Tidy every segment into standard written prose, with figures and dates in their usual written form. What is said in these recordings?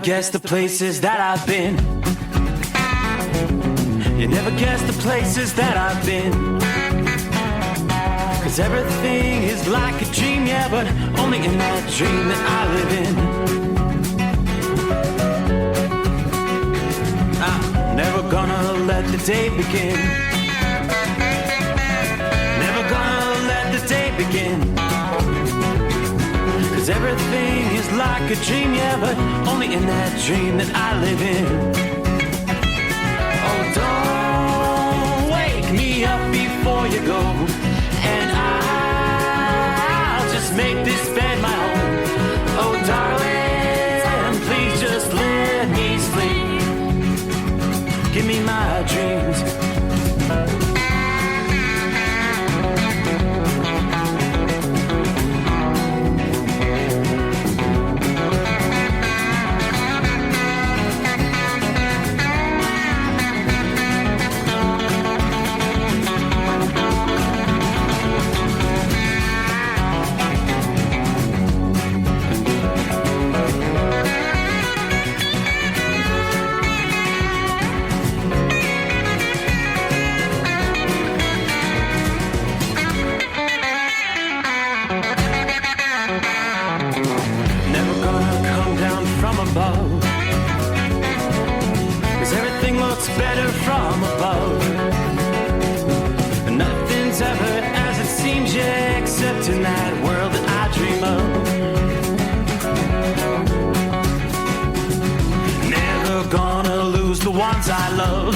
guess the places that I've been. You never guess the places that I've been. 'Cause everything is like a dream, yeah, but only in that dream that I live in. I'm never gonna let the day begin. Never gonna let the day begin. 'Cause everything is like a dream, yeah, but only in that dream that I live in. Oh, don't wake me up before you go, and I'll just make this bed my home. Oh, darling, please just let me sleep. Give me my dreams. Better from above. Nothing's ever as it seems, yeah, except in that world that I dream of. Never gonna lose the ones I love.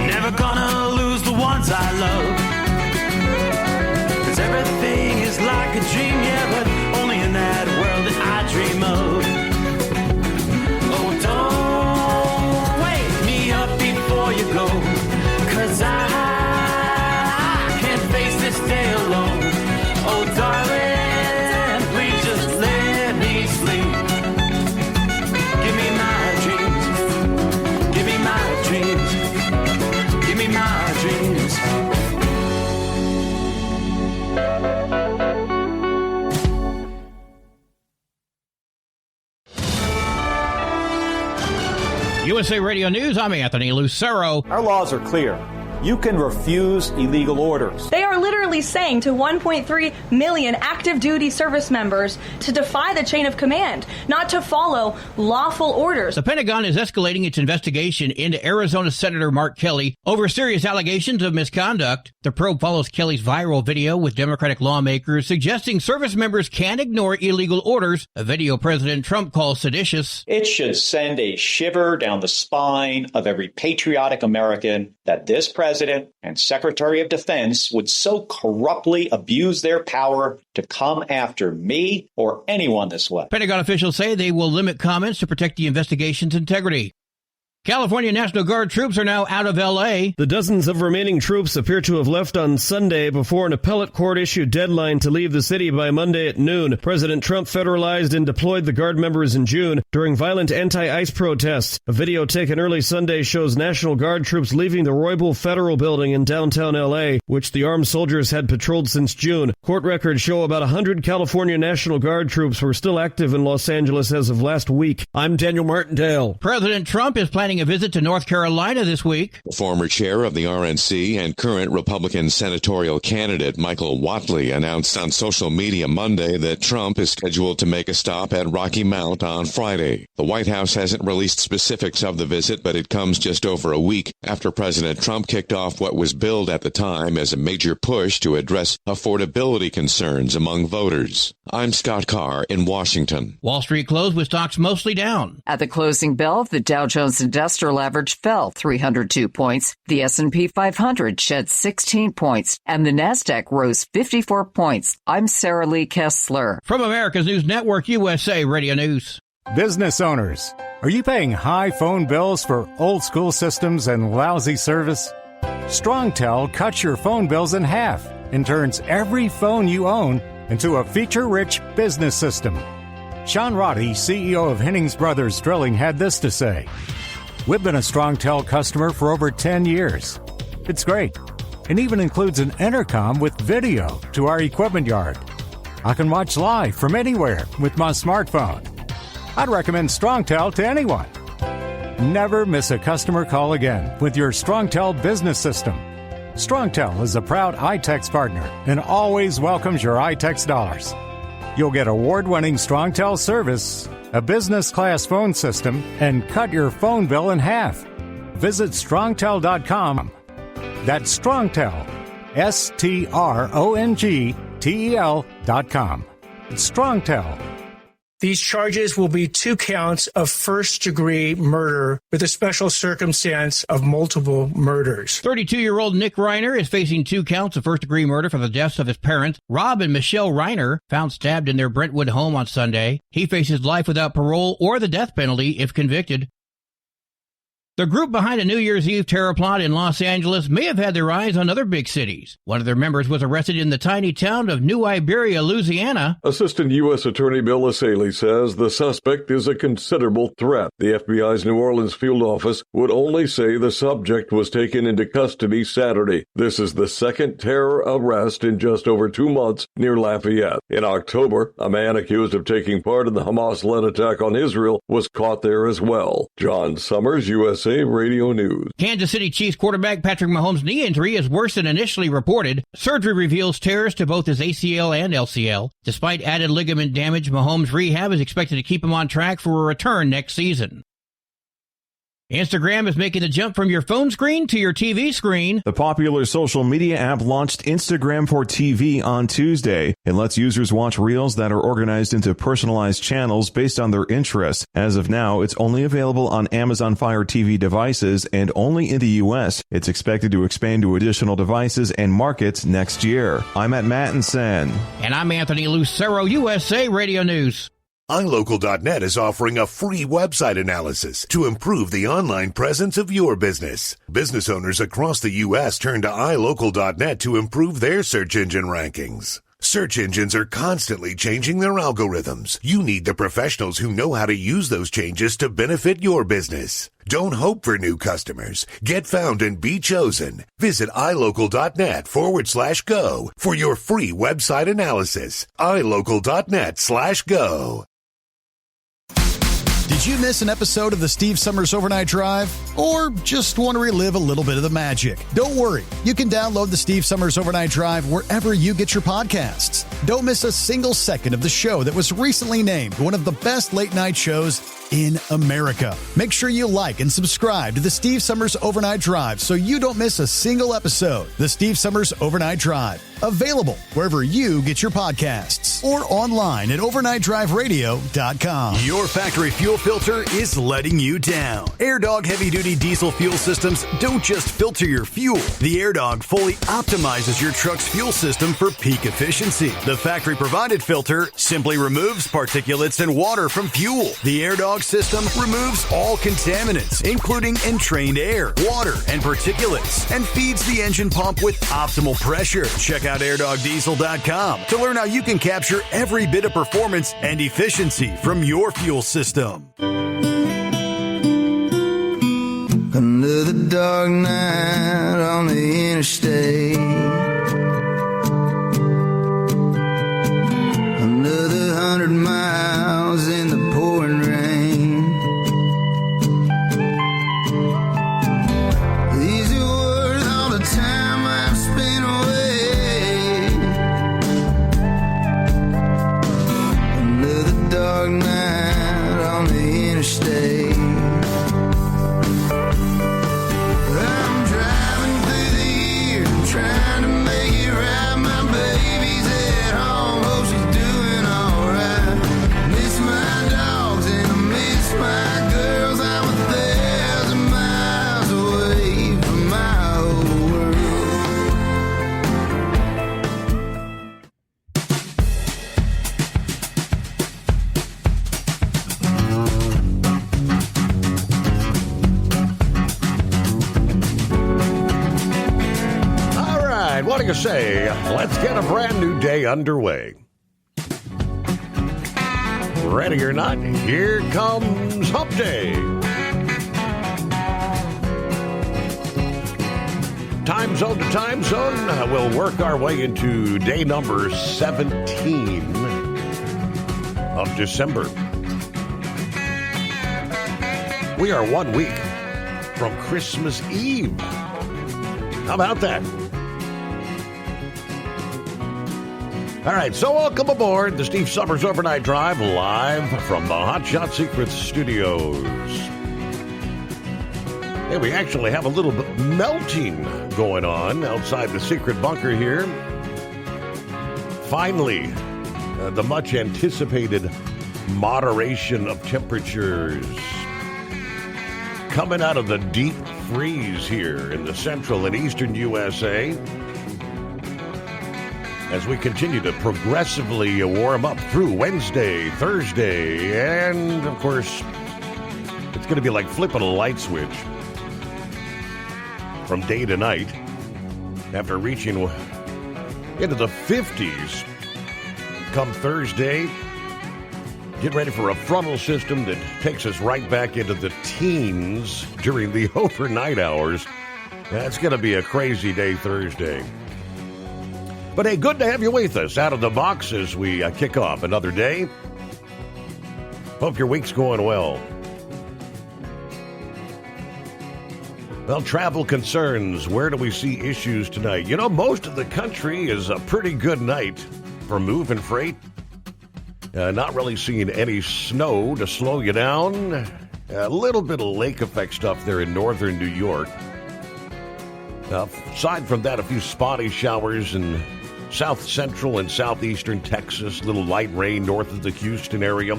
Never gonna lose the ones I love. 'Cause everything is like a dream, yeah, but only in that world that I dream of. Oh, don't before you go, 'cause I can't face this day alone. Oh, darling, please just let me sleep. Give me my dreams. Give me my dreams. Give me my dreams. USA Radio News, I'm Anthony Lucero. Our laws are clear. You can refuse illegal orders. They are literally saying to 1.3 million active duty service members to defy the chain of command, not to follow lawful orders. The Pentagon is escalating its investigation into Arizona Senator Mark Kelly over serious allegations of misconduct. The probe follows Kelly's viral video with Democratic lawmakers suggesting service members can ignore illegal orders, a video President Trump calls seditious. It should send a shiver down the spine of every patriotic American that this president and Secretary of Defense would so corruptly abuse their power to come after me or anyone this way. Pentagon officials say they will limit comments to protect the investigation's integrity. California National Guard troops are now out of L.A. The dozens of remaining troops appear to have left on Sunday before an appellate court issued deadline to leave the city by Monday at noon. President Trump federalized and deployed the Guard members in June during violent anti-ICE protests. A video taken early Sunday shows National Guard troops leaving the Roybal Federal Building in downtown L.A., which the armed soldiers had patrolled since June. Court records show about 100 California National Guard troops were still active in Los Angeles as of last week. I'm Daniel Martindale. President Trump is planning a visit to North Carolina this week. The former chair of the RNC and current Republican senatorial candidate Michael Whatley announced on social media Monday that Trump is scheduled to make a stop at Rocky Mount on Friday. The White House hasn't released specifics of the visit, but it comes just over a week after President Trump kicked off what was billed at the time as a major push to address affordability concerns among voters. I'm Scott Carr in Washington. Wall Street closed with stocks mostly down. At the closing bell, the Dow Jones Industrial Average fell 302 points. The S&P 500 shed 16 points, and the Nasdaq rose 54 points. I'm Sarah Lee Kessler. From America's News Network, USA Radio News. Business owners, are you paying high phone bills for old school systems and lousy service? StrongTel cuts your phone bills in half and turns every phone you own into a feature-rich business system. Sean Roddy, CEO of Hennings Brothers Drilling, had this to say. We've been a StrongTel customer for over 10 years. It's great. It even includes an intercom with video to our equipment yard. I can watch live from anywhere with my smartphone. I'd recommend StrongTel to anyone. Never miss a customer call again with your StrongTel business system. StrongTel is a proud iTex partner and always welcomes your iTex dollars. You'll get award-winning StrongTel service, a business-class phone system, and cut your phone bill in half. Visit StrongTel.com. That's StrongTel, StrongTel.com. It's StrongTel. These charges will be 2 counts of first-degree murder with a special circumstance of multiple murders. 32-year-old Nick Reiner is facing 2 counts of first-degree murder for the deaths of his parents, Rob and Michelle Reiner, found stabbed in their Brentwood home on Sunday. He faces life without parole or the death penalty if convicted. The group behind a New Year's Eve terror plot in Los Angeles may have had their eyes on other big cities. One of their members was arrested in the tiny town of New Iberia, Louisiana. Assistant U.S. Attorney Bill Asaley says the suspect is a considerable threat. The FBI's New Orleans field office would only say the subject was taken into custody Saturday. This is the second terror arrest in just over 2 months near Lafayette. In October, a man accused of taking part in the Hamas-led attack on Israel was caught there as well. John Summers, USA Radio News. Kansas City Chiefs quarterback Patrick Mahomes' knee injury is worse than initially reported. Surgery reveals tears to both his ACL and LCL. Despite added ligament damage, Mahomes' rehab is expected to keep him on track for a return next season. Instagram is making the jump from your phone screen to your TV screen. The popular social media app launched Instagram for TV on Tuesday. It lets users watch reels that are organized into personalized channels based on their interests. As of now, it's only available on Amazon Fire TV devices and only in the U.S. It's expected to expand to additional devices and markets next year. I'm Matt Mattinson. And I'm Anthony Lucero, USA Radio News. iLocal.net is offering a free website analysis to improve the online presence of your business. Business owners across the U.S. turn to iLocal.net to improve their search engine rankings. Search engines are constantly changing their algorithms. You need the professionals who know how to use those changes to benefit your business. Don't hope for new customers. Get found and be chosen. Visit iLocal.net/go for your free website analysis. iLocal.net/go. Did you miss an episode of the Steve Summers Overnight Drive? Or just want to relive a little bit of the magic? Don't worry. You can download the Steve Summers Overnight Drive wherever you get your podcasts. Don't miss a single second of the show that was recently named one of the best late-night shows in America. Make sure you like and subscribe to the Steve Summers Overnight Drive so you don't miss a single episode. The Steve Summers Overnight Drive. Available wherever you get your podcasts or online at overnightdriveradio.com. Your factory fuel filter is letting you down. AirDog heavy-duty diesel fuel systems don't just filter your fuel. The AirDog fully optimizes your truck's fuel system for peak efficiency. The factory-provided filter simply removes particulates and water from fuel. The AirDog system removes all contaminants, including entrained air, water, and particulates, and feeds the engine pump with optimal pressure. Check out AirDogDiesel.com to learn how you can capture every bit of performance and efficiency from your fuel system. Under the dark night on the interstate, under the 100 miles in the pouring rain, these are worth all the time I've spent away. Under the dark night on the interstate, trying to make it right. My baby's at home, hope she's doing alright. Miss my dogs and I miss my girls. I'm 1,000 miles away from my old world. What do you say? Let's get a brand new day underway. Ready or not, here comes Hump Day. Time zone to time zone, we'll work our way into day number 17 of December. We are 1 week from Christmas Eve. How about that? All right, so welcome aboard the Steve Summers Overnight Drive, live from the Hot Shot Secrets studios. Hey, we actually have a little bit melting going on outside the secret bunker here. Finally, the much anticipated moderation of temperatures coming out of the deep freeze here in the central and eastern USA. As we continue to progressively warm up through Wednesday, Thursday, and of course, it's going to be like flipping a light switch from day to night after reaching into the 50s come Thursday. Get ready for a frontal system that takes us right back into the teens during the overnight hours. That's going to be a crazy day Thursday. But hey, good to have you with us out of the box as we kick off another day. Hope your week's going well. Well, travel concerns. Where do we see issues tonight? You know, most of the country is a pretty good night for moving freight. Not really seeing any snow to slow you down. A little bit of lake effect stuff there in northern New York. Aside from that, a few spotty showers in south central and southeastern Texas. Little light rain north of the Houston area.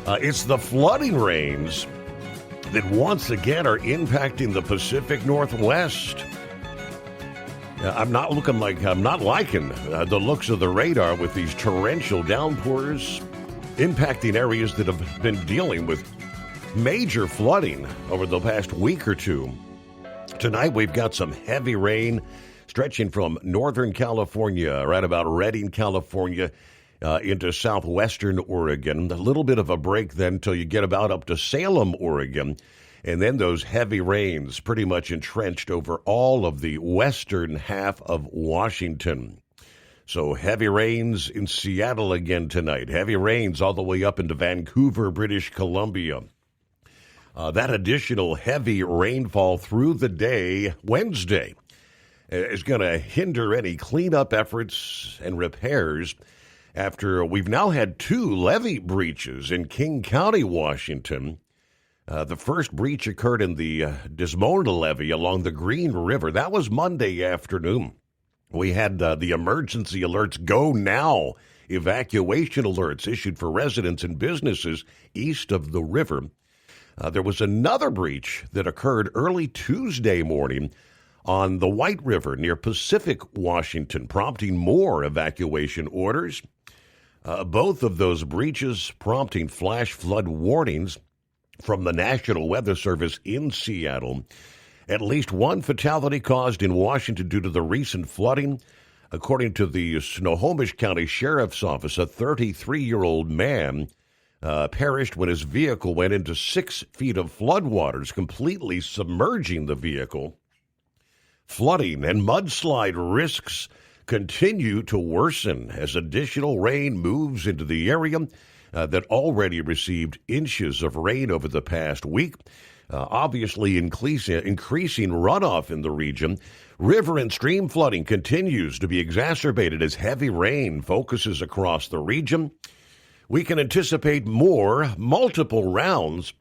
It's the flooding rains that once again are impacting the Pacific Northwest. I'm not liking the looks of the radar with these torrential downpours impacting areas that have been dealing with major flooding over the past week or two. Tonight we've got some heavy rain stretching from northern California, right about Redding, California, into southwestern Oregon. A little bit of a break then until you get about up to Salem, Oregon. And then those heavy rains pretty much entrenched over all of the western half of Washington. So heavy rains in Seattle again tonight. Heavy rains all the way up into Vancouver, British Columbia. That additional heavy rainfall through the day Wednesday is going to hinder any cleanup efforts and repairs after we've now had 2 levee breaches in King County, Washington. The first breach occurred in the Desmona levee along the Green River. That was Monday afternoon. We had the emergency alerts, go now, evacuation alerts issued for residents and businesses east of the river. There was another breach that occurred early Tuesday morning on the White River near Pacific, Washington, prompting more evacuation orders. Both of those breaches prompting flash flood warnings from the National Weather Service in Seattle. At least one fatality caused in Washington due to the recent flooding. According to the Snohomish County Sheriff's Office, a 33-year-old man perished when his vehicle went into 6 feet of floodwaters, completely submerging the vehicle. Flooding and mudslide risks continue to worsen as additional rain moves into the area that already received inches of rain over the past week. Obviously increasing runoff in the region. River and stream flooding continues to be exacerbated as heavy rain focuses across the region. We can anticipate multiple rounds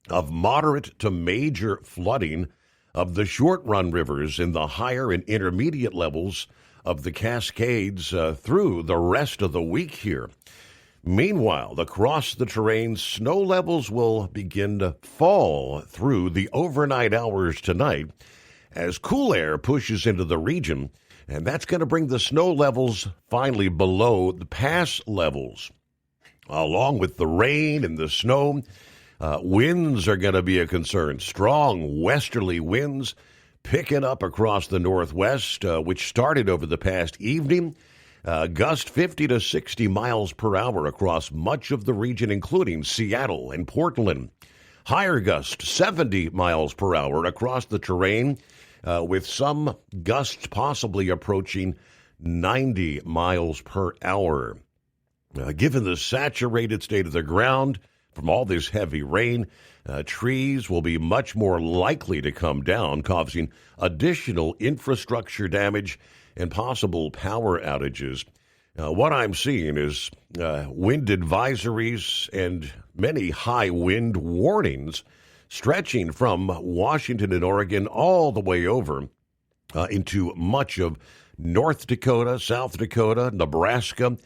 of moderate to major flooding of the short-run rivers in the higher and intermediate levels of the Cascades through the rest of the week here. Meanwhile, across the terrain, snow levels will begin to fall through the overnight hours tonight as cool air pushes into the region, and that's going to bring the snow levels finally below the pass levels. Along with the rain and the snow, winds are going to be a concern. Strong westerly winds picking up across the northwest, which started over the past evening. Gust 50 to 60 miles per hour across much of the region, including Seattle and Portland. Higher gust 70 miles per hour across the terrain, with some gusts possibly approaching 90 miles per hour. Given the saturated state of the ground, From all this heavy rain, trees will be much more likely to come down, causing additional infrastructure damage and possible power outages. What I'm seeing is wind advisories and many high wind warnings stretching from Washington and Oregon all the way over into much of North Dakota, South Dakota, Nebraska,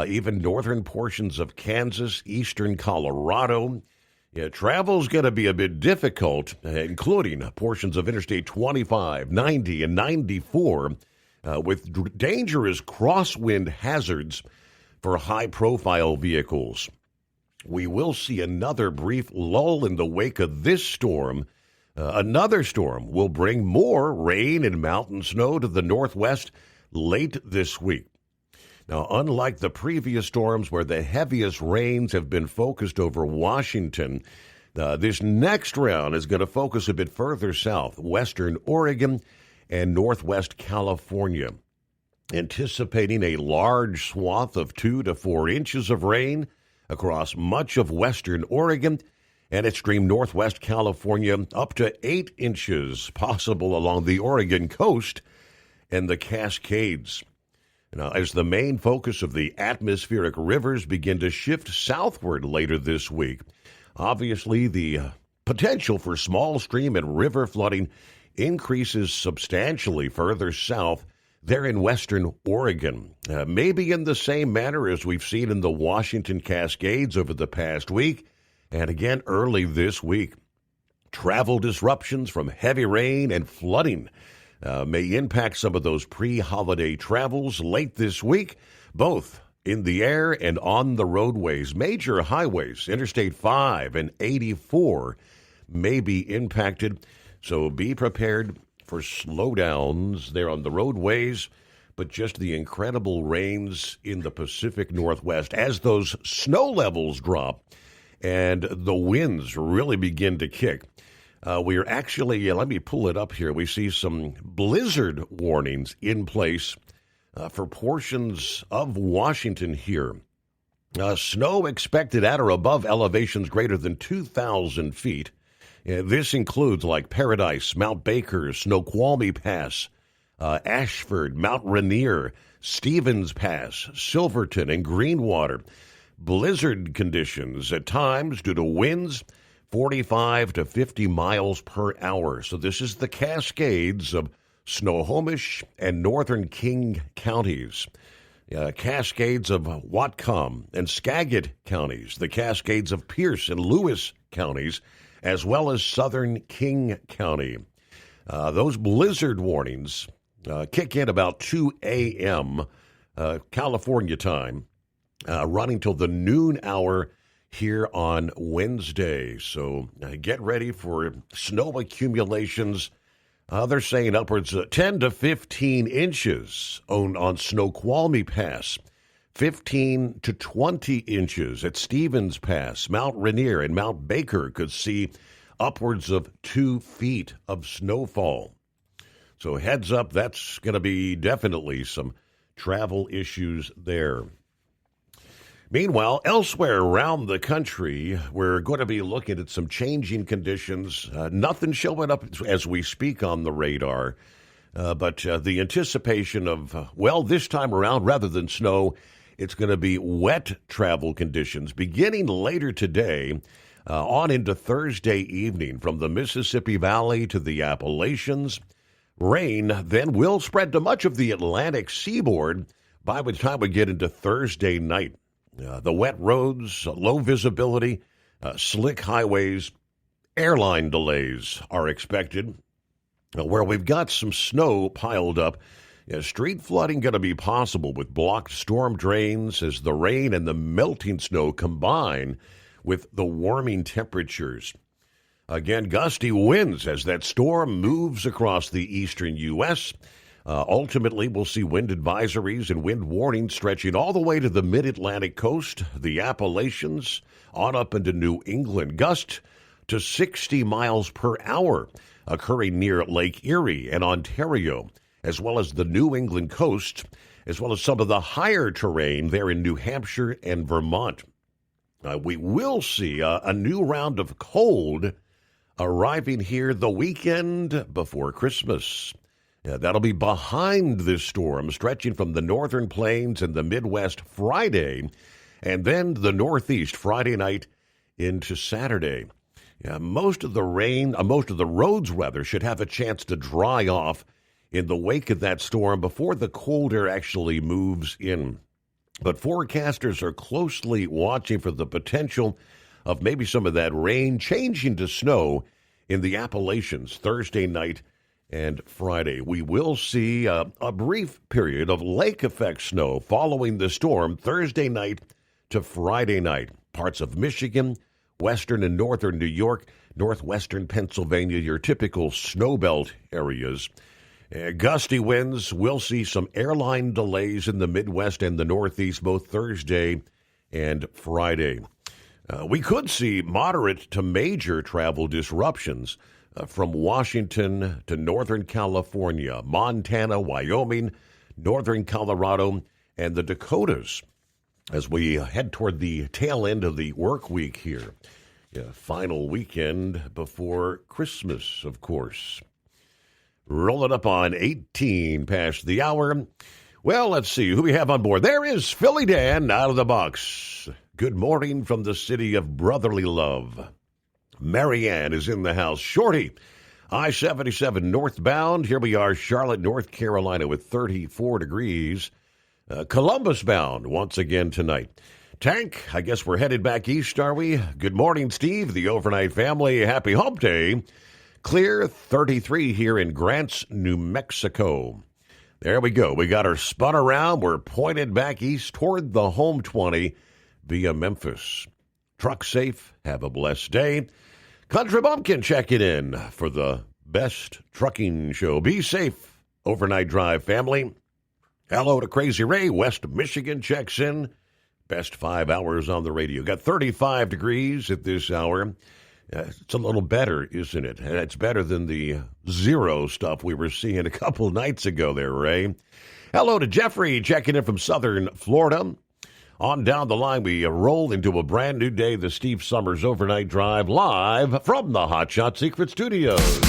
even northern portions of Kansas, eastern Colorado. Travel's going to be a bit difficult, including portions of Interstate 25, 90, and 94, with dangerous crosswind hazards for high-profile vehicles. We will see another brief lull in the wake of this storm. Another storm will bring more rain and mountain snow to the northwest late this week. Now, unlike the previous storms where the heaviest rains have been focused over Washington, this next round is going to focus a bit further south, western Oregon and northwest California. Anticipating a large swath of 2 to 4 inches of rain across much of western Oregon and extreme northwest California, up to 8 inches possible along the Oregon coast and the Cascades. Now, as the main focus of the atmospheric rivers begin to shift southward later this week, obviously the potential for small stream and river flooding increases substantially further south there in western Oregon, maybe in the same manner as we've seen in the Washington Cascades over the past week, and again early this week. Travel disruptions from heavy rain and flooding may impact some of those pre-holiday travels late this week, both in the air and on the roadways. Major highways, Interstate 5 and 84, may be impacted, so be prepared for slowdowns there on the roadways, but just the incredible rains in the Pacific Northwest as those snow levels drop and the winds really begin to kick. We are actually, let me pull it up here. We see some blizzard warnings in place for portions of Washington here. Snow expected at or above elevations greater than 2,000 feet. This includes like Paradise, Mount Baker, Snoqualmie Pass, Ashford, Mount Rainier, Stevens Pass, Silverton, and Greenwater. Blizzard conditions at times due to winds 45 to 50 miles per hour. So this is the Cascades of Snohomish and northern King counties. Cascades of Whatcom and Skagit counties. The Cascades of Pierce and Lewis counties, as well as southern King County. Those blizzard warnings kick in about 2 a.m. California time, running till the noon hour here on Wednesday. So get ready for snow accumulations. They're saying upwards of 10 to 15 inches on Snoqualmie Pass, 15 to 20 inches at Stevens Pass. Mount Rainier and Mount Baker could see upwards of 2 feet of snowfall. So heads up, that's going to be definitely some travel issues there. Meanwhile, elsewhere around the country, we're going to be looking at some changing conditions. Nothing showing up as we speak on the radar, but the anticipation of, this time around, rather than snow, it's going to be wet travel conditions beginning later today on into Thursday evening from the Mississippi Valley to the Appalachians. Rain then will spread to much of the Atlantic seaboard by the time we get into Thursday night. The wet roads, low visibility, slick highways, airline delays are expected. Where we've got some snow piled up, street flooding going to be possible with blocked storm drains as the rain and the melting snow combine with the warming temperatures. Again, gusty winds as that storm moves across the eastern U.S., ultimately, we'll see wind advisories and wind warnings stretching all the way to the mid-Atlantic coast, the Appalachians, on up into New England. Gusts to 60 miles per hour occurring near Lake Erie and Ontario, as well as the New England coast, as well as some of the higher terrain there in New Hampshire and Vermont. We will see a new round of cold arriving here the weekend before Christmas. That'll be behind this storm, stretching from the northern plains and the Midwest Friday, and then the Northeast Friday night into Saturday. Most of the rain, most of the roads, rather, should have a chance to dry off in the wake of that storm before the cold air actually moves in. But forecasters are closely watching for the potential of maybe some of that rain changing to snow in the Appalachians Thursday night and Friday. We will see a brief period of lake effect snow following the storm Thursday night to Friday night. Parts of Michigan, western and northern New York, northwestern Pennsylvania, your typical snowbelt areas. Gusty winds. We'll see some airline delays in the Midwest and the Northeast both Thursday and Friday. We could see moderate to major travel disruptions from Washington to Northern California, Montana, Wyoming, Northern Colorado, and the Dakotas as we head toward the tail end of the work week here. Final weekend before Christmas, of course. Roll it up on 18 past the hour. Well, let's see who we have on board. There is Philly Dan out of the box. Good morning from the city of brotherly love. Marianne is in the house. Shorty, I-77 northbound. Here we are, Charlotte, North Carolina with 34 degrees. Columbus bound once again tonight. Tank, I guess we're headed back east, are we? Good morning, Steve, the overnight family. Happy hump day. Clear 33 here in Grants, New Mexico. There we go. We got her spun around. We're pointed back east toward the home 20 via Memphis. Truck safe. Have a blessed day. Country Bumpkin checking in for the best trucking show. Be safe, overnight drive family. Hello to Crazy Ray. West Michigan checks in. Best 5 hours on the radio. Got 35 degrees at this hour. It's a little better, isn't it? And it's better than the zero stuff we were seeing a couple nights ago there, Ray. Hello to Jeffrey checking in from southern Florida. On down the line, we roll into a brand new day, the Steve Summers Overnight Drive, live from the Hot Shot Secret Studios.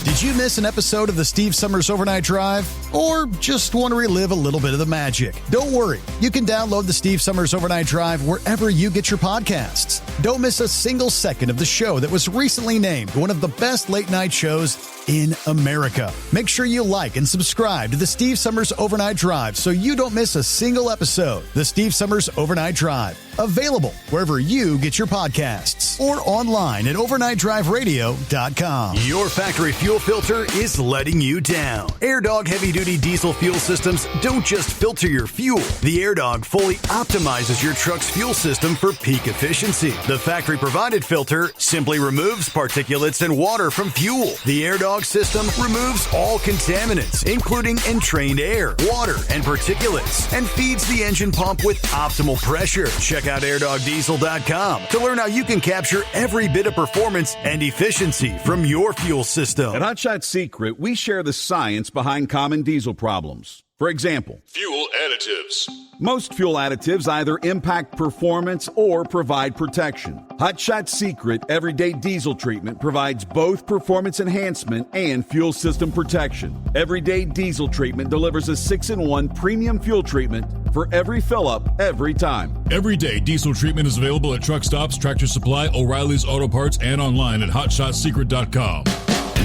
Did you miss an episode of the Steve Summers Overnight Drive? Or just want to relive a little bit of the magic? Don't worry. You can download the Steve Summers Overnight Drive wherever you get your podcasts. Don't miss a single second of the show that was recently named one of the best late-night shows in America. Make sure you like and subscribe to the Steve Summers Overnight Drive so you don't miss a single episode. The Steve Summers Overnight Drive. Available wherever you get your podcasts or online at overnightdriveradio.com. Your factory fuel filter is letting you down. AirDog heavy-duty diesel fuel systems don't just filter your fuel. The AirDog fully optimizes your truck's fuel system for peak efficiency. The factory-provided filter simply removes particulates and water from fuel. The AirDog system removes all contaminants, including entrained air, water, and particulates, and feeds the engine pump with optimal pressure. Check out airdogdiesel.com to learn how you can capture every bit of performance and efficiency from your fuel system. At Hot Shot Secret, we share the science behind common diesel problems. For example, fuel additives. Most fuel additives either impact performance or provide protection. Hot Shot Secret Everyday Diesel Treatment provides both performance enhancement and fuel system protection. Everyday Diesel Treatment delivers a 6-in-1 premium fuel treatment for every fill-up, every time. Everyday Diesel Treatment is available at truck stops, Tractor Supply, O'Reilly's Auto Parts, and online at HotShotSecret.com.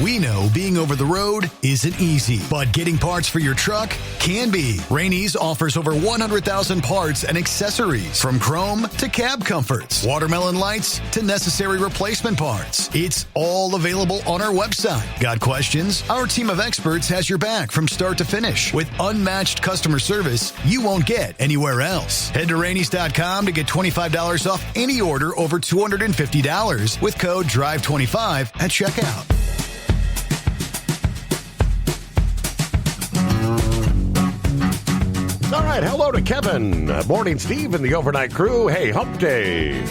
We know being over the road isn't easy, but getting parts for your truck can be. Rainey's offers over 100,000 parts and accessories, from chrome to cab comforts, watermelon lights to necessary replacement parts. It's all available on our website. Got questions? Our team of experts has your back from start to finish with unmatched customer service you won't get anywhere else. Head to Rainey's.com to get $25 off any order over $250 with code DRIVE25 at checkout. All right, hello to Kevin. Morning, Steve, and the overnight crew. Hey, hump day.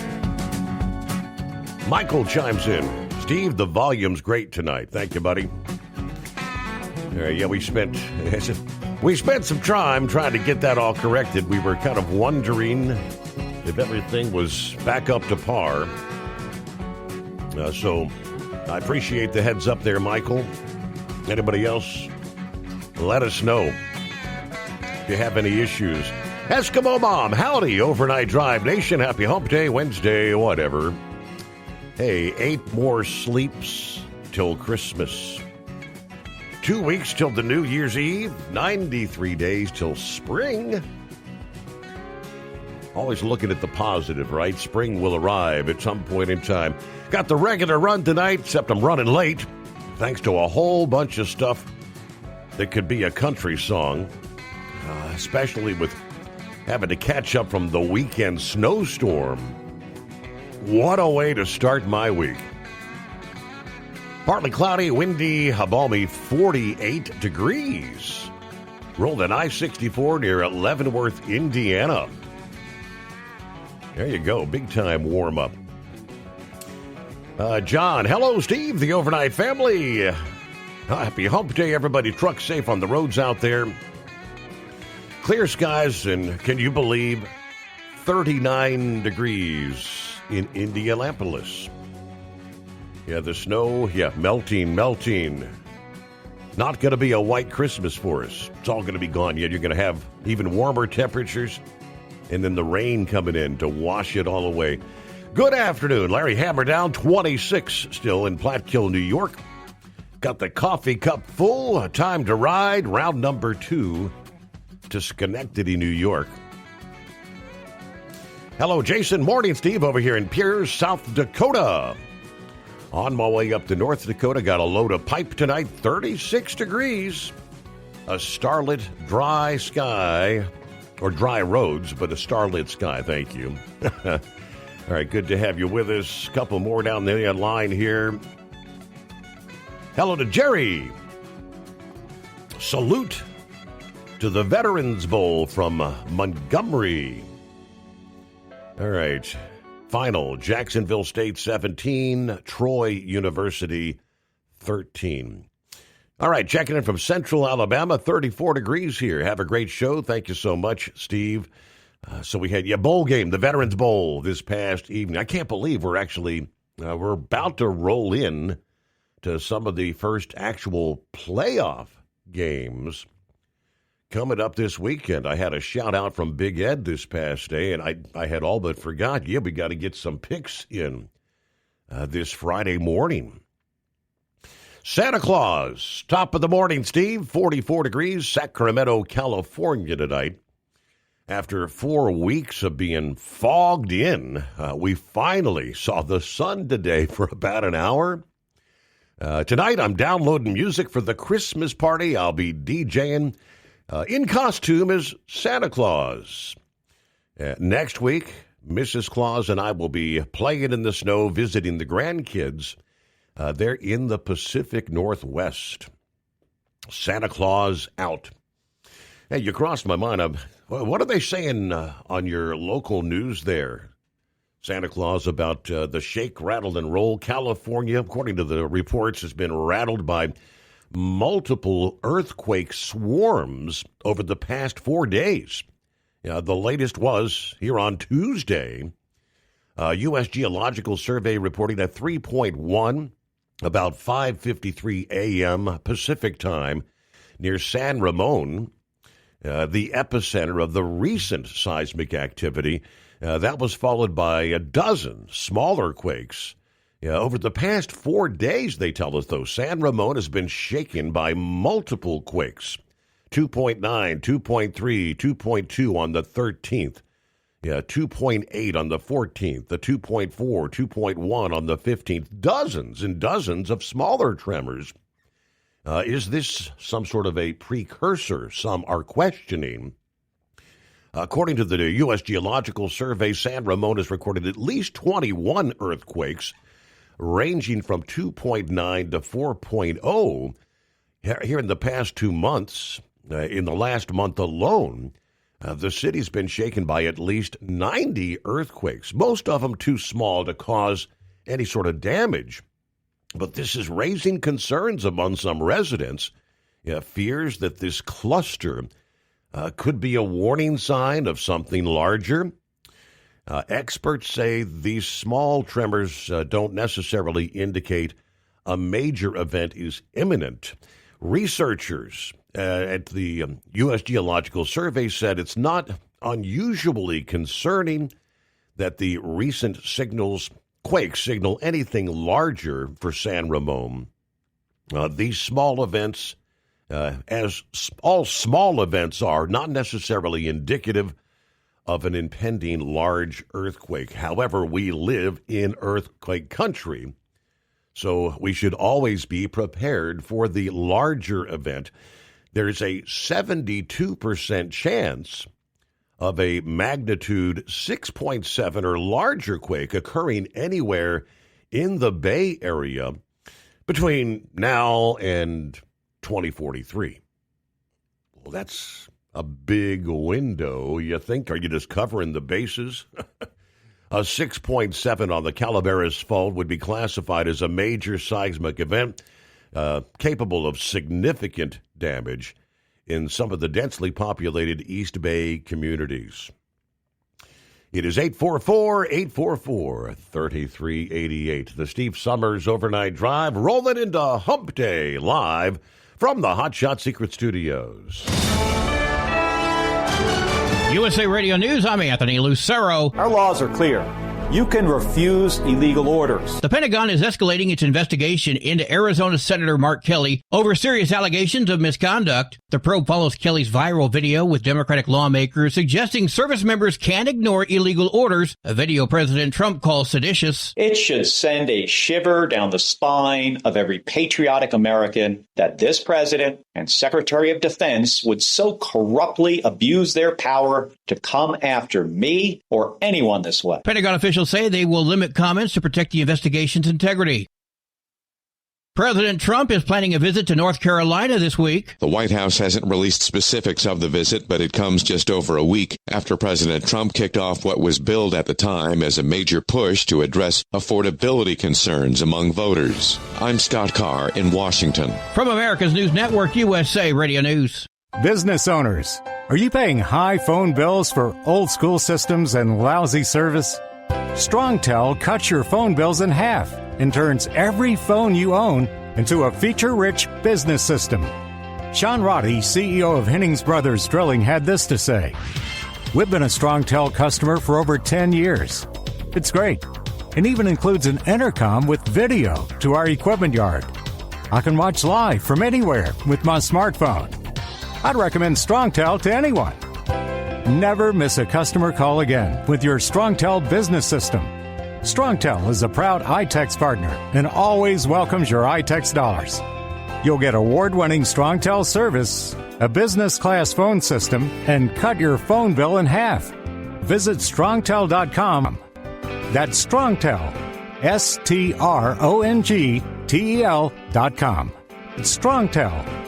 Michael chimes in. Steve, the volume's great tonight. Thank you, buddy. Yeah, we spent some time trying to get that all corrected. We were kind of wondering if everything was back up to par. So I appreciate the heads up there, Michael. Anybody else? Let us know if you have any issues. Eskimo Mom, howdy, Overnight Drive Nation. Happy Hump Day, Wednesday, whatever. Hey, 8 more sleeps till Christmas. 2 weeks till the New Year's Eve. 93 days till spring. Always looking at the positive, right? Spring will arrive at some point in time. Got the regular run tonight, except I'm running late, thanks to a whole bunch of stuff that could be a country song, especially with having to catch up from the weekend snowstorm. What a way to start my week. Partly cloudy, windy, a balmy 48 degrees. Rolled an I-64 near Leavenworth, Indiana. There you go, big time warm up. John, hello, Steve, the overnight family. Happy Hump Day, everybody. Trucks safe on the roads out there. Clear skies, and can you believe 39 degrees in Indianapolis? Yeah, the snow, melting. Not going to be a white Christmas for us. It's all going to be gone yet. You're going to have even warmer temperatures, and then the rain coming in to wash it all away. Good afternoon. Larry Hammerdown, 26 still in Platkill, New York. Got the coffee cup full. Time to ride. Round number 2 to Schenectady, New York. Hello, Jason. Morning, Steve, over here in Pierce, South Dakota. On my way up to North Dakota, got a load of pipe tonight, 36 degrees. A starlit, dry sky, or dry roads, but a starlit sky, thank you. All right, good to have you with us. A couple more down the line here. Hello to Jerry. Salute to the Veterans Bowl from Montgomery. All right. Final, Jacksonville State 17, Troy University 13. All right, checking in from Central Alabama, 34 degrees here. Have a great show. Thank you so much, Steve. So we had bowl game, the Veterans Bowl this past evening. I can't believe we're actually, we're about to roll in to some of the first actual playoff games coming up this weekend. I had a shout out from Big Ed this past day, and I had all but forgot. We got to get some picks in this Friday morning. Santa Claus, top of the morning, Steve. 44 degrees, Sacramento, California tonight. After 4 weeks of being fogged in, we finally saw the sun today for about an hour. Tonight, I'm downloading music for the Christmas party. I'll be DJing in costume as Santa Claus. Next week, Mrs. Claus and I will be playing in the snow, visiting the grandkids. They're in the Pacific Northwest. Santa Claus out. Hey, you crossed my mind. What are they saying on your local news there, Santa Claus, about the shake, rattle, and roll? California, according to the reports, has been rattled by multiple earthquake swarms over the past 4 days. The latest was here on Tuesday. U.S. Geological Survey reporting a 3.1 about 5:53 a.m. Pacific time near San Ramon, the epicenter of the recent seismic activity. That was followed by a dozen smaller quakes. Over the past 4 days, they tell us, though, San Ramon has been shaken by multiple quakes. 2.9, 2.3, 2.2 on the 13th. 2.8 on the 14th, the 2.4, 2.1 on the 15th. Dozens and dozens of smaller tremors. Is this some sort of a precursor? Some are questioning. According to the U.S. Geological Survey, San Ramon has recorded at least 21 earthquakes, ranging from 2.9 to 4.0 here in the past 2 months. In the last month alone, the city's been shaken by at least 90 earthquakes, most of them too small to cause any sort of damage. But this is raising concerns among some residents, fears that this cluster could be a warning sign of something larger. Experts say these small tremors don't necessarily indicate a major event is imminent. Researchers at the U.S. Geological Survey said it's not unusually concerning that the recent quakes signal anything larger for San Ramon. These small events, as all small events are, not necessarily indicative of an impending large earthquake. However, we live in earthquake country, so we should always be prepared for the larger event. There's a 72% chance of a magnitude 6.7 or larger quake occurring anywhere in the Bay Area between now and 2043. Well, that's a big window, you think. Are you just covering the bases? A 6.7 on the Calaveras Fault would be classified as a major seismic event capable of significant damage in some of the densely populated East Bay communities. It is 844-844-3388. The Steve Summers Overnight Drive rolling into Hump Day live from the Hot Shot Secret Studios. USA Radio News, I'm Anthony Lucero. Our laws are clear. You can refuse illegal orders. The Pentagon is escalating its investigation into Arizona Senator Mark Kelly over serious allegations of misconduct. The probe follows Kelly's viral video with Democratic lawmakers suggesting service members can't ignore illegal orders, a video President Trump calls seditious. It should send a shiver down the spine of every patriotic American that this president and Secretary of Defense would so corruptly abuse their power to come after me or anyone this way. Pentagon officials say they will limit comments to protect the investigation's integrity. President Trump is planning a visit to North Carolina this week. The White House hasn't released specifics of the visit, but it comes just over a week after President Trump kicked off what was billed at the time as a major push to address affordability concerns among voters. I'm Scott Carr in Washington. From America's News Network, USA Radio News. Business owners, are you paying high phone bills for old school systems and lousy service? StrongTel cuts your phone bills in half and turns every phone you own into a feature-rich business system. Sean Roddy, CEO of Hennings Brothers Drilling, had this to say. We've been a StrongTel customer for over 10 years. It's great. It even includes an intercom with video to our equipment yard. I can watch live from anywhere with my smartphone. I'd recommend StrongTel to anyone. Never miss a customer call again with your StrongTel business system. StrongTel is a proud iTex partner and always welcomes your iTex dollars. You'll get award-winning StrongTel service, a business-class phone system, and cut your phone bill in half. Visit StrongTel.com. That's StrongTel, StrongTel.com. It's StrongTel.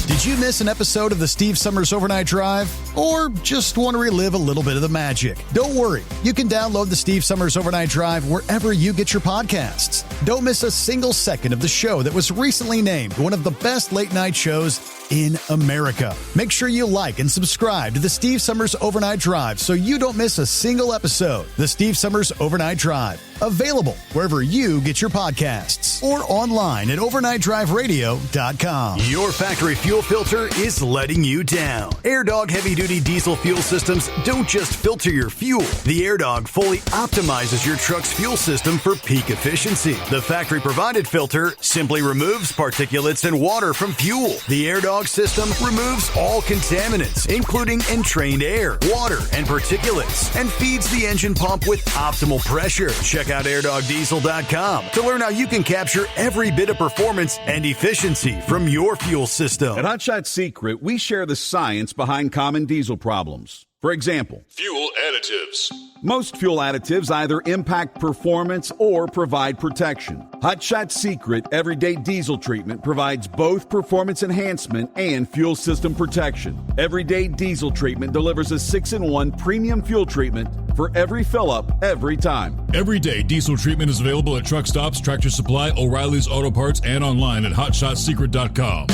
Did you miss an episode of the Steve Summers Overnight Drive? Or just want to relive a little bit of the magic? Don't worry. You can download the Steve Summers Overnight Drive wherever you get your podcasts. Don't miss a single second of the show that was recently named one of the best late-night shows in America. Make sure you like and subscribe to the Steve Summers Overnight Drive so you don't miss a single episode. The Steve Summers Overnight Drive. Available wherever you get your podcasts or online at overnightdriveradio.com. Your factory fuel filter is letting you down. AirDog heavy-duty diesel fuel systems don't just filter your fuel. The AirDog fully optimizes your truck's fuel system for peak efficiency. The factory-provided filter simply removes particulates and water from fuel. The AirDog system removes all contaminants, including entrained air, water, and particulates, and feeds the engine pump with optimal pressure. Check out airdogdiesel.com to learn how you can capture every bit of performance and efficiency from your fuel system. At Hot Shot Secret, we share the science behind common diesel problems. For example, fuel additives. Most fuel additives either impact performance or provide protection. Hot Shot Secret Everyday Diesel Treatment provides both performance enhancement and fuel system protection. Everyday Diesel Treatment delivers a 6-in-1 premium fuel treatment for every fill-up, every time. Everyday Diesel Treatment is available at truck stops, Tractor Supply, O'Reilly's Auto Parts, and online at hotshotsecret.com.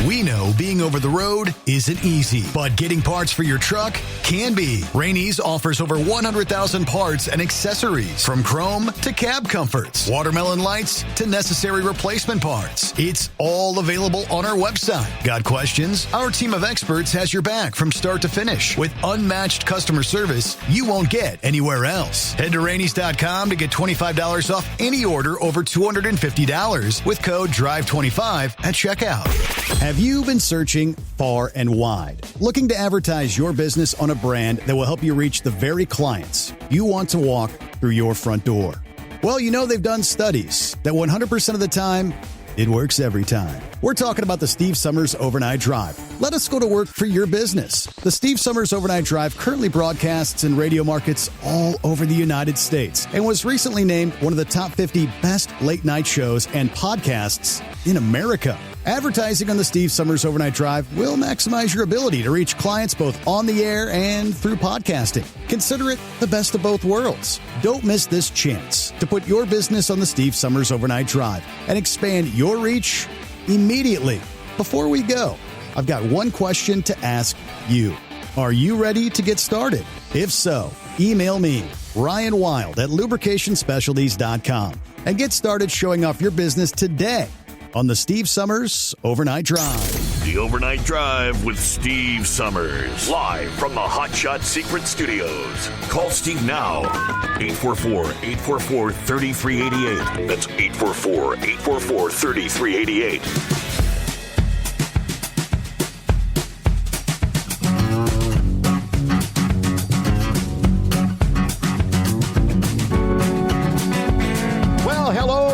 We know being over the road isn't easy, but getting parts for your truck can be. Rainey's offers over 100,000 parts and accessories, from chrome to cab comforts, watermelon lights to necessary replacement parts. It's all available on our website. Got questions? Our team of experts has your back from start to finish with unmatched customer service you won't get anywhere else. Head to Rainey's.com to get $25 off any order over $250 with code DRIVE25 at checkout. Have you been searching far and wide, looking to advertise your business on a brand that will help you reach the very clients you want to walk through your front door? Well, you know they've done studies that 100% of the time, it works every time. We're talking about the Steve Summers Overnight Drive. Let us go to work for your business. The Steve Summers Overnight Drive currently broadcasts in radio markets all over the United States and was recently named one of the top 50 best late night shows and podcasts in America. Advertising on the Steve Summers Overnight Drive will maximize your ability to reach clients both on the air and through podcasting. Consider it the best of both worlds. Don't miss this chance to put your business on the Steve Summers Overnight Drive and expand your reach immediately. Before we go, I've got one question to ask you. Are you ready to get started? If so, email me, Ryan Wild at lubricationspecialties.com, and get started showing off your business today on the Steve Summers Overnight Drive. The Overnight Drive with Steve Summers. Live from the Hot Shot Secret Studios. Call Steve now. 844-844-3388. That's 844-844-3388.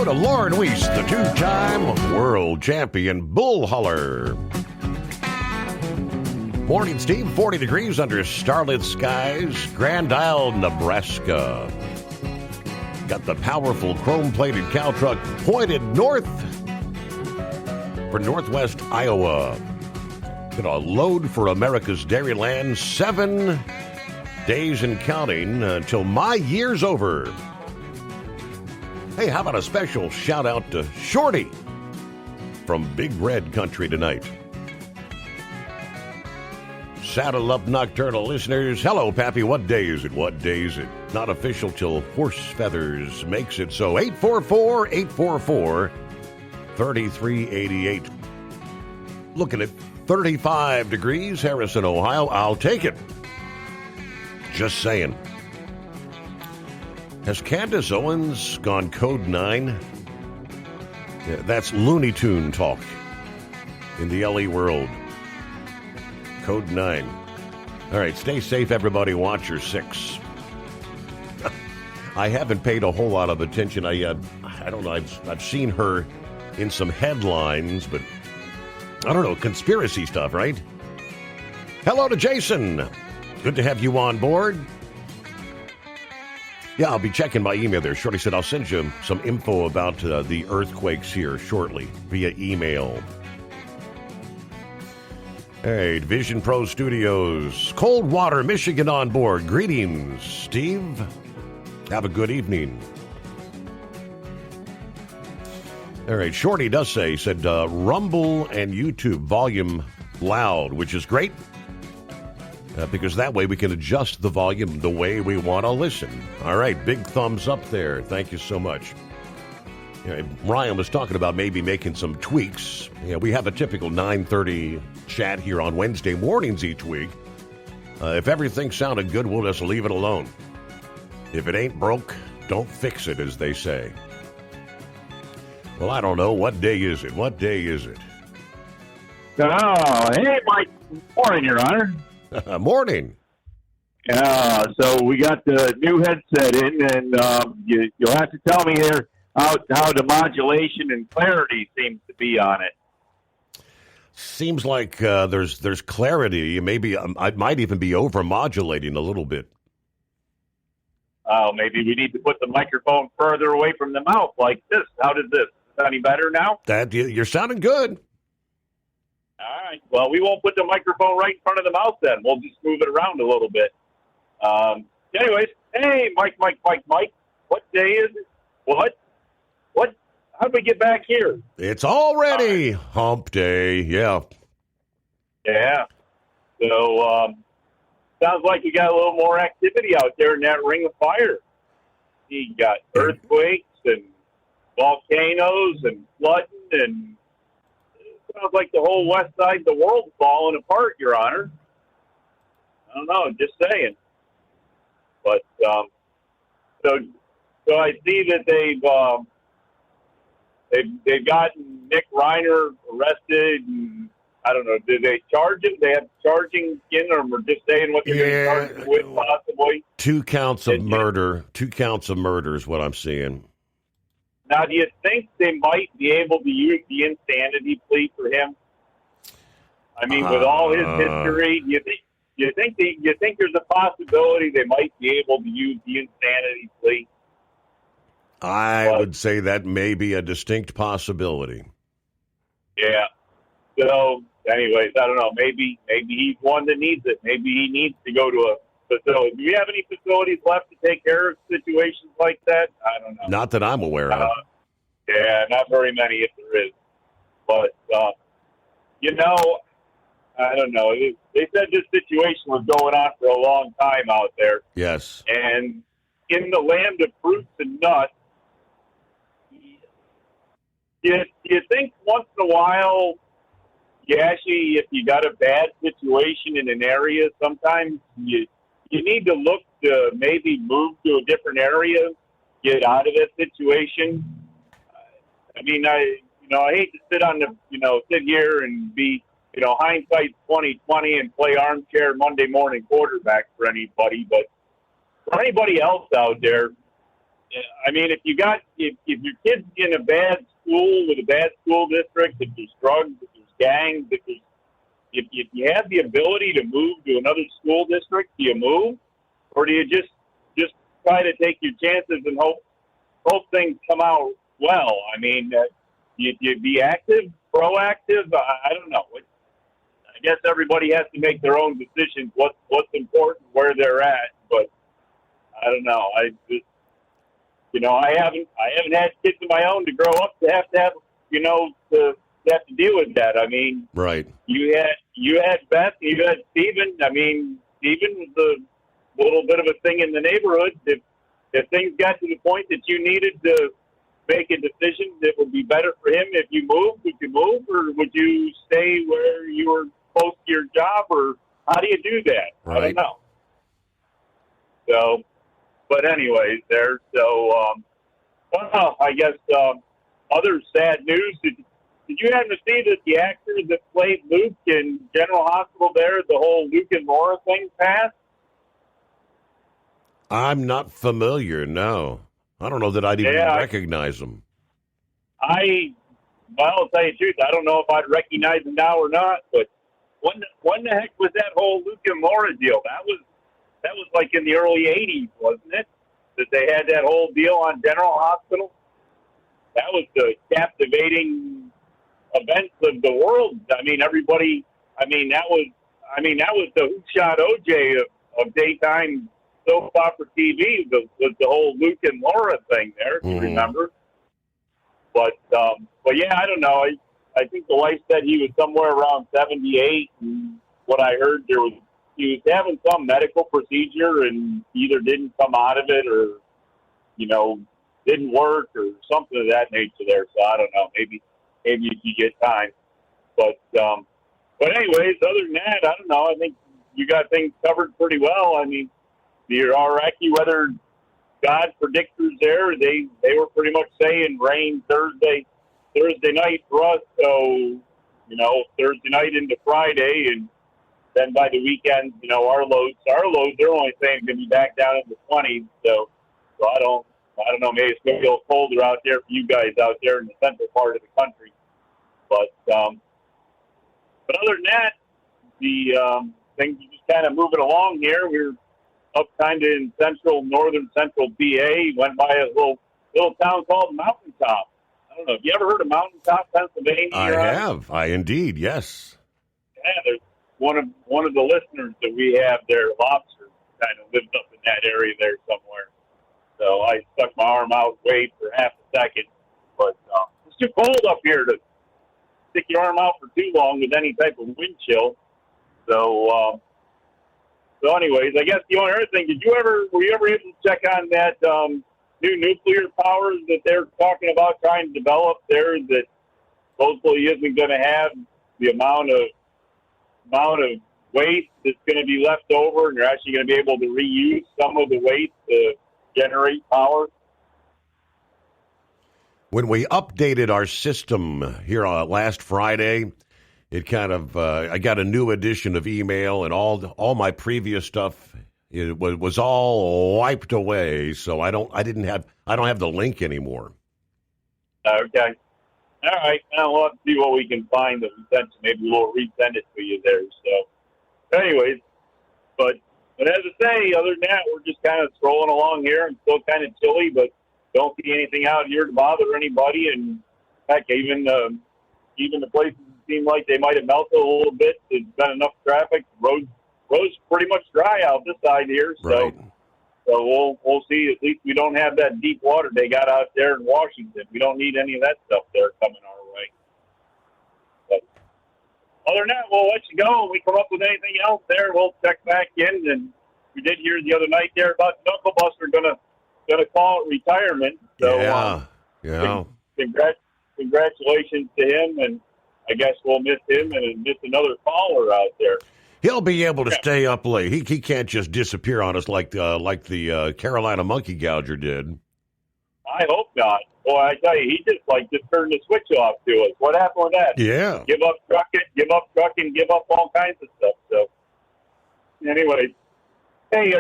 To Lauren Weiss, the two-time world champion bull hauler. Morning, Steve. 40 degrees under starlit skies. Grand Isle, Nebraska. Got the powerful chrome-plated cow truck pointed north for northwest Iowa. Gonna load for America's Dairyland. 7 days and counting until my year's over. Hey, how about a special shout out to Shorty from Big Red Country tonight. Saddle up nocturnal listeners. Hello, Pappy. What day is it? What day is it? Not official till Horse Feathers makes it so. 844-844-3388. Looking at 35 degrees, Harrison, Ohio. I'll take it. Just saying. Has Candace Owens gone code 9? Yeah, that's Looney Tune talk in the LE world. Code 9. All right, stay safe, everybody. Watch your 6. I haven't paid a whole lot of attention. I don't know. I've seen her in some headlines, but I don't know. Conspiracy stuff, right? Hello to Jason. Good to have you on board. Yeah, I'll be checking my email there. Shorty said I'll send you some info about the earthquakes here shortly via email. Hey, Vision Pro Studios, Coldwater, Michigan on board. Greetings, Steve. Have a good evening. All right, Shorty does said Rumble and YouTube volume loud, which is great. Because that way we can adjust the volume the way we want to listen. All right, big thumbs up there. Thank you so much. Ryan was talking about maybe making some tweaks. Yeah, we have a typical 9:30 chat here on Wednesday mornings each week. If everything sounded good, we'll just leave it alone. If it ain't broke, don't fix it, as they say. Well, I don't know. What day is it? What day is it? Oh, hey, Mike. Morning, Your Honor. Morning. So we got the new headset in, and you'll have to tell me here how the modulation and clarity seems to be on it. Seems like there's clarity. Maybe I might even be over-modulating a little bit. Oh, maybe we need to put the microphone further away from the mouth like this. How does this? Is that any better now? You're sounding good. All right. Well, we won't put the microphone right in front of the mouth then. We'll just move it around a little bit. Anyways, hey, Mike. What day is it? What? How did we get back here? It's already hump day. Yeah. Yeah. So sounds like you got a little more activity out there in that ring of fire. You got earthquakes and volcanoes and flooding, and it sounds like the whole west side of the world's falling apart, Your Honor. I don't know, just saying. But so I see that they've gotten Nick Reiner arrested. And I don't know. Did they charge him? They have charging in, or we're just saying what they're going to charge him with, possibly. 2 counts of murder. 2 counts of murder is what I'm seeing. Now, do you think they might be able to use the insanity plea for him? I mean, with all his history, do you think there's a possibility they might be able to use the insanity plea? I would say that may be a distinct possibility. Yeah. So, anyways, I don't know. Maybe he's one that needs it. Maybe he needs to go to a facility. Do you have any facilities left to take care of situations like that? I don't know. Not that I'm aware of. Yeah, not very many if there is. But, I don't know. They said this situation was going on for a long time out there. Yes. And in the land of fruits and nuts, do you think once in a while, actually, if you got a bad situation in an area, sometimes you need to look to maybe move to a different area, get out of that situation? I mean, I hate to sit here and be, hindsight 2020 and play armchair Monday morning quarterback for anybody, but for anybody else out there, I mean, if your kid's in a bad school with a bad school district, if there's drugs, if there's gangs, if you have the ability to move to another school district, do you move, or do you just try to take your chances and hope things come out well? I mean, you be active, proactive. I don't know. I guess everybody has to make their own decisions. What's important, where they're at, but I don't know. I haven't had kids of my own to grow up to have to deal with that. I mean, right. You had Beth, you had Stephen. I mean, Stephen was a little bit of a thing in the neighborhood. If things got to the point that you needed to make a decision that would be better for him if you moved, would you move, or would you stay where you were close to your job, or how do you do that? Right. I don't know. So, but anyways, I guess other sad news. Did you happen to see that the actor that played Luke in General Hospital there, the whole Luke and Laura thing passed? I'm not familiar, no. I don't know that I'd even recognize him. I'll tell you the truth, I don't know if I'd recognize him now or not, but when the heck was that whole Luke and Laura deal? That was like in the early 80s, wasn't it? That they had that whole deal on General Hospital? That was the captivating events of the world. I mean, everybody, that was the Who Shot OJ of daytime soap opera TV, was the whole Luke and Laura thing there, if you remember. But yeah, I don't know. I think the wife said he was somewhere around 78, and what I heard, he was having some medical procedure and either didn't come out of it or, didn't work or something of that nature there. So I don't know. Maybe if you get time. But anyways, other than that, I don't know. I think you got things covered pretty well. I mean, our AccuWeather God predictors there, they were pretty much saying rain Thursday night for us. So, Thursday night into Friday, and then by the weekend, our loads, they're only saying going to be back down in the 20s. So I don't know. Maybe it's going to be a little colder out there for you guys out there in the central part of the country. But other than that, the things are just kind of moving along here. We're up kind of in northern central BA. Went by a little town called Mountaintop. I don't know. Have you ever heard of Mountaintop, Pennsylvania? I have. I indeed. Yes. Yeah, there's one of the listeners that we have there, Lobster, kind of lives up in that area there somewhere. So I stuck my arm out, wait for half a second. But it's too cold up here to stick your arm out for too long with any type of wind chill. So, anyways, I guess the only other thing, were you ever able to check on that new nuclear powers that they're talking about trying to develop there that supposedly isn't going to have the amount of waste that's going to be left over, and you're actually going to be able to reuse some of the waste to generate power? When we updated our system here last Friday, it kind of I got a new edition of email, and all my previous stuff was all wiped away. So I don't have the link anymore. Okay. All right. Now we'll have to see what we can find that we sent you. Maybe we'll resend it to you there. So, anyways, but as I say, other than that, we're just kind of strolling along here and still kind of chilly, but don't see anything out here to bother anybody. And heck, even the places that seem like they might have melted a little bit, there's been enough traffic. Roads pretty much dry out this side here. Right. So we'll see. At least we don't have that deep water they got out there in Washington. We don't need any of that stuff there coming our way. But other than that, we'll let you go. When we come up with anything else there, we'll check back in. And we did hear the other night there about Knuckle Buster gonna call it retirement. So yeah. Congratulations to him, and I guess we'll miss him and miss another caller out there. He'll be able to stay up late. He can't just disappear on us like the Carolina Monkey Gouger did. I hope not. Boy, I tell you, he just turned the switch off to us. What happened with that? Yeah. Give up trucking, give up all kinds of stuff. So, anyway, hey,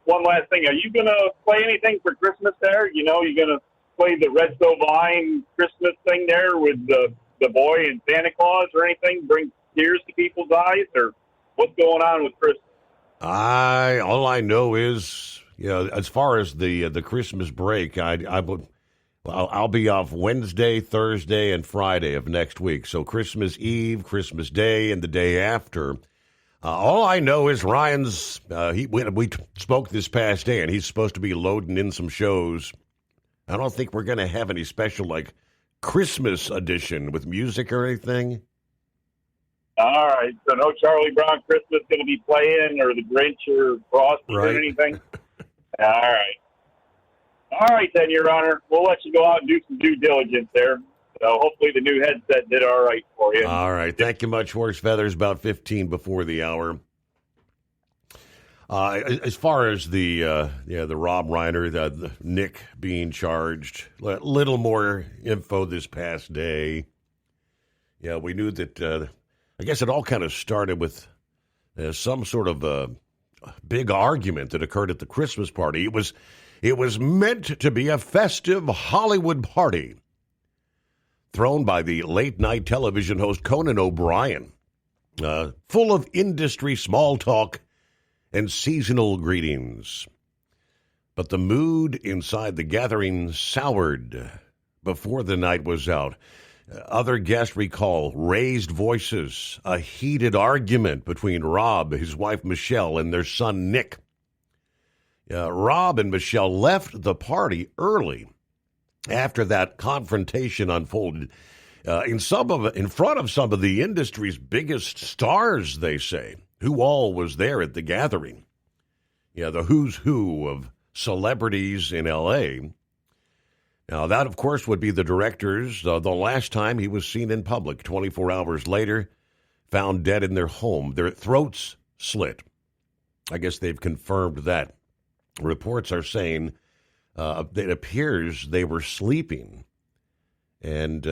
one last thing, are you going to play anything for Christmas there? You know, you're going to play the Red Vine Christmas thing there with the boy and Santa Claus or anything? Bring tears to people's eyes, or what's going on with Christmas? All I know is, as far as the Christmas break, I'll be off Wednesday, Thursday, and Friday of next week. So Christmas Eve, Christmas Day, and the day after. All I know is Ryan's. We spoke this past day, and he's supposed to be loading in some shows. I don't think we're going to have any special Christmas edition with music or anything. All right, so no Charlie Brown Christmas going to be playing, or the Grinch or Frosty or anything? All right then, Your Honor. We'll let you go out and do some due diligence there. So hopefully the new headset did all right for you. All right, thank you much, Horse Feathers. About 15 before the hour. As far as the Rob Reiner, the Nick being charged, a little more info this past day. Yeah, we knew that. I guess it all kind of started with some sort of a big argument that occurred at the Christmas party. It was meant to be a festive Hollywood party thrown by the late-night television host Conan O'Brien, full of industry small talk and seasonal greetings. But the mood inside the gathering soured before the night was out. Other guests recall raised voices, a heated argument between Rob, his wife Michelle, and their son Nick. Rob and Michelle left the party early after that confrontation unfolded in front of some of the industry's biggest stars, they say. Who all was there at the gathering? The who's who of celebrities in L.A., Now, that, of course, would be the directors. The last time he was seen in public, 24 hours later, found dead in their home, their throats slit. I guess they've confirmed that. Reports are saying it appears they were sleeping, and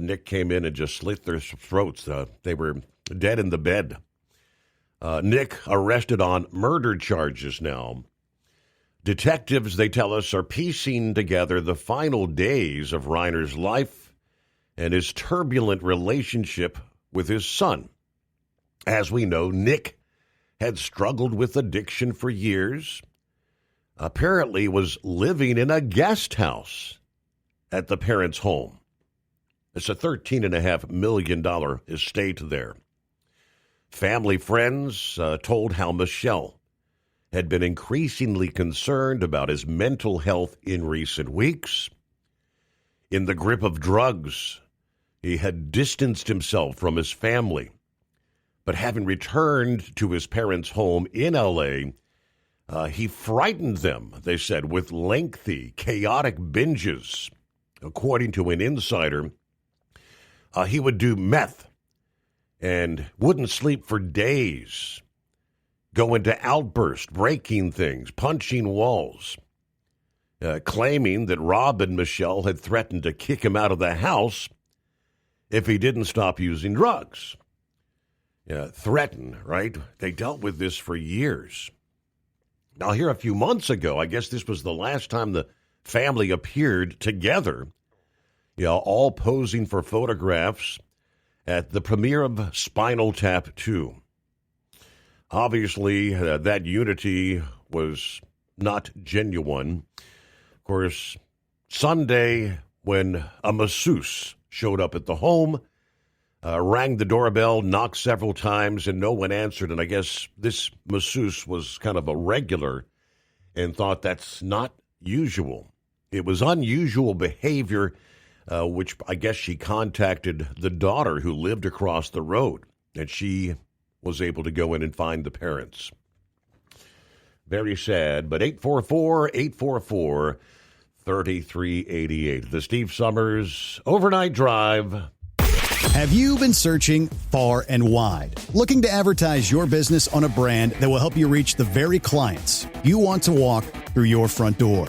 Nick came in and just slit their throats. They were dead in the bed. Nick arrested on murder charges now. Detectives, they tell us, are piecing together the final days of Reiner's life and his turbulent relationship with his son. As we know, Nick had struggled with addiction for years, apparently was living in a guest house at the parents' home. It's a $13.5 million estate there. Family friends told how Michelle had been increasingly concerned about his mental health in recent weeks. In the grip of drugs, he had distanced himself from his family. But having returned to his parents' home in L.A., he frightened them, they said, with lengthy, chaotic binges. According to an insider, he would do meth and wouldn't sleep for days, go into outbursts, breaking things, punching walls, claiming that Rob and Michelle had threatened to kick him out of the house if he didn't stop using drugs. Threaten, right? They dealt with this for years. Now, here a few months ago, I guess this was the last time the family appeared together, all posing for photographs at the premiere of Spinal Tap 2. Obviously, that unity was not genuine. Of course, Sunday, when a masseuse showed up at the home, rang the doorbell, knocked several times, and no one answered. And I guess this masseuse was kind of a regular and thought that's not usual. It was unusual behavior, which I guess she contacted the daughter who lived across the road, and she was able to go in and find the parents. Very sad, but 844-844-3388. The Steve Summers Overnight Drive. Have you been searching far and wide, looking to advertise your business on a brand that will help you reach the very clients you want to walk through your front door?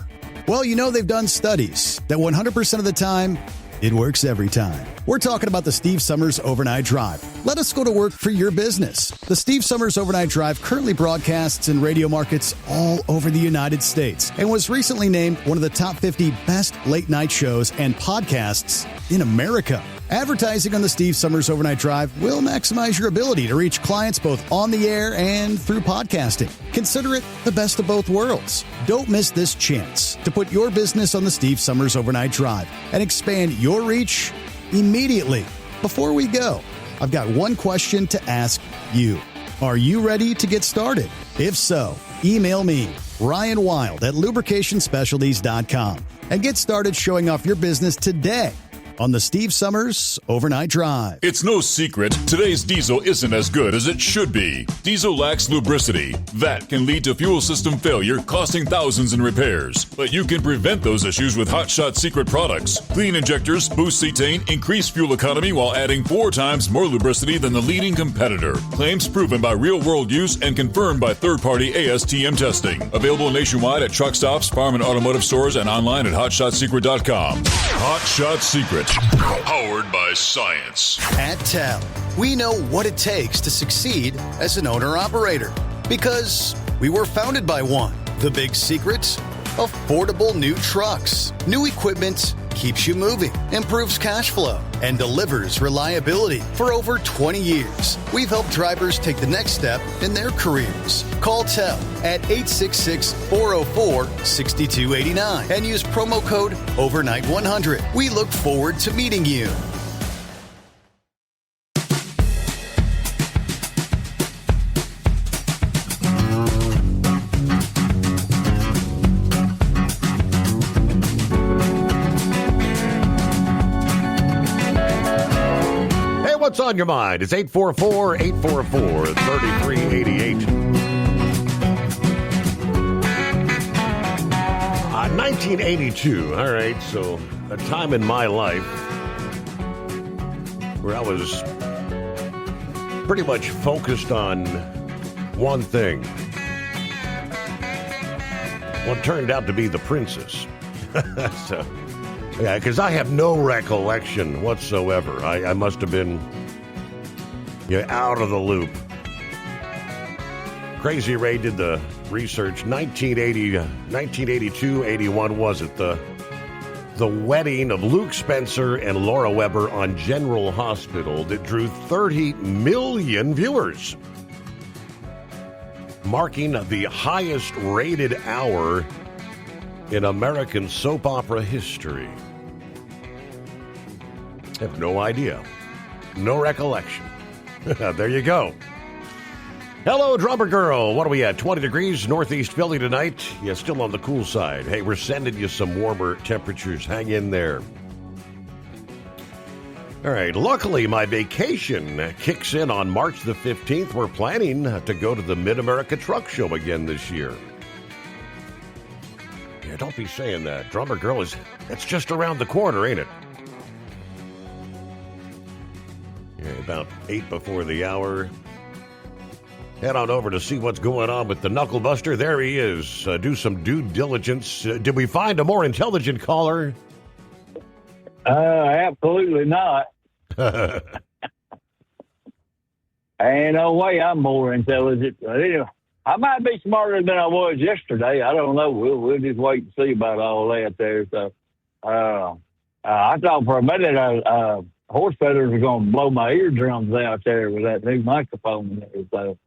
Well, they've done studies that 100% of the time, it works every time. We're talking about the Steve Summers Overnight Drive. Let us go to work for your business. The Steve Summers Overnight Drive currently broadcasts in radio markets all over the United States and was recently named one of the top 50 best late-night shows and podcasts in America. Advertising on the Steve Summers Overnight Drive will maximize your ability to reach clients both on the air and through podcasting. Consider it the best of both worlds. Don't miss this chance to put your business on the Steve Summers Overnight Drive and expand your reach immediately. Before we go, I've got one question to ask you. Are you ready to get started? If so, email me, Ryan Wild at lubricationspecialties.com, and get started showing off your business today on the Steve Summers Overnight Drive. It's no secret, today's diesel isn't as good as it should be. Diesel lacks lubricity. That can lead to fuel system failure, costing thousands in repairs. But you can prevent those issues with Hot Shot Secret products. Clean injectors, boost cetane, increase fuel economy while adding 4 times more lubricity than the leading competitor. Claims proven by real-world use and confirmed by third-party ASTM testing. Available nationwide at truck stops, farm and automotive stores, and online at HotShotSecret.com. Hot Shot Secret. Powered by science. At TEL, we know what it takes to succeed as an owner-operator because we were founded by one. The big secret? Affordable new trucks. New equipment keeps you moving, improves cash flow, and delivers reliability. For over 20 years, we've helped drivers take the next step in their careers. Call TEL at 866-404-6289 and use promo code OVERNIGHT100. We look forward to meeting you. What's on your mind? It's 844-844-3388. 1982. All right, so a time in my life where I was pretty much focused on one thing. What turned out to be the princess. So, yeah, because I have no recollection whatsoever. I must have been out of the loop. Crazy Ray did the research. 1982, 81 was it? The wedding of Luke Spencer and Laura Weber on General Hospital that drew 30 million viewers, marking the highest rated hour in American soap opera history. I have no idea. No recollection. There you go. Hello, Drummer Girl. What are we at? 20 degrees, northeast Philly tonight. Yeah, still on the cool side. Hey, we're sending you some warmer temperatures. Hang in there. All right. Luckily, my vacation kicks in on March the 15th. We're planning to go to the Mid-America Truck Show again this year. Yeah, don't be saying that. Drummer Girl it's just around the corner, ain't it? Yeah, about 8 before the hour. Head on over to see what's going on with the Knuckle Buster. There he is. Do some due diligence. Did we find a more intelligent caller? Absolutely not. Ain't no way I'm more intelligent. But anyway, I might be smarter than I was yesterday. I don't know. We'll just wait and see about all that there. So, I thought for a minute horse feathers were going to blow my eardrums out there with that new microphone there. So,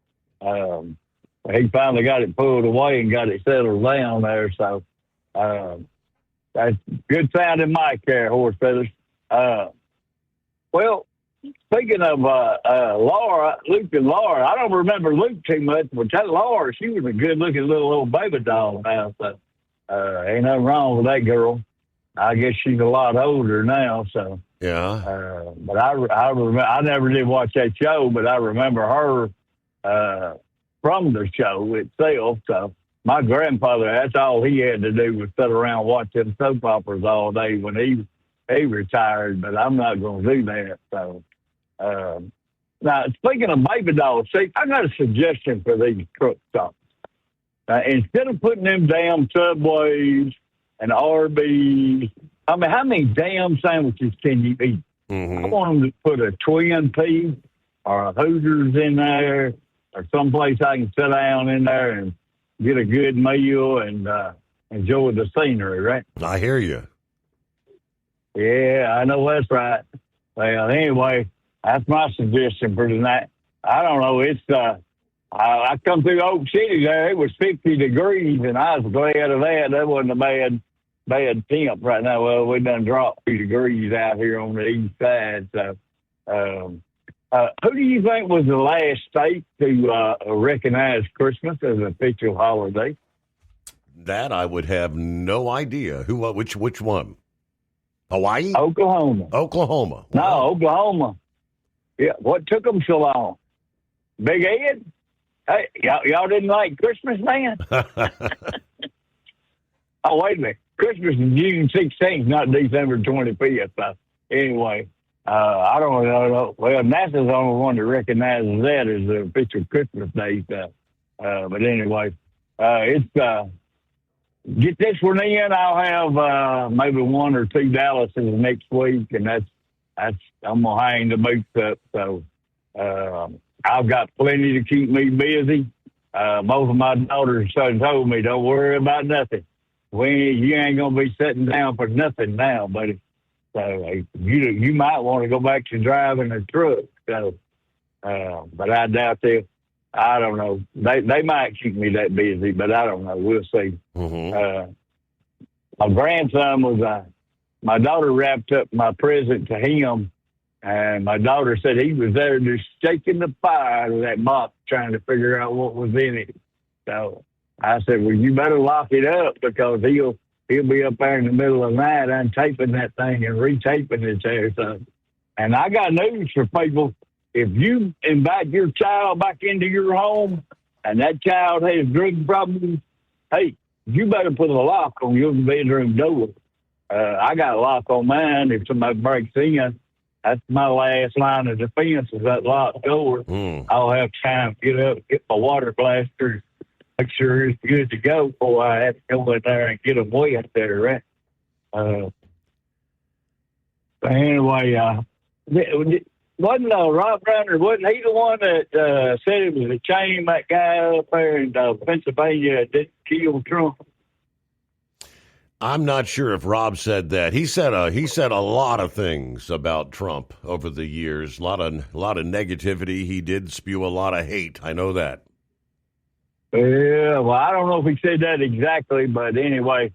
he finally got it pulled away and got it settled down there. So, that's good sounding mic there, horse feathers. Well, speaking of Laura, Luke and Laura, I don't remember Luke too much, but that Laura, she was a good-looking little old baby doll now. So, ain't nothing wrong with that girl. I guess she's a lot older now. So, yeah. But I never did watch that show, but I remember her from the show itself. So. My grandfather, that's all he had to do was sit around watching soap operas all day when he retired, but I'm not going to do that. So, now, speaking of baby dolls, see, I got a suggestion for these truck stops. Instead of putting them damn Subways and Arby's, I mean, how many damn sandwiches can you eat? I want them to put a Twin Peaks or a Hooters in there or someplace I can sit down in there and get a good meal and enjoy the scenery, right? I hear you. Yeah, I know that's right. Well, anyway, that's my suggestion for tonight. I don't know. It's I come through Oak City there. It was 50 degrees, and I was glad of that. That wasn't a bad temp right now. Well, we done dropped 2 degrees out here on the east side. So, who do you think was the last state to recognize Christmas as an official holiday? That I would have no idea. Which one? Hawaii? Oklahoma. Oklahoma. No, Oklahoma. Yeah, what took them so long? Big Ed? Hey, y'all didn't like Christmas, man? Oh, wait a minute. Christmas is June 16th, not December 25th. So anyway. I don't know. Well, NASA's the only one that recognizes that as the official Christmas day. But anyway, it's get this one in. I'll have maybe 1 or 2 Dallases next week, and that's I'm gonna hang the boots up. So I've got plenty to keep me busy. Both of my daughters told me, "Don't worry about nothing. You ain't gonna be sitting down for nothing now, buddy." So you might want to go back to driving a truck. So, but I doubt they. I don't know. They might keep me that busy, but I don't know. We'll see. My grandson was. My daughter wrapped up my present to him, and my daughter said he was there just shaking the fire out of that box, trying to figure out what was in it. So I said, "Well, you better lock it up because he'll be up there in the middle of the night untaping that thing and retaping it there." So, and I got news for people. If you invite your child back into your home and that child has drug problems, hey, you better put a lock on your bedroom door. I got a lock on mine. If somebody breaks in, that's my last line of defense is that locked door. I'll have time to get up, get my water blaster, make sure it's good to go before I have to go in there and get them wet there, right? But anyway, wasn't Rob Browner, wasn't he the one that said it was a shame that guy up there in Pennsylvania didn't kill Trump? I'm not sure if Rob said that. He said a lot of things about Trump over the years. A lot of negativity. He did spew a lot of hate. I know that. Yeah, well, I don't know if he said that exactly, but anyway,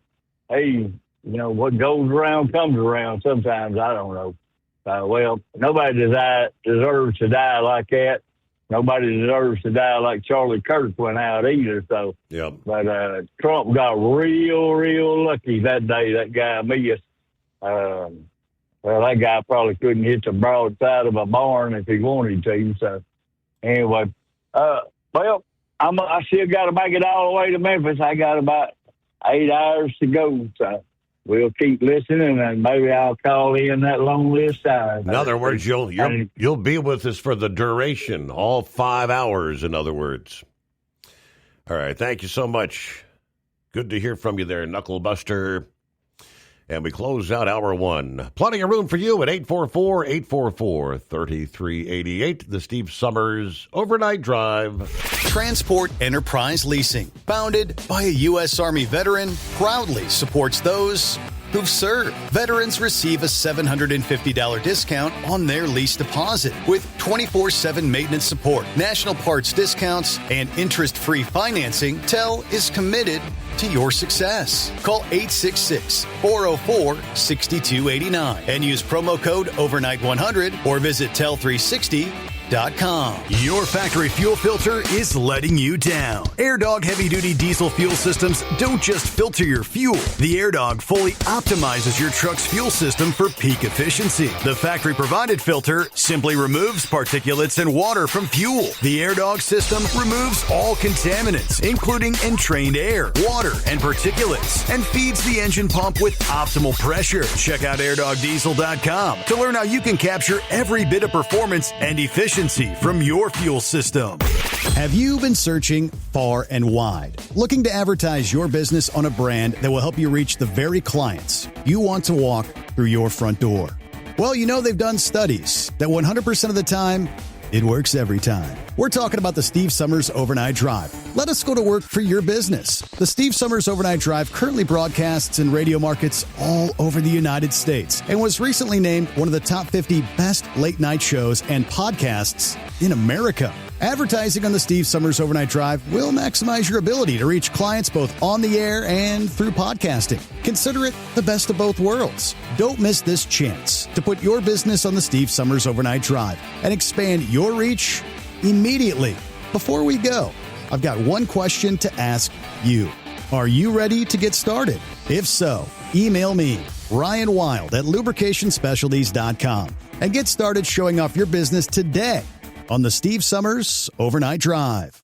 hey, what goes around comes around sometimes. I don't know. Well, nobody deserves to die like that. Nobody deserves to die like Charlie Kirk went out either. So, yeah. But Trump got real lucky that day. That guy missed. Well, that guy probably couldn't hit the broadside of a barn if he wanted to. So, anyway, well, I still got to make it all the way to Memphis. I got about 8 hours to go. So we'll keep listening, and maybe I'll call in that long list time. In other words, you'll be with us for the duration, all 5 hours, in other words. All right, thank you so much. Good to hear from you there, Knucklebuster. And we close out hour one. Plenty of room for you at 844-844-3388. The Steve Summers Overnight Drive. Transport Enterprise Leasing, founded by a U.S. Army veteran, proudly supports those who've served. Veterans receive a $750 discount on their lease deposit with 24/7 maintenance support, national parts discounts, and interest-free financing. TEL is committed to your success. Call 866-404-6289 and use promo code OVERNIGHT100 or visit tel360.com. Your factory fuel filter is letting you down. AirDog heavy-duty diesel fuel systems don't just filter your fuel. The AirDog fully optimizes your truck's fuel system for peak efficiency. The factory-provided filter simply removes particulates and water from fuel. The AirDog system removes all contaminants, including entrained air, water, and particulates, and feeds the engine pump with optimal pressure. Check out airdogdiesel.com to learn how you can capture every bit of performance and efficiency from your fuel system. Have you been searching far and wide, looking to advertise your business on a brand that will help you reach the very clients you want to walk through your front door? Well, you know they've done studies that 100% of the time, it works every time. We're talking about the Steve Summers Overnight Drive. Let us go to work for your business. The Steve Summers Overnight Drive currently broadcasts in radio markets all over the United States and was recently named one of the top 50 best late night shows and podcasts in America. Advertising on the Steve Summers Overnight Drive will maximize your ability to reach clients both on the air and through podcasting. Consider it the best of both worlds. Don't miss this chance to put your business on the Steve Summers Overnight Drive and expand your reach immediately. Before we go, I've got one question to ask you. Are you ready to get started? If so, email me, Ryan Wild at lubricationspecialties.com, and get started showing off your business today on the Steve Summers Overnight Drive.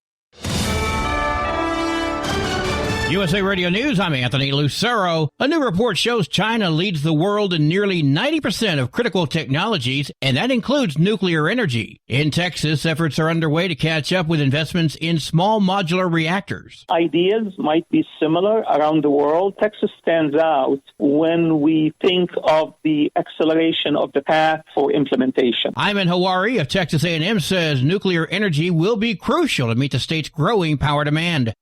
USA Radio News, I'm Anthony Lucero. A new report shows China leads the world in nearly 90% of critical technologies, and that includes nuclear energy. In Texas, efforts are underway to catch up with investments in small modular reactors. Ideas might be similar around the world. Texas stands out when we think of the acceleration of the path for implementation. Ayman Hawari of Texas A&M says nuclear energy will be crucial to meet the state's growing power demand.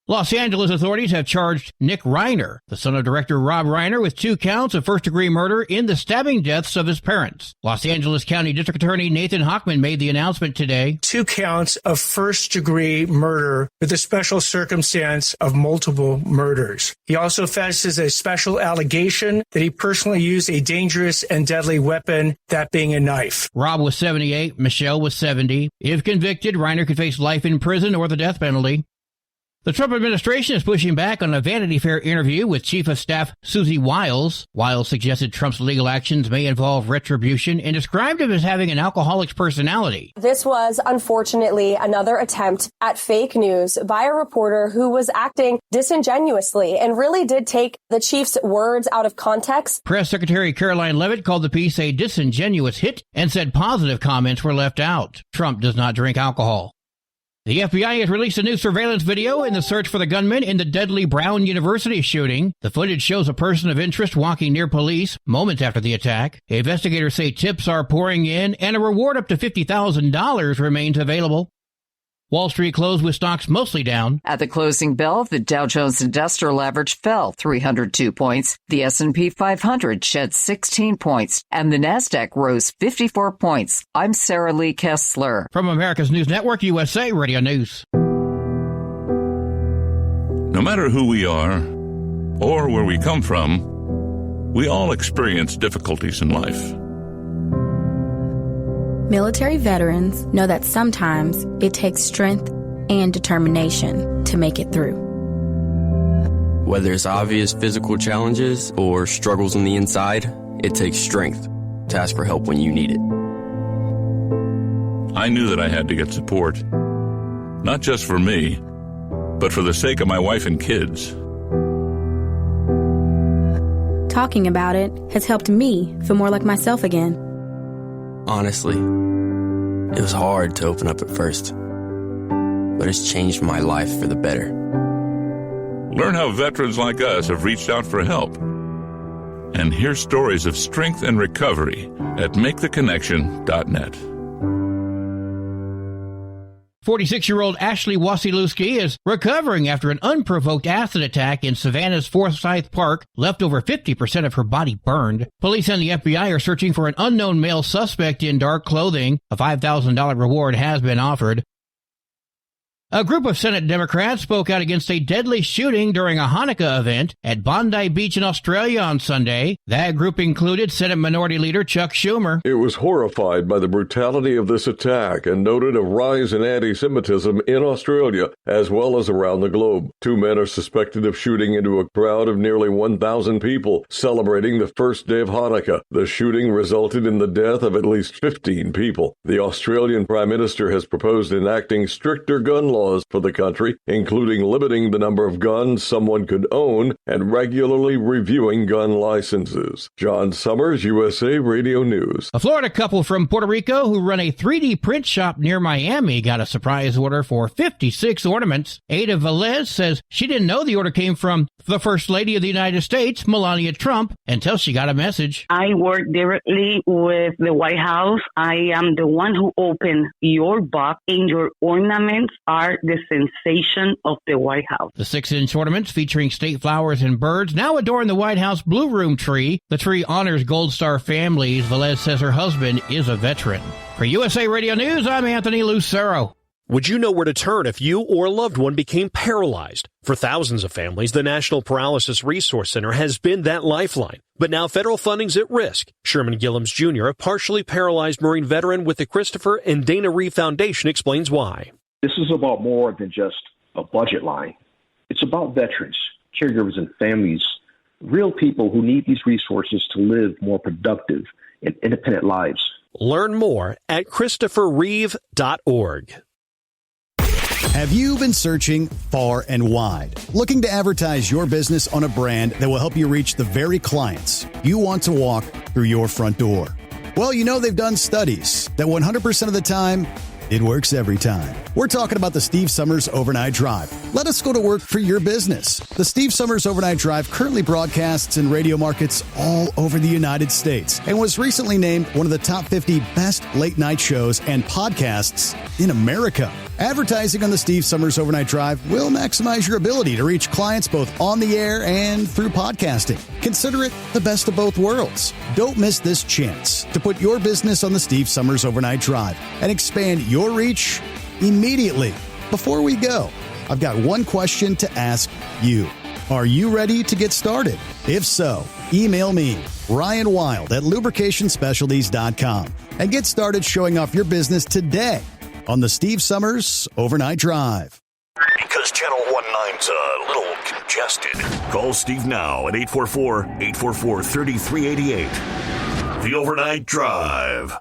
Los Angeles authorities have charged Nick Reiner, the son of director Rob Reiner, with 2 counts of first-degree murder in the stabbing deaths of his parents. Los Angeles County District Attorney Nathan Hochman made the announcement today. 2 counts of first-degree murder with the special circumstance of multiple murders. He also faces a special allegation that he personally used a dangerous and deadly weapon, that being a knife. Rob was 78, Michelle was 70. If convicted, Reiner could face life in prison or the death penalty. The Trump administration is pushing back on a Vanity Fair interview with Chief of Staff Susie Wiles. Wiles suggested Trump's legal actions may involve retribution and described him as having an alcoholic's personality. This was, unfortunately, another attempt at fake news by a reporter who was acting disingenuously and really did take the chief's words out of context. Press Secretary Caroline Leavitt called the piece a disingenuous hit and said positive comments were left out. Trump does not drink alcohol. The FBI has released a new surveillance video in the search for the gunman in the deadly Brown University shooting. The footage shows a person of interest walking near police moments after the attack. Investigators say tips are pouring in and a reward up to $50,000 remains available. Wall Street closed with stocks mostly down. At the closing bell, the Dow Jones Industrial Average fell 302 points. The S&P 500 shed 16 points, and the Nasdaq rose 54 points. I'm Sarah Lee Kessler. From America's News Network, USA Radio News. No matter who we are or where we come from, we all experience difficulties in life. Military veterans know that sometimes it takes strength and determination to make it through. Whether it's obvious physical challenges or struggles on the inside, It takes strength to ask for help when you need it. I knew that I had to get support, not just for me, but for the sake of my wife and kids. Talking about it has helped me feel more like myself again. Honestly, it was hard to open up at first, but it's changed my life for the better. Learn how veterans like us have reached out for help. And hear stories of strength and recovery at MakeTheConnection.net. 46-year-old Ashley Wasilewski is recovering after an unprovoked acid attack in Savannah's Forsyth Park left over 50% of her body burned. Police and the FBI are searching for an unknown male suspect in dark clothing. A $5,000 reward has been offered. A group of Senate Democrats spoke out against a deadly shooting during a Hanukkah event at Bondi Beach in Australia on Sunday. That group included Senate Minority Leader Chuck Schumer. It was horrified by the brutality of this attack and noted a rise in anti-Semitism in Australia as well as around the globe. 2 men are suspected of shooting into a crowd of nearly 1,000 people celebrating the first day of Hanukkah. The shooting resulted in the death of at least 15 people. The Australian Prime Minister has proposed enacting stricter gun laws for the country, including limiting the number of guns someone could own and regularly reviewing gun licenses. John Summers, USA Radio News. A Florida couple from Puerto Rico who run a 3D print shop near Miami got a surprise order for 56 ornaments. Ada Velez says she didn't know the order came from the First Lady of the United States, Melania Trump, until she got a message. I work directly with the White House. I am the one who opened your box, and your ornaments are the sensation of the White House. The 6-inch ornaments featuring state flowers and birds now adorn the White House Blue Room tree. The tree honors Gold Star families. Velez says her husband is a veteran. For USA Radio News, I'm Anthony Lucero. Would you know where to turn if you or a loved one became paralyzed? For thousands of families, the National Paralysis Resource Center has been that lifeline. But now federal funding's at risk. Sherman Gillums Jr., a partially paralyzed Marine veteran with the Christopher and Dana Reeve Foundation, explains why. This is about more than just a budget line. It's about veterans, caregivers, and families, real people who need these resources to live more productive and independent lives. Learn more at ChristopherReeve.org. Have you been searching far and wide, looking to advertise your business on a brand that will help you reach the very clients you want to walk through your front door? Well, you know they've done studies that 100% of the time, it works every time. We're talking about the Steve Summers Overnight Drive. Let us go to work for your business. The Steve Summers Overnight Drive currently broadcasts in radio markets all over the United States and was recently named one of the top 50 best late night shows and podcasts in America. Advertising on the Steve Summers Overnight Drive will maximize your ability to reach clients both on the air and through podcasting. Consider it the best of both worlds. Don't miss this chance to put your business on the Steve Summers Overnight Drive and expand your reach immediately. Before we go, I've got one question to ask you. Are you ready to get started? If so, email me, Ryan Wild at lubricationspecialties.com, and get started showing off your business today on the Steve Summers Overnight Drive. Because Channel 19's a little congested. Call Steve now at 844-844-3388. The Overnight Drive.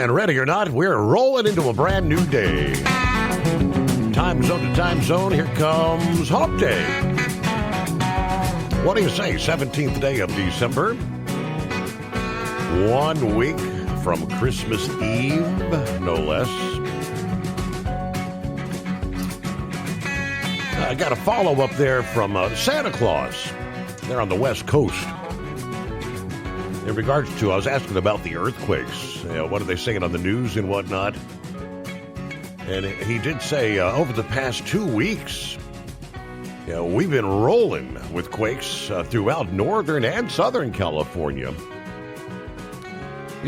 Ready or not, we're rolling into a brand new day. Time zone to time zone, here comes Hump Day. What do you say, 17th day of December? 1 week from Christmas Eve, no less. I got a follow-up there from Santa Claus. They're on the West Coast. In regards to, I was asking about the earthquakes. What are they saying on the news and whatnot? And he did say over the past 2 weeks, we've been rolling with quakes throughout northern and southern California.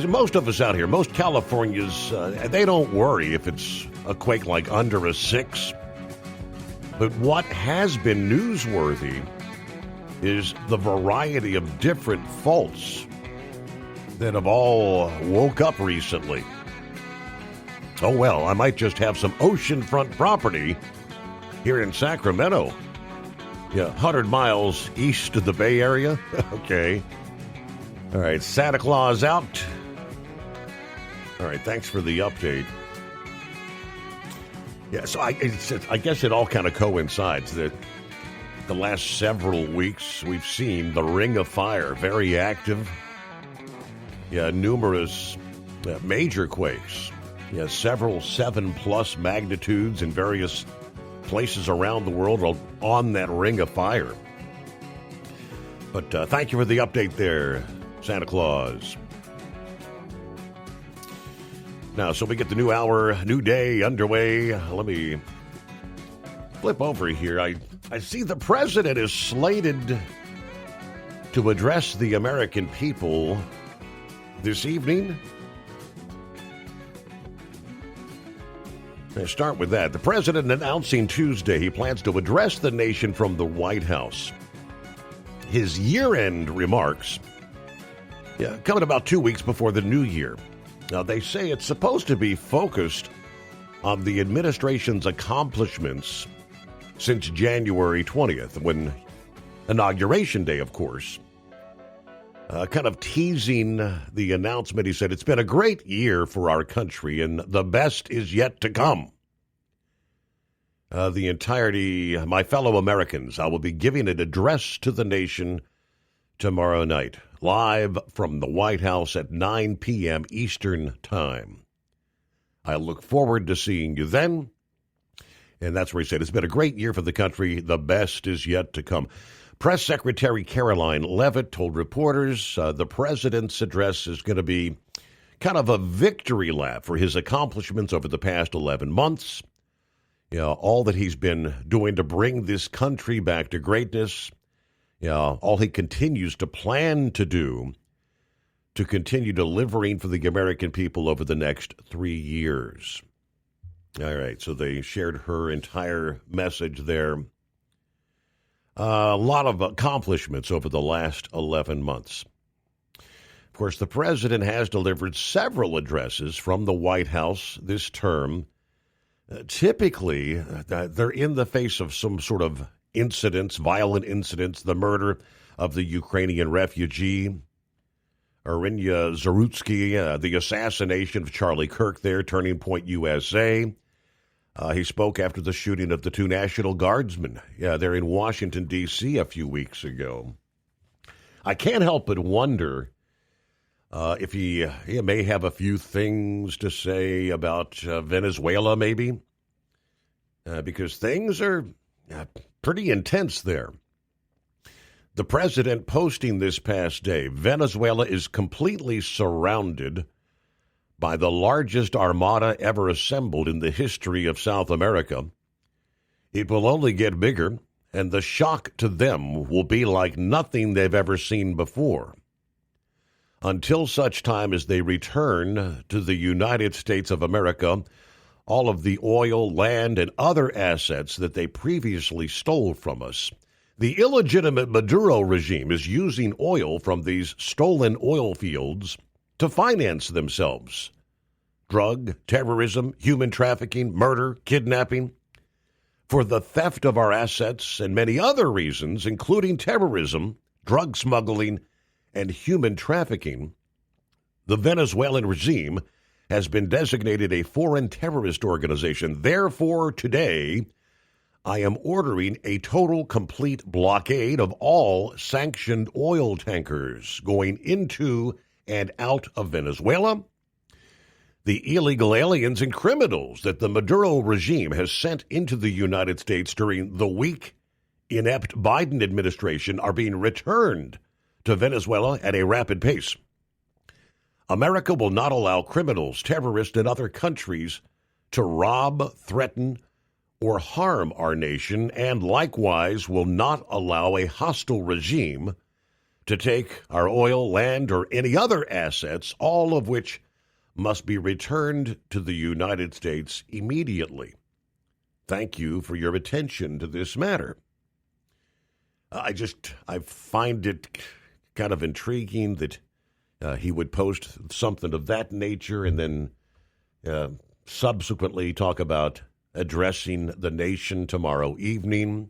Most of us out here, most Californians, they don't worry if it's a quake like under a 6. But what has been newsworthy is the variety of different faults that have all woke up recently. Oh, well, I might just have some oceanfront property here in Sacramento. Yeah, 100 miles east of the Bay Area. Okay. All right, Santa Claus out. All right, thanks for the update. Yeah, so I guess it all kind of coincides that the last several weeks we've seen the Ring of Fire very active. Yeah, numerous major quakes. Yeah, several 7+ magnitudes in various places around the world on that Ring of Fire. But thank you for the update there, Santa Claus. Now, so we get the new hour, new day underway. Let me flip over here. I see the president is slated to address the American people this evening. Let's start with that. The president announcing Tuesday he plans to address the nation from the White House. His year-end remarks, coming about 2 weeks before the new year. Now, they say it's supposed to be focused on the administration's accomplishments since January 20th, when Inauguration Day, of course. Kind of teasing the announcement, he said, it's been a great year for our country, and the best is yet to come. The entirety, my fellow Americans, I will be giving an address to the nation tomorrow night, live from the White House at 9 p.m. Eastern Time. I look forward to seeing you then. And that's where he said, it's been a great year for the country. The best is yet to come. Press Secretary Caroline Leavitt told reporters the president's address is going to be kind of a victory lap for his accomplishments over the past 11 months. All that he's been doing to bring this country back to greatness. All he continues to plan to do to continue delivering for the American people over the next 3 years. All right, so they shared her entire message there. A lot of accomplishments over the last 11 months. Of course, the president has delivered several addresses from the White House this term. Typically, they're in the face of some sort of incidents, violent incidents, the murder of the Ukrainian refugee, Irina Zarutsky, the assassination of Charlie Kirk there, Turning Point USA. He spoke after the shooting of the 2 National Guardsmen there in Washington, D.C. a few weeks ago. I can't help but wonder if he may have a few things to say about Venezuela, maybe, because things are pretty intense there. The president posting this past day, Venezuela is completely surrounded by the largest armada ever assembled in the history of South America. It will only get bigger, and the shock to them will be like nothing they've ever seen before. Until such time as they return to the United States of America all of the oil, land, and other assets that they previously stole from us. The illegitimate Maduro regime is using oil from these stolen oil fields to finance themselves. Drug, terrorism, human trafficking, murder, kidnapping. For the theft of our assets and many other reasons, including terrorism, drug smuggling, and human trafficking, the Venezuelan regime has been designated a foreign terrorist organization. Therefore, today, I am ordering a total, complete blockade of all sanctioned oil tankers going into and out of Venezuela. The illegal aliens and criminals that the Maduro regime has sent into the United States during the weak, inept Biden administration are being returned to Venezuela at a rapid pace. America will not allow criminals, terrorists, and other countries to rob, threaten, or harm our nation, and likewise will not allow a hostile regime to take our oil, land, or any other assets, all of which must be returned to the United States immediately. Thank you for your attention to this matter. I find it kind of intriguing that He would post something of that nature and then subsequently talk about addressing the nation tomorrow evening.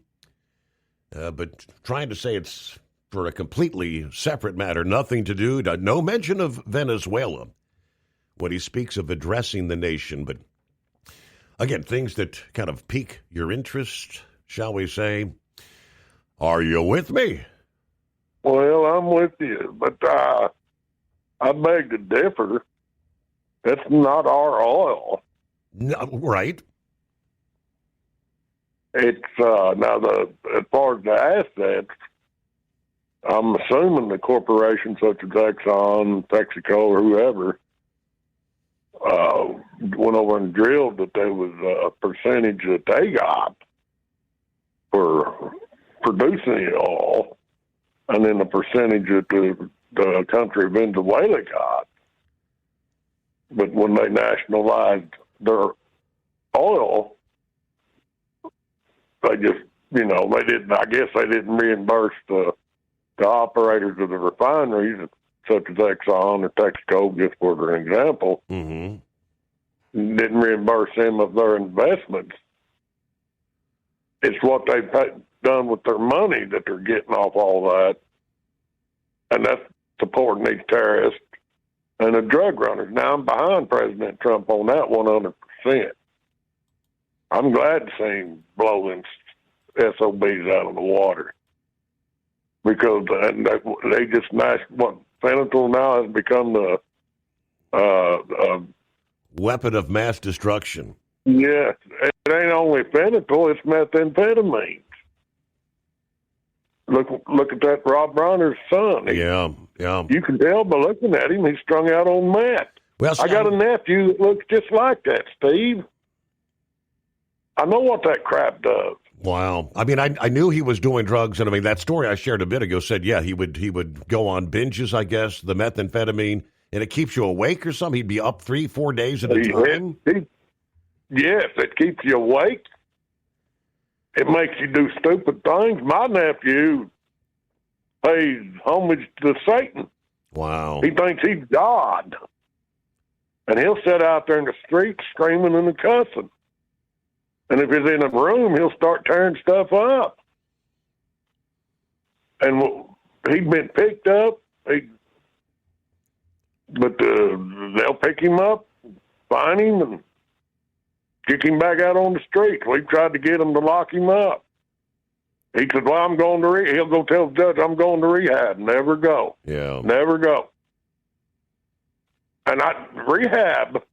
But trying to say it's for a completely separate matter, nothing to do, no mention of Venezuela when he speaks of addressing the nation. But again, things that kind of pique your interest, shall we say. Are you with me? Well, I'm with you, but I beg to differ. It's not our oil. No, right. It's now as far as the assets, I'm assuming the corporations such as Exxon, Texaco, or whoever went over and drilled that there was a percentage that they got for producing the oil, and then the percentage that the country of Venezuela got. But when they nationalized their oil, they just, they didn't, I guess they didn't reimburse the operators of the refineries, such as Exxon or Texaco, just for an example, didn't reimburse them of their investments. It's what they've done with their money that they're getting off all that. And that's supporting these terrorists and the drug runners. Now, I'm behind President Trump on that 100%. I'm glad to see him blowing SOBs out of the water. Because they just what fentanyl now has become the weapon of mass destruction. Yes, it ain't only fentanyl; it's methamphetamine. Look at that Rob Bronner's son. Yeah. You can tell by looking at him; he's strung out on meth. Well, I got a nephew that looks just like that, Steve. I know what that crap does. Wow. I mean, I knew he was doing drugs, and I mean, that story I shared a bit ago said, yeah, he would go on binges, I guess, the methamphetamine, and it keeps you awake or something. He'd be up 3-4 days at a time. Yes, it keeps you awake. It makes you do stupid things. My nephew pays homage to Satan. Wow. He thinks he's God. And he'll sit out there in the street screaming and cussing. And if he's in a room, he'll start tearing stuff up. And he'd been picked up, but they'll pick him up, find him, and kick him back out on the street. We've tried to get him to lock him up. He said, well, I'm going to rehab. He'll go tell the judge, I'm going to rehab. Never go. Yeah. Never go. And rehab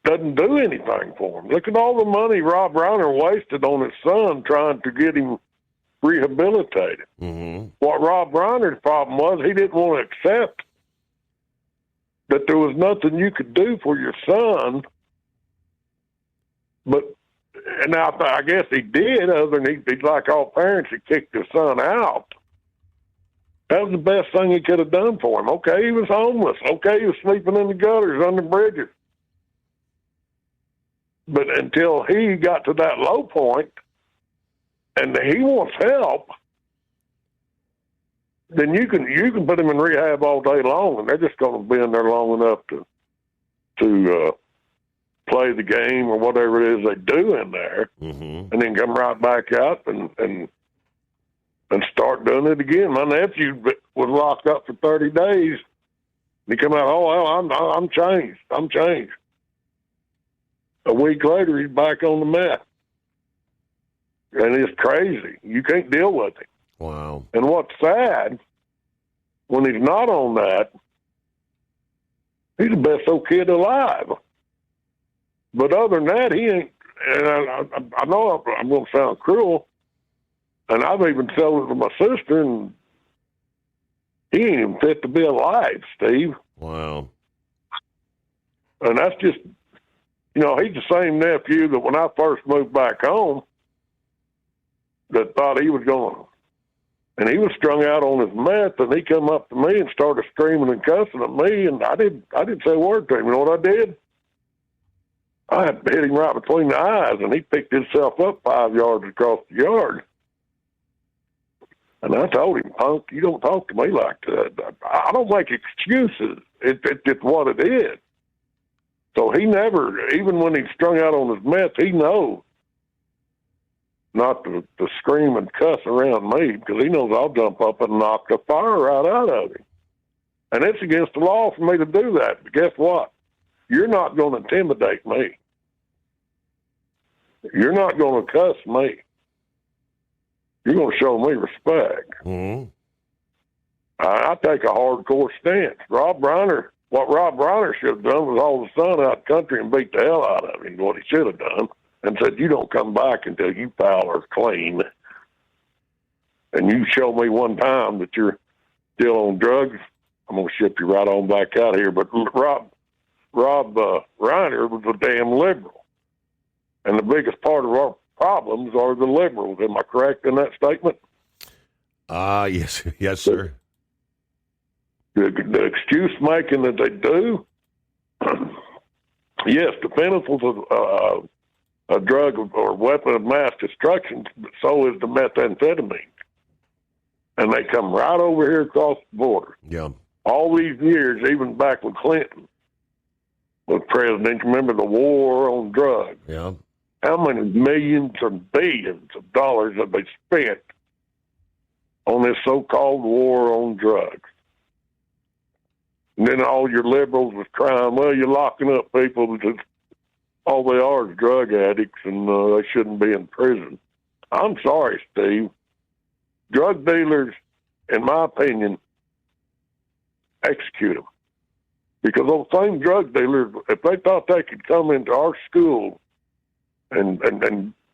doesn't do anything for him. Look at all the money Rob Bronner wasted on his son trying to get him rehabilitated. Mm-hmm. What Rob Bronner's problem was, he didn't want to accept that there was nothing you could do for your son. And now I guess he did, other than he's like all parents, he kicked his son out. That was the best thing he could have done for him. Okay, he was homeless. Okay, he was sleeping in the gutters, under bridges. But until he got to that low point, and he wants help, then you can put him in rehab all day long, and they're just going to be in there long enough to play the game or whatever it is they do in there, and then come right back out and start doing it again. My nephew was locked up for 30 days. He come out, oh, well, I'm changed. I'm changed. A week later, he's back on the meth. And it's crazy. You can't deal with it. Wow. And what's sad, when he's not on that, he's the best old kid alive. But other than that, he ain't. And I know I'm going to sound cruel, and I've even said it to my sister, and he ain't even fit to be alive, Steve. Wow. And that's just, he's the same nephew that when I first moved back home, that thought he was going to. And he was strung out on his meth, and he come up to me and started screaming and cussing at me, and I didn't say a word to him. You know what I did? I hit him right between the eyes, and he picked himself up 5 yards across the yard. And I told him, punk, you don't talk to me like that. I don't make excuses. It's what it is. So he never, even when he's strung out on his meth, he knows not to scream and cuss around me, because he knows I'll jump up and knock the fire right out of him. And it's against the law for me to do that. But guess what? You're not going to intimidate me. You're not going to cuss me. You're going to show me respect. Mm-hmm. I take a hardcore stance. What Rob Reiner should have done was haul the son out the country and beat the hell out of him, what he should have done, and said, you don't come back until you pal are clean. And you show me one time that you're still on drugs, I'm going to ship you right on back out of here. But Rob Reiner was a damn liberal. And the biggest part of our problems are the liberals. Am I correct in that statement? Yes, sir. The excuse making that they do, yes, the fentanyl's a drug or weapon of mass destruction, but so is the methamphetamine. And they come right over here across the border. Yeah. All these years, even back when Clinton was president, remember the war on drugs? Yeah. How many millions or billions of dollars have they spent on this so-called war on drugs? And then all your liberals was crying, well, you're locking up people because all they are is drug addicts and they shouldn't be in prison. I'm sorry, Steve. Drug dealers, in my opinion, execute them. Because those same drug dealers, if they thought they could come into our school and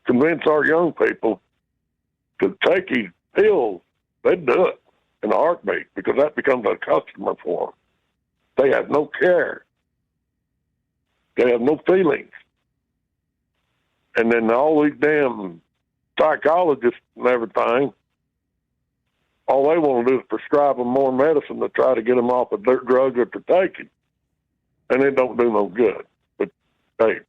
convince our young people to take these pills, they'd do it in a heartbeat, because that becomes a customer for them. They have no care. They have no feelings. And then all these damn psychologists and everything, all they want to do is prescribe them more medicine to try to get them off of their drugs that they're taking. And it don't do no good. But, hey,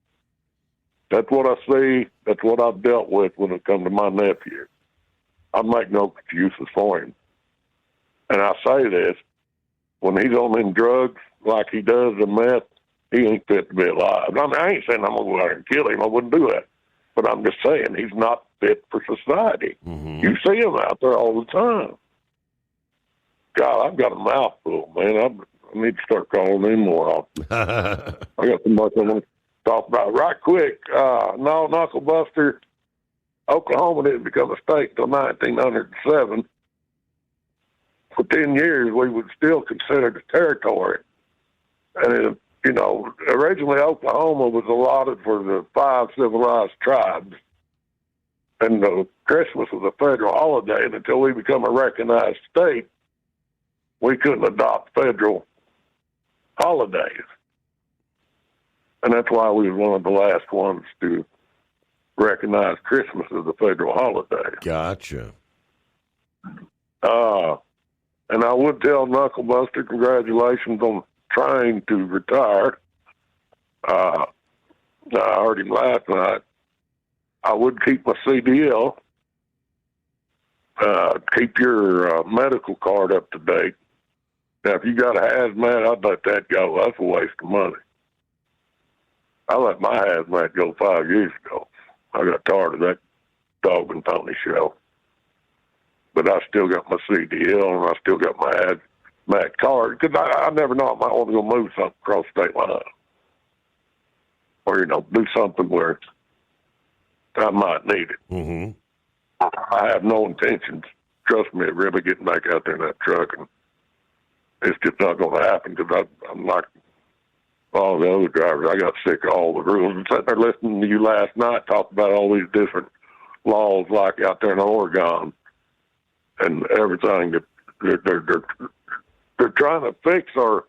that's what I see. That's what I've dealt with when it comes to my nephew. I make no excuses for him. And I say this, when he's on them drugs like he does the meth, he ain't fit to be alive. I mean, I ain't saying I'm going to go out and kill him. I wouldn't do that. But I'm just saying he's not fit for society. Mm-hmm. You see him out there all the time. God, I've got a mouthful, man. I need to start calling him more often. I got so much I want to talk about. Right quick, no, Knucklebuster, Oklahoma didn't become a state until 1907. For 10 years, we would still consider the territory. And, originally Oklahoma was allotted for the 5 civilized tribes. And Christmas was a federal holiday. And until we become a recognized state, we couldn't adopt federal holidays. And that's why we were one of the last ones to recognize Christmas as a federal holiday. Gotcha. And I would tell Knucklebuster, congratulations on trying to retire. I heard him last night. I would keep my CDL. Keep your medical card up to date. Now, if you got a hazmat, I'd let that go. That's a waste of money. I let my hazmat go 5 years ago. I got tired of that dog and pony show. But I still got my CDL and I still got my hazmat card, because I never know, I might want to go move something across state line. Or, do something where I might need it. Mm-hmm. I have no intentions, trust me, of really getting back out there in that truck. And it's just not going to happen, because I'm like all the other drivers. I got sick of all the rules. And sitting there listening to you last night talk about all these different laws like out there in Oregon and everything that they're trying to fix our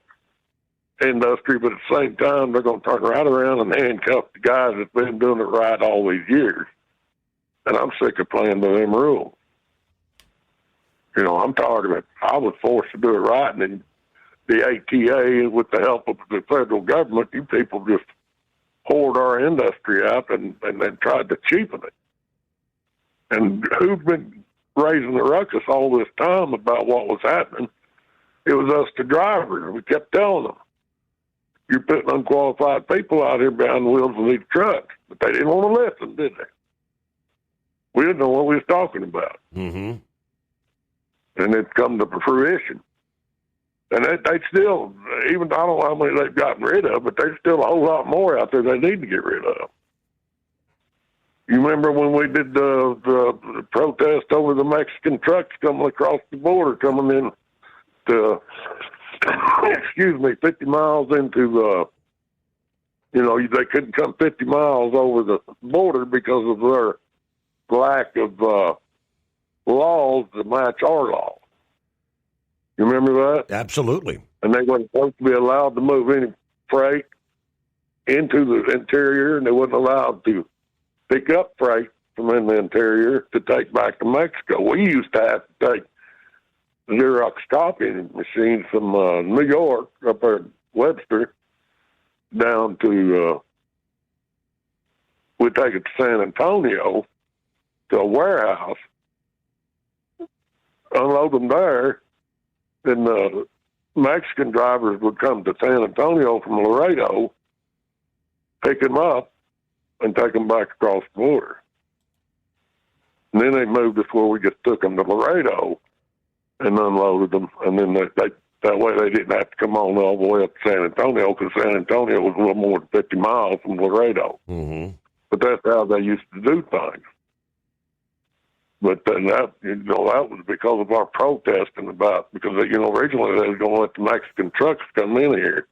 industry, but at the same time, they're going to turn right around and handcuff the guys that's been doing it right all these years. And I'm sick of playing by them rules. I'm tired of it. I was forced to do it right, and then the ATA, with the help of the federal government, you people just hoard our industry out and then tried to cheapen it. And who's been raising the ruckus all this time about what was happening. It was us, the drivers. We kept telling them, you're putting unqualified people out here behind the wheels of these trucks. But they didn't want to listen, did they? We didn't know what we was talking about. Mm-hmm. And it's come to fruition. And they still, even I don't know how many they've gotten rid of, but there's still a whole lot more out there they need to get rid of. You remember when we did the protest over the Mexican trucks coming across the border, coming in to, 50 miles into, they couldn't come 50 miles over the border because of their lack of laws to match our laws. You remember that? Absolutely. And they weren't supposed to be allowed to move any freight into the interior, and they wasn't allowed to pick up freight from in the interior to take back to Mexico. We used to have to take Xerox copying machines from New York up there at Webster down to, we'd take it to San Antonio to a warehouse, unload them there, then the Mexican drivers would come to San Antonio from Laredo, pick them up, and take them back across the border. And then they moved us where we just took them to Laredo and unloaded them, and then that way they didn't have to come on all the way up to San Antonio, because San Antonio was a little more than 50 miles from Laredo. Mm-hmm. But that's how they used to do things. But then that was because of our protesting because originally they were going to let the Mexican trucks come in here,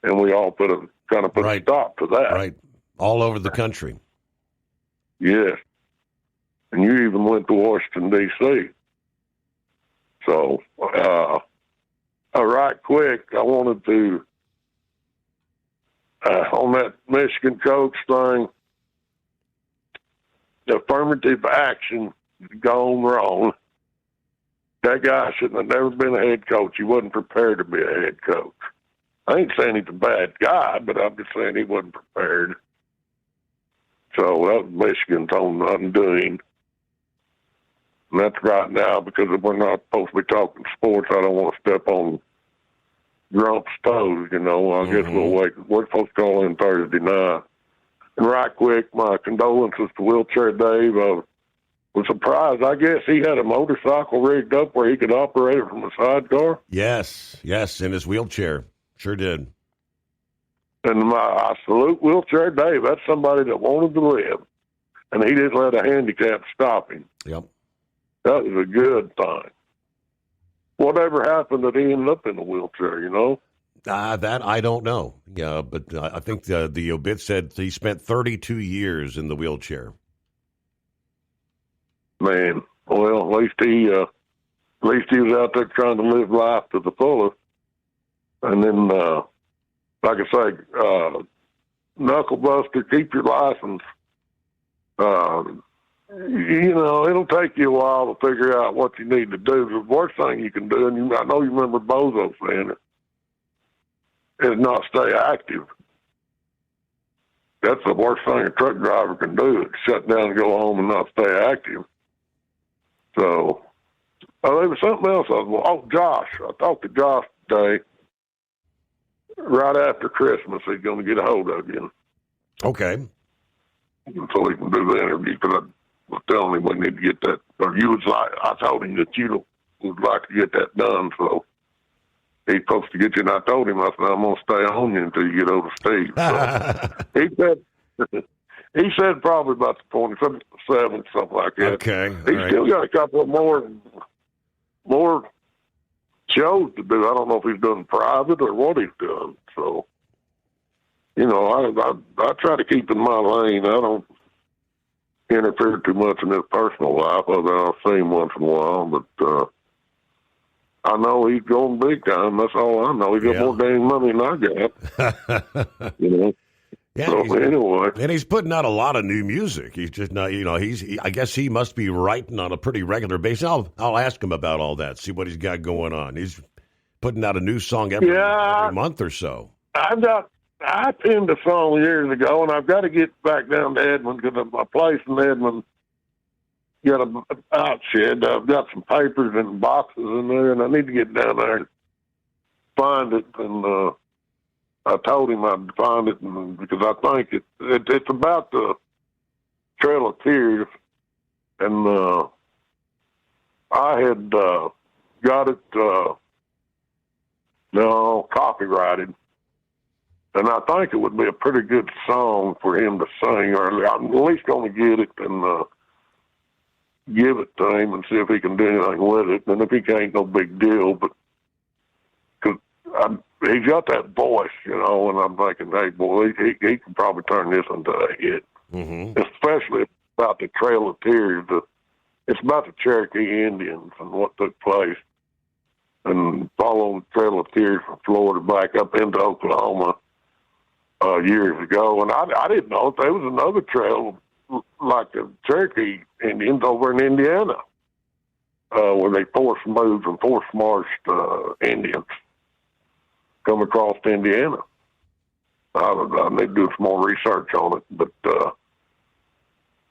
and we all put a stop to that. Right, all over the country. Yes, and you even went to Washington D.C. So, right quick, I wanted to on that Michigan coach thing, the affirmative action gone wrong. That guy shouldn't have never been a head coach. He wasn't prepared to be a head coach. I ain't saying he's a bad guy, but I'm just saying he wasn't prepared. So that was Michigan's own undoing. And that's right now, because we're not supposed to be talking sports. I don't want to step on Grump's toes, I guess we'll wait. We're supposed to call in Thursday night. And right quick, my condolences to Wheelchair Dave. Was surprised. I guess he had a motorcycle rigged up where he could operate it from a sidecar. Yes, in his wheelchair. Sure did. And I salute Wheelchair Dave. That's somebody that wanted to live. And he didn't let a handicap stop him. Yep. That was a good thing. Whatever happened that he ended up in a wheelchair, That I don't know. Yeah, but I think the obit said he spent 32 years in the wheelchair. Man, well, at least he was out there trying to live life to the fullest. And then, like I say, knuckle buster, keep your license. It'll take you a while to figure out what you need to do. The worst thing you can do, and I know you remember Bozo saying it, is not stay active. That's the worst thing a truck driver can do, is shut down and go home and not stay active. So, there was something else. Josh. I talked to Josh today. Right after Christmas, he's going to get a hold of you. Okay. So he can do the interview, because I was telling him we need to get that, or I told him that you would like to get that done, so he's supposed to get you, and I told him, I said, I'm going to stay on you until you get over Steve. So he said probably about the 27th, something like that. Okay. He's still got a couple of more shows to do. I don't know if he's doing private or what he's doing. So, I try to keep in my lane. I don't interfere too much in his personal life, other than I'll see him once in a while. But I know he's going big time. That's all I know. He's got more dang money than I got. Yeah, so anyway, and he's putting out a lot of new music. He's just not, I guess he must be writing on a pretty regular basis. I'll ask him about all that, see what he's got going on. He's putting out a new song every month or so. I pinned a song years ago, and I've got to get back down to Edmond, because my place in Edmond got a out shed. I've got some papers and boxes in there, and I need to get down there and find it. And I told him I'd find it because I think it's about the Trail of Tears, and I had got it copyrighted. And I think it would be a pretty good song for him to sing, or I'm at least going to get it and give it to him and see if he can do anything with it. And if he can't, no big deal. But cause he's got that voice, and I'm thinking, hey, boy, he can probably turn this into a hit. Mm-hmm. Especially about the Trail of Tears. It's about the Cherokee Indians and what took place. And following the Trail of Tears from Florida back up into Oklahoma years ago. And I didn't know if there was another trail like the Cherokee Indians over in Indiana, where they forced moved and forced marched Indians come across to Indiana. I need to do some more research on it, but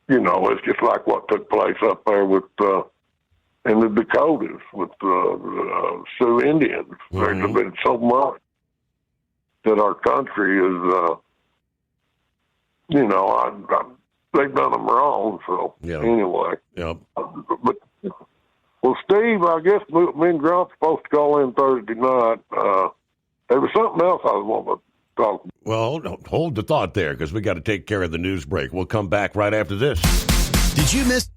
it's just like what took place up there with in the Dakotas with Sioux Indians. Mm-hmm. There's been so much that our country is, they've done them wrong. So anyway, but well, Steve, I guess me and Grump supposed to call in Thursday night. There was something else I was wanting to talk about. Well, hold the thought there because we got to take care of the news break. We'll come back right after this. Did you miss?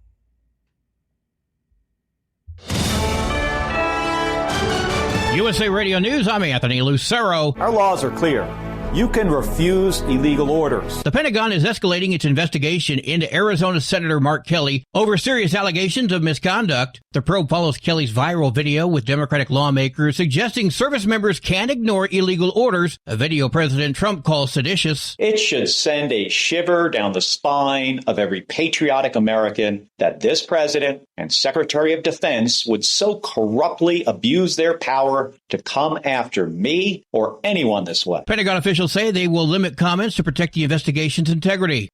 USA Radio News, I'm Anthony Lucero. Our laws are clear. You can refuse illegal orders. The Pentagon is escalating its investigation into Arizona Senator Mark Kelly over serious allegations of misconduct. The probe follows Kelly's viral video with Democratic lawmakers suggesting service members can't ignore illegal orders, a video President Trump calls seditious. It should send a shiver down the spine of every patriotic American that this president and Secretary of Defense would so corruptly abuse their power to come after me or anyone this way. Pentagon officials say they will limit comments to protect the investigation's integrity.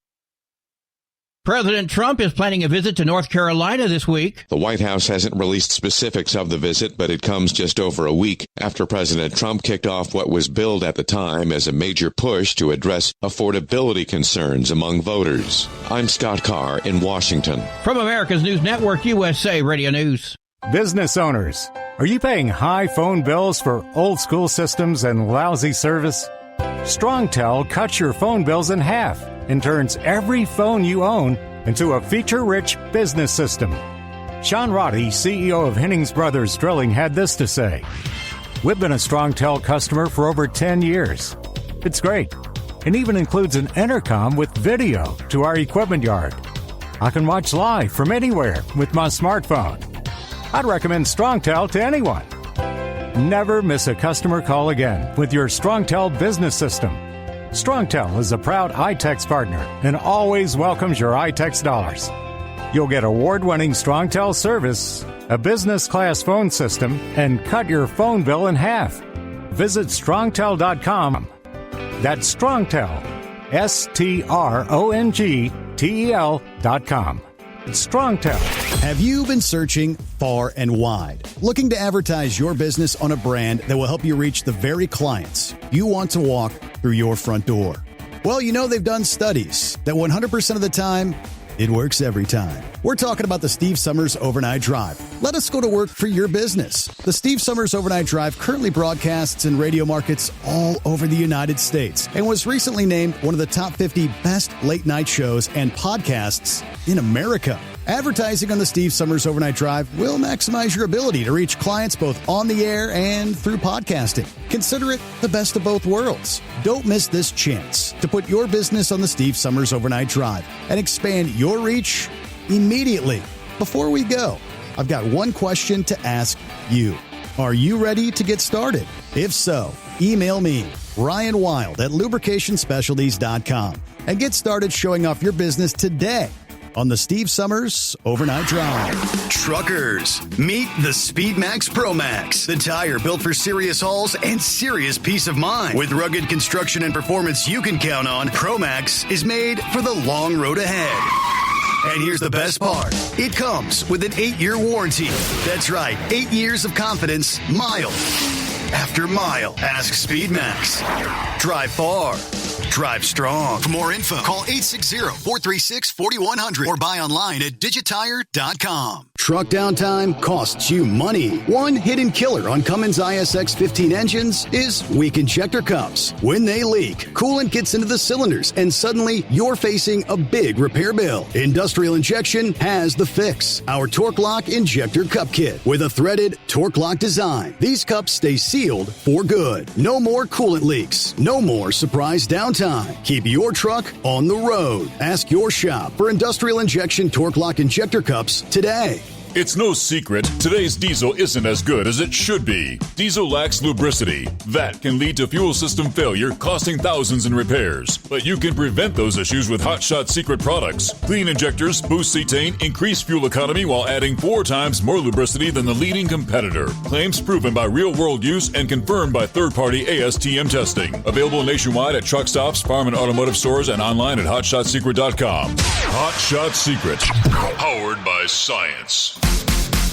President Trump is planning a visit to North Carolina this week. The White House hasn't released specifics of the visit, but it comes just over a week after President Trump kicked off what was billed at the time as a major push to address affordability concerns among voters. I'm Scott Carr in Washington. From America's News Network, USA Radio News. Business owners, are you paying high phone bills for old school systems and lousy service? StrongTel cuts your phone bills in half and turns every phone you own into a feature-rich business system. Sean Roddy, CEO of Hennings Brothers Drilling, had this to say. We've been a StrongTel customer for over 10 years. It's great. It even includes an intercom with video to our equipment yard. I can watch live from anywhere with my smartphone. I'd recommend StrongTel to anyone. Never miss a customer call again with your StrongTel business system. StrongTel is a proud iTex partner and always welcomes your iTex dollars. You'll get award-winning StrongTel service, a business-class phone system, and cut your phone bill in half. Visit StrongTel.com. That's StrongTel, StrongTel.com. StrongTel. Have you been searching far and wide, looking to advertise your business on a brand that will help you reach the very clients you want to walk through your front door? Well, they've done studies that 100% of the time, it works every time. We're talking about the Steve Summers Overnight Drive. Let us go to work for your business. The Steve Summers Overnight Drive currently broadcasts in radio markets all over the United States and was recently named one of the top 50 best late-night shows and podcasts in America. Advertising on the Steve Summers Overnight Drive will maximize your ability to reach clients both on the air and through podcasting. Consider it the best of both worlds. Don't miss this chance to put your business on the Steve Summers Overnight Drive and expand your reach immediately. Before we go, I've got one question to ask you. Are you ready to get started? If so, email me, Ryan Wild at lubricationspecialties.com, and get started showing off your business today on the Steve Summers Overnight Drive. Truckers, meet the Speedmax Pro Max, the tire built for serious hauls and serious peace of mind. With rugged construction and performance you can count on, Pro Max is made for the long road ahead. And here's the best part. It comes with an 8-year warranty. That's right, 8 years of confidence, mile after mile. Ask Speedmax. Drive far. Drive strong. For more info, call 860-436-4100 or buy online at digitire.com. Truck downtime costs you money. One hidden killer on Cummins ISX 15 engines is weak injector cups. When they leak, coolant gets into the cylinders and suddenly you're facing a big repair bill. Industrial Injection has the fix. Our Torque Lock Injector Cup Kit with a threaded Torque Lock design. These cups stay sealed for good. No more coolant leaks. No more surprise downtime. Keep your truck on the road. Ask your shop for Industrial Injection Torque Lock Injector Cups today. It's no secret, today's diesel isn't as good as it should be. Diesel lacks lubricity. That can lead to fuel system failure, costing thousands in repairs. But you can prevent those issues with Hot Shot Secret products. Clean injectors, boost cetane, increase fuel economy while adding 4 times more lubricity than the leading competitor. Claims proven by real-world use and confirmed by third-party ASTM testing. Available nationwide at truck stops, farm and automotive stores, and online at HotShotSecret.com. Hot Shot Secret, powered by science.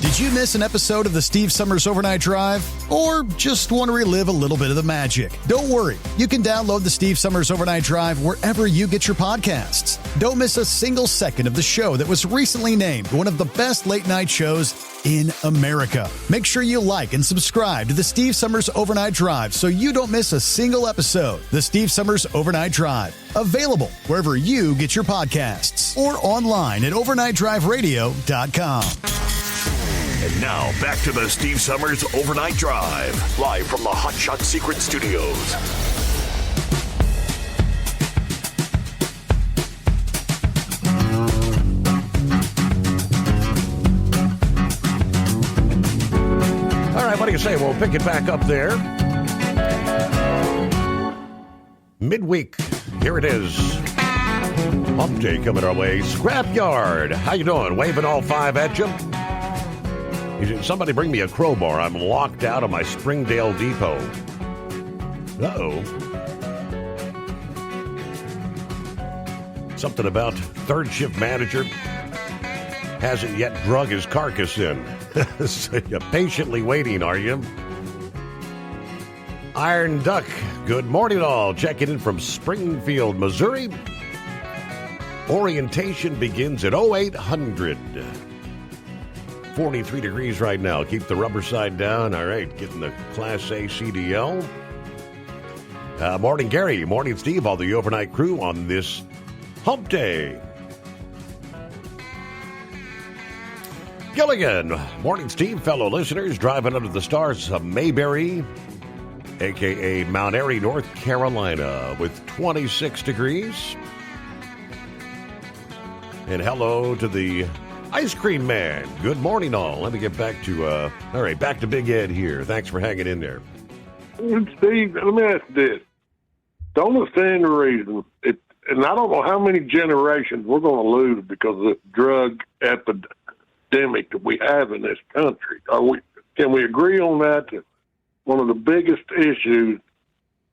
Did you miss an episode of the Steve Summers Overnight Drive? Or just want to relive a little bit of the magic? Don't worry. You can download the Steve Summers Overnight Drive wherever you get your podcasts. Don't miss a single second of the show that was recently named one of the best late-night shows in America. Make sure you like and subscribe to the Steve Summers Overnight Drive so you don't miss a single episode. The Steve Summers Overnight Drive. Available wherever you get your podcasts or online at overnightdriveradio.com. And now, back to the Steve Summers Overnight Drive, live from the Hot Shot Secret Studios. All right, what do you say? We'll pick it back up there. Midweek, here it is. Hump Day coming our way. Scrapyard. How you doing? Waving all 5 at you? Somebody bring me a crowbar. I'm locked out of my Springdale Depot. Uh-oh. Something about third shift manager hasn't yet drug his carcass in. So you're patiently waiting, are you? Iron Duck, good morning all. Checking in from Springfield, Missouri. Orientation begins at 0800. 43 degrees right now. Keep the rubber side down. All right, getting the Class A CDL. Morning, Gary. Morning, Steve. All the overnight crew on this Hump Day. Gilligan. Morning, Steve. Fellow listeners driving under the stars of Mayberry, a.k.a. Mount Airy, North Carolina, with 26 degrees. And hello to the Ice Cream Man. Good morning, all. Let me get back to, all right, back to Big Ed here. Thanks for hanging in there. Steve, let me ask this. Don't understand the reason, and I don't know how many generations we're going to lose because of the drug epidemic that we have in this country. Can we agree on that one of the biggest issues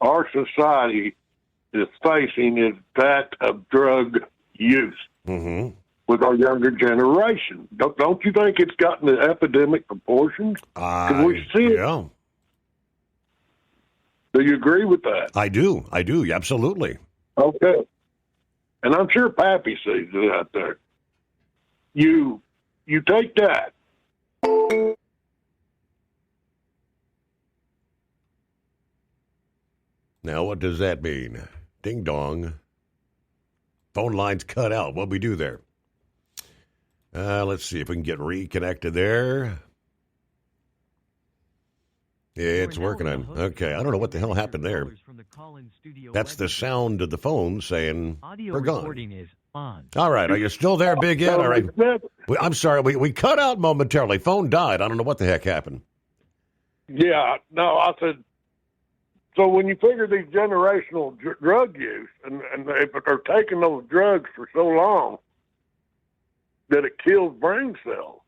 our society is facing is that of drug use? Mm-hmm. With our younger generation. Don't you think it's gotten the epidemic proportions? Can we see it? Yeah. Do you agree with that? I do, absolutely. Okay. And I'm sure Pappy sees it out there. You take that. Now, what does that mean? Ding dong. Phone line's cut out. What'd we do there? Let's see if we can get reconnected there. Yeah, it's working on. Okay, I don't know what the hell happened there. That's the sound of the phone saying we're gone. All right, are you still there, Big Ed? All right. I'm sorry, we cut out momentarily. Phone died. I don't know what the heck happened. Yeah, no, I said, so when you figure these generational drug use, and they're taking those drugs for so long, that it kills brain cells.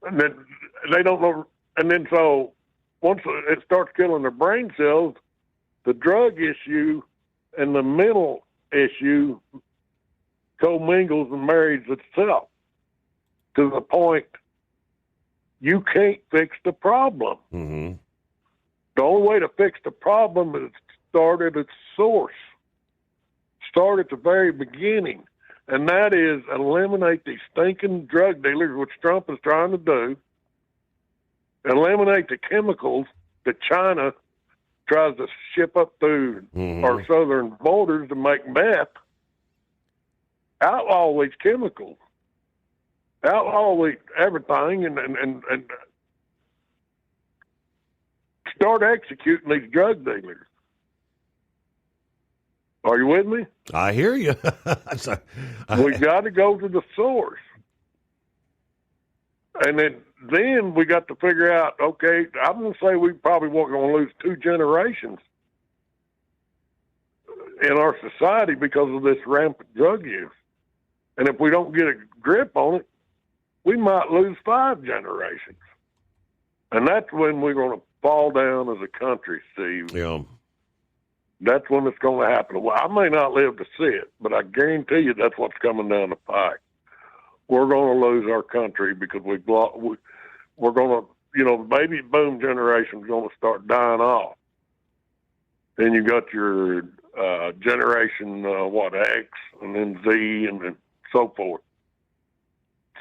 And then they don't know. And then so once it starts killing the brain cells, the drug issue and the mental issue commingles and marries itself to the point you can't fix the problem. Mm-hmm. The only way to fix the problem is to start at its source. Start at the very beginning. And that is eliminate these stinking drug dealers, which Trump is trying to do. Eliminate the chemicals that China tries to ship up through our southern borders to make meth. Outlaw these chemicals. Outlaw everything and start executing these drug dealers. Are you with me? I hear you. We got to go to the source. And then we got to figure out, okay, I'm going to say we probably weren't going to lose 2 generations in our society because of this rampant drug use. And if we don't get a grip on it, we might lose 5 generations. And that's when we're going to fall down as a country, Steve. Yeah. That's when it's going to happen. Well, I may not live to see it, but I guarantee you that's what's coming down the pike. We're going to lose our country because we're going to, the baby boom generation is going to start dying off. Then you got your generation, X, and then Z, and then so forth.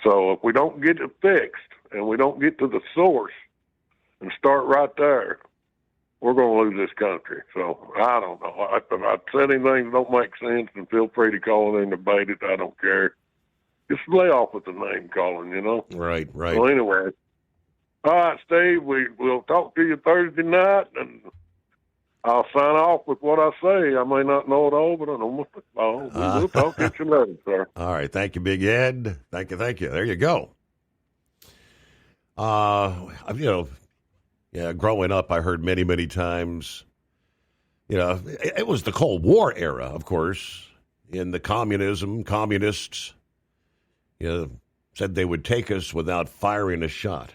So if we don't get it fixed and we don't get to the source and start right there, we're going to lose this country. So I don't know. If I've said anything that don't make sense, then feel free to call in and debate it. I don't care. Just lay off with the name calling, Right. Well, anyway. All right, Steve, we'll talk to you Thursday night, and I'll sign off with what I say. I may not know it all, but I know what we'll talk to you later, sir. All right. Thank you, Big Ed. Thank you. There you go. Growing up, I heard many, many times, it was the Cold War era, of course, in the communists, said they would take us without firing a shot.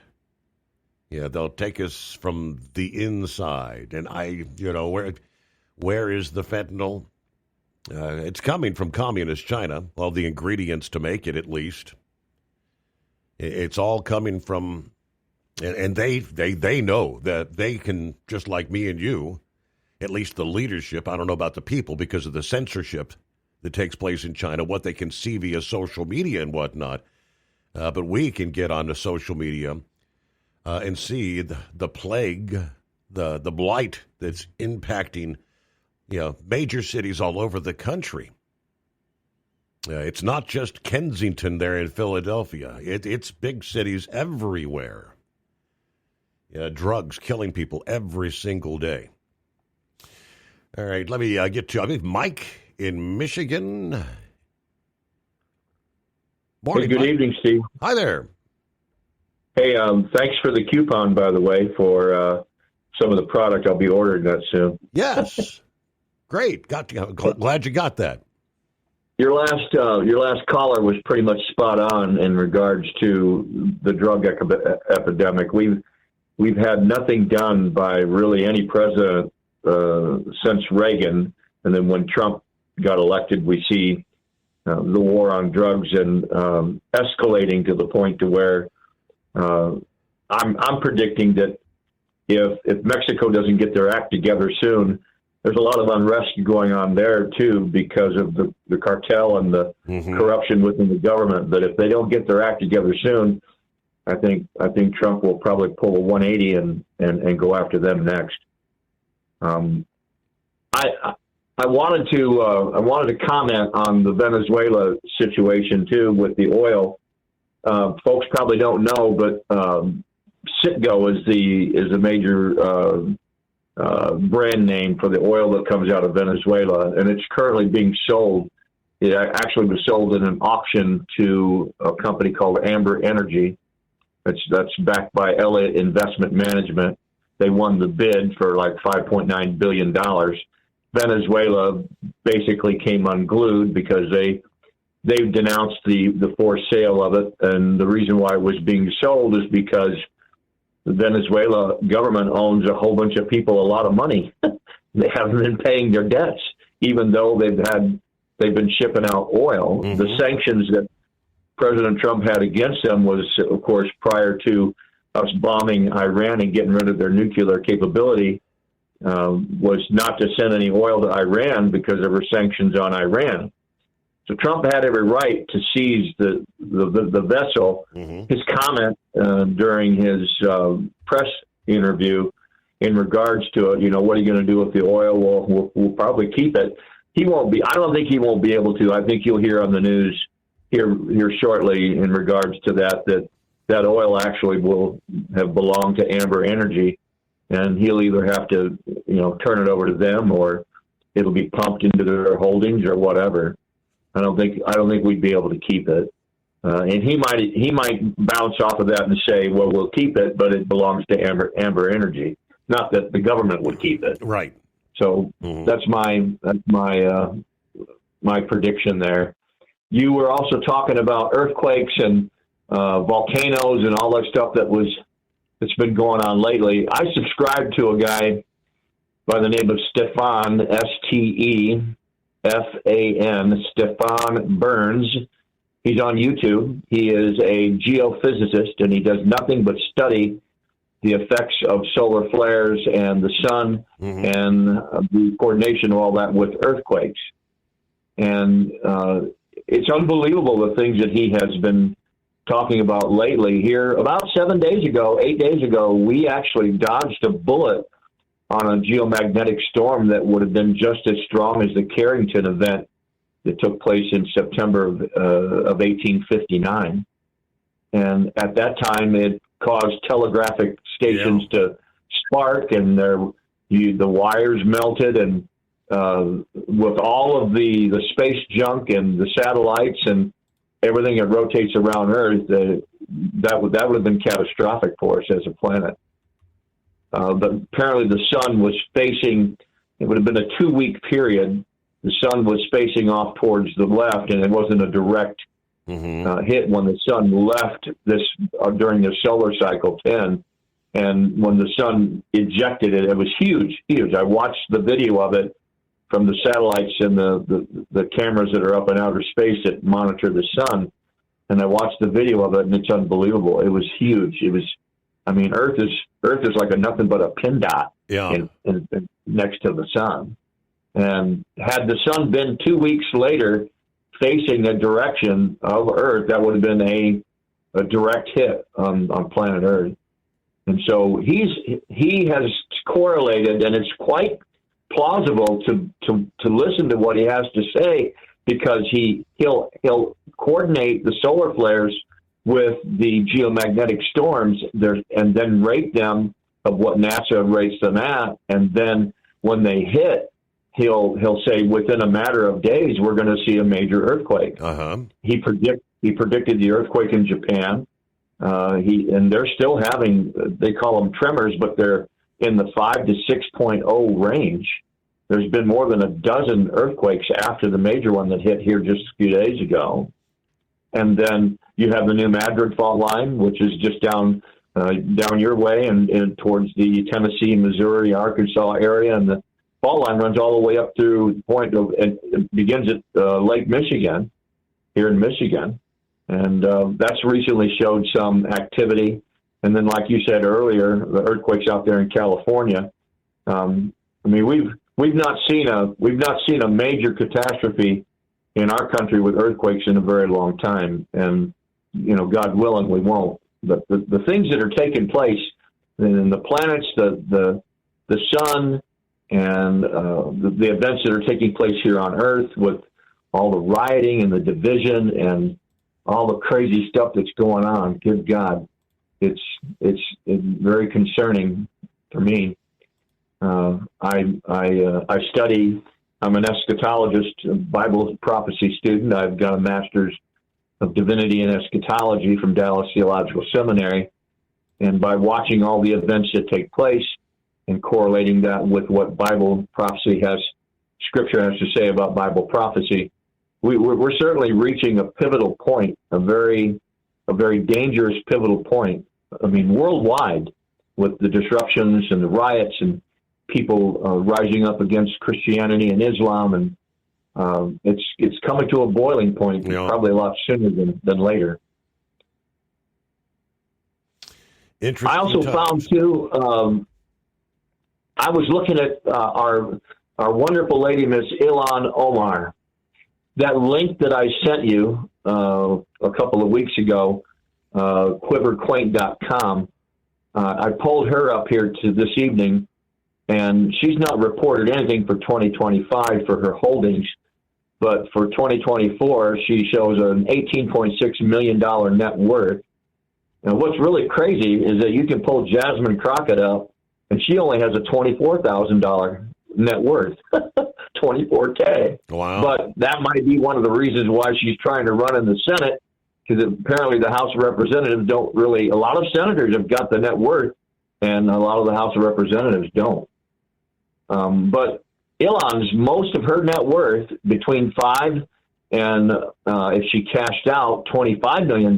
Yeah, they'll take us from the inside. And where is the fentanyl? It's coming from communist China. Well, the ingredients to make it, at least. It's all coming from, and they know that they can, just like me and you, at least the leadership, I don't know about the people because of the censorship that takes place in China, what they can see via social media and whatnot. But we can get onto social media and see the plague, the blight that's impacting, major cities all over the country. It's not just Kensington there in Philadelphia. It's big cities everywhere. Drugs killing people every single day. All right, let me get to Mike in Michigan. Morning, Good Mike. evening, Steve. Hi there. Hey, thanks for the coupon, by the way, for some of the product. I'll be ordering that soon. Yes. Great. Glad you got that. Your last caller was pretty much spot on in regards to the drug epidemic. We've had nothing done by really any president since Reagan, and then when Trump got elected, we see the war on drugs and escalating to the point to where I'm predicting that if Mexico doesn't get their act together soon, there's a lot of unrest going on there too because of the cartel and the corruption within the government. But if they don't get their act together soon, I think Trump will probably pull a 180 and go after them next. I wanted to comment on the Venezuela situation too with the oil. Folks probably don't know, but Citgo is a major brand name for the oil that comes out of Venezuela, and it's currently being sold. It actually was sold in an auction to a company called Amber Energy. That's backed by Elliott Investment Management. They won the bid for like $5.9 billion. Venezuela basically came unglued because they denounced the forced sale of it, and the reason why it was being sold is because the Venezuela government owns a whole bunch of people a lot of money. They haven't been paying their debts, even though they've they've been shipping out oil. Mm-hmm. The sanctions that President Trump had against them was, of course, prior to us bombing Iran and getting rid of their nuclear capability, was not to send any oil to Iran because there were sanctions on Iran. So Trump had every right to seize the vessel. Mm-hmm. His comment during his press interview in regards to, what are you going to do with the oil? Well, we'll probably keep it. He won't be. I don't think he won't be able to. I think you'll hear on the news here shortly in regards to that oil actually will have belonged to Amber Energy, and he'll either have to, turn it over to them, or it'll be pumped into their holdings or whatever. I don't think we'd be able to keep it. And he might bounce off of that and say, well, we'll keep it, but it belongs to Amber Energy. Not that the government would keep it. Right. So that's my prediction there. You were also talking about earthquakes and volcanoes and all that stuff that's been going on lately. I subscribe to a guy by the name of Stefan, S-T-E-F-A-N, Stefan Burns. He's on YouTube. He is a geophysicist, and he does nothing but study the effects of solar flares and the sun and the coordination of all that with earthquakes. And it's unbelievable the things that he has been talking about lately. Here, about 8 days ago, we actually dodged a bullet on a geomagnetic storm that would have been just as strong as the Carrington event that took place in September of 1859. And at that time, it caused telegraphic stations to spark, and the wires melted, and with all of the space junk and the satellites and everything that rotates around Earth, that would have been catastrophic for us as a planet. But apparently the sun was facing, it would have been a 2-week period. The sun was facing off towards the left, and it wasn't a direct hit when the sun left this during the solar cycle 10. And when the sun ejected it, it was huge. I watched the video of it from the satellites and the cameras that are up in outer space that monitor the sun. And I watched the video of it, and it's unbelievable. It was huge. Earth is like nothing but a pin dot in next to the sun. And had the sun been 2 weeks later facing the direction of Earth, that would have been a direct hit on planet Earth. And so he has correlated, and it's quite plausible to listen to what he has to say, because he'll coordinate the solar flares with the geomagnetic storms there, and then rate them of what NASA rates them at, and then when they hit, he'll say within a matter of days we're going to see a major earthquake. He predicted the earthquake in Japan. And they're still having, they call them tremors, but they're in the 5 to 6.0 range. There's been more than a dozen earthquakes after the major one that hit here just a few days ago. And then you have the New Madrid fault line, which is just down your way and towards the Tennessee, Missouri, Arkansas area, and the fault line runs all the way up through the point of, and it begins at Lake Michigan, here in Michigan. And that's recently showed some activity. And then, like you said earlier, the earthquakes out there in California. We've not seen a major catastrophe in our country with earthquakes in a very long time. And God willing, we won't. But the things that are taking place in the planets, the sun, and the events that are taking place here on Earth with all the rioting and the division and all the crazy stuff that's going on, good God, it's very concerning for me. I study. I'm an eschatologist, a Bible prophecy student. I've got a master's of divinity and eschatology from Dallas Theological Seminary, and by watching all the events that take place and correlating that with what Bible prophecy Scripture has to say about Bible prophecy, we're certainly reaching a pivotal point, a very dangerous pivotal point. Worldwide, with the disruptions and the riots and people rising up against Christianity and Islam and it's coming to a boiling point, probably a lot sooner than later. Interesting. I also found too. I was looking at our wonderful lady, Miss Ilhan Omar. That link that I sent you a couple of weeks ago, quiverquaint.com. I pulled her up here to this evening, and she's not reported anything for 2025 for her holdings, but for 2024, she shows an $18.6 million net worth. And what's really crazy is that you can pull Jasmine Crockett up, and she only has a $24,000 net worth, $24K. Wow! But that might be one of the reasons why she's trying to run in the Senate, because apparently the House of Representatives don't really. A lot of senators have got the net worth, and a lot of the House of Representatives don't. But Ilhan's most of her net worth, between $5 and if she cashed out $25 million,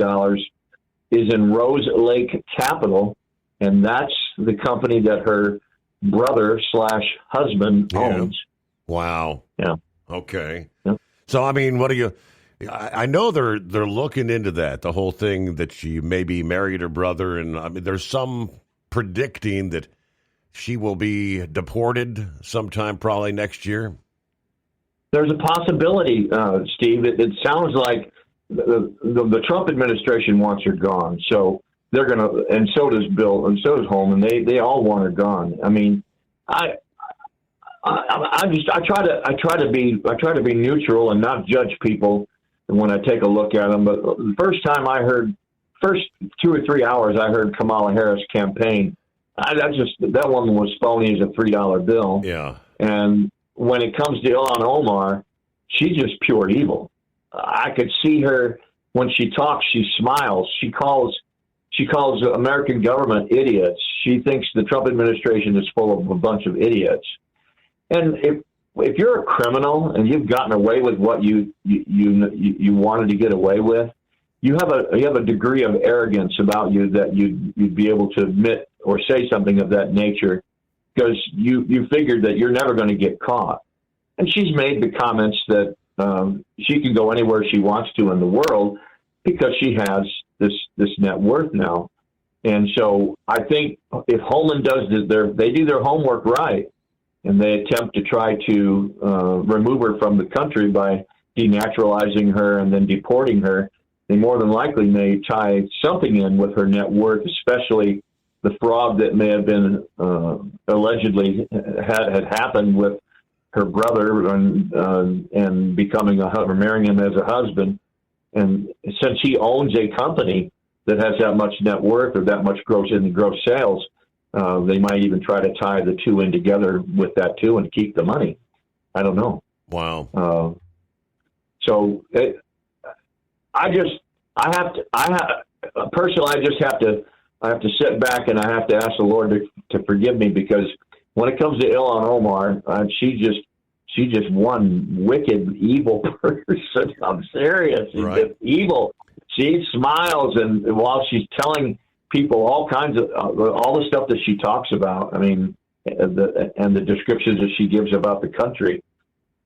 is in Rose Lake Capital, and that's the company that her brother/husband owns. Wow. Yeah. Okay. Yeah. So, I mean, what do you? I know they're looking into that, the whole thing that she maybe married her brother, and I mean, there's some predicting that she will be deported sometime probably next year. There's a possibility, Steve. It sounds like the Trump administration wants her gone, so they're going to, and so does Bill, and so does Holman. They all want her gone. I mean, I try to be neutral and not judge people when I take a look at them. But the first 2 or 3 hours I heard Kamala Harris campaign, that woman was phony as a $3 bill. Yeah. And when it comes to Ilhan Omar, she's just pure evil. I could see her when she talks. She smiles. She calls the American government idiots. She thinks the Trump administration is full of a bunch of idiots. And if you're a criminal and you've gotten away with what you wanted to get away with, you have a degree of arrogance about you that you'd be able to admit or say something of that nature, because you figured that you're never going to get caught. And she's made the comments that she can go anywhere she wants to in the world because she has this net worth now. And so I think if Holman they do their homework right, and they attempt to try to remove her from the country by denaturalizing her and then deporting her, they more than likely may tie something in with her net worth, especially the fraud that may have been allegedly had happened with her brother and becoming marrying him as a husband. And since he owns a company that has that much net worth or that much gross sales, they might even try to tie the two in together with that too and keep the money. I don't know. Wow. I have to sit back and I have to ask the Lord to forgive me, because when it comes to Ilhan Omar, she's just one wicked, evil person. I'm serious. She's just evil. She smiles, and while she's telling people all kinds of all the stuff that she talks about, I mean, and the descriptions that she gives about the country.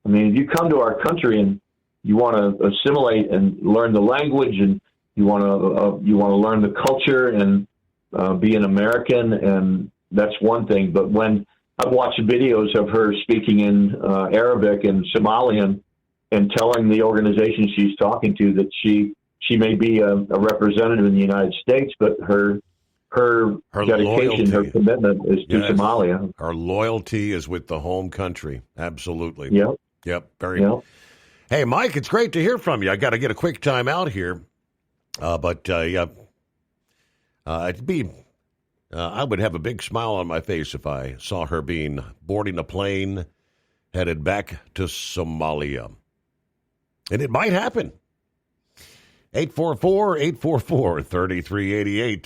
I mean, if you come to our country and you want to assimilate and learn the language, and you want to learn the culture and be an American, and that's one thing. But when I've watched videos of her speaking in Arabic and Somalian and telling the organization she's talking to that she may be a representative in the United States, but her dedication, loyalty, her commitment is to Somalia. Her loyalty is with the home country. Absolutely. Yep. Very. Yep. Hey, Mike, it's great to hear from you. I got to get a quick time out here, but it'd be. I would have a big smile on my face if I saw her boarding a plane headed back to Somalia. And it might happen. 844-844-3388.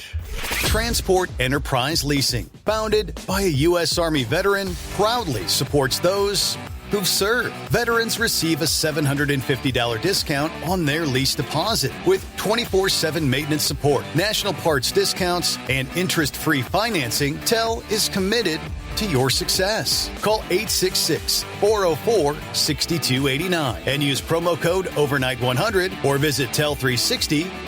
Transport Enterprise Leasing, founded by a U.S. Army veteran, proudly supports those who've served. Veterans receive a $750 discount on their lease deposit with 24/7 maintenance support, national parts discounts, and interest-free financing. TEL is committed to your success. Call 866-404-6289 and use promo code overnight100 or visit tel360.com.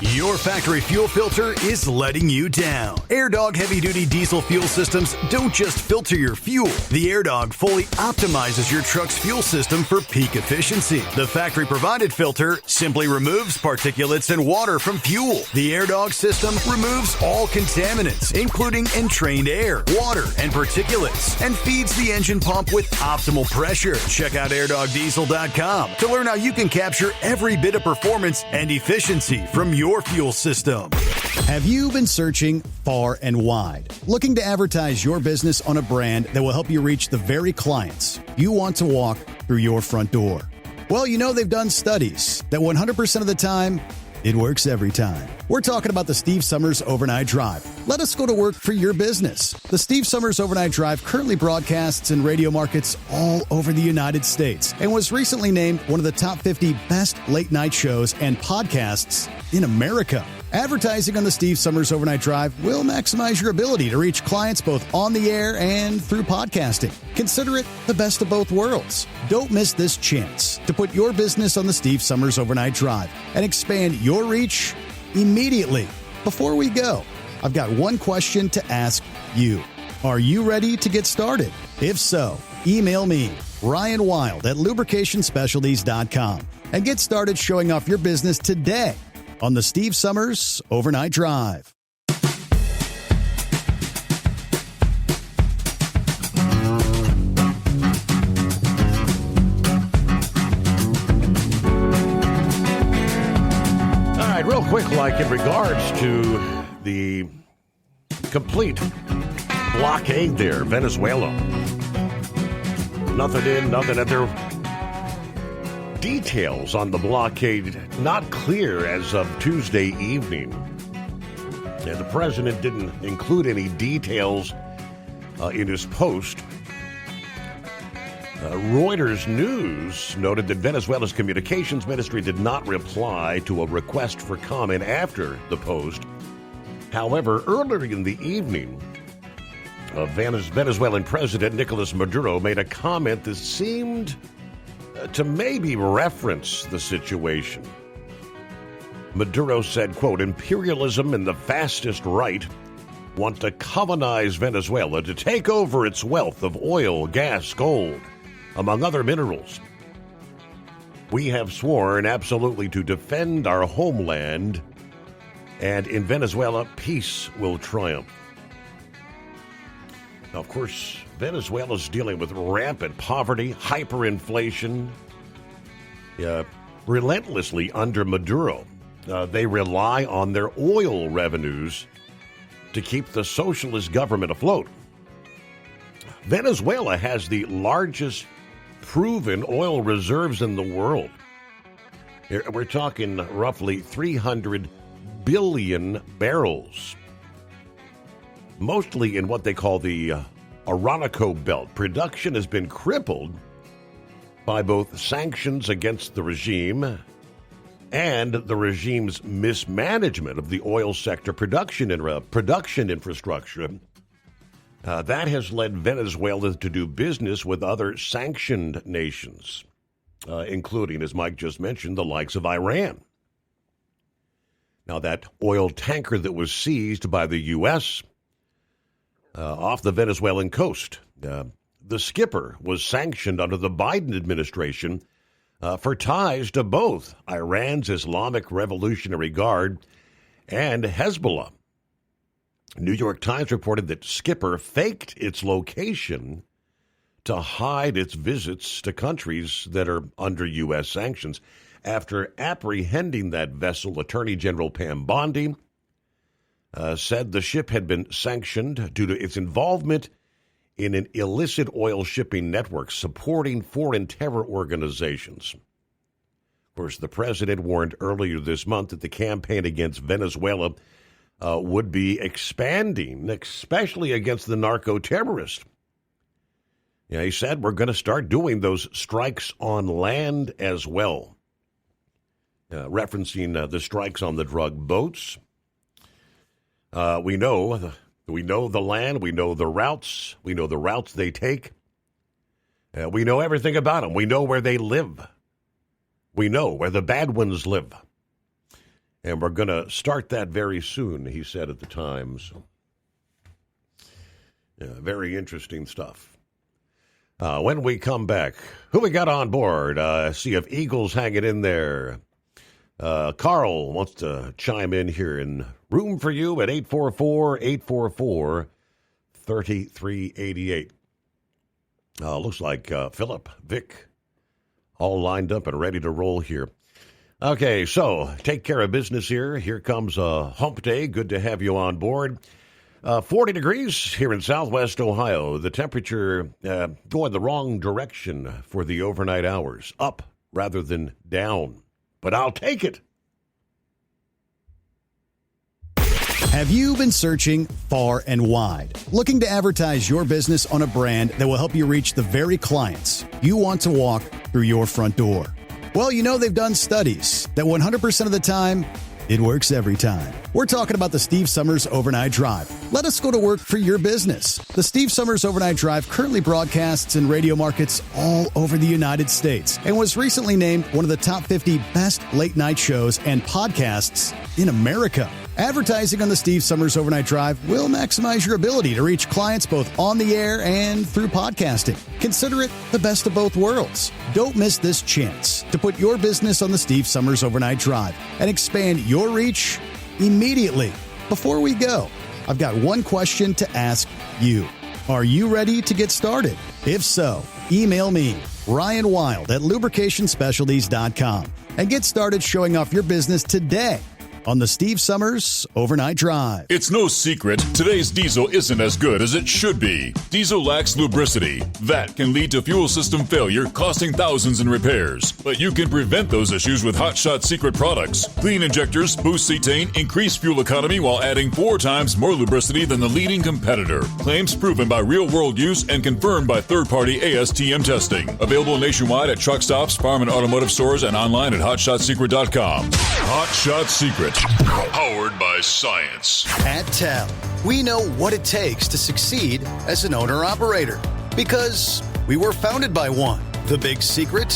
Your factory fuel filter is letting you down. AirDog heavy-duty diesel fuel systems don't just filter your fuel. The AirDog fully optimizes your truck's fuel system for peak efficiency. The factory-provided filter simply removes particulates and water from fuel. The AirDog system removes all contaminants, including entrained air, water, and particulates, and feeds the engine pump with optimal pressure. Check out airdogdiesel.com to learn how you can capture every bit of performance and efficiency from your fuel system. Have you been searching far and wide, looking to advertise your business on a brand that will help you reach the very clients you want to walk through your front door? Well, you know they've done studies that 100% of the time, it works every time. We're talking about the Steve Summers Overnight Drive. Let us go to work for your business. The Steve Summers Overnight Drive currently broadcasts in radio markets all over the United States and was recently named one of the top 50 best late-night shows and podcasts in America. Advertising on the Steve Summers Overnight Drive will maximize your ability to reach clients both on the air and through podcasting. Consider it the best of both worlds. Don't miss this chance to put your business on the Steve Summers Overnight Drive and expand your reach immediately. Before we go, I've got one question to ask you. Are you ready to get started? If so, email me, Ryan Wild at lubricationspecialties.com, and get started showing off your business today on the Steve Summers Overnight Drive. All right, real quick, like in regards to the complete blockade there, Venezuela. Nothing in, nothing out there. Details on the blockade not clear as of Tuesday evening. And the president didn't include any details in his post. Reuters News noted that Venezuela's communications ministry did not reply to a request for comment after the post. However, earlier in the evening, Venezuelan President Nicolas Maduro made a comment that seemed to maybe reference the situation. Maduro said, quote, imperialism and the fastest right want to colonize Venezuela to take over its wealth of oil, gas, gold, among other minerals. We have sworn absolutely to defend our homeland, and in Venezuela, peace will triumph. Now, of course, Venezuela's dealing with rampant poverty, hyperinflation, relentlessly under Maduro. They rely on their oil revenues to keep the socialist government afloat. Venezuela has the largest proven oil reserves in the world. We're talking roughly 300 billion barrels, mostly in what they call the Orinoco Belt. Production has been crippled by both sanctions against the regime and the regime's mismanagement of the oil sector production infrastructure. That has led Venezuela to do business with other sanctioned nations, including, as Mike just mentioned, the likes of Iran. Now, that oil tanker that was seized by the U.S. Off the Venezuelan coast, the skipper was sanctioned under the Biden administration for ties to both Iran's Islamic Revolutionary Guard and Hezbollah. New York Times reported that skipper faked its location to hide its visits to countries that are under U.S. sanctions. After apprehending that vessel, Attorney General Pam Bondi said the ship had been sanctioned due to its involvement in an illicit oil shipping network supporting foreign terror organizations. Of course, the president warned earlier this month that the campaign against Venezuela would be expanding, especially against the narco-terrorists. Yeah, he said, we're going to start doing those strikes on land as well, referencing the strikes on the drug boats. We know We know the land. We know the routes. We know the routes they take. We know everything about them. We know where they live. We know where the bad ones live. And we're going to start that very soon, he said at the Times. Yeah, very interesting stuff. When we come back, who we got on board? See if Eagle's hanging in there. Carl wants to chime in here in room for you at 844-844-3388. Looks like Philip, Vic, all lined up and ready to roll here. Okay, so take care of business here. Here comes Hump Day. Good to have you on board. 40 degrees here in southwest Ohio. The temperature going the wrong direction for the overnight hours. Up rather than down. But I'll take it. Have you been searching far and wide, looking to advertise your business on a brand that will help you reach the very clients you want to walk through your front door? Well, you know they've done studies that 100% of the time, it works every time. We're talking about the Steve Summers Overnight Drive. Let us go to work for your business. The Steve Summers Overnight Drive currently broadcasts in radio markets all over the United States and was recently named one of the top 50 best late-night shows and podcasts in America. Advertising on the Steve Summers Overnight Drive will maximize your ability to reach clients both on the air and through podcasting. Consider it the best of both worlds. Don't miss this chance to put your business on the Steve Summers Overnight Drive and expand your reach immediately. Before we go, I've got one question to ask you. Are you ready to get started? If so, email me, Ryan Wild at lubricationspecialties.com, and get started showing off your business today on the Steve Summers Overnight Drive. It's no secret, today's diesel isn't as good as it should be. Diesel lacks lubricity. That can lead to fuel system failure, costing thousands in repairs. But you can prevent those issues with Hot Shot Secret products. Clean injectors boost cetane, increase fuel economy while adding 4 times more lubricity than the leading competitor. Claims proven by real-world use and confirmed by third-party ASTM testing. Available nationwide at truck stops, farm and automotive stores, and online at hotshotsecret.com. Hot Shot Secret. Powered by science. At TEL, we know what it takes to succeed as an owner-operator because we were founded by one. The big secret?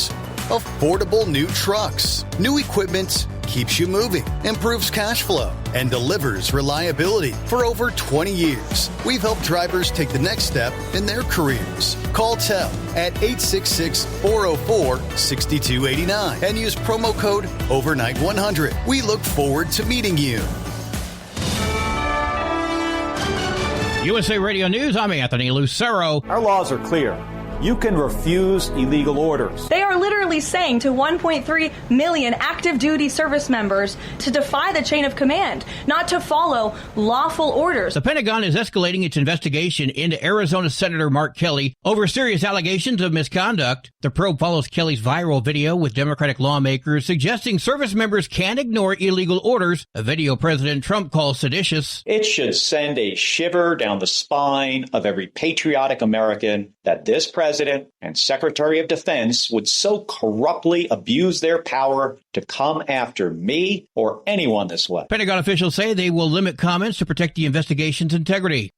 Affordable new trucks. New equipment keeps you moving, improves cash flow, and delivers reliability. For over 20 years, we've helped drivers take the next step in their careers. Call TEL at 866-404-6289 and use promo code OVERNIGHT100. We look forward to meeting you. USA Radio News, I'm Anthony Lucero. Our laws are clear. You can refuse illegal orders. They are literally saying to 1.3 million active duty service members to defy the chain of command, not to follow lawful orders. The Pentagon is escalating its investigation into Arizona Senator Mark Kelly over serious allegations of misconduct. The probe follows Kelly's viral video with Democratic lawmakers suggesting service members can't ignore illegal orders, a video President Trump calls seditious. It should send a shiver down the spine of every patriotic American that this president and Secretary of Defense would so corruptly abuse their power to come after me or anyone this way. Pentagon officials say they will limit comments to protect the investigation's integrity.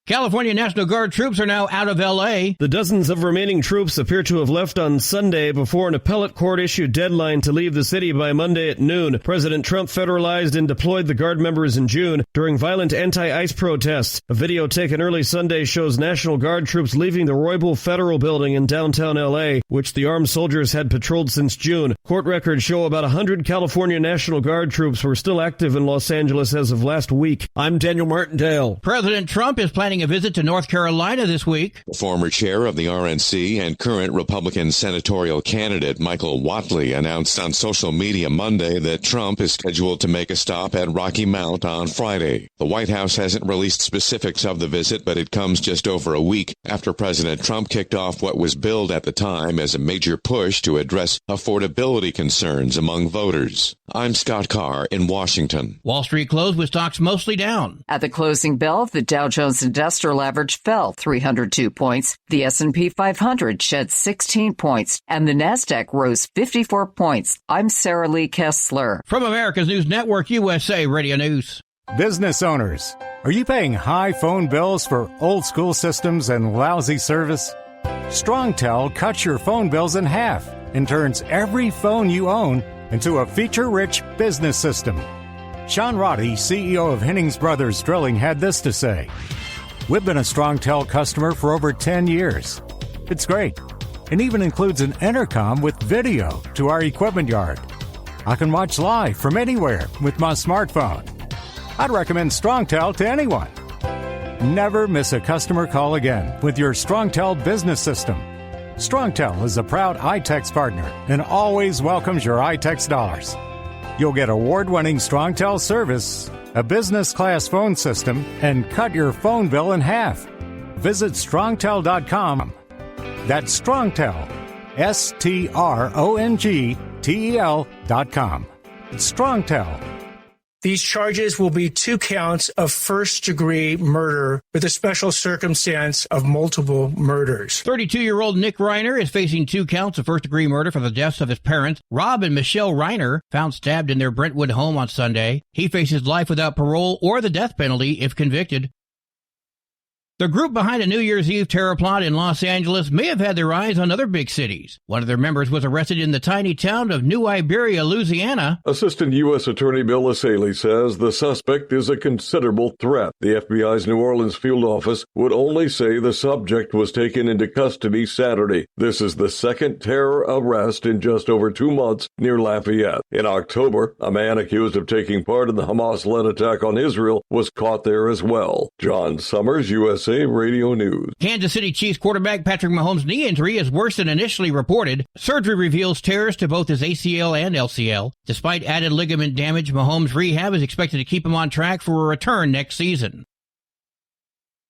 California National Guard troops are now out of L.A. The dozens of remaining troops appear to have left on Sunday before an appellate court-issued deadline to leave the city by Monday at noon. President Trump federalized and deployed the Guard members in June during violent anti-ICE protests. A video taken early Sunday shows National Guard troops leaving the Roybal Federal Building in downtown L.A., which the armed soldiers had patrolled since June. Court records show about 100 California National Guard troops were still active in Los Angeles as of last week. I'm Daniel Martindale. President Trump is planning a visit to North Carolina this week. The former chair of the RNC and current Republican senatorial candidate Michael Whatley announced on social media Monday that Trump is scheduled to make a stop at Rocky Mount on Friday. The White House hasn't released specifics of the visit, but it comes just over a week after President Trump kicked off what was billed at the time as a major push to address affordability concerns among voters. I'm Scott Carr in Washington. Wall Street closed with stocks mostly down. At the closing bell, the Dow Jones Industrial Average fell 302 points. The S&P 500 shed 16 points, and the Nasdaq rose 54 points. I'm Sarah Lee Kessler. From America's News Network, USA Radio News. Business owners, are you paying high phone bills for old school systems and lousy service? StrongTel cuts your phone bills in half and turns every phone you own into a feature-rich business system. Sean Roddy, CEO of Hennings Brothers Drilling, had this to say. We've been a StrongTel customer for over 10 years. It's great. It even includes an intercom with video to our equipment yard. I can watch live from anywhere with my smartphone. I'd recommend StrongTel to anyone. Never miss a customer call again with your StrongTel business system. StrongTel is a proud iTex partner and always welcomes your iTex dollars. You'll get award-winning StrongTel service, a business-class phone system, and cut your phone bill in half. Visit StrongTel.com. That's StrongTel, StrongTel.com. It's StrongTel. These charges will be 2 counts of first-degree murder with a special circumstance of multiple murders. 32-year-old Nick Reiner is facing 2 counts of first-degree murder for the deaths of his parents, Rob and Michelle Reiner, found stabbed in their Brentwood home on Sunday. He faces life without parole or the death penalty if convicted. The group behind a New Year's Eve terror plot in Los Angeles may have had their eyes on other big cities. One of their members was arrested in the tiny town of New Iberia, Louisiana. Assistant U.S. Attorney Bill Asaley says the suspect is a considerable threat. The FBI's New Orleans field office would only say the subject was taken into custody Saturday. This is the second terror arrest in just over 2 months near Lafayette. In October, a man accused of taking part in the Hamas-led attack on Israel was caught there as well. John Summers, USA Radio News. Kansas City Chiefs quarterback Patrick Mahomes' knee injury is worse than initially reported. Surgery reveals tears to both his ACL and LCL. Despite added ligament damage, Mahomes' rehab is expected to keep him on track for a return next season.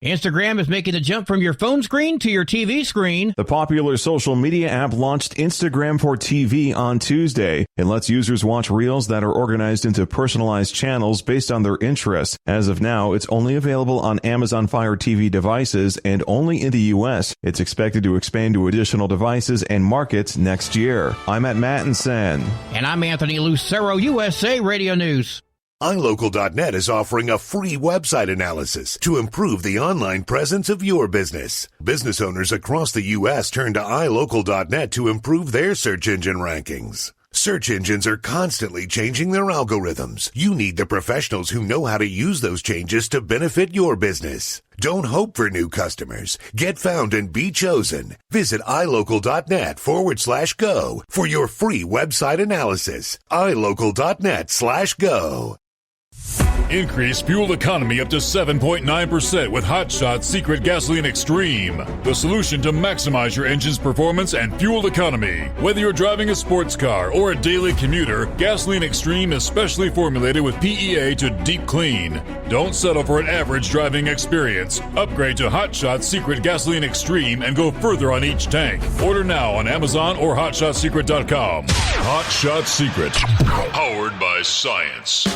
Instagram is making the jump from your phone screen to your TV screen. The popular social media app launched Instagram for TV on Tuesday. It lets users watch reels that are organized into personalized channels based on their interests. As of now, it's only available on Amazon Fire TV devices and only in the U.S. It's expected to expand to additional devices and markets next year. I'm at Mattinson. And I'm Anthony Lucero, USA Radio News. iLocal.net is offering a free website analysis to improve the online presence of your business. Business owners across the U.S. turn to iLocal.net to improve their search engine rankings. Search engines are constantly changing their algorithms. You need the professionals who know how to use those changes to benefit your business. Don't hope for new customers. Get found and be chosen. Visit iLocal.net/go for your free website analysis. iLocal.net/go. Increase fuel economy up to 7.9% with Hot Shot Secret Gasoline Extreme. The solution to maximize your engine's performance and fuel economy. Whether you're driving a sports car or a daily commuter, Gasoline Extreme is specially formulated with PEA to deep clean. Don't settle for an average driving experience. Upgrade to Hot Shot Secret Gasoline Extreme and go further on each tank. Order now on Amazon or HotShotSecret.com. Hot Shot Secret. Powered by science.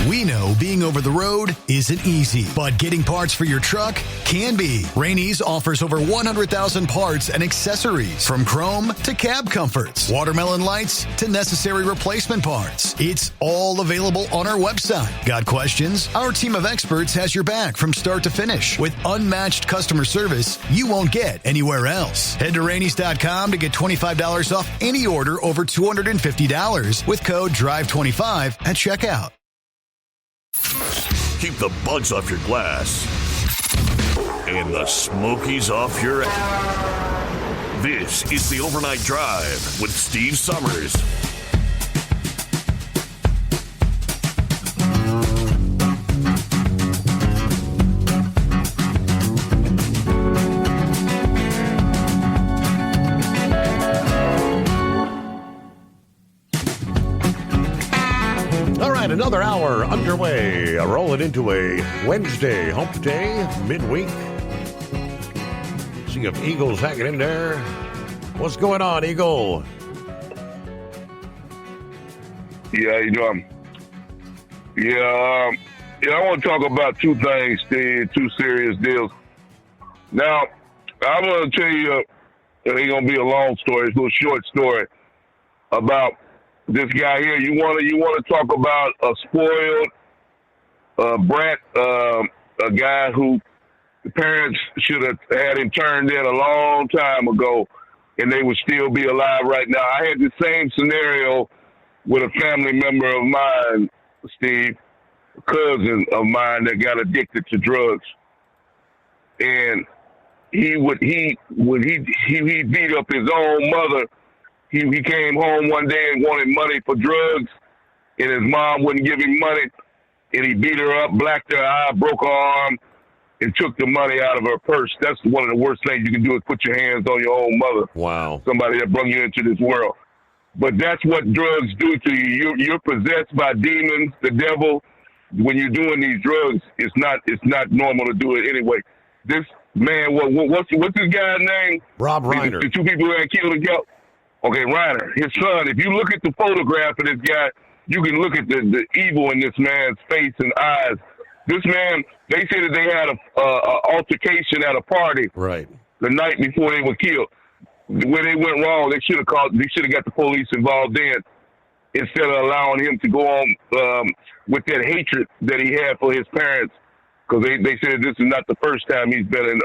We know being over the road isn't easy, but getting parts for your truck can be. Rainey's offers over 100,000 parts and accessories, from chrome to cab comforts, watermelon lights to necessary replacement parts. It's all available on our website. Got questions? Our team of experts has your back from start to finish with unmatched customer service you won't get anywhere else. Head to Rainey's.com to get $25 off any order over $250 with code DRIVE25 at checkout. Keep the bugs off your glass and the smokies off your ass. This is the Overnight Drive with Steve Summers. Another hour underway, rolling into a Wednesday hump day, midweek. See if Eagle's hanging in there. What's going on, Eagle? Yeah, how you doing? Yeah, I want to talk about two things, Steve, two serious deals. Now, I'm going to tell you, it ain't going to be a long story, it's a little short story about this guy here. You want to talk about a spoiled brat, a guy who the parents should have had him turned in a long time ago, and they would still be alive right now. I had the same scenario with a family member of mine, Steve, a cousin of mine that got addicted to drugs, and he beat up his own mother. He came home one day and wanted money for drugs, and his mom wouldn't give him money, and he beat her up, blacked her eye, broke her arm, and took the money out of her purse. That's one of the worst things you can do is put your hands on your own mother. Wow. Somebody that brought you into this world. But that's what drugs do to you. You're possessed by demons, the devil. When you're doing these drugs, it's not normal to do it anyway. This man, what's this guy's name? Rob Reiner. The two people that killed him. Okay, Reiner, his son. If you look at the photograph of this guy, you can look at the evil in this man's face and eyes. This man, they say that they had a altercation at a party right the night before they were killed. Where they went wrong, they should have got the police involved in, instead of allowing him to go on with that hatred that he had for his parents. Because they said this is not the first time he's been in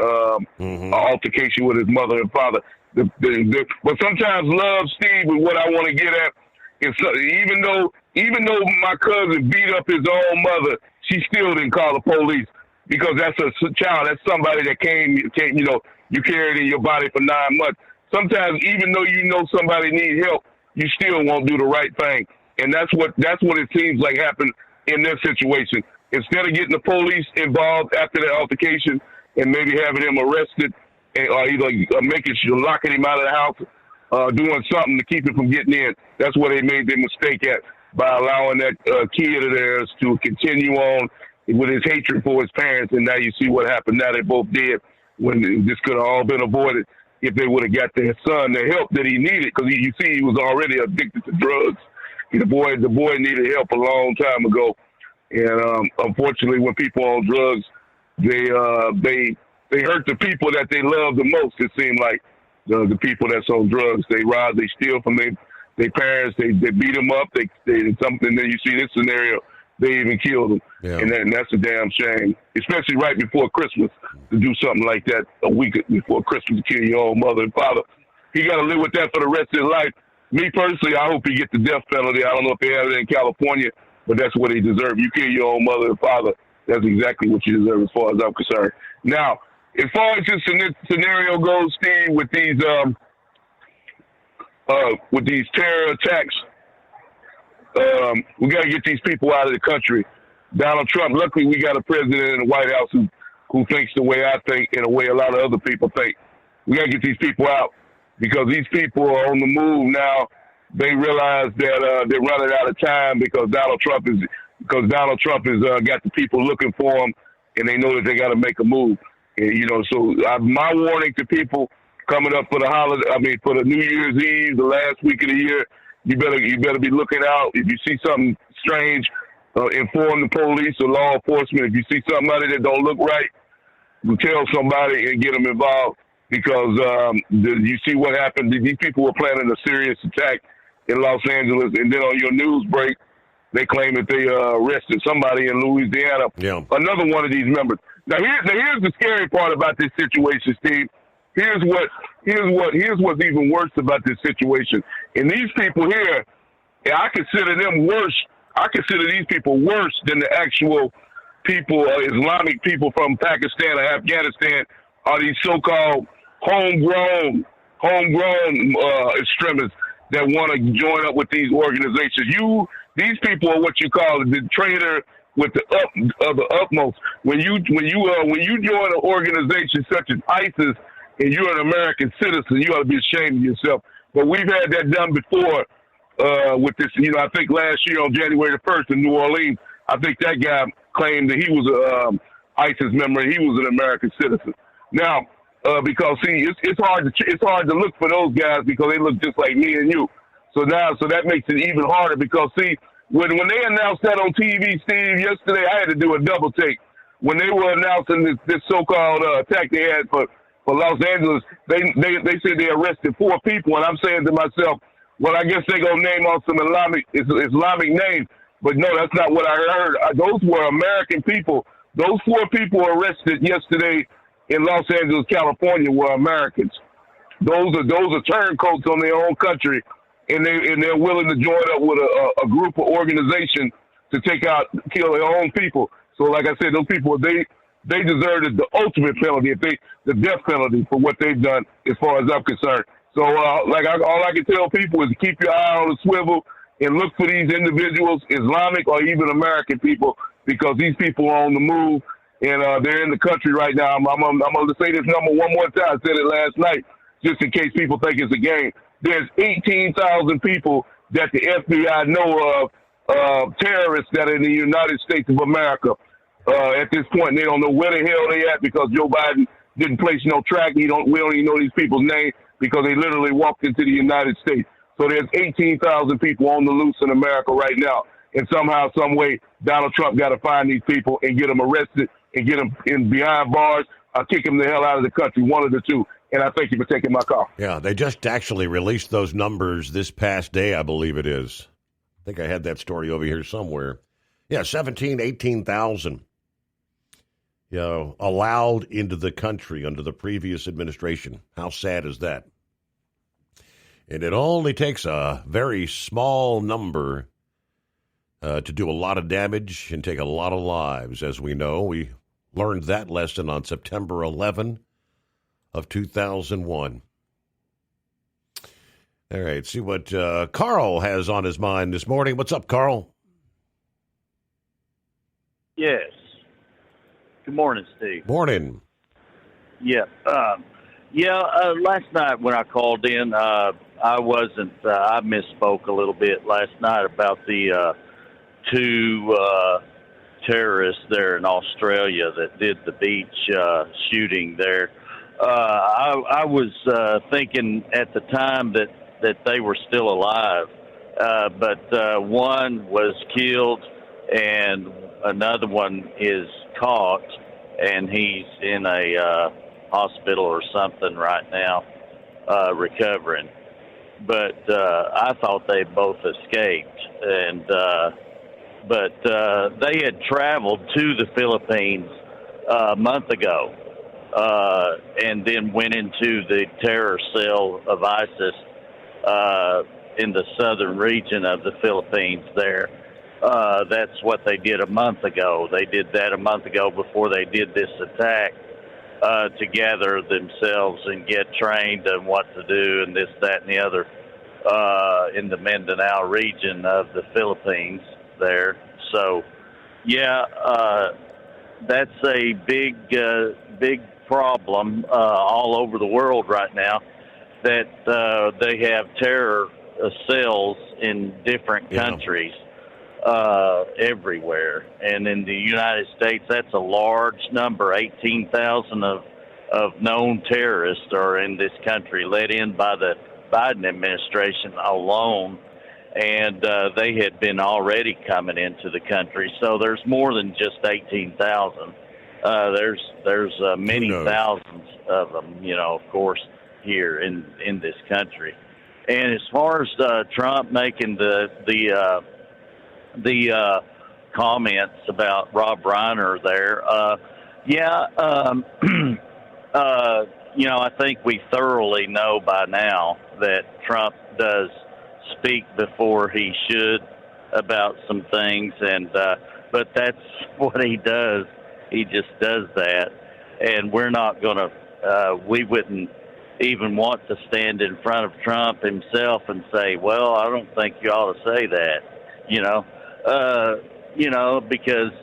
an altercation with his mother and father. But sometimes love, Steve, is what I want to get at. Is even though my cousin beat up his own mother, she still didn't call the police, because that's a child. That's somebody that came. You carried in your body for 9 months. Sometimes, even though you know somebody needs help, you still won't do the right thing. And that's what it seems like happened in this situation. Instead of getting the police involved after the altercation and maybe having him arrested, or either locking him out of the house, doing something to keep him from getting in, that's where they made their mistake at, by allowing that kid of theirs to continue on with his hatred for his parents. And now you see what happened. Now they're both dead, when this could have all been avoided if they would have got their son the help that he needed, because you see he was already addicted to drugs. The boy needed help a long time ago. And unfortunately, when people on drugs, they hurt the people that they love the most. It seems like the people that's on drugs, they rob, they steal from their parents, they beat them up, they something. Then you see this scenario, they even killed them, and that's a damn shame. Especially right before Christmas, to do something like that a week before Christmas, to kill your own mother and father. He got to live with that for the rest of his life. Me personally, I hope he gets the death penalty. I don't know if they have it in California, but that's what he deserves. You kill your own mother and father, that's exactly what you deserve as far as I'm concerned. Now, as far as this scenario goes, Steve, with these terror attacks, we got to get these people out of the country. Donald Trump, luckily we got a president in the White House who thinks the way I think, and the way a lot of other people think. We got to get these people out, because these people are on the move now. They realize that they're running out of time, because Donald Trump has got the people looking for him, and they know that they got to make a move. And, so my warning to people coming up for for the New Year's Eve, the last week of the year, you better be looking out. If you see something strange, inform the police or law enforcement. If you see somebody that don't look right, you tell somebody and get them involved, because you see what happened. These people were planning a serious attack in Los Angeles, and then on your news break, they claim that they arrested somebody in Louisiana. Yeah. Another one of these members. Now here's the scary part about this situation, Steve. Here's what's even worse about this situation. And these people here, I consider them worse. I consider these people worse than the actual people, Islamic people from Pakistan or Afghanistan, are these so-called homegrown extremists that want to join up with these organizations. These people are what you call the traitor with the utmost. When you join an organization such as ISIS and you're an American citizen, you ought to be ashamed of yourself. But we've had that done before with this. I think last year on January the 1st in New Orleans, I think that guy claimed that he was a ISIS member and he was an American citizen. Now, because see, it's hard to look for those guys, because they look just like me and you. So that makes it even harder, because see, when they announced that on TV, Steve, yesterday, I had to do a double take. When they were announcing this so-called attack they had for Los Angeles, they said they arrested 4 people, and I'm saying to myself, well, I guess they're gonna name on some Islamic names. But no, that's not what I heard. Those were American people. Those 4 people arrested yesterday in Los Angeles, California, were Americans. Those are turncoats on their own country, and they're willing to join up with a group of organization to kill their own people. So, like I said, those people they deserved the ultimate penalty, the death penalty for what they've done, as far as I'm concerned. So, all I can tell people is keep your eye on the swivel and look for these individuals, Islamic or even American people, because these people are on the move and they're in the country right now. I'm going to say this number one more time. I said it last night, just in case people think it's a game. There's 18,000 people that the FBI know of, terrorists that are in the United States of America. At this point, they don't know where the hell they at because Joe Biden didn't place no track. We don't even know these people's names because they literally walked into the United States. So there's 18,000 people on the loose in America right now. And somehow, some way, Donald Trump got to find these people and get them arrested and get them in behind bars or kick them the hell out of the country, one of the two. And I thank you for taking my call. Yeah, they just actually released those numbers this past day, I believe it is. I think I had that story over here somewhere. Yeah, 18,000, allowed into the country under the previous administration. How sad is that? And it only takes a very small number to do a lot of damage and take a lot of lives, as we know. We learned that lesson on September 11 of 2001. All right, see what Carl has on his mind this morning. What's up, Carl? Yes. Good morning, Steve. Morning. Yeah. Last night when I called in, I misspoke a little bit last night about the 2 terrorists there in Australia that did the beach shooting there. I was thinking at the time that they were still alive, but one was killed and another one is caught, and he's in a hospital or something right now, recovering. But I thought they both escaped, and but they had traveled to the Philippines a month ago, and then went into the terror cell of ISIS in the southern region of the Philippines there. That's what they did a month ago. They did that a month ago before they did this attack, to gather themselves and get trained on what to do and this, that, and the other in the Mindanao region of the Philippines there. So, that's a big problem all over the world right now, that they have terror cells in different countries. Everywhere. And in the United States, that's a large number. 18,000 of known terrorists are in this country, led in by the Biden administration alone. And they had been already coming into the country. So there's more than just 18,000. There's many thousands of them, of course, here in this country. And as far as Trump making the comments about Rob Reiner there, I think we thoroughly know by now that Trump does speak before he should about some things, and but that's what he does. He just does that, and we're not going to. We wouldn't even want to stand in front of Trump himself and say, "Well, I don't think you ought to say that," because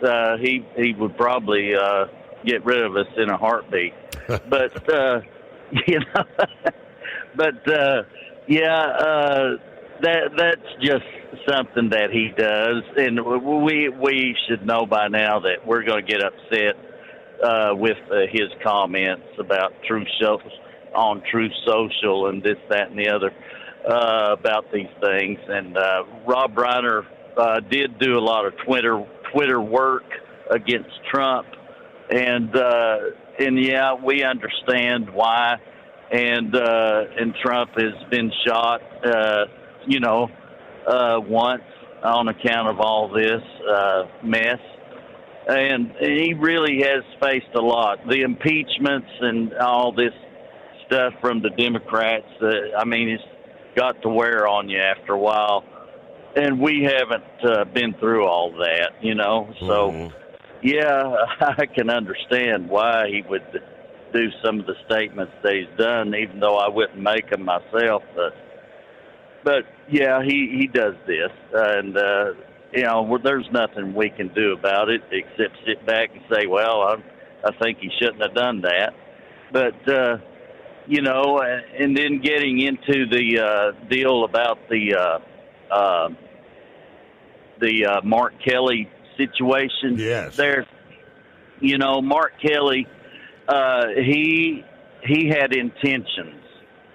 he would probably get rid of us in a heartbeat. But that's just something that he does, and we should know by now that we're going to get upset with his comments about Truth Social and this, that, and the other about these things. And Rob Reiner did do a lot of Twitter work against Trump, and we understand why. And Trump has been shot, once on account of all this mess. And he really has faced a lot. The impeachments and all this stuff from the Democrats, it's got to wear on you after a while. And we haven't been through all that, So, yeah, I can understand why he would do some of the statements that he's done, even though I wouldn't make them myself. But yeah, he does this. And, there's nothing we can do about it except sit back and say, well, I think he shouldn't have done that. But, and then getting into the deal about the Mark Kelly situation. Yes. There, Mark Kelly, he had intentions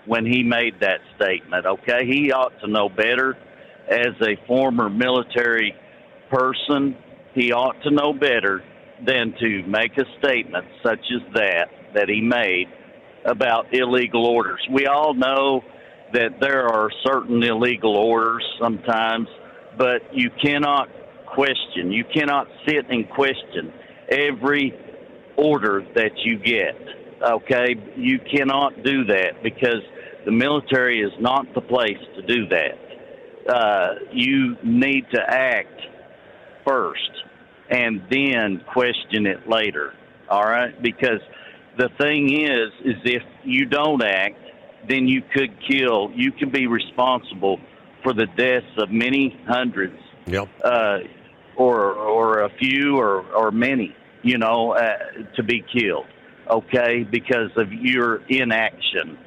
when he made that statement, okay? He ought to know better. As a former military person, he ought to know better than to make a statement such as that he made about illegal orders. We all know that there are certain illegal orders sometimes, but you cannot sit and question every order that you get, okay? You cannot do that because the military is not the place to do that. You need to act first and then question it later, all right? Because the thing is if you don't act, then you could be responsible for the deaths of many hundreds, or a few or many, to be killed, okay, because of your inaction,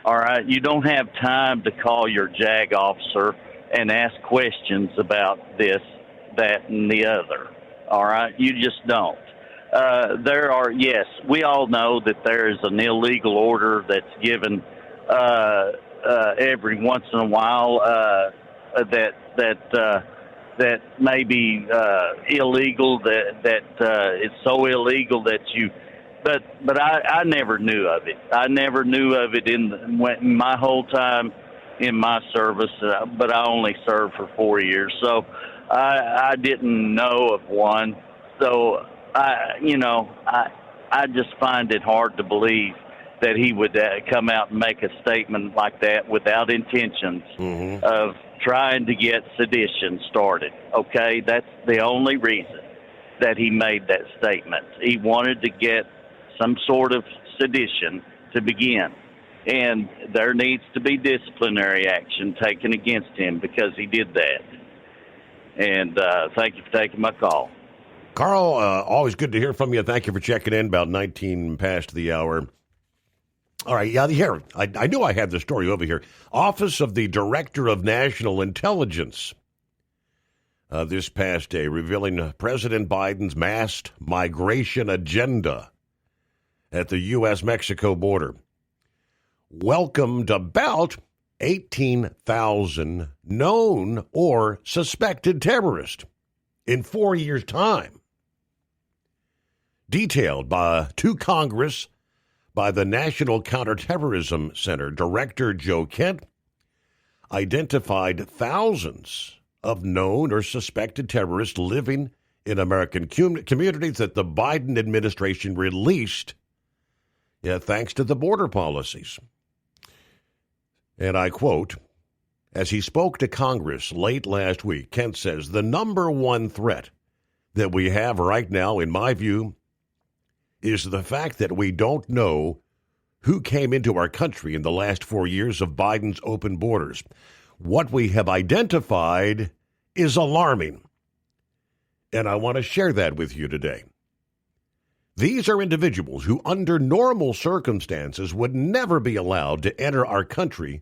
all right? You don't have time to call your JAG officer and ask questions about this, that, and the other, all right? You just don't. We all know that there is an illegal order that's given every once in a while that may be illegal, that it's so illegal that you... But I never knew of it. I never knew of it in my whole time in my service, but I only served for 4 years, so I didn't know of one. So I just find it hard to believe that he would come out and make a statement like that without intentions of trying to get sedition started. Okay, that's the only reason that he made that statement. He wanted to get some sort of sedition to begin. And there needs to be disciplinary action taken against him because he did that. And thank you for taking my call. Carl, always good to hear from you. Thank you for checking in. About 19 past the hour. All right, yeah, here. I knew I had the story over here. Office of the Director of National Intelligence this past day revealing President Biden's mass migration agenda at the U.S.-Mexico border. Welcomed about 18,000 known or suspected terrorists in 4 years' time. Detailed to Congress by the National Counterterrorism Center, Director Joe Kent identified thousands of known or suspected terrorists living in American communities that the Biden administration released, thanks to the border policies. And I quote, as he spoke to Congress late last week, Kent says, the number one threat that we have right now, in my view, is the fact that we don't know who came into our country in the last 4 years of Biden's open borders. What we have identified is alarming. And I want to share that with you today. These are individuals who, under normal circumstances, would never be allowed to enter our country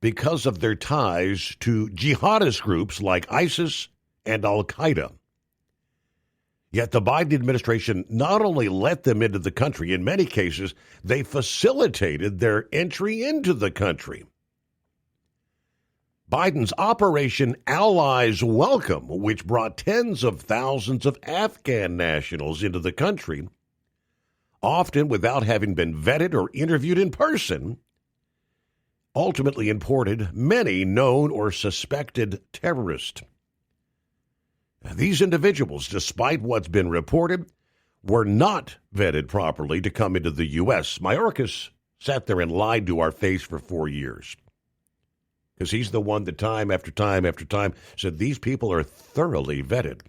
because of their ties to jihadist groups like ISIS and Al-Qaeda. Yet the Biden administration not only let them into the country, in many cases, they facilitated their entry into the country. Biden's Operation Allies Welcome, which brought tens of thousands of Afghan nationals into the country, often without having been vetted or interviewed in person, ultimately imported many known or suspected terrorists. These individuals, despite what's been reported, were not vetted properly to come into the U.S. Mayorkas sat there and lied to our face for 4 years. Because he's the one that time after time after time said these people are thoroughly vetted.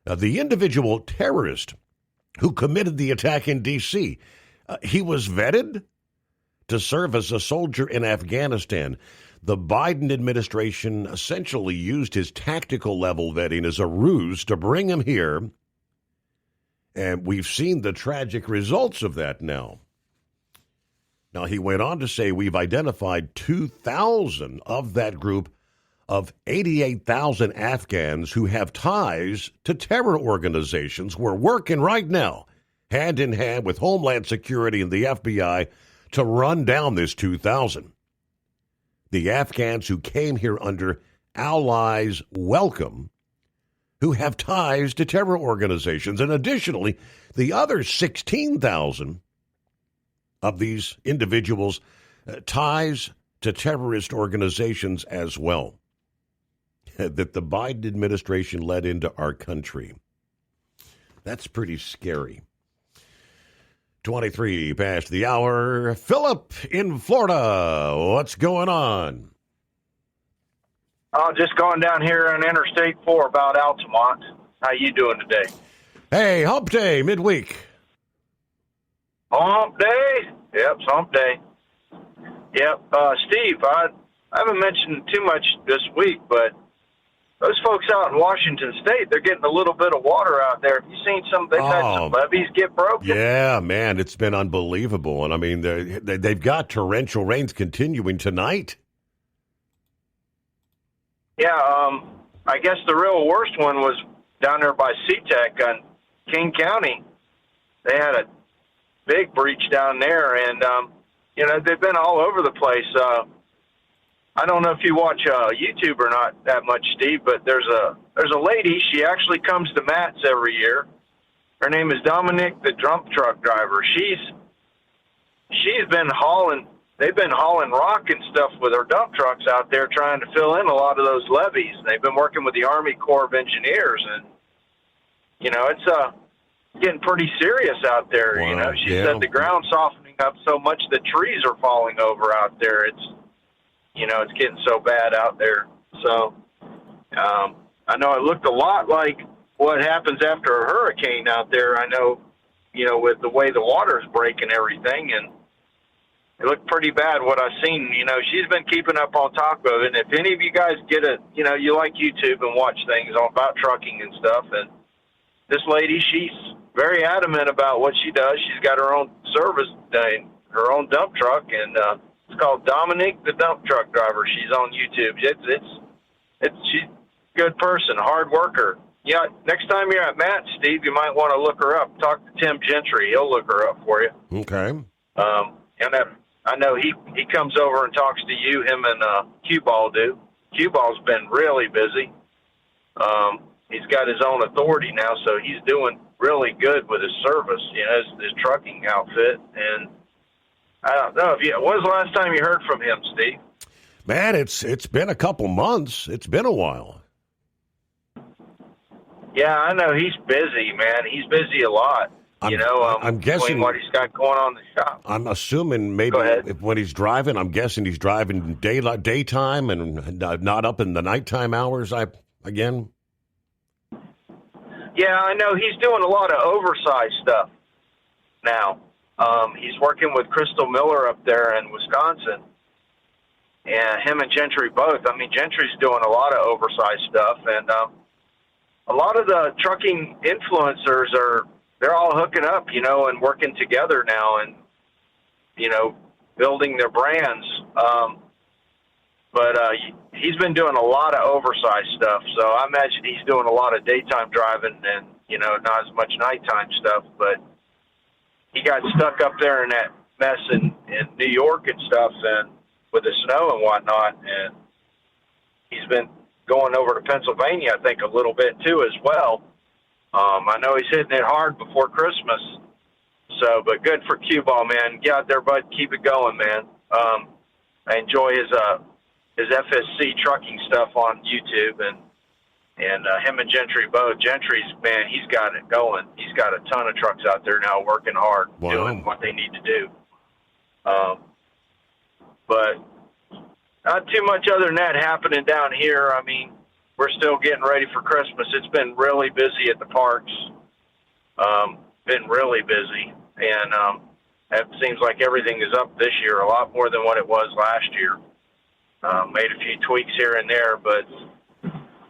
The individual terrorist who committed the attack in D.C., he was vetted to serve as a soldier in Afghanistan. The Biden administration essentially used his tactical level vetting as a ruse to bring him here. And we've seen the tragic results of that now. Now, he went on to say we've identified 2,000 of that group of 88,000 Afghans who have ties to terror organizations. We're working right now, hand in hand with Homeland Security and the FBI, to run down this 2,000. The Afghans who came here under allies' welcome, who have ties to terror organizations. And additionally, the other 16,000 of these individuals ties to terrorist organizations as well that the Biden administration let into our country. That's pretty scary. 23 past the hour. Philip in Florida, what's going on? Just going down here on Interstate 4 about Altamont. How you doing today? Hey, hump day, midweek. Hump day? Yep, it's hump day. Yep, Steve, I haven't mentioned too much this week, but those folks out in Washington State, they're getting a little bit of water out there. Have you seen they've had some levees get broken? Yeah, man, it's been unbelievable. And I mean, they've got torrential rains continuing tonight. Yeah, I guess the real worst one was down there by SeaTac in King County. They had a big breach down there, and, they've been all over the place. I don't know if you watch YouTube or not that much, Steve, but there's a lady. She actually comes to Matt's every year. Her name is Dominic, the dump truck driver. She's been hauling. They've been hauling rock and stuff with her dump trucks out there, trying to fill in a lot of those levees. They've been working with the Army Corps of Engineers, and it's getting pretty serious out there. Wow, She said the ground's softening up so much that trees are falling over out there. It's getting so bad out there. So I know it looked a lot like what happens after a hurricane out there. I know, with the way the water's breaking everything, and it looked pretty bad what I've seen. She's been keeping up on top of it. And if any of you guys you like YouTube and watch things about trucking and stuff, and this lady, she's very adamant about what she does. She's got her own service, her own dump truck, and it's called Dominic, the dump truck driver. She's on YouTube. She's a good person, hard worker. Yeah, next time you're at Matt, Steve, you might want to look her up. Talk to Tim Gentry. He'll look her up for you. Okay. And I know he comes over and talks to you, him and Q-Ball do. Q-Ball's been really busy. He's got his own authority now, so he's doing really good with his service, his trucking outfit. And I don't know when was the last time you heard from him, Steve? Man, it's been a couple months. It's been a while. Yeah, I know he's busy, man. He's busy a lot. I'm guessing what he's got going on in the shop. I'm assuming maybe when he's driving, I'm guessing he's driving daytime and not up in the nighttime hours. Again. Yeah, I know he's doing a lot of oversized stuff now. He's working with Crystal Miller up there in Wisconsin, and him and Gentry both. I mean, Gentry's doing a lot of oversized stuff, and a lot of the trucking influencers they're all hooking up, and working together now, and building their brands. But he's been doing a lot of oversized stuff, so I imagine he's doing a lot of daytime driving and, not as much nighttime stuff. But he got stuck up there in that mess in New York and stuff, and with the snow and whatnot, and he's been going over to Pennsylvania, I think, a little bit too as well. I know he's hitting it hard before Christmas, but good for Q-Ball, man. Get out there, bud. Keep it going, man. I enjoy his FSC trucking stuff on YouTube, and And him and Gentry both. Gentry's, man, he's got it going. He's got a ton of trucks out there now working hard, doing what they need to do. But not too much other than that happening down here. I mean, we're still getting ready for Christmas. It's been really busy at the parks. Been really busy. And it seems like everything is up this year, a lot more than what it was last year. Made a few tweaks here and there, but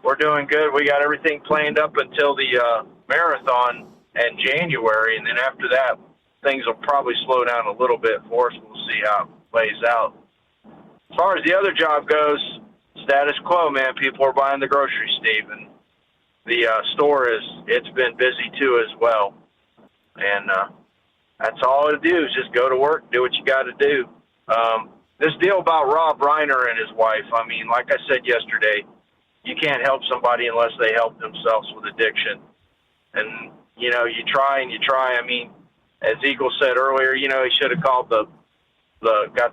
we're doing good. We got everything planned up until the marathon in January, and then after that, things will probably slow down a little bit for us. We'll see how it plays out. As far as the other job goes, status quo, man. People are buying the groceries, Steve, and the store it's been busy too as well. And that's all it do is just go to work, do what you got to do. This deal about Rob Reiner and his wife, I mean, like I said yesterday, you can't help somebody unless they help themselves with addiction. And, you know, you try and you try. I mean, as Eagle said earlier, you know, he should have called got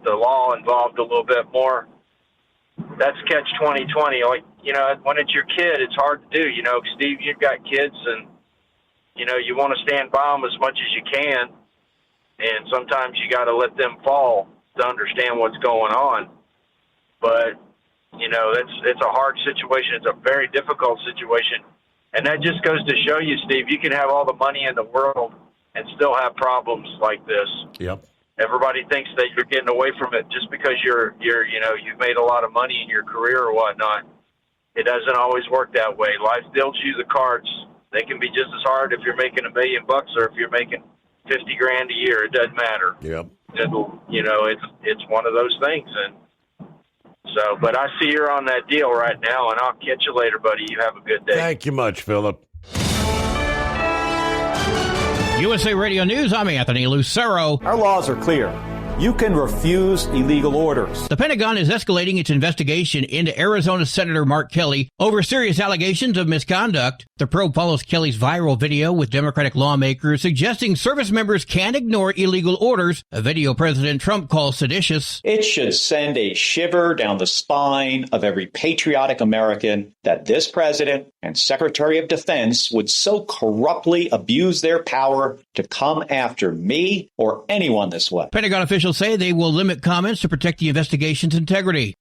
the law involved a little bit more. That's catch 2020. Like, you know, when it's your kid, it's hard to do. You know, Steve, you've got kids and, you know, you want to stand by them as much as you can. And sometimes you got to let them fall to understand what's going on. But, you know, it's a hard situation. It's a very difficult situation. And that just goes to show you, Steve, you can have all the money in the world and still have problems like this. Yep. Everybody thinks that you're getting away from it just because you're you know, you've made a lot of money in your career or whatnot. It doesn't always work that way. Life deals you the cards. They can be just as hard if you're making $1 million or if you're making $50,000 a year. It doesn't matter. Yep. You know, it's one of those things. And so, but I see you're on that deal right now, and I'll catch you later, buddy. You have a good day. Thank you much, Philip. USA Radio News, I'm Anthony Lucero. Our laws are clear. You can refuse illegal orders. The Pentagon is escalating its investigation into Arizona Senator Mark Kelly over serious allegations of misconduct. The probe follows Kelly's viral video with Democratic lawmakers suggesting service members can't ignore illegal orders, a video President Trump calls seditious. It should send a shiver down the spine of every patriotic American that this president and Secretary of Defense would so corruptly abuse their power to come after me or anyone this way. Pentagon officials say they will limit comments to protect the investigation's integrity.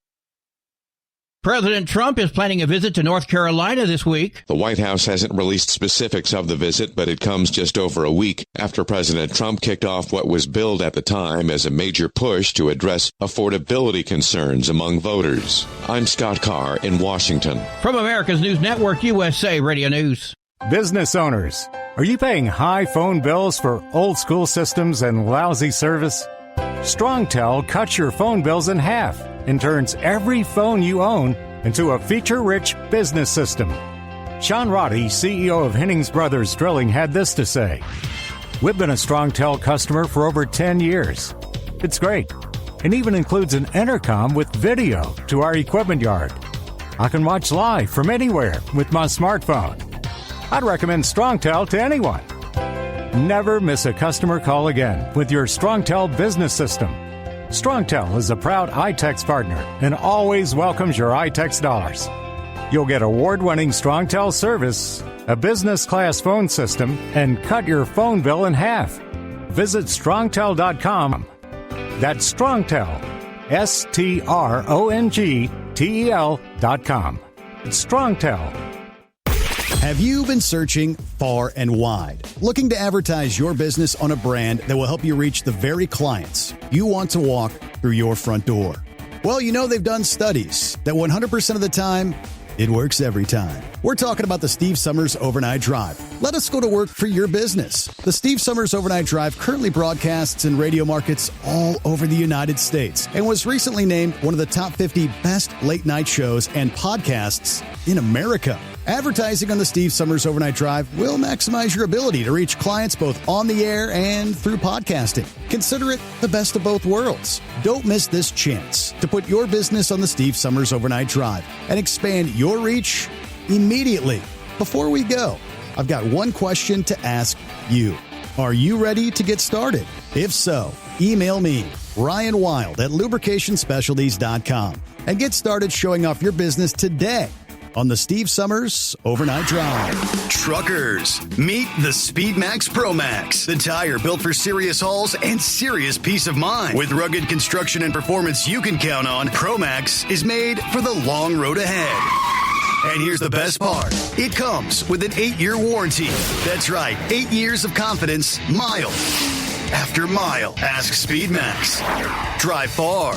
President Trump is planning a visit to North Carolina this week. The White House hasn't released specifics of the visit, but it comes just over a week after President Trump kicked off what was billed at the time as a major push to address affordability concerns among voters. I'm Scott Carr in Washington. From America's News Network, USA Radio News. Business owners, are you paying high phone bills for old school systems and lousy service? StrongTel cuts your phone bills in half and turns every phone you own into a feature-rich business system. Sean Roddy, CEO of Hennings Brothers Drilling, had this to say. We've been a StrongTel customer for over 10 years. It's great, and even includes an intercom with video to our equipment yard. I can watch live from anywhere with my smartphone. I'd recommend StrongTel to anyone. Never miss a customer call again with your StrongTel business system. StrongTel is a proud iTex partner and always welcomes your iTex dollars. You'll get award-winning StrongTel service, a business-class phone system, and cut your phone bill in half. Visit StrongTel.com. That's StrongTel, StrongTel.com. It's StrongTel. Have you been searching far and wide, looking to advertise your business on a brand that will help you reach the very clients you want to walk through your front door? Well, you know they've done studies that 100% of the time, it works every time. We're talking about the Steve Summers Overnight Drive. Let us go to work for your business. The Steve Summers Overnight Drive currently broadcasts in radio markets all over the United States and was recently named one of the top 50 best late-night shows and podcasts in America. Advertising on the Steve Summers Overnight Drive will maximize your ability to reach clients both on the air and through podcasting. Consider it the best of both worlds. Don't miss this chance to put your business on the Steve Summers Overnight Drive and expand your reach immediately. Before we go, I've got one question to ask you. Are you ready to get started? If so, email me, Ryan Wild at lubricationspecialties.com, and get started showing off your business today on the Steve Summers Overnight Drive. Truckers, meet the Speedmax Pro Max, the tire built for serious hauls and serious peace of mind. With rugged construction and performance you can count on, Pro Max is made for the long road ahead. And here's the best part. It comes with an 8-year warranty. That's right, 8 years of confidence, mile after mile. Ask Speedmax. Drive far.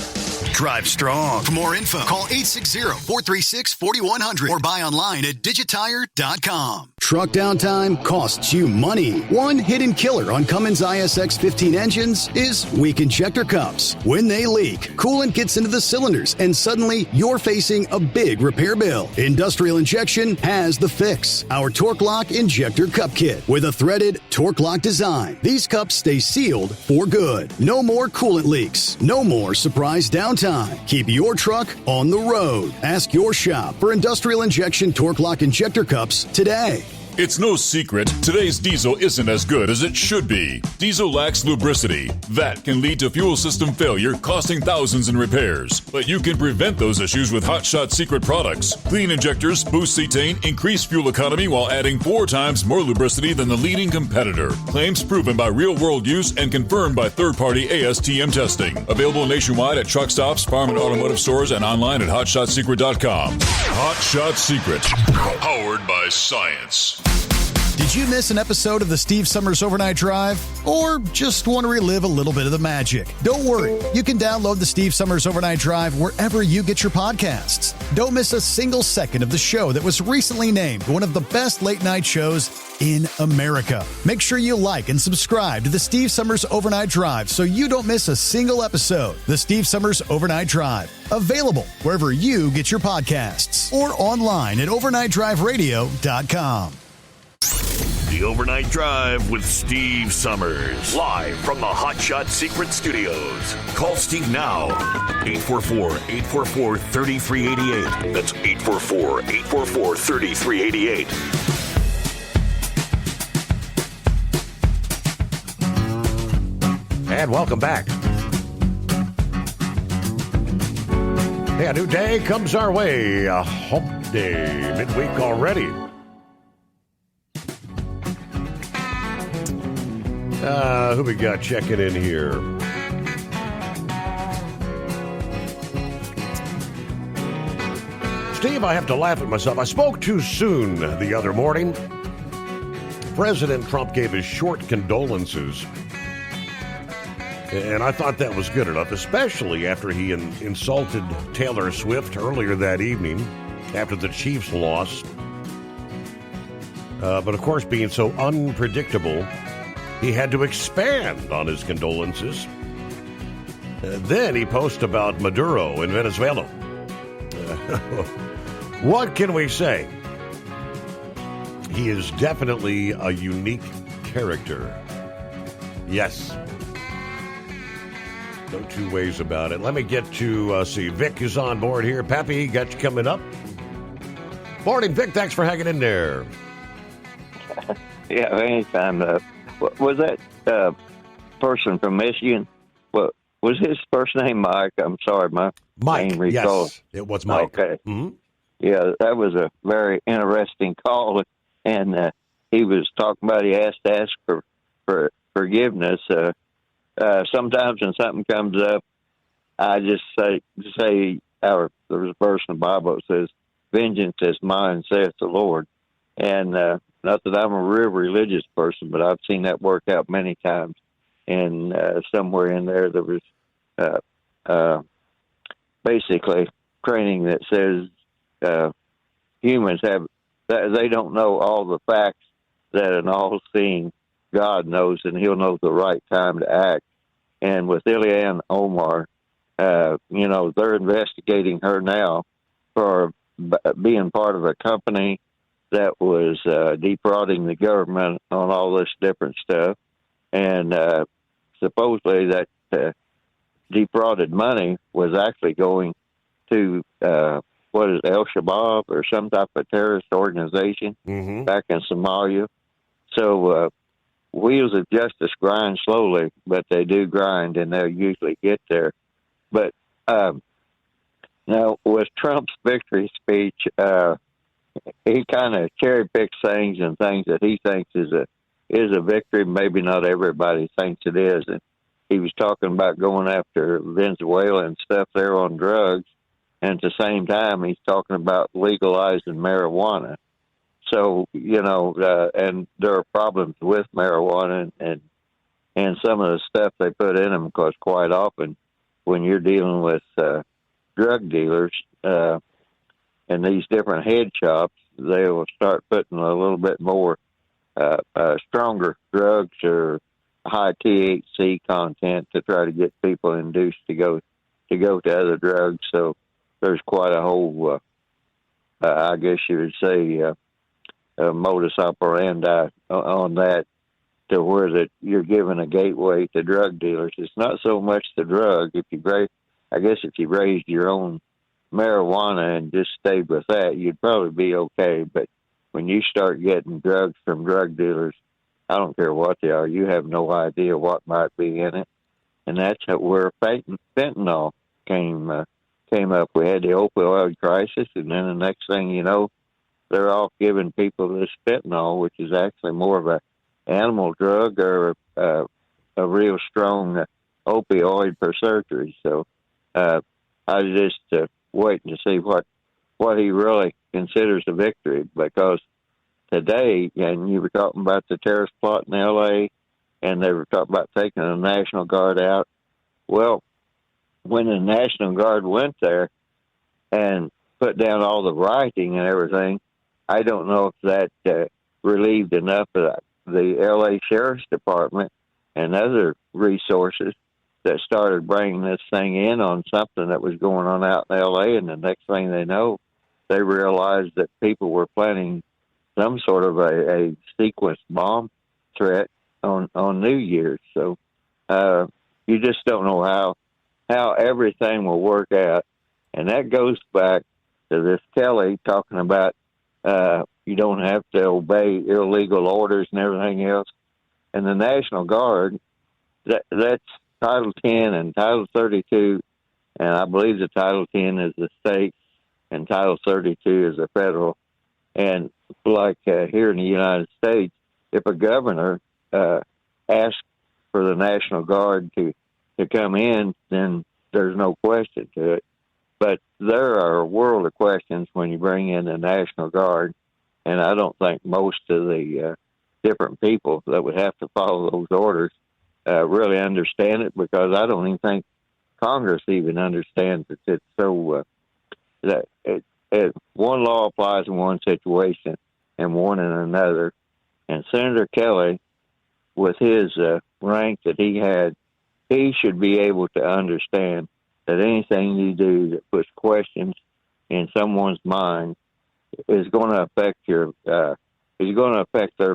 Drive strong. For more info, call 860-436-4100 or buy online at digitire.com. Truck downtime costs you money. One hidden killer on Cummins ISX 15 engines is weak injector cups. When they leak, coolant gets into the cylinders and suddenly you're facing a big repair bill. Industrial Injection has the fix. Our Torque Lock Injector Cup Kit with a threaded Torque Lock design. These cups stay sealed for good. No more coolant leaks. No more surprise downtime. Keep your truck on the road. Ask your shop for Industrial Injection Torque Lock Injector Cups today. It's no secret, today's diesel isn't as good as it should be. Diesel lacks lubricity. That can lead to fuel system failure, costing thousands in repairs. But you can prevent those issues with Hot Shot Secret products. Clean injectors boost cetane, increase fuel economy while adding 4 times more lubricity than the leading competitor. Claims proven by real-world use and confirmed by third-party ASTM testing. Available nationwide at truck stops, farm and automotive stores, and online at hotshotsecret.com. Hot Shot Secret, powered by science. Did you miss an episode of the Steve Summers Overnight Drive? Or just want to relive a little bit of the magic? Don't worry. You can download the Steve Summers Overnight Drive wherever you get your podcasts. Don't miss a single second of the show that was recently named one of the best late-night shows in America. Make sure you like and subscribe to the Steve Summers Overnight Drive so you don't miss a single episode. The Steve Summers Overnight Drive. Available wherever you get your podcasts or online at overnightdriveradio.com. The Overnight Drive with Steve Summers. Live from the Hot Shot Secret Studios. Call Steve now. 844-844-3388. That's 844-844-3388. And welcome back. Hey, a new day comes our way. A hump day. Midweek already. Who we got checking in here? Steve, I have to laugh at myself. I spoke too soon the other morning. President Trump gave his short condolences. And I thought that was good enough, especially after he insulted Taylor Swift earlier that evening after the Chiefs lost. But of course, being so unpredictable, he had to expand on his condolences. Then he posted about Maduro in Venezuela. What can we say? He is definitely a unique character. Yes. No two ways about it. Let me get to, see, Vic is on board here. Pappy, got you coming up. Morning, Vic. Thanks for hanging in there. Yeah, anytime. Was that person from Michigan? What was his first name? Mike. I'm sorry, my Mike. name recalled. Yes, it was Mike. Okay. Mm-hmm. Yeah, that was a very interesting call, and he was talking about he has to ask for forgiveness. Sometimes when something comes up, I just say there's a verse in the Bible that says, "Vengeance is mine, saith the Lord," and not that I'm a real religious person, but I've seen that work out many times. And somewhere in there was basically training that says humans they don't know all the facts that an all-seeing God knows, and he'll know the right time to act. And with Ilhan Omar, they're investigating her now for being part of a company that was defrauding the government on all this different stuff. And supposedly that defrauded money was actually going to, El Shabaab or some type of terrorist organization back in Somalia. So wheels of justice grind slowly, but they do grind, and they'll usually get there. But now, with Trump's victory speech, he kind of cherry picks things and things that he thinks is a victory. Maybe not everybody thinks it is. And he was talking about going after Venezuela and stuff there on drugs. And at the same time, he's talking about legalizing marijuana. So, and there are problems with marijuana and some of the stuff they put in them, because quite often when you're dealing with drug dealers and these different head shops, they will start putting a little bit more stronger drugs or high THC content to try to get people induced to go to other drugs. So there's quite a whole, I guess you would say, modus operandi on that, to where that you're giving a gateway to drug dealers. It's not so much the drug. If you raised your own marijuana and just stayed with that, you'd probably be okay. But when you start getting drugs from drug dealers, I don't care what they are, you have no idea what might be in it. And that's where fentanyl came up. We had the opioid crisis, and then the next thing you know, they're off giving people this fentanyl, which is actually more of a animal drug or a real strong opioid for surgery. So I was just waiting to see what he really considers a victory, because today, and you were talking about the terrorist plot in L.A., and they were talking about taking the National Guard out. Well, when the National Guard went there and put down all the rioting and everything, I don't know if that relieved enough of the L.A. Sheriff's Department and other resources that started bringing this thing in on something that was going on out in L.A., and the next thing they know, they realized that people were planning some sort of a sequence bomb threat on New Year's. So you just don't know how everything will work out. And that goes back to this Kelly talking about you don't have to obey illegal orders and everything else. And the National Guard, that's Title 10 and Title 32, and I believe the Title 10 is the state and Title 32 is the federal. And like here in the United States, if a governor asks for the National Guard to come in, then there's no question to it. But there are a world of questions when you bring in the National Guard, and I don't think most of the different people that would have to follow those orders really understand it, because I don't even think Congress even understands it. It's so that one law applies in one situation and one in another. And Senator Kelly, with his rank that he had, he should be able to understand that anything you do that puts questions in someone's mind is going to affect their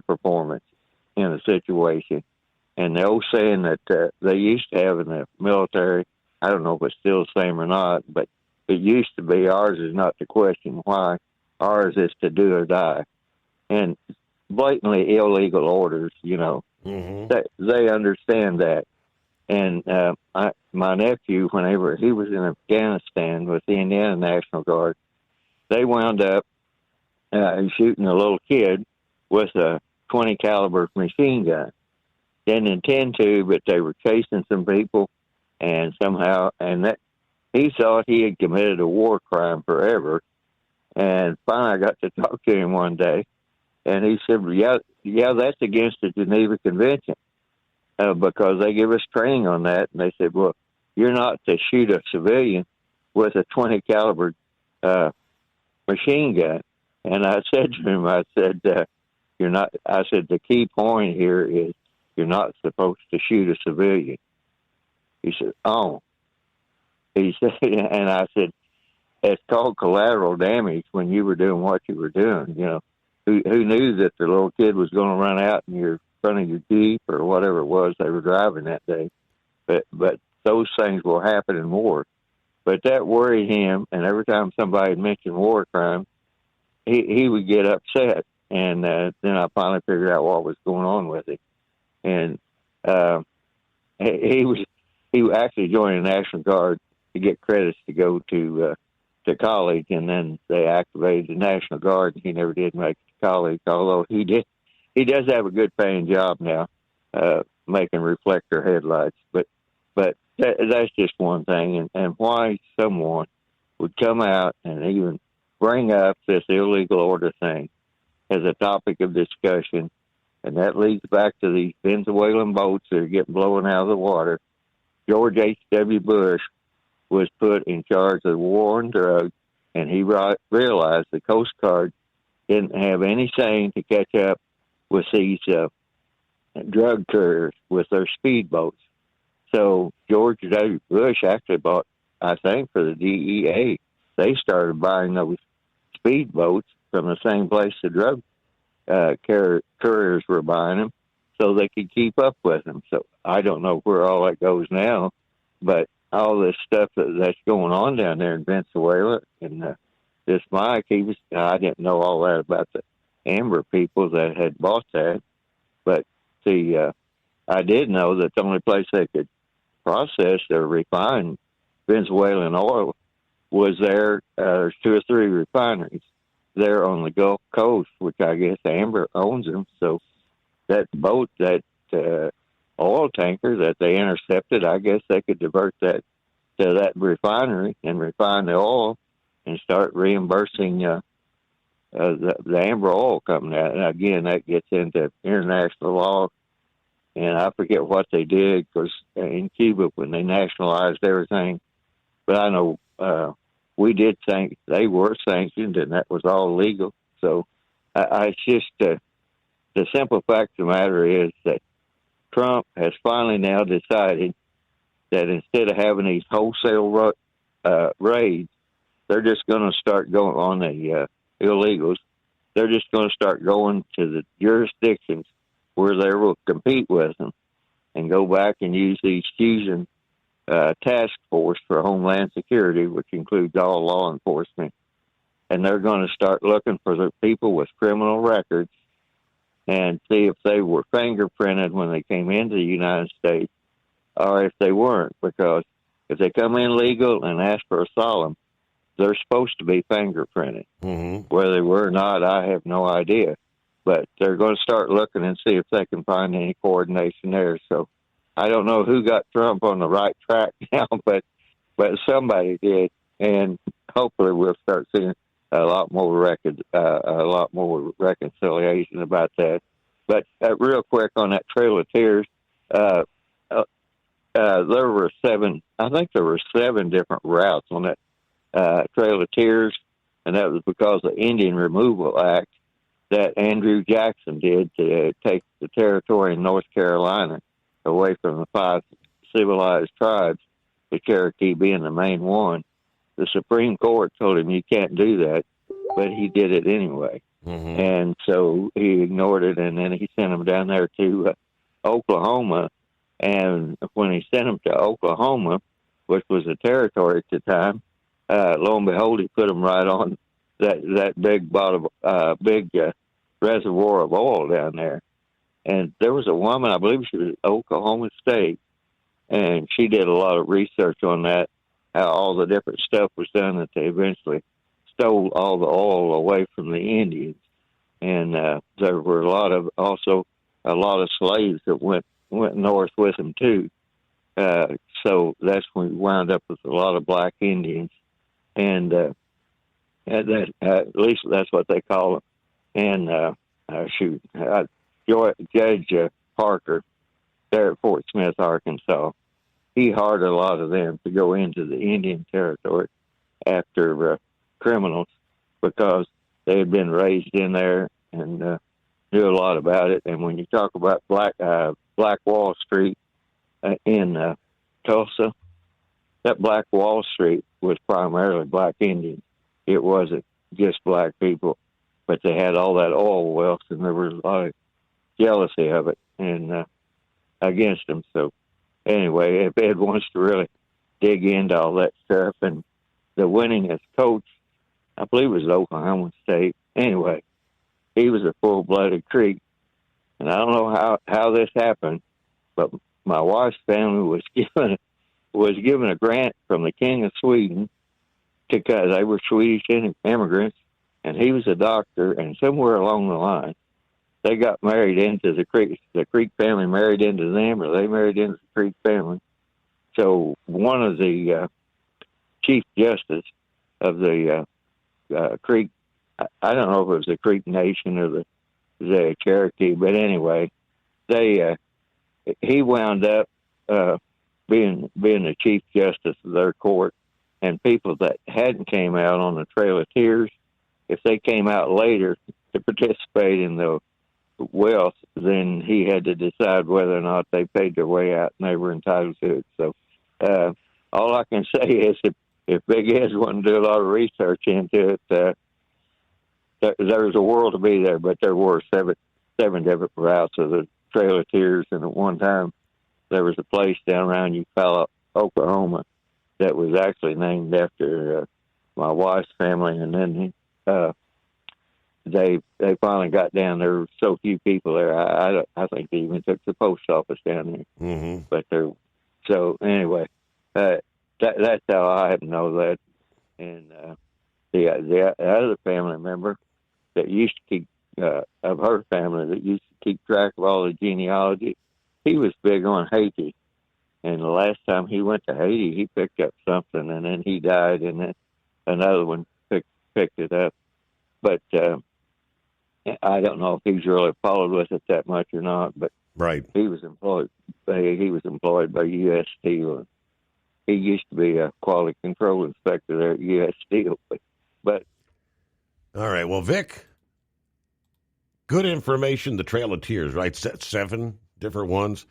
performance in a situation. And the old saying that they used to have in the military, I don't know if it's still the same or not, but it used to be, ours is not to question why, ours is to do or die. And blatantly illegal orders, they understand that. And my nephew, whenever he was in Afghanistan with the Indiana National Guard, they wound up shooting a little kid with a .20 caliber machine gun. Didn't intend to, but they were chasing some people, and somehow, that he thought he had committed a war crime forever. And finally, I got to talk to him one day, and he said, "Yeah, that's against the Geneva Convention." Because they give us training on that. And they said, well, you're not to shoot a civilian with a .20 caliber machine gun. And I said to him, you're not, I said, the key point here is you're not supposed to shoot a civilian. He said, oh. He said, and I said, it's called collateral damage when you were doing what you were doing. Who knew that the little kid was going to run out in your front of your Jeep or whatever it was they were driving that day. But those things will happen in war. But that worried him, and every time somebody mentioned war crime, he would get upset. And then I finally figured out what was going on with him. And he actually joined the National Guard to get credits to go to to college, and then they activated the National Guard, and he never did make it to college, although he does have a good paying job now, making reflector headlights. But that's just one thing, and why someone would come out and even bring up this illegal order thing as a topic of discussion, and that leads back to these Venezuelan boats that are getting blown out of the water. George H.W. Bush was put in charge of the war on drugs, and he realized the Coast Guard didn't have any saying to catch up with these drug couriers with their speedboats. So George W. Bush actually bought, I think, for the DEA, they started buying those speedboats from the same place the drug couriers were buying them, so they could keep up with them. So I don't know where all that goes now, but all this stuff that's going on down there in Venezuela, and this Mike, I didn't know all that about the Amber people that had bought that, but I did know that the only place they could process or refine Venezuelan oil was there. There's 2 or 3 refineries there on the Gulf Coast, which I guess Amber owns them. So that boat, that oil tanker that they intercepted, I guess they could divert that to that refinery and refine the oil and start reimbursing the Amber oil company. And again, that gets into international law, and I forget what they did, because in Cuba when they nationalized everything, but I know we did think they were sanctioned, and that was all legal. So it's just the simple fact of the matter is that Trump has finally now decided that instead of having these wholesale raids, they're just going to start going on the illegals. They're just going to start going to the jurisdictions where they will compete with them and go back and use these fusion task force for Homeland Security, which includes all law enforcement. And they're going to start looking for the people with criminal records and see if they were fingerprinted when they came into the United States or if they weren't, because if they come in legal and ask for asylum, they're supposed to be fingerprinted. Mm-hmm. Whether they were or not, I have no idea. But they're going to start looking and see if they can find any coordination there. So I don't know who got Trump on the right track now, but somebody did, and hopefully we'll start seeing a lot more reconciliation about that. But real quick on that Trail of Tears, there were 7. I think there were 7 different routes on that Trail of Tears, and that was because of the Indian Removal Act that Andrew Jackson did to take the territory in North Carolina away from the 5 civilized tribes, the Cherokee being the main one. The Supreme Court told him you can't do that, but he did it anyway. Mm-hmm. And so he ignored it, and then he sent them down there to Oklahoma. And when he sent them to Oklahoma, which was a territory at the time, lo and behold, he put them right on that big reservoir of oil down there. And there was a woman, I believe she was at Oklahoma State, and she did a lot of research on that, how all the different stuff was done, that they eventually stole all the oil away from the Indians. And there were a lot of slaves that went north with them too. So that's when we wound up with a lot of black Indians, and at least that's what they call them. And Judge Parker there at Fort Smith, Arkansas, he hired a lot of them to go into the Indian Territory after criminals, because they had been raised in there and knew a lot about it. And when you talk about Black Wall Street in Tulsa, that Black Wall Street was primarily black Indians. It wasn't just black people, but they had all that oil wealth, and there was a lot of jealousy of it and against them. So anyway, if Ed wants to really dig into all that stuff, and the winningest coach, I believe it was Oklahoma State. Anyway, he was a full-blooded Creek, and I don't know how this happened, but my wife's family was given a grant from the King of Sweden because they were Swedish immigrants, and he was a doctor, and somewhere along the line, they got married into the Creek family married into them, or they married into the Creek family. So one of the chief justice of the Creek, I don't know if it was the Creek Nation or the Cherokee, but anyway, he wound up being the chief justice of their court, and people that hadn't came out on the Trail of Tears, if they came out later to participate in the wealth, then he had to decide whether or not they paid their way out and they were entitled to it. So all I can say is if Big Ed wanted to do a lot of research into it, there's a world to be there, but there were seven different routes of the Trail of Tears, and at one time there was a place down around Eufaula, Oklahoma, that was actually named after my wife's family, and then they finally got down. There were so few people there. I think they even took the post office down there. Mm-hmm. But so anyway, that's how I know that. And the other family member that used to keep of her family that used to keep track of all the genealogy, he was big on Haiti. And the last time he went to Haiti, he picked up something, and then he died, and then another one picked it up. But I don't know if he's really followed with it that much or not. But right, he was employed. He was employed by U.S. Steel. He used to be a quality control inspector there at U.S. Steel. But all right, well, Vic, good information. The Trail of Tears, right? 7 different ones.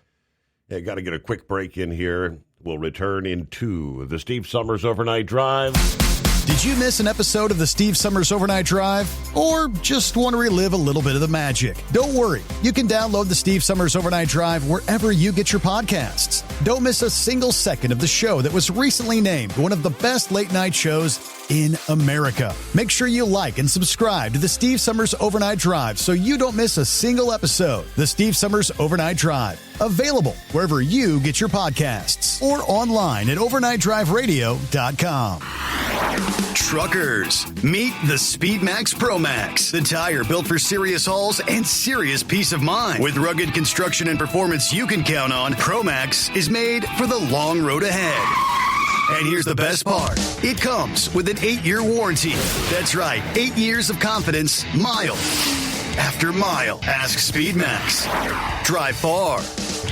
Hey, got to get a quick break in here. We'll return into the Steve Summers Overnight Drive. Did you miss an episode of the Steve Summers Overnight Drive? Or just want to relive a little bit of the magic? Don't worry. You can download the Steve Summers Overnight Drive wherever you get your podcasts. Don't miss a single second of the show that was recently named one of the best late-night shows in America. Make sure you like and subscribe to the Steve Summers Overnight Drive so you don't miss a single episode. The Steve Summers Overnight Drive. Available wherever you get your podcasts or online at overnightdriveradio.com. Truckers, meet the SpeedMax Pro Max, the tire built for serious hauls and serious peace of mind. With rugged construction and performance you can count on, Pro Max is made for the long road ahead. And here's the best part. It comes with an 8-year warranty. That's right, 8 years of confidence, mile after mile. Ask SpeedMax. Drive far.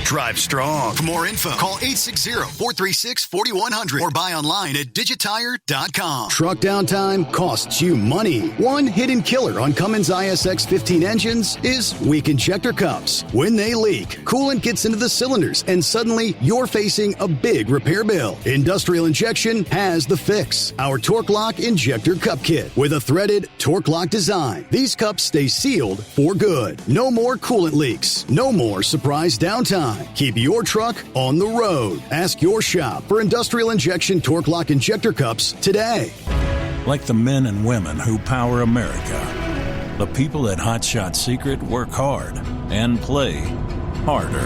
Drive strong. For more info, call 860-436-4100 or buy online at digitire.com. Truck downtime costs you money. One hidden killer on Cummins ISX 15 engines is weak injector cups. When they leak, coolant gets into the cylinders and suddenly you're facing a big repair bill. Industrial Injection has the fix. Our Torque Lock Injector Cup Kit with a threaded Torque Lock design. These cups stay sealed for good. No more coolant leaks. No more surprise downtime. Keep your truck on the road. Ask your shop for Industrial Injection Torque Lock Injector Cups today. Like the men and women who power America, the people at Hot Shot Secret work hard and play harder.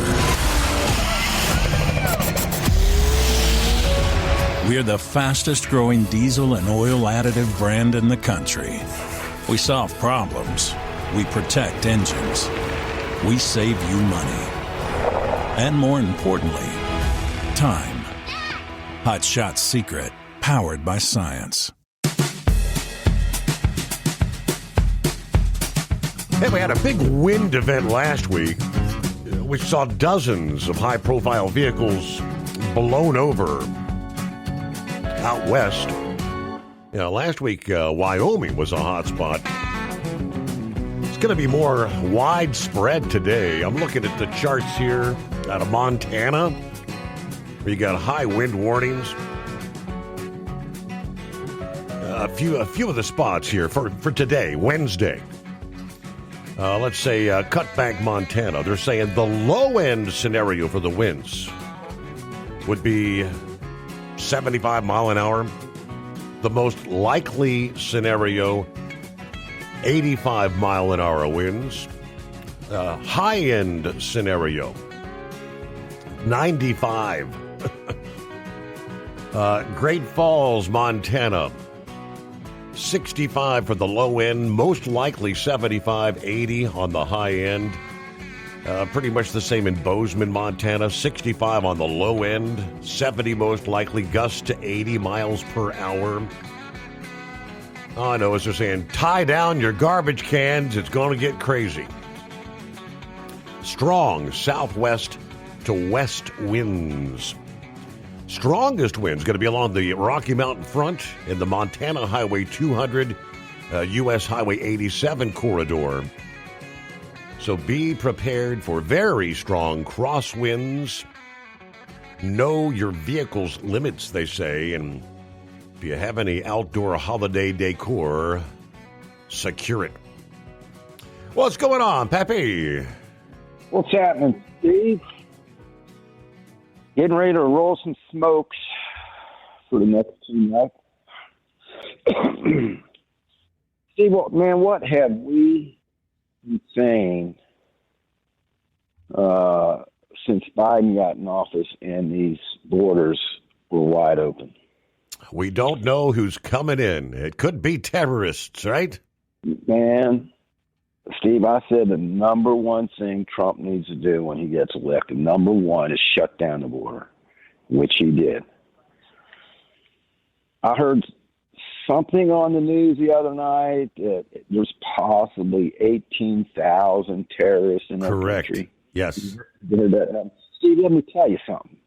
We're the fastest growing diesel and oil additive brand in the country. We solve problems. We protect engines. We save you money. And more importantly, time. Hot Shot Secret, powered by science. Hey, we had a big wind event last week, which saw dozens of high-profile vehicles blown over out west. You know, last week, Wyoming was a hot spot. It's going to be more widespread today. I'm looking at the charts here out of Montana, where you got high wind warnings. A few of the spots here for today, Wednesday. Let's say Cutbank, Montana. They're saying the low-end scenario for the winds would be 75 mile an hour. The most likely scenario, 85 mile an hour winds. High-end scenario, 95. Great Falls, Montana, 65 for the low end, most likely 75, 80 on the high end. Pretty much the same in Bozeman, Montana. 65 on the low end, 70 most likely, gusts to 80 miles per hour. All I know is they're saying, tie down your garbage cans. It's going to get crazy. Strong southwest to west winds. Strongest winds going to be along the Rocky Mountain front in the Montana Highway 200, U.S. Highway 87 corridor. So be prepared for very strong crosswinds. Know your vehicle's limits, they say, and if you have any outdoor holiday decor, secure it. What's going on, Pappy? What's happening, Steve? Getting ready to roll some smokes for the next 2 nights. Steve, what have we been saying since Biden got in office and these borders were wide open? We don't know who's coming in. It could be terrorists, right? Man, Steve, I said the number one thing Trump needs to do when he gets elected, number one, is shut down the border, which he did. I heard something on the news the other night that there's possibly 18,000 terrorists in our country. Yes. Steve, let me tell you something.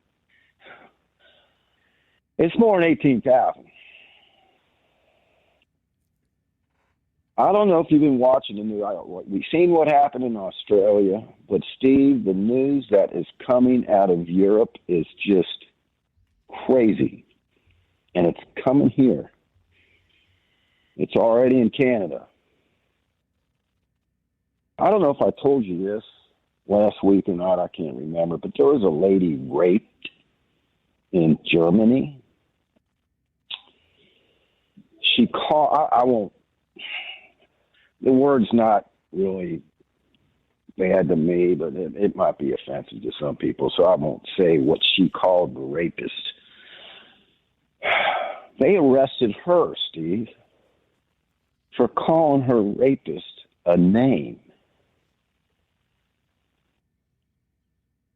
It's more than 18,000. I don't know if you've been watching the news. We've seen what happened in Australia, but Steve, the news that is coming out of Europe is just crazy. And it's coming here. It's already in Canada. I don't know if I told you this last week or not. I can't remember. But there was a lady raped in Germany. She called, I won't, the word's not really bad to me, but it might be offensive to some people, so I won't say what she called the rapist. They arrested her, Steve, for calling her rapist a name.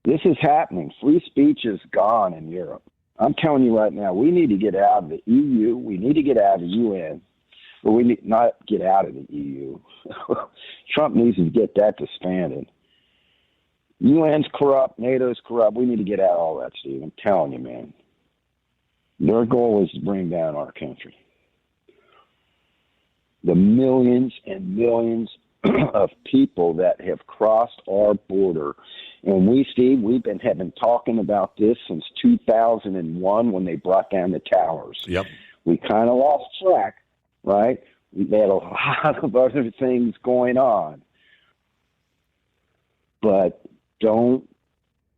This is happening. Free speech is gone in Europe. I'm telling you right now, we need to get out of the EU. We need to get out of the UN. But we need not get out of the EU. Trump needs to get that disbanded. UN's corrupt. NATO's corrupt. We need to get out of all that, Steve. I'm telling you, man. Their goal is to bring down our country. The millions and millions of people that have crossed our border. And we, Steve, have been talking about this since 2001 when they brought down the towers. Yep. We kind of lost track, right? We had a lot of other things going on. But don't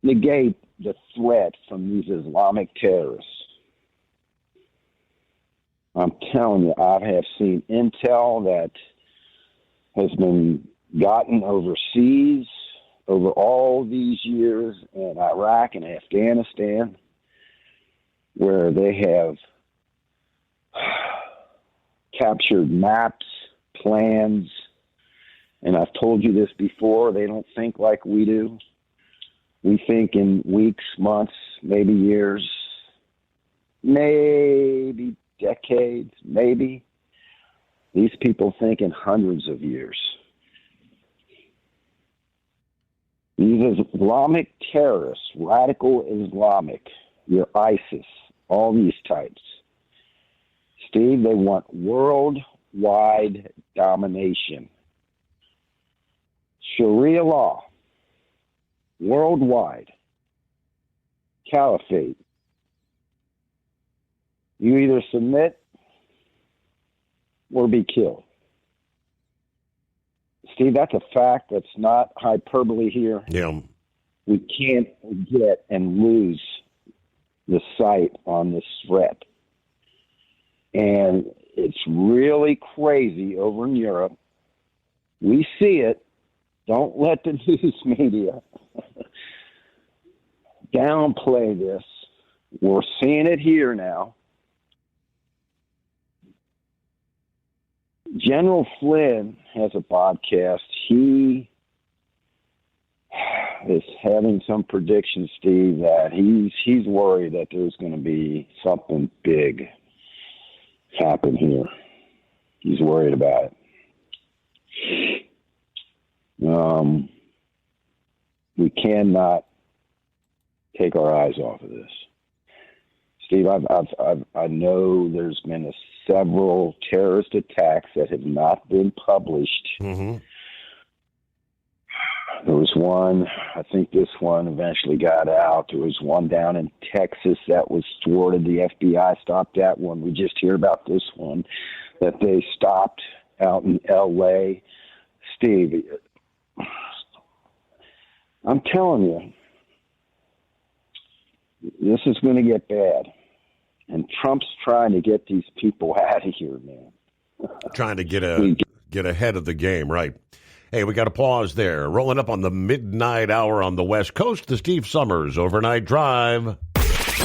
negate the threat from these Islamic terrorists. I'm telling you, I have seen intel that has been gotten overseas over all these years in Iraq and Afghanistan, where they have captured maps, plans, and I've told you this before, they don't think like we do. We think in weeks, months, maybe years, maybe decades, maybe. These people think in hundreds of years. These Islamic terrorists, radical Islamic, your ISIS, all these types, Steve, they want worldwide domination. Sharia law, worldwide, caliphate. You either submit or be killed. Steve, that's a fact. That's not hyperbole here. Yeah. We can't get and lose the sight on this threat. And it's really crazy over in Europe. We see it. Don't let the news media downplay this. We're seeing it here now. General Flynn has a podcast. He is having some predictions, Steve, that he's worried that there's going to be something big happen here. He's worried about it. We cannot take our eyes off of this. Steve, I know there's been several terrorist attacks that have not been published. Mm-hmm. There was one, I think this one eventually got out. There was one down in Texas that was thwarted. The FBI stopped that one. We just hear about this one that they stopped out in L.A. Steve, I'm telling you, this is going to get bad. And Trump's trying to get these people out of here, man. Trying to get ahead of the game, right? Hey, we got to pause there. Rolling up on the midnight hour on the West Coast, the Steve Summers Overnight Drive.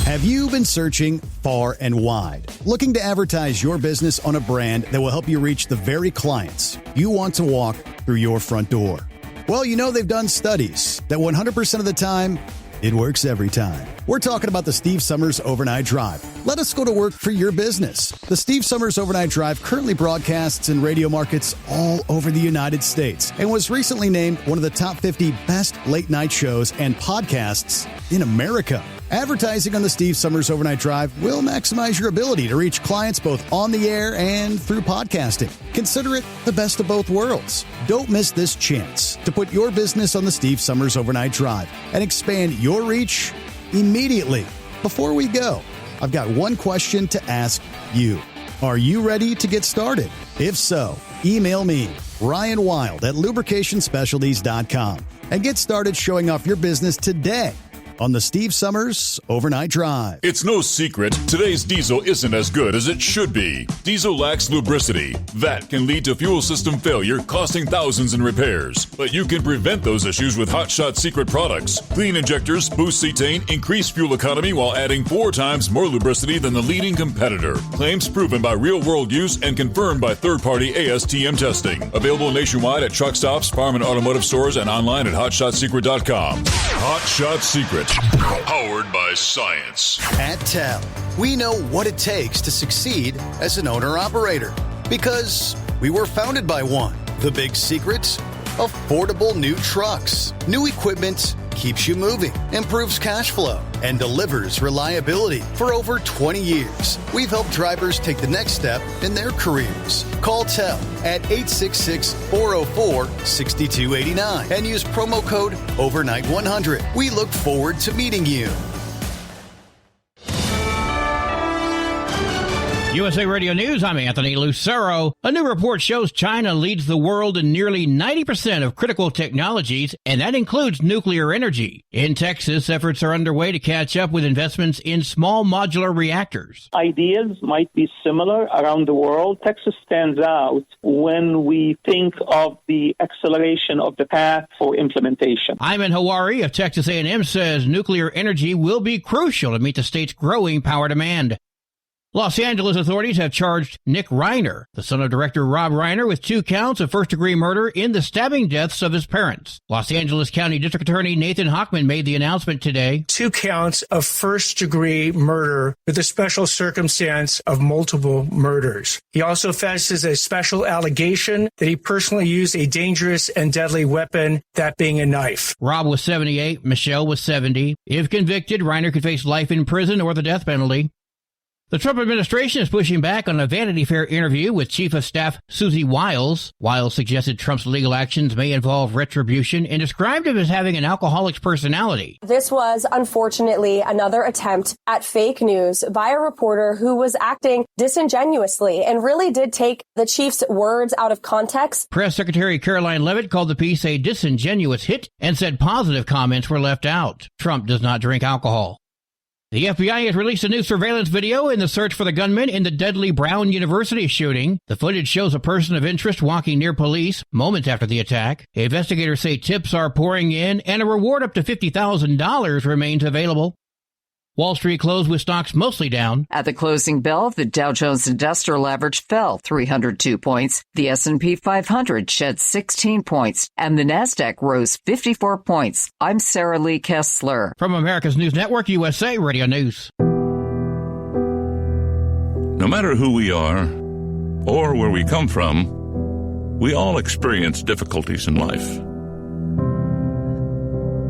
Have you been searching far and wide, looking to advertise your business on a brand that will help you reach the very clients you want to walk through your front door? Well, you know they've done studies that 100% of the time, it works every time. We're talking about the Steve Summers Overnight Drive. Let us go to work for your business. The Steve Summers Overnight Drive currently broadcasts in radio markets all over the United States and was recently named one of the top 50 best late-night shows and podcasts in America. Advertising on the Steve Summers Overnight Drive will maximize your ability to reach clients both on the air and through podcasting. Consider it the best of both worlds. Don't miss this chance to put your business on the Steve Summers Overnight Drive and expand your reach immediately. Before we go, I've got one question to ask you. Are you ready to get started? If so, email me, Ryan Wild at lubricationspecialties.com, and get started showing off your business today on the Steve Summers Overnight Drive. It's no secret, today's diesel isn't as good as it should be. Diesel lacks lubricity. That can lead to fuel system failure, costing thousands in repairs. But you can prevent those issues with Hot Shot Secret products. Clean injectors boost cetane, increase fuel economy while adding 4 times more lubricity than the leading competitor. Claims proven by real-world use and confirmed by third-party ASTM testing. Available nationwide at truck stops, farm and automotive stores, and online at hotshotsecret.com. Hot Shot Secret. Powered by science. At TEL, we know what it takes to succeed as an owner-operator because we were founded by one. The big secret? Affordable new trucks. New equipment keeps you moving, improves cash flow, and delivers reliability. For over 20 years, we've helped drivers take the next step in their careers. Call TEL at 866-404-6289 and use promo code OVERNIGHT100. We look forward to meeting you. USA Radio News, I'm Anthony Lucero. A new report shows China leads the world in nearly 90% of critical technologies, and that includes nuclear energy. In Texas, efforts are underway to catch up with investments in small modular reactors. Ideas might be similar around the world. Texas stands out when we think of the acceleration of the path for implementation. Ayman Hawari of Texas A&M says nuclear energy will be crucial to meet the state's growing power demand. Los Angeles authorities have charged Nick Reiner, the son of director Rob Reiner, with 2 counts of first-degree murder in the stabbing deaths of his parents. Los Angeles County District Attorney Nathan Hochman made the announcement today. 2 counts of first-degree murder with the special circumstance of multiple murders. He also faces a special allegation that he personally used a dangerous and deadly weapon, that being a knife. Rob was 78, Michelle was 70. If convicted, Reiner could face life in prison or the death penalty. The Trump administration is pushing back on a Vanity Fair interview with Chief of Staff Susie Wiles. Wiles suggested Trump's legal actions may involve retribution and described him as having an alcoholic's personality. This was, unfortunately, another attempt at fake news by a reporter who was acting disingenuously and really did take the chief's words out of context. Press Secretary Caroline Leavitt called the piece a disingenuous hit and said positive comments were left out. Trump does not drink alcohol. The FBI has released a new surveillance video in the search for the gunman in the deadly Brown University shooting. The footage shows a person of interest walking near police moments after the attack. Investigators say tips are pouring in and a reward up to $50,000 remains available. Wall Street closed with stocks mostly down. At the closing bell, the Dow Jones Industrial Average fell 302 points. The S&P 500 shed 16 points, and the Nasdaq rose 54 points. I'm Sarah Lee Kessler. From America's News Network, USA Radio News. No matter who we are or where we come from, we all experience difficulties in life.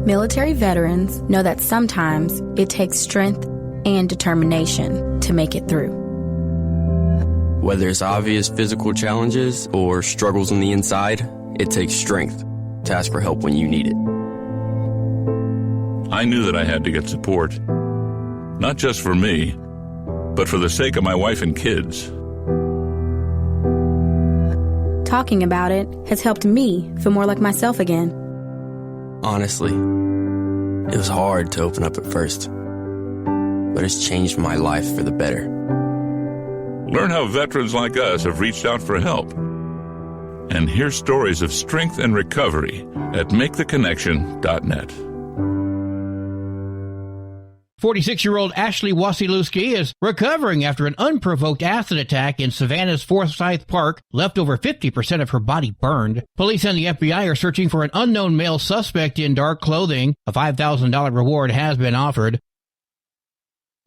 Military veterans know that sometimes it takes strength and determination to make it through. Whether it's obvious physical challenges or struggles on the inside, it takes strength to ask for help when you need it. I knew that I had to get support, not just for me, but for the sake of my wife and kids. Talking about it has helped me feel more like myself again. Honestly, it was hard to open up at first, but it's changed my life for the better. Learn how veterans like us have reached out for help, and hear stories of strength and recovery at MakeTheConnection.net. 46-year-old Ashley Wasilewski is recovering after an unprovoked acid attack in Savannah's Forsyth Park left over 50% of her body burned. Police and the FBI are searching for an unknown male suspect in dark clothing. A $5,000 reward has been offered.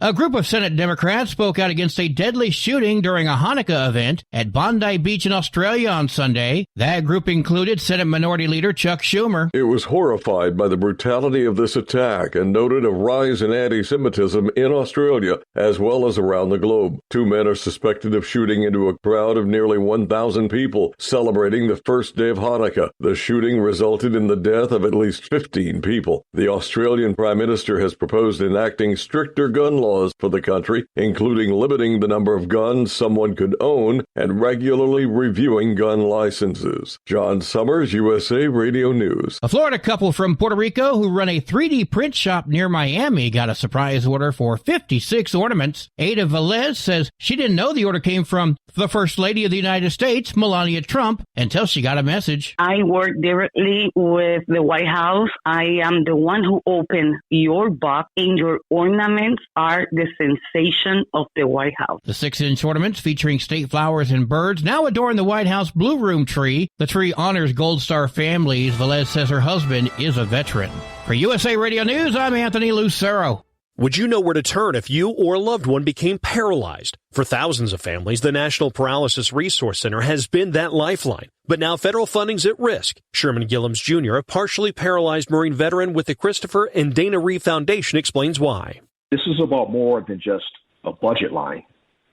A group of Senate Democrats spoke out against a deadly shooting during a Hanukkah event at Bondi Beach in Australia on Sunday. That group included Senate Minority Leader Chuck Schumer. It was horrified by the brutality of this attack and noted a rise in anti-Semitism in Australia as well as around the globe. 2 men are suspected of shooting into a crowd of nearly 1,000 people celebrating the first day of Hanukkah. The shooting resulted in the death of at least 15 people. The Australian Prime Minister has proposed enacting stricter gun laws for the country, including limiting the number of guns someone could own and regularly reviewing gun licenses. John Summers, USA Radio News. A Florida couple from Puerto Rico who run a 3D print shop near Miami got a surprise order for 56 ornaments. Ada Velez says she didn't know the order came from the First Lady of the United States, Melania Trump, until she got a message. I work directly with the White House. I am the one who opened your box, and your ornaments are the sensation of the White House. The 6-inch ornaments featuring state flowers and birds now adorn the White House Blue Room tree. The tree honors Gold Star families. Velez says her husband is a veteran. For USA Radio News, I'm Anthony Lucero. Would you know where to turn if you or a loved one became paralyzed? For thousands of families, the National Paralysis Resource Center has been that lifeline. But now federal funding's at risk. Sherman Gillums Jr., a partially paralyzed Marine veteran with the Christopher and Dana Reeve Foundation, explains why. This is about more than just a budget line.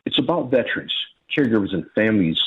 It's about veterans, caregivers, and families,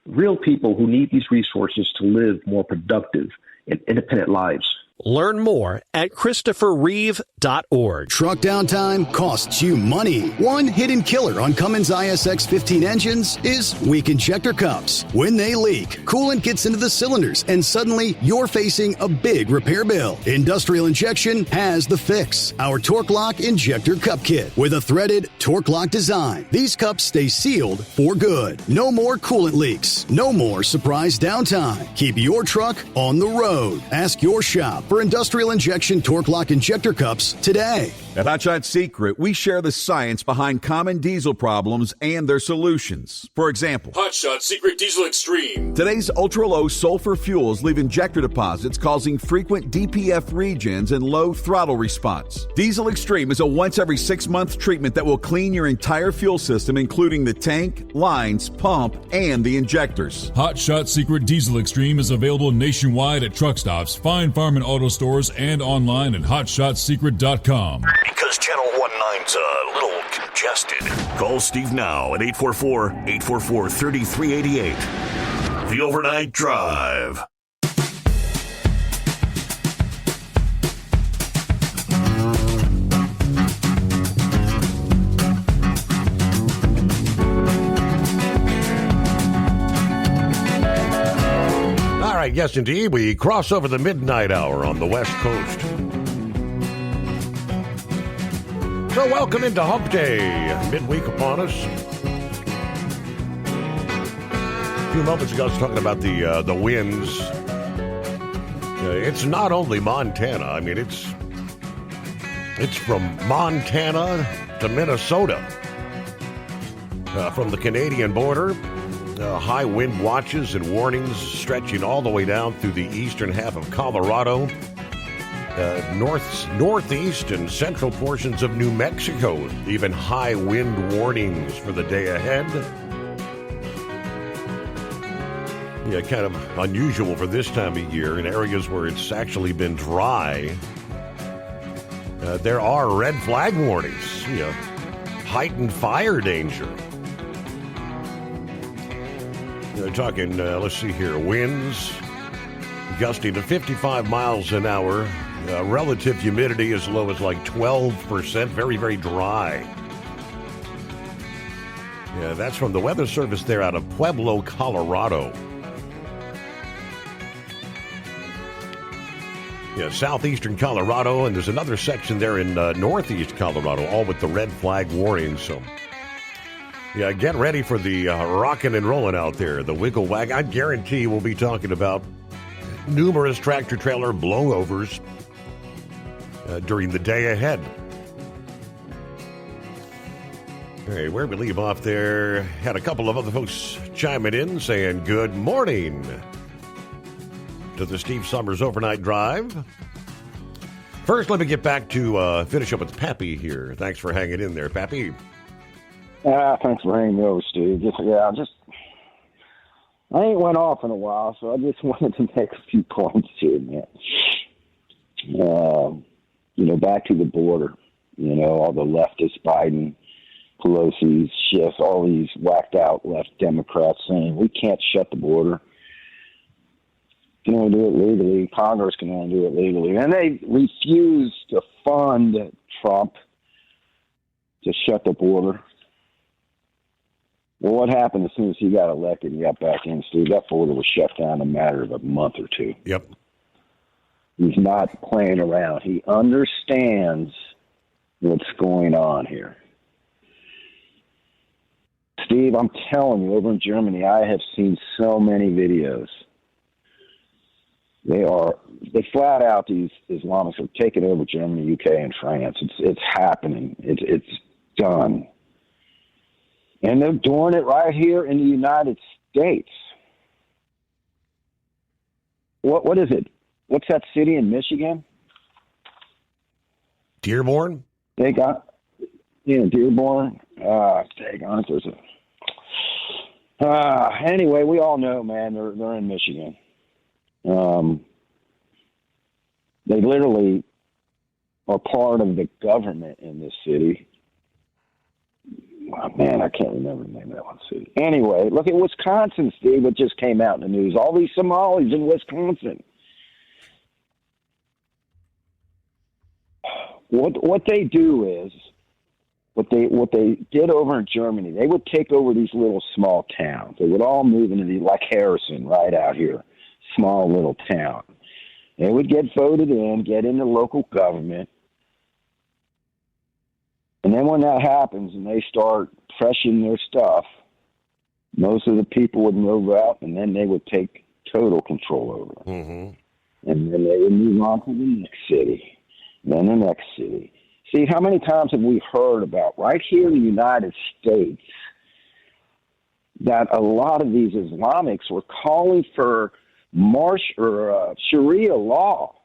real people who need these resources to live more productive and independent lives. Learn more at ChristopherReeve.org. Truck downtime costs you money. One hidden killer on Cummins ISX 15 engines is weak injector cups. When they leak, coolant gets into the cylinders, and suddenly you're facing a big repair bill. Industrial Injection has the fix. Our Torque Lock Injector Cup Kit with a threaded Torque Lock design. These cups stay sealed for good. No more coolant leaks. No more surprise downtime. Keep your truck on the road. Ask your shop for Industrial Injection Torque Lock Injector Cups today. At Hot Shot Secret, we share the science behind common diesel problems and their solutions. For example, Hot Shot Secret Diesel Extreme. Today's ultra-low sulfur fuels leave injector deposits causing frequent DPF regens and low throttle response. Diesel Extreme is a once every 6-month treatment that will clean your entire fuel system, including the tank, lines, pump, and the injectors. Hot Shot Secret Diesel Extreme is available nationwide at truck stops, fine farm and auto stores, and online at hotshotsecret.com. Because Channel 19's a little congested. Call Steve now at 844-844-3388. The Overnight Drive. All right, yes, indeed. We cross over the midnight hour on the West Coast. So welcome into Hump Day, midweek upon us. A few moments ago, I was talking about the winds. It's not only Montana. I mean, it's It's from Montana to Minnesota. From the Canadian border, high wind watches and warnings stretching all the way down through the eastern half of Colorado, northeast and central portions of New Mexico. Even high wind warnings for the day ahead. Yeah, kind of unusual for this time of year in areas where it's actually been dry. There are red flag warnings, heightened fire danger. Talking, let's see here, winds gusting to 55 miles an hour, relative humidity as low as like 12%, very, very dry. Yeah, that's from the Weather Service there out of Pueblo, Colorado. Yeah, southeastern Colorado, and there's another section there in northeast Colorado, all with the red flag warning. So, yeah, get ready for the rocking and rolling out there, the wiggle wag. I guarantee we'll be talking about numerous tractor-trailer blowovers during the day ahead. All right, where we leave off there, had a couple of other folks chiming in saying good morning to the Steve Summers Overnight Drive. First, let me get back to finish up with Pappy here. Thanks for hanging in there, Pappy. Thanks for hanging over, Steve. I ain't went off in a while, so I just wanted to make a few points here, man. Back to the border. All the leftist Biden, Pelosi's, Schiff, all these whacked out left Democrats saying we can't shut the border. Can only do it legally. Congress can only do it legally. And they refuse to fund Trump to shut the border. Well, what happened as soon as he got elected and got back in, Steve? That border was shut down in a matter of a month or two. Yep. He's not playing around. He understands what's going on here. Steve, I'm telling you, over in Germany, I have seen so many videos. They flat out, these Islamists are taking over Germany, UK, and France. It's happening. It's done. And they're doing it right here in the United States. What is it? What's that city in Michigan? Dearborn? Dearborn. Anyway, we all know, man, they're in Michigan. They literally are part of the government in this city. Oh, man, I can't remember the name of that one city. Anyway, look at Wisconsin, Steve. It just came out in the news. All these Somalis in Wisconsin. What they do is what they did over in Germany. They would take over these little small towns. They would all move into like Harrison, right out here, small little town. They would get voted in, get into local government. And then when that happens and they start crushing their stuff, most of the people would move out, and then they would take total control over it. Mm-hmm. And then they would move on to the next city, then the next city. See, how many times have we heard about, right here in the United States, that a lot of these Islamics were calling for Sharia law.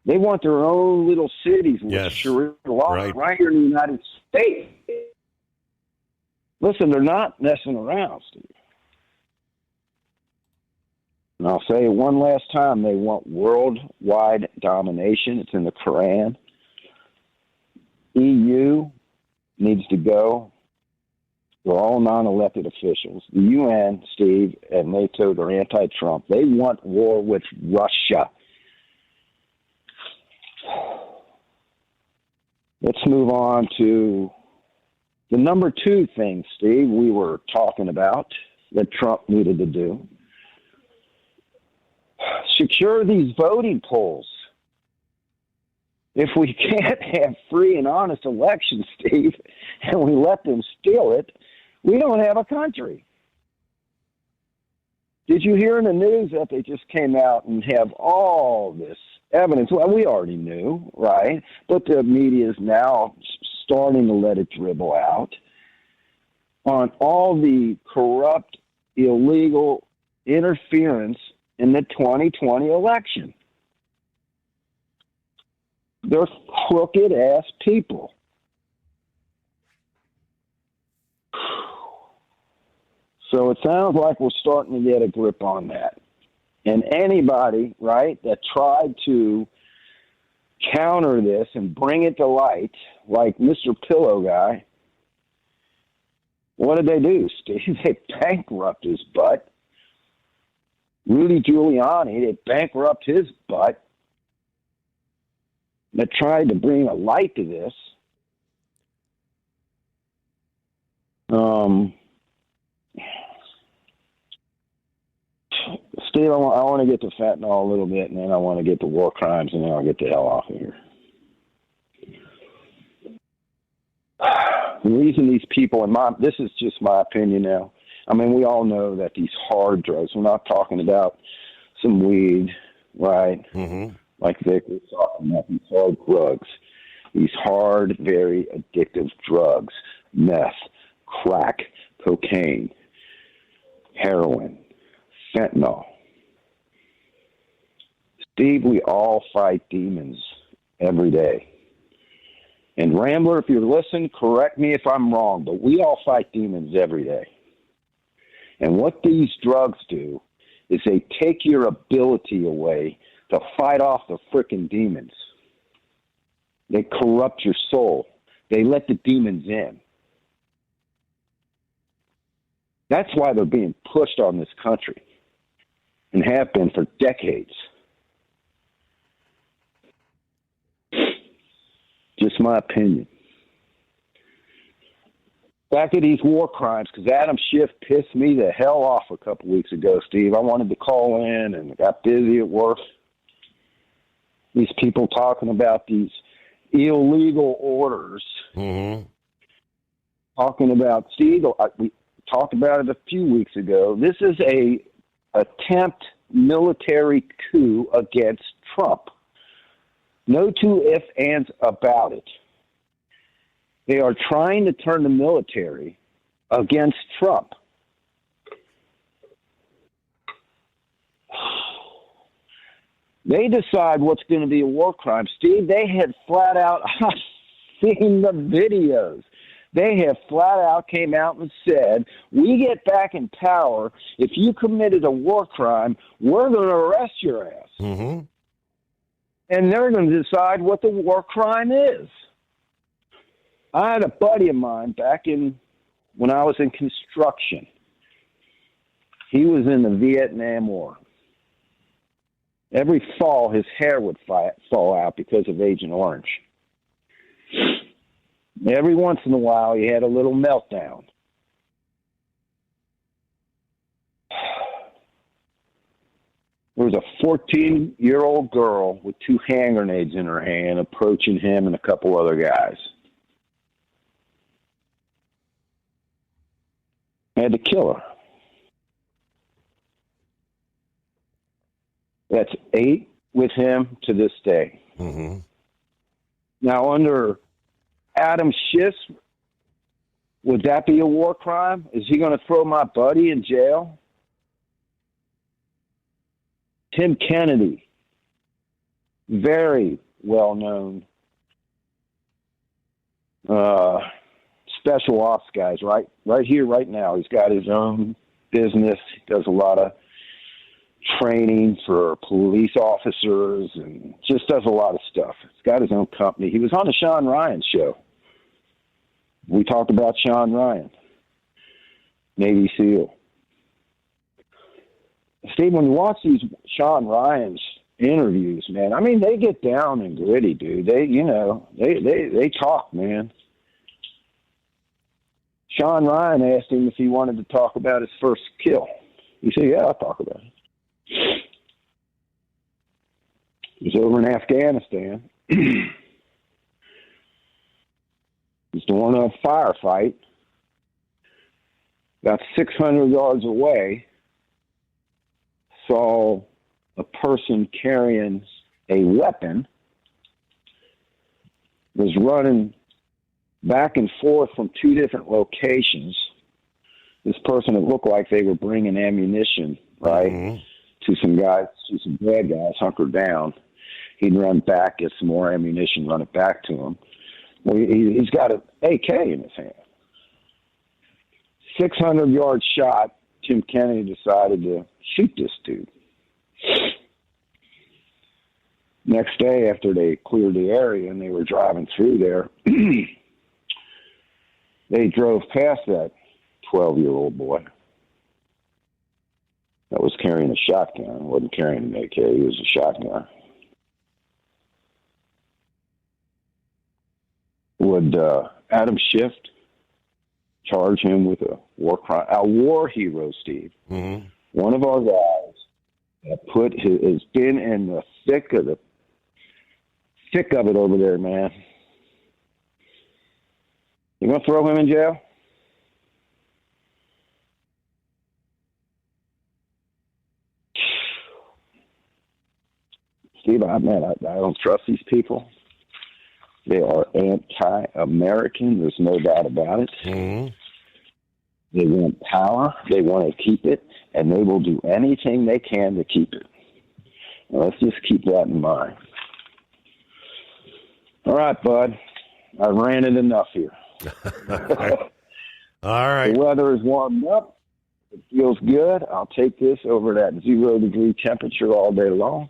They want their own little cities with Sharia law right here in the United States. Listen, they're not messing around, Steve. And I'll say it one last time, they want worldwide domination. It's in the Quran. EU needs to go. They're all non-elected officials. The UN, Steve, and NATO, they're anti-Trump. They want war with Russia. Let's move on to the number 2 thing, Steve, we were talking about that Trump needed to do. Secure these voting polls. If we can't have free and honest elections, Steve, and we let them steal it, we don't have a country. Did you hear in the news that they just came out and have all this evidence. Well, we already knew, right? But the media is now starting to let it dribble out on all the corrupt, illegal interference in the 2020 election. They're crooked-ass people. So it sounds like we're starting to get a grip on that. And anybody, right, that tried to counter this and bring it to light, like Mr. Pillow Guy, what did they do, Steve? They bankrupt his butt. Rudy Giuliani, they bankrupt his butt. That tried to bring a light to this. Steve, I want to get to fentanyl a little bit, and then I want to get to war crimes, and then I'll get the hell off of here. The reason these people, and this is just my opinion now. I mean, we all know that these hard drugs, we're not talking about some weed, right? Mm-hmm. Like Vic was talking about, these hard drugs. These hard, very addictive drugs. Meth, crack, cocaine, heroin, fentanyl. Steve, we all fight demons every day. And Rambler, if you're listening, correct me if I'm wrong, but we all fight demons every day. And what these drugs do is they take your ability away to fight off the frickin' demons. They corrupt your soul. They let the demons in. That's why they're being pushed on this country and have been for decades. Just my opinion. Back to these war crimes, because Adam Schiff pissed me the hell off a couple weeks ago, Steve. I wanted to call in and got busy at work. These people talking about these illegal orders. Mm-hmm. Talking about, Steve, we talked about it a few weeks ago. This is a attempt military coup against Trump. No two ifs, ands about it. They are trying to turn the military against Trump. They decide what's going to be a war crime. Steve, they had flat out, I've seen the videos. They have flat out came out and said, we get back in power. If you committed a war crime, we're going to arrest your ass. Mm-hmm. And they're going to decide what the war crime is. I had a buddy of mine back when I was in construction. He was in the Vietnam War. Every fall, his hair would fall out because of Agent Orange. Every once in a while, he had a little meltdown. There was a 14-year-old girl with 2 hand grenades in her hand approaching him and a couple other guys. I had to kill her. That's 8 with him to this day. Mm-hmm. Now, under Adam Schiff, would that be a war crime? Is he going to throw my buddy in jail? Tim Kennedy, very well-known special ops guys, right here, right now. He's got his own business. He does a lot of training for police officers and just does a lot of stuff. He's got his own company. He was on the Sean Ryan show. We talked about Sean Ryan, Navy SEAL. Steve, when you watch these Sean Ryan's interviews, man, I mean, they get down and gritty, dude. They talk, man. Sean Ryan asked him if he wanted to talk about his first kill. He said, yeah, I'll talk about it. He was over in Afghanistan. He's doing a firefight. About 600 yards away, saw a person carrying a weapon, was running back and forth from two different locations. This person, it looked like they were bringing ammunition, right, to some guys, to some bad guys hunkered down. He'd run back, get some more ammunition, run it back to him. Well, he's got an AK in his hand. 600-yard shot, Tim Kennedy decided to shoot this dude. Next day, after they cleared the area and they were driving through there, they drove past that 12-year-old boy that was carrying a shotgun. He wasn't carrying an AK, he was a shotgun. Would Adam Schiff charge him with a war crime? A war hero, Steve. Mm-hmm. One of our guys that has been in the thick of it over there, man. You gonna throw him in jail? Steve, I don't trust these people. They are anti-American. There's no doubt about it. Mm-hmm. They want power. They want to keep it, and they will do anything they can to keep it. Now, let's just keep that in mind. All right, bud. I've ranted enough here. All right. The weather is warmed up. It feels good. I'll take this over that 0-degree temperature all day long.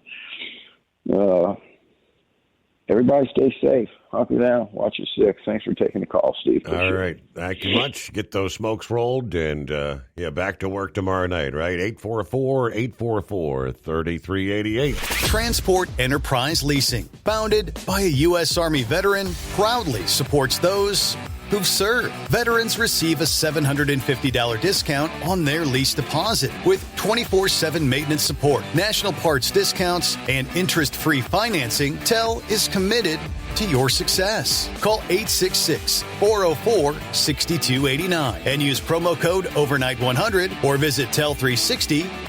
Everybody stay safe. Hunker down. Watch your six. Thanks for taking the call, Steve. All right. Thank you much. Get those smokes rolled and, back to work tomorrow night, right? 844-844-3388. Transport Enterprise Leasing, founded by a U.S. Army veteran, proudly supports those who've served. Veterans receive a $750 discount on their lease deposit with 24/7 maintenance support, national parts discounts, and interest-free financing. TEL is committed to your success. Call 866-404-6289 and use promo code overnight100 or visit tel360.com.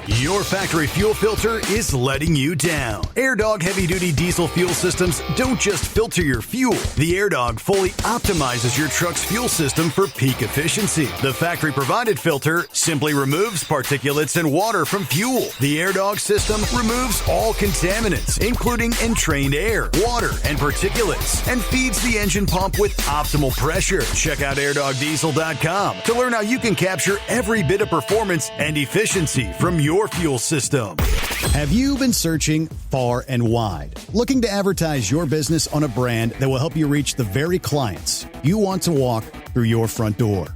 Your factory fuel filter is letting you down. AirDog heavy-duty diesel fuel systems don't just filter your fuel. The AirDog fully optimizes your truck's fuel system for peak efficiency. The factory-provided filter simply removes particulates and water from fuel. The AirDog system removes all contaminants, including entrained air, water, and particulates, and feeds the engine pump with optimal pressure. Check out airdogdiesel.com to learn how you can capture every bit of performance and efficiency from your fuel system. Have you been searching far and wide, looking to advertise your business on a brand that will help you reach the very clients you want to walk through your front door?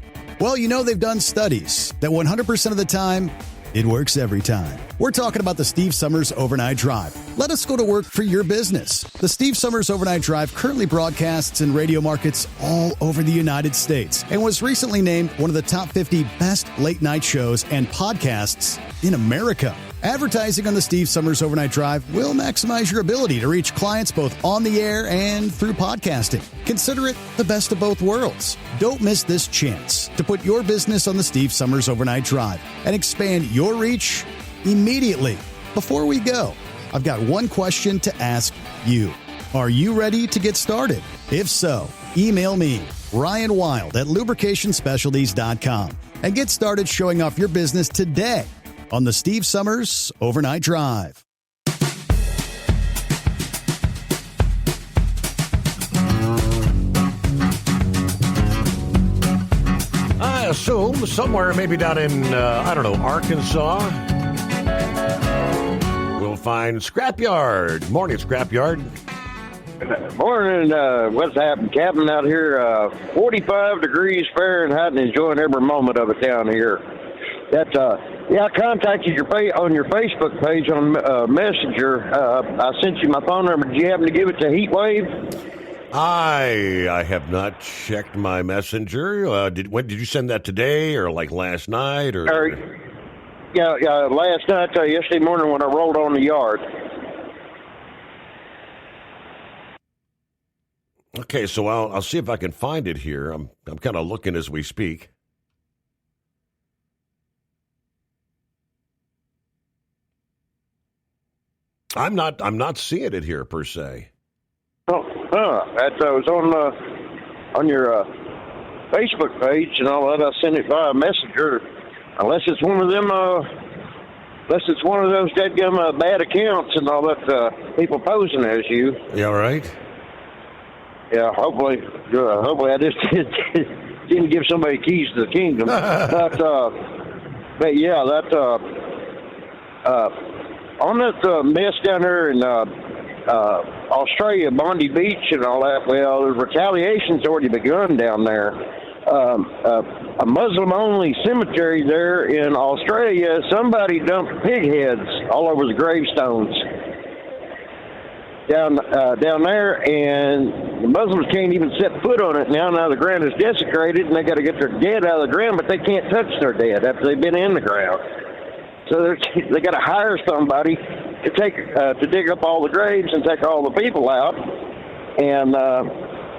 Well, you know they've done studies that 100% of the time, it works every time. We're talking about the Steve Summers Overnight Drive. Let us go to work for your business. The Steve Summers Overnight Drive currently broadcasts in radio markets all over the United States and was recently named one of the top 50 best late-night shows and podcasts in America. Advertising on the Steve Summers Overnight Drive will maximize your ability to reach clients both on the air and through podcasting. Consider it the best of both worlds. Don't miss this chance to put your business on the Steve Summers Overnight Drive and expand your reach immediately. Before we go, I've got one question to ask you. Are you ready to get started? If so, email me, Ryan Wild at lubricationspecialties.com, and get started showing off your business today on the Steve Summers Overnight Drive. I assume somewhere maybe down in, Arkansas, we'll find Scrapyard. Morning, Scrapyard. Morning. What's happening? Captain out here, 45 degrees Fahrenheit and enjoying every moment of it down here. I contacted your on your Facebook page on Messenger. I sent you my phone number. Did you happen to give it to Heatwave? I have not checked my Messenger. When did you send that today or like last night or? Last night, yesterday morning when I rolled on the yard. Okay, so I'll see if I can find it here. I'm kind of looking as we speak. I'm not seeing it here per se. Oh, that was on your Facebook page and all that. I sent it via messenger. Unless it's one of them, unless it's one of those deadgum bad accounts and all that, people posing as you. Yeah, right. Yeah, hopefully I just didn't give somebody keys to the kingdom. But yeah, that on that mess down there in Australia, Bondi Beach and all that. Well, the retaliation's already begun down there. A Muslim-only cemetery there in Australia, somebody dumped pig heads all over the gravestones down there, and the Muslims can't even set foot on it now. Now the ground is desecrated, and they got to get their dead out of the ground, but they can't touch their dead after they've been in the ground. So they got to hire somebody to dig up all the graves and take all the people out, and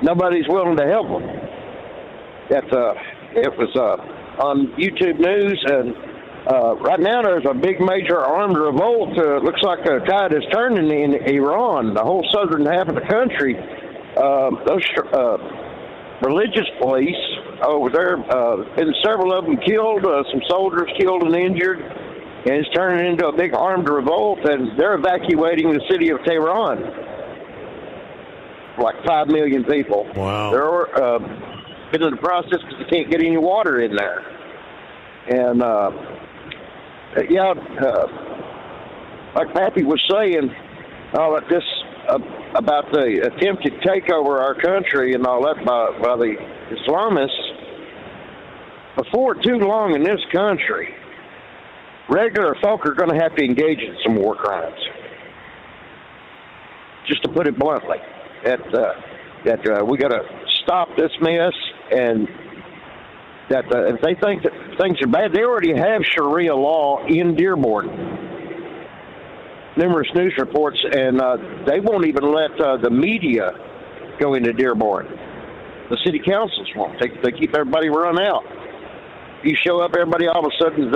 nobody's willing to help them. It was on YouTube News, and right now there's a big major armed revolt. It looks like the tide is turning in Iran, the whole southern half of the country. Those religious police over there, been several of them killed, some soldiers killed and injured, and it's turning into a big armed revolt, and they're evacuating the city of Tehran. Like 5 million people. Wow. They're been in the process because they can't get any water in there. And, like Pappy was saying, about this, about the attempted takeover of our country and all that by the Islamists, before too long in this country, regular folk are going to have to engage in some war crimes. Just to put it bluntly, that we got to stop this mess, and that if they think that things are bad, they already have Sharia law in Dearborn. Numerous news reports, and they won't even let the media go into Dearborn. The city councils won't. They keep everybody run out. You show up, everybody all of a sudden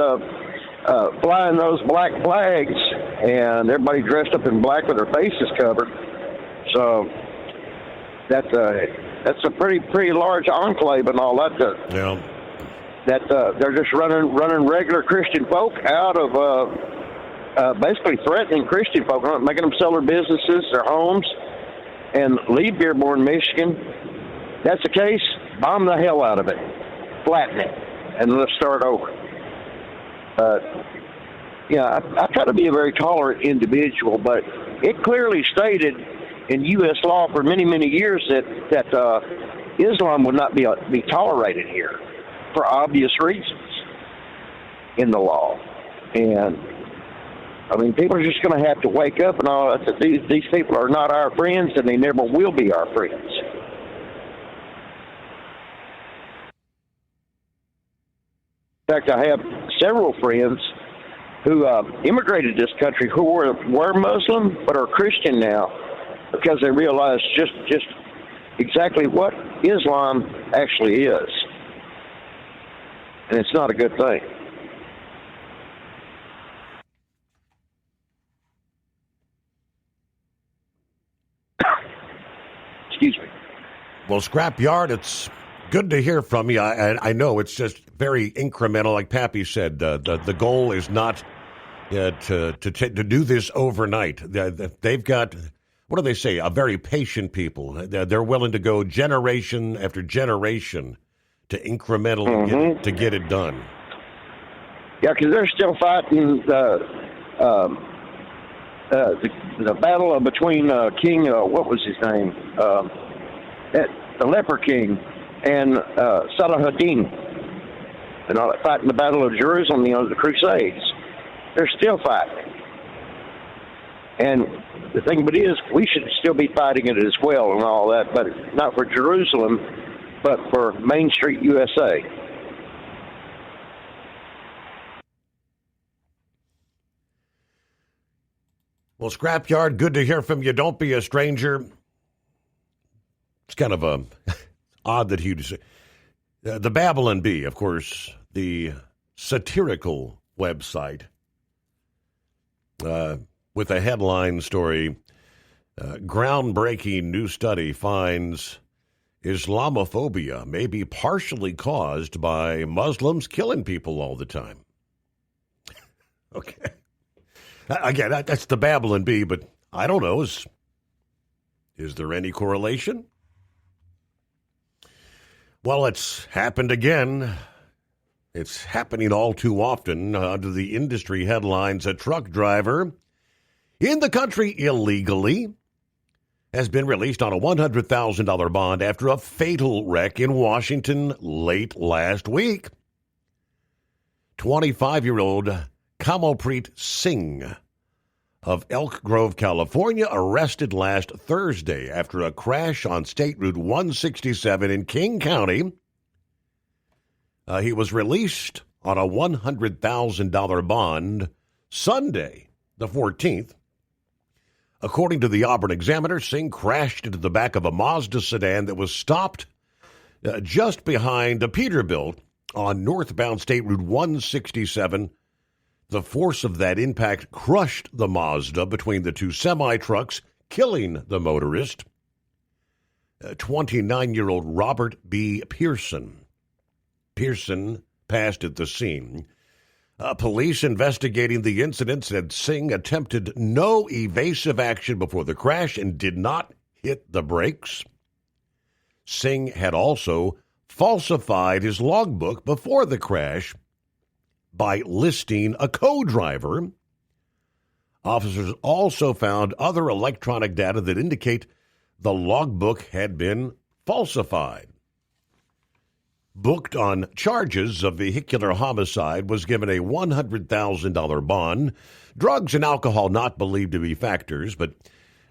flying those black flags, and everybody dressed up in black with their faces covered. So that's a pretty large enclave and all that. Yeah. That they're just running regular Christian folk out of basically threatening Christian folk, making them sell their businesses, their homes, and leave Dearborn, Michigan. That's the case. Bomb the hell out of it, flatten it, and let's start over. I try to be a very tolerant individual, but it clearly stated in U.S. law for many, many years that Islam would not be tolerated here for obvious reasons in the law. And, I mean, people are just going to have to wake up and all that. These people are not our friends, and they never will be our friends. In fact, I have several friends who immigrated to this country who were Muslim but are Christian now, because they realize just exactly what Islam actually is. And it's not a good thing. Excuse me. Well, Scrapyard, it's good to hear from you. I know it's just very incremental, like Pappy said. The goal is not to do this overnight. They've got... What do they say? A very patient people. They're willing to go generation after generation to incrementally to get it done. Yeah, because they're still fighting the battle between King, what was his name? The Leper King and Salahuddin. And all that, fighting the Battle of Jerusalem, the Crusades. They're still fighting. And the thing about it is, we should still be fighting it as well and all that, but not for Jerusalem, but for Main Street, USA. Well, Scrapyard, good to hear from you. Don't be a stranger. It's kind of odd that he'd say. The Babylon Bee, of course, the satirical website. with a headline story. Groundbreaking new study finds Islamophobia may be partially caused by Muslims killing people all the time. Okay. Again, that's the Babylon Bee, but I don't know. Is there any correlation? Well, it's happened again. It's happening all too often. Under the industry headlines, a truck driver in the country illegally has been released on a $100,000 bond after a fatal wreck in Washington late last week. 25-year-old Kamalpreet Singh of Elk Grove, California, arrested last Thursday after a crash on State Route 167 in King County. He was released on a $100,000 bond Sunday, the 14th. According to the Auburn Examiner, Singh crashed into the back of a Mazda sedan that was stopped just behind a Peterbilt on northbound State Route 167. The force of that impact crushed the Mazda between the two semi-trucks, killing the motorist. 29-year-old Robert B. Pearson. Pearson passed at the scene. Police investigating the incident said Singh attempted no evasive action before the crash and did not hit the brakes. Singh had also falsified his logbook before the crash by listing a co-driver. Officers also found other electronic data that indicate the logbook had been falsified. Booked on charges of vehicular homicide, was given a $100,000 bond. Drugs and alcohol not believed to be factors, but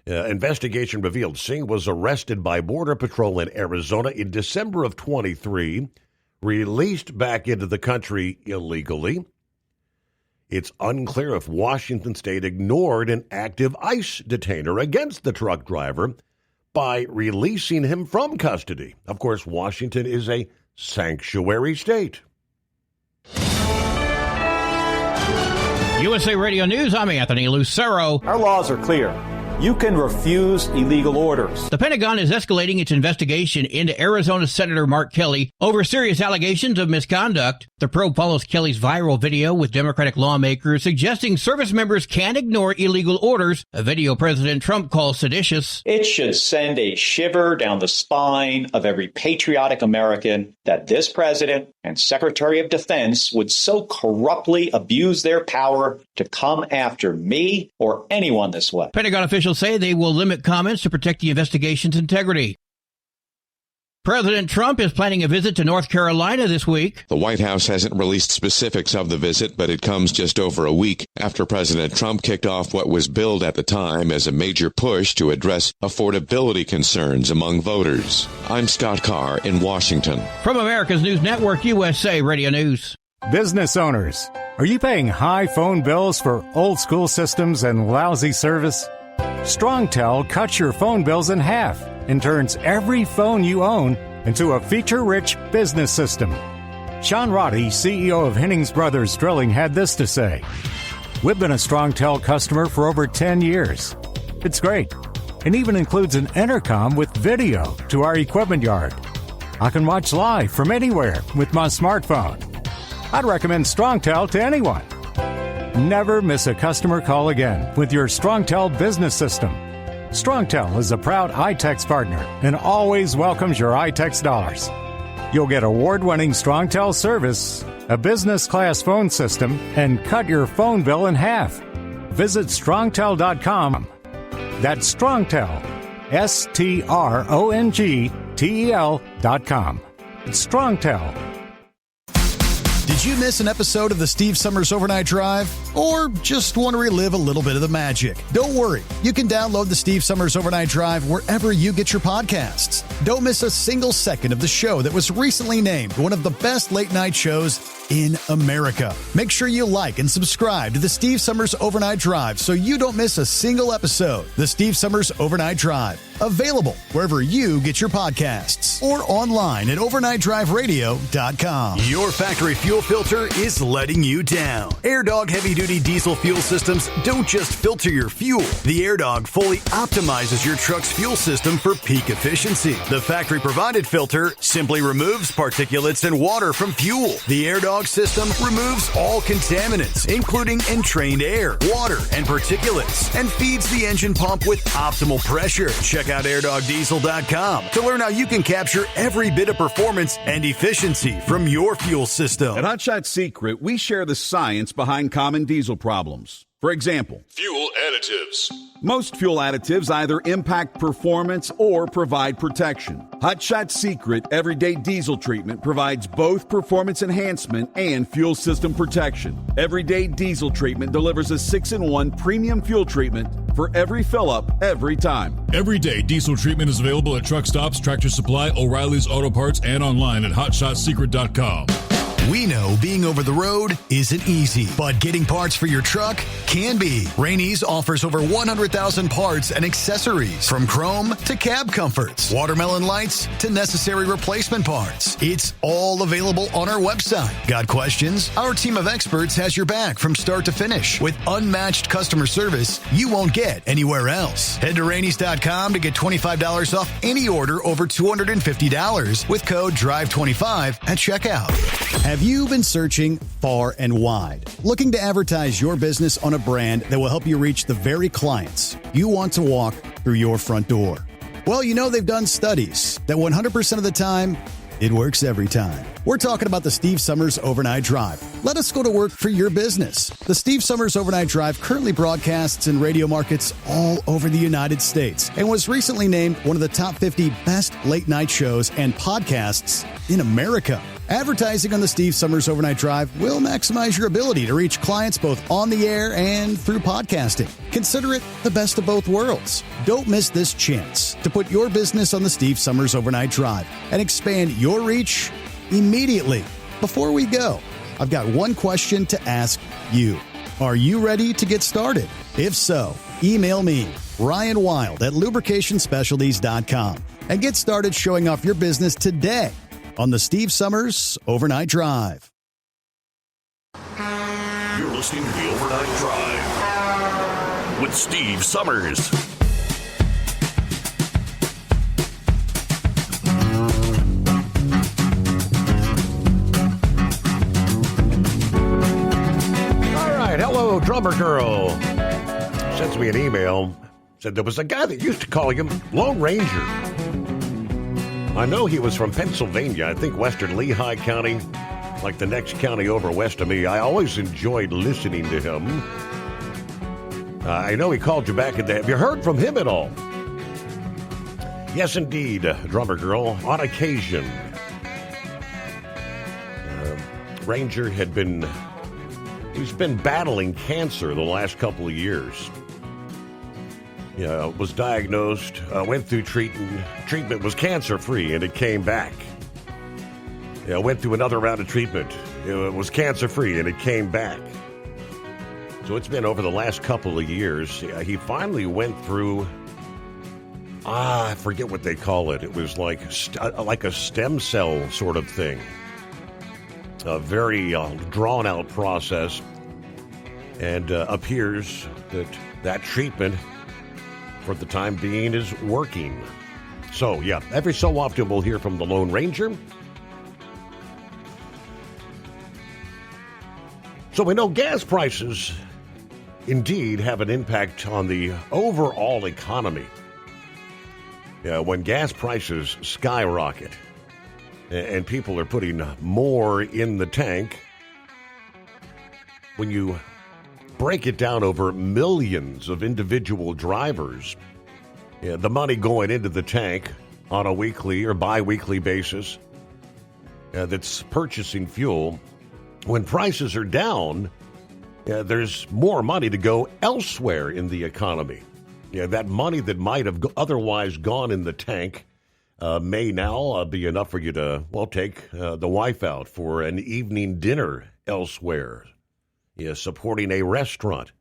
investigation revealed Singh was arrested by Border Patrol in Arizona in December of 23, released back into the country illegally. It's unclear if Washington State ignored an active ICE detainer against the truck driver by releasing him from custody. Of course, Washington is a sanctuary state. USA Radio News, I'm Anthony Lucero. Our laws are clear. You can refuse illegal orders. The Pentagon is escalating its investigation into Arizona Senator Mark Kelly over serious allegations of misconduct. The probe follows Kelly's viral video with Democratic lawmakers suggesting service members can't ignore illegal orders, a video President Trump calls seditious. It should send a shiver down the spine of every patriotic American that this president and Secretary of Defense would so corruptly abuse their power to come after me or anyone this way. Pentagon officials say they will limit comments to protect the investigation's integrity. President Trump is planning a visit to North Carolina this week. The White House hasn't released specifics of the visit, but it comes just over a week after President Trump kicked off what was billed at the time as a major push to address affordability concerns among voters. I'm Scott Carr in Washington. From America's News Network, USA Radio News. Business owners, are you paying high phone bills for old school systems and lousy service? StrongTel cuts your phone bills in half and turns every phone you own into a feature-rich business system. Sean Roddy, CEO of Hennings Brothers Drilling, had this to say. We've been a StrongTel customer for over 10 years. It's great. It even includes an intercom with video to our equipment yard. I can watch live from anywhere with my smartphone. I'd recommend StrongTel to anyone. Never miss a customer call again with your StrongTel business system. StrongTel is a proud iTex partner and always welcomes your iTex dollars. You'll get award-winning StrongTel service, a business-class phone system, and cut your phone bill in half. Visit StrongTel.com. That's StrongTel, StrongTel.com. It's StrongTel. Did you miss an episode of the Steve Summers Overnight Drive? Or just want to relive a little bit of the magic? Don't worry. You can download the Steve Summers Overnight Drive wherever you get your podcasts. Don't miss a single second of the show that was recently named one of the best late night shows in America. Make sure you like and subscribe to the Steve Summers Overnight Drive so you don't miss a single episode. The Steve Summers Overnight Drive, available wherever you get your podcasts or online at overnightdriveradio.com. Your factory fuel filter is letting you down. AirDog heavy-duty diesel fuel systems don't just filter your fuel. The AirDog fully optimizes your truck's fuel system for peak efficiency. The factory-provided filter simply removes particulates and water from fuel. The AirDog system removes all contaminants, including entrained air, water, and particulates, and feeds the engine pump with optimal pressure. Check out airdogdiesel.com to learn how you can capture every bit of performance and efficiency from your fuel system. At Hot Shot Secret, we share the science behind common diesel problems. For example, fuel additives. Most fuel additives either impact performance or provide protection. Hot Shot Secret Everyday Diesel Treatment provides both performance enhancement and fuel system protection. Everyday Diesel Treatment delivers a 6-in-1 premium fuel treatment for every fill-up, every time. Everyday Diesel Treatment is available at truck stops, Tractor Supply, O'Reilly's Auto Parts, and online at HotShotSecret.com. We know being over the road isn't easy, but getting parts for your truck can be. Rainey's offers over 100,000 parts and accessories, from chrome to cab comforts, watermelon lights to necessary replacement parts. It's all available on our website. Got questions? Our team of experts has your back from start to finish with unmatched customer service you won't get anywhere else. Head to Rainey's.com to get $25 off any order over $250 with code DRIVE25 at checkout. Have you been searching far and wide, looking to advertise your business on a brand that will help you reach the very clients you want to walk through your front door? Well, you know they've done studies that 100% of the time, it works every time. We're talking about the Steve Summers Overnight Drive. Let us go to work for your business. The Steve Summers Overnight Drive currently broadcasts in radio markets all over the United States and was recently named one of the top 50 best late-night shows and podcasts in America. Advertising on the Steve Summers Overnight Drive will maximize your ability to reach clients both on the air and through podcasting. Consider it the best of both worlds. Don't miss this chance to put your business on the Steve Summers Overnight Drive and expand your reach immediately. Before we go, I've got one question to ask you. Are you ready to get started? If so, email me, Ryan Wild at lubricationspecialties.com, and get started showing off your business today on the Steve Summers Overnight Drive. You're listening to the Overnight Drive with Steve Summers. All right, hello, drummer girl. Sends me an email. Said there was a guy that used to call him Lone Ranger. I know he was from Pennsylvania, I think western Lehigh County, like the next county over west of me. I always enjoyed listening to him. I know he called you back in the... Have you heard from him at all? Yes, indeed, drummer girl, on occasion. Ranger had been... He's been battling cancer the last couple of years. Was diagnosed, went through treatment, was cancer-free, and it came back. Went through another round of treatment. It was cancer-free, and it came back. So it's been over the last couple of years. He finally went through, I forget what they call it. It was like a stem cell sort of thing. A very drawn-out process. And appears that treatment, for the time being, is working. So, yeah, every so often we'll hear from the Lone Ranger. So we know gas prices indeed have an impact on the overall economy. When gas prices skyrocket and people are putting more in the tank, when you break it down over millions of individual drivers, the money going into the tank on a weekly or bi-weekly basis that's purchasing fuel, when prices are down, there's more money to go elsewhere in the economy. That money that might have otherwise gone in the tank may now be enough for you to, take the wife out for an evening dinner elsewhere, supporting a restaurant.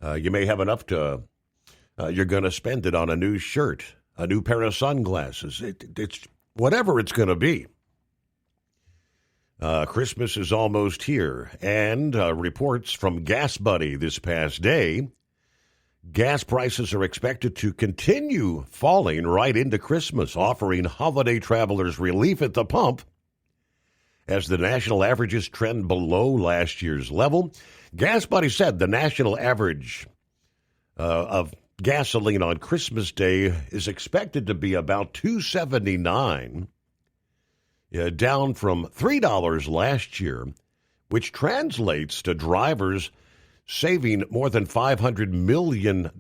You may have enough to, you're going to spend it on a new shirt, a new pair of sunglasses. It's whatever it's going to be. Christmas is almost here, and reports from Gas Buddy this past day, gas prices are expected to continue falling right into Christmas, offering holiday travelers relief at the pump as the national averages trend below last year's level. Gas Buddy said the national average of gasoline on Christmas Day is expected to be about $2.79. Down from $3 last year, which translates to drivers saving more than $500 million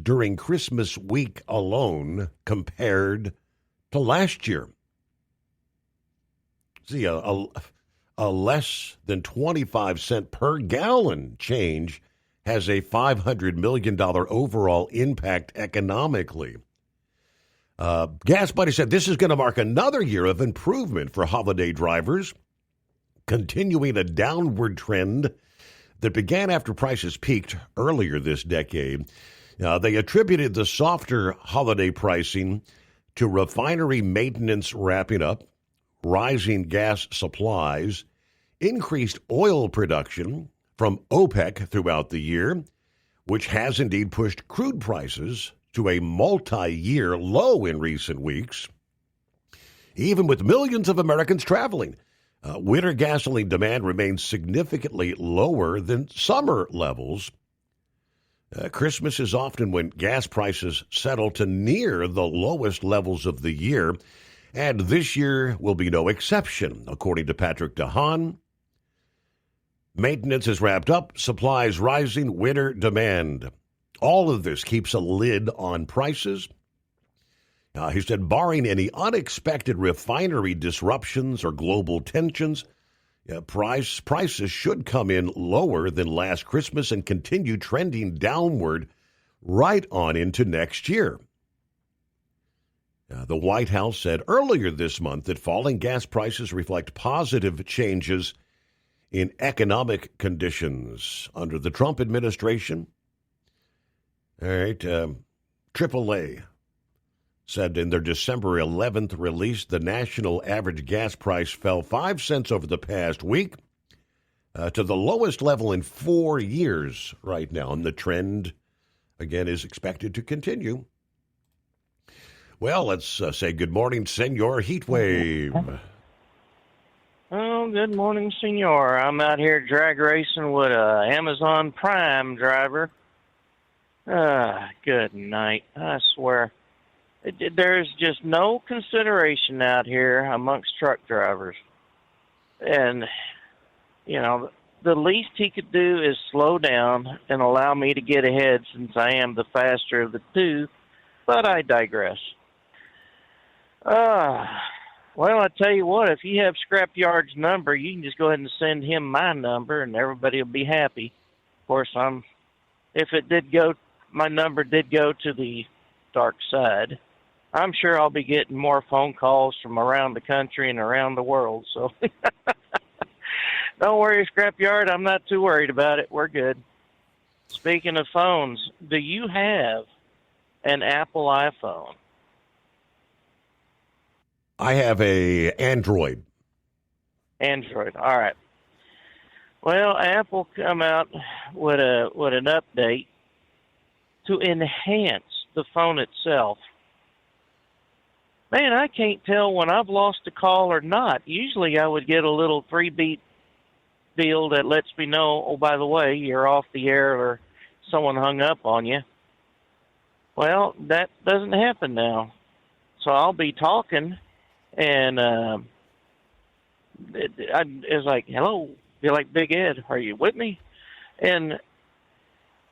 during Christmas week alone compared to last year. See, a less than 25 cent per gallon change has a $500 million overall impact economically. Gas Buddy said this is going to mark another year of improvement for holiday drivers, continuing a downward trend that began after prices peaked earlier this decade. They attributed the softer holiday pricing to refinery maintenance wrapping up, rising gas supplies, increased oil production from OPEC throughout the year, which has indeed pushed crude prices to a multi-year low in recent weeks. Even with millions of Americans traveling, winter gasoline demand remains significantly lower than summer levels. Christmas is often when gas prices settle to near the lowest levels of the year, and this year will be no exception, according to Patrick DeHaan. Maintenance is wrapped up, supplies rising, winter demand. All of this keeps a lid on prices. He said, barring any unexpected refinery disruptions or global tensions, prices should come in lower than last Christmas and continue trending downward right on into next year. The White House said earlier this month that falling gas prices reflect positive changes in economic conditions under the Trump administration. All right, AAA said in their December 11th release, the national average gas price fell 5 cents over the past week to the lowest level in 4 years right now. And the trend, again, is expected to continue. Well, let's say good morning, Senor Heatwave. Oh, good morning, Senor. I'm out here drag racing with a Amazon Prime driver. Good night. I swear. There's just no consideration out here amongst truck drivers. And, the least he could do is slow down and allow me to get ahead since I am the faster of the two, but I digress. Well, I tell you what, if you have Scrapyard's number, you can just go ahead and send him my number and everybody will be happy. Of course, my number did go to the dark side, I'm sure I'll be getting more phone calls from around the country and around the world. So don't worry, Scrapyard. I'm not too worried about it. We're good. Speaking of phones, do you have an Apple iPhone? I have a Android. Android. All right. Well, Apple come out with an update to enhance the phone itself. Man, I can't tell when I've lost a call or not. Usually I would get a little 3-beat deal that lets me know, oh, by the way, you're off the air or someone hung up on you. Well, that doesn't happen now. So I'll be talking, and it's like, hello, you're like Big Ed, are you with me? And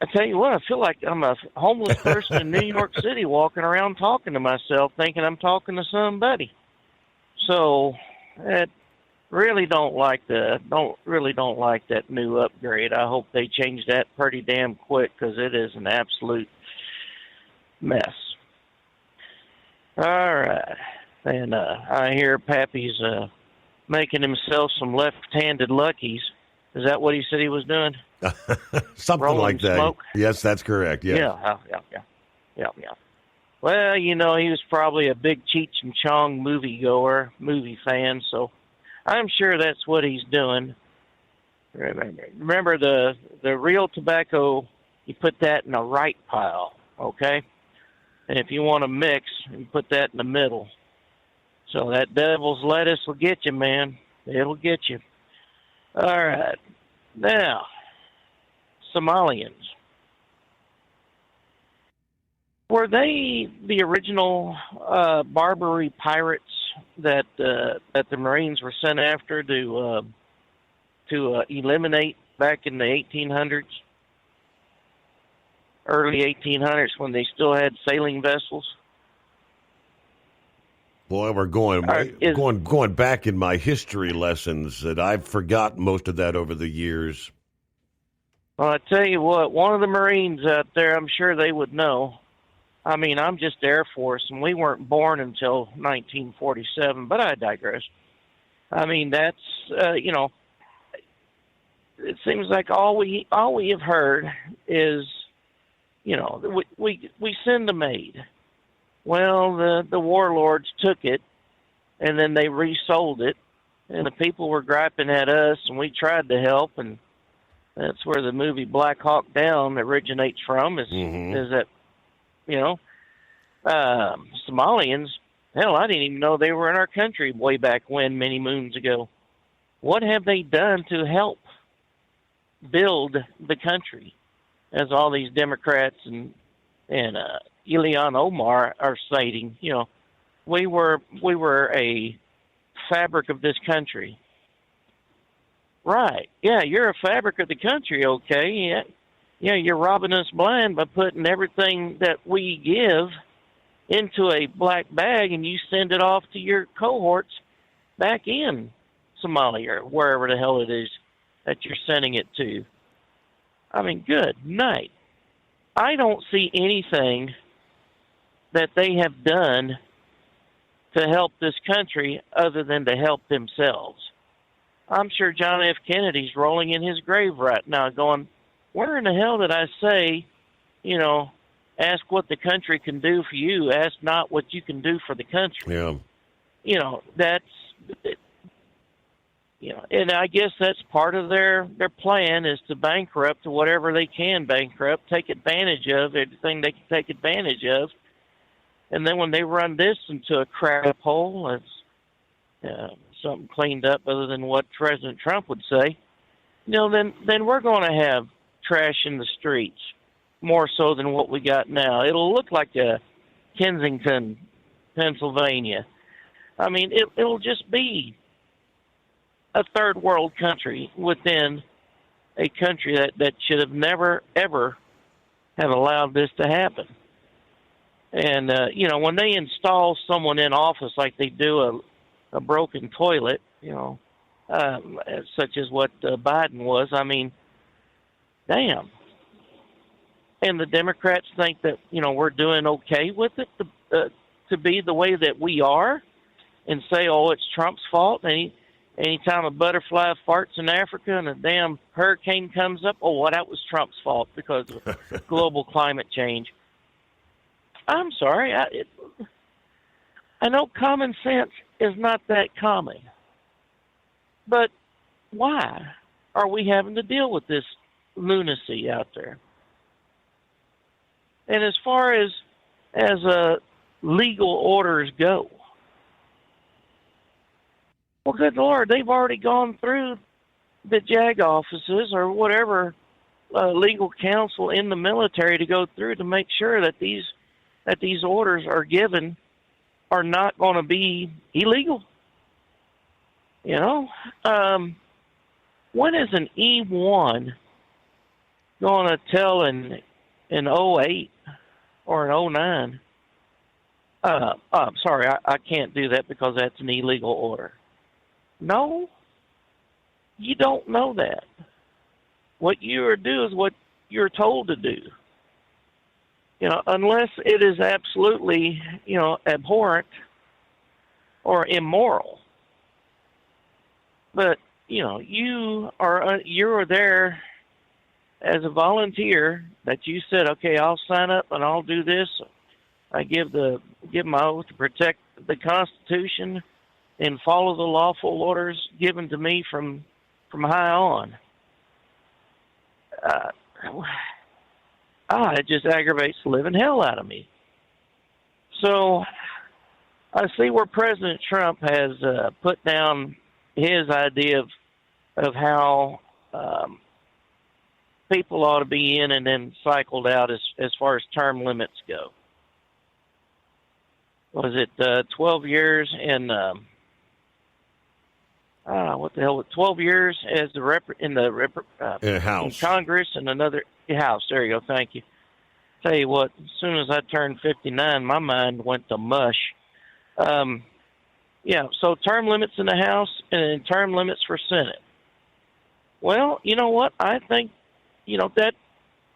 I tell you what, I feel like I'm a homeless person in New York City walking around talking to myself, thinking I'm talking to somebody. So, really don't like that new upgrade. I hope they change that pretty damn quick because it is an absolute mess. All right. And I hear Pappy's making himself some left-handed Luckies. Is that what he said he was doing? Something Rolling like that. smoke? Yes, that's correct. Yes. Yeah. Well, he was probably a big Cheech and Chong movie fan, so I'm sure that's what he's doing. Remember the real tobacco, you put that in a right pile, okay? And if you want to mix, you put that in the middle. So that devil's lettuce will get you, man. It'll get you. All right. Now, Somalians. Were they the original Barbary pirates that the Marines were sent after to eliminate back in the 1800s? Early 1800s, when they still had sailing vessels? Boy, we're going back in my history lessons, that I've forgotten most of that over the years. Well, I tell you what, one of the Marines out there, I'm sure they would know. I mean, I'm just Air Force, and we weren't born until 1947, but I digress. I mean, that's, it seems like all we have heard is, we send a maid. Well, the warlords took it, and then they resold it, and the people were griping at us, and we tried to help, and that's where the movie Black Hawk Down originates from, is that, Somalians, hell, I didn't even know they were in our country way back when, many moons ago. What have they done to help build the country, as all these Democrats and Ilhan Omar are stating? We were a fabric of this country. Right. Yeah, you're a fabric of the country, okay. Yeah, you're robbing us blind by putting everything that we give into a black bag, and you send it off to your cohorts back in Somalia or wherever the hell it is that you're sending it to. I mean, good night. I don't see anything that they have done to help this country other than to help themselves. I'm sure John F. Kennedy's rolling in his grave right now going, where in the hell did I say, ask what the country can do for you, ask not what you can do for the country. Yeah. And I guess that's part of their plan, is to bankrupt whatever they can bankrupt, take advantage of everything they can take advantage of. And then when they run this into a crap hole, it's something cleaned up other than what President Trump would say, then we're going to have trash in the streets, more so than what we got now. It'll look like Kensington, Pennsylvania. I mean, it'll just be a third world country within a country that should have never, ever have allowed this to happen. And, when they install someone in office like they do a broken toilet, such as what Biden was, I mean, damn. And the Democrats think that, we're doing okay with it to be the way that we are, and say, oh, it's Trump's fault. Anytime a butterfly farts in Africa and a damn hurricane comes up, oh, well, that was Trump's fault because of global climate change. I'm sorry. I know common sense is not that common. But why are we having to deal with this lunacy out there? And as far as legal orders go, well, good Lord, they've already gone through the JAG offices or whatever legal counsel in the military to go through to make sure that these orders are given are not going to be illegal. When is an E1 going to tell in 08 or in 09? I'm sorry, I can't do that because that's an illegal order. No, you don't know that. What you are do is what you're told to do. unless it is absolutely, abhorrent or immoral. But, you are there as a volunteer that you said, okay, I'll sign up and I'll do this. I give my oath to protect the Constitution and follow the lawful orders given to me from high on. It just aggravates the living hell out of me. So I see where President Trump has put down his idea of how people ought to be in and then cycled out as far as term limits go. Was it 12 years and 12 years as in House. In Congress and another House. There you go. Thank you. Tell you what, as soon as I turned 59, my mind went to mush. So term limits in the House and then term limits for Senate. Well, you know what? I think, that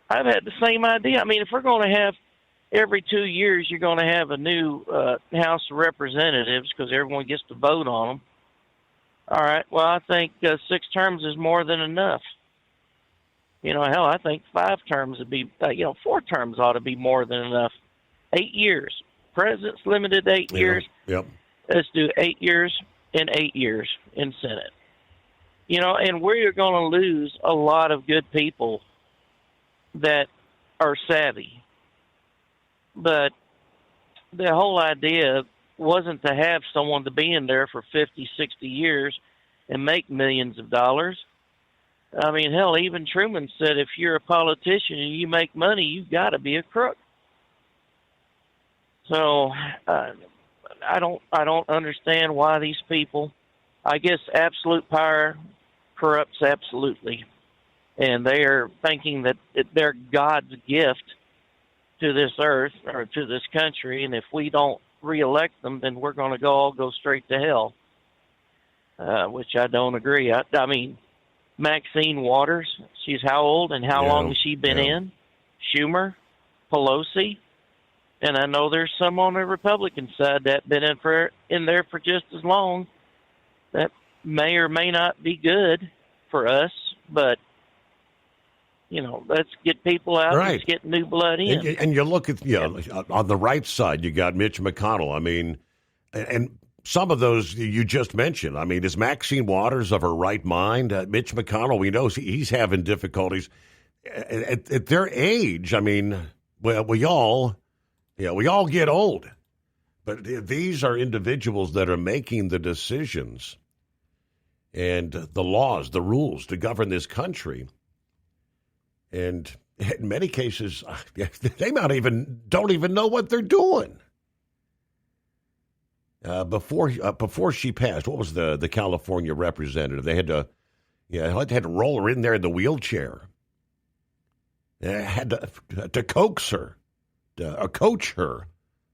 I've had the same idea. I mean, if we're going to have every 2 years, you're going to have a new House of Representatives because everyone gets to vote on them. All right. Well, I think 6 terms is more than enough. Hell, I think 5 terms would be, 4 terms ought to be more than enough. 8 years. President's limited 8 years. Yep. Let's do 8 years and 8 years in Senate. And we're going to lose a lot of good people that are savvy. But the whole idea wasn't to have someone to be in there for 50, 60 years and make millions of dollars. I mean, hell, even Truman said if you're a politician and you make money, you've got to be a crook. So I don't understand why these people, I guess absolute power corrupts absolutely. And they are thinking that they're God's gift to this earth or to this country, and if we don't reelect them, then we're going to all go straight to hell, which I don't agree. I mean, Maxine Waters, she's how old and how long has she been in? Schumer, Pelosi, and I know there's some on the Republican side that been in there for just as long. That may or may not be good for us, but let's get people out. Right. Let's get new blood in. And you look at, on the right side, you got Mitch McConnell. I mean, and some of those you just mentioned. I mean, is Maxine Waters of her right mind? Mitch McConnell, we know he's having difficulties. At their age, I mean, well, we all get old. But these are individuals that are making the decisions and the laws, the rules to govern this country. And in many cases, they don't even know what they're doing. Before she passed, what was the California representative? They had to roll her in there in the wheelchair. They had to coax her, coach her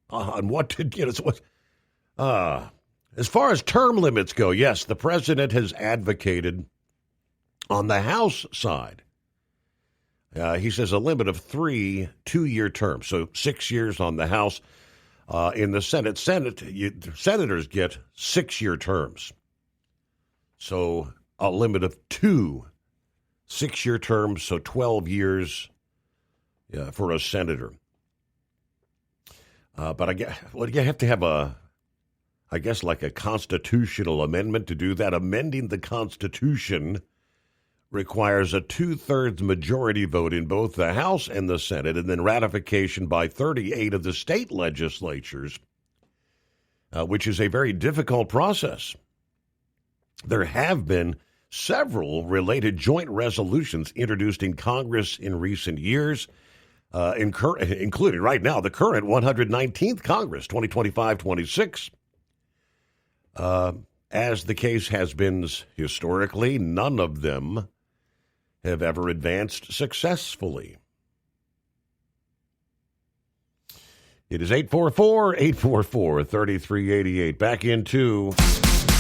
on what to do. As far as term limits go, yes, the president has advocated on the House side. He says a limit of 3 2-year terms, so 6 years on the House. In the Senate, senators get 6-year terms. So a limit of 2 6-year terms, so 12 years for a senator. But you have to have like a constitutional amendment to do that. Amending the Constitution requires a 2/3 majority vote in both the House and the Senate, and then ratification by 38 of the state legislatures, which is a very difficult process. There have been several related joint resolutions introduced in Congress in recent years, including right now the current 119th Congress, 2025-26. As the case has been historically, none of them have ever advanced successfully. It is 844-844-3388. Back into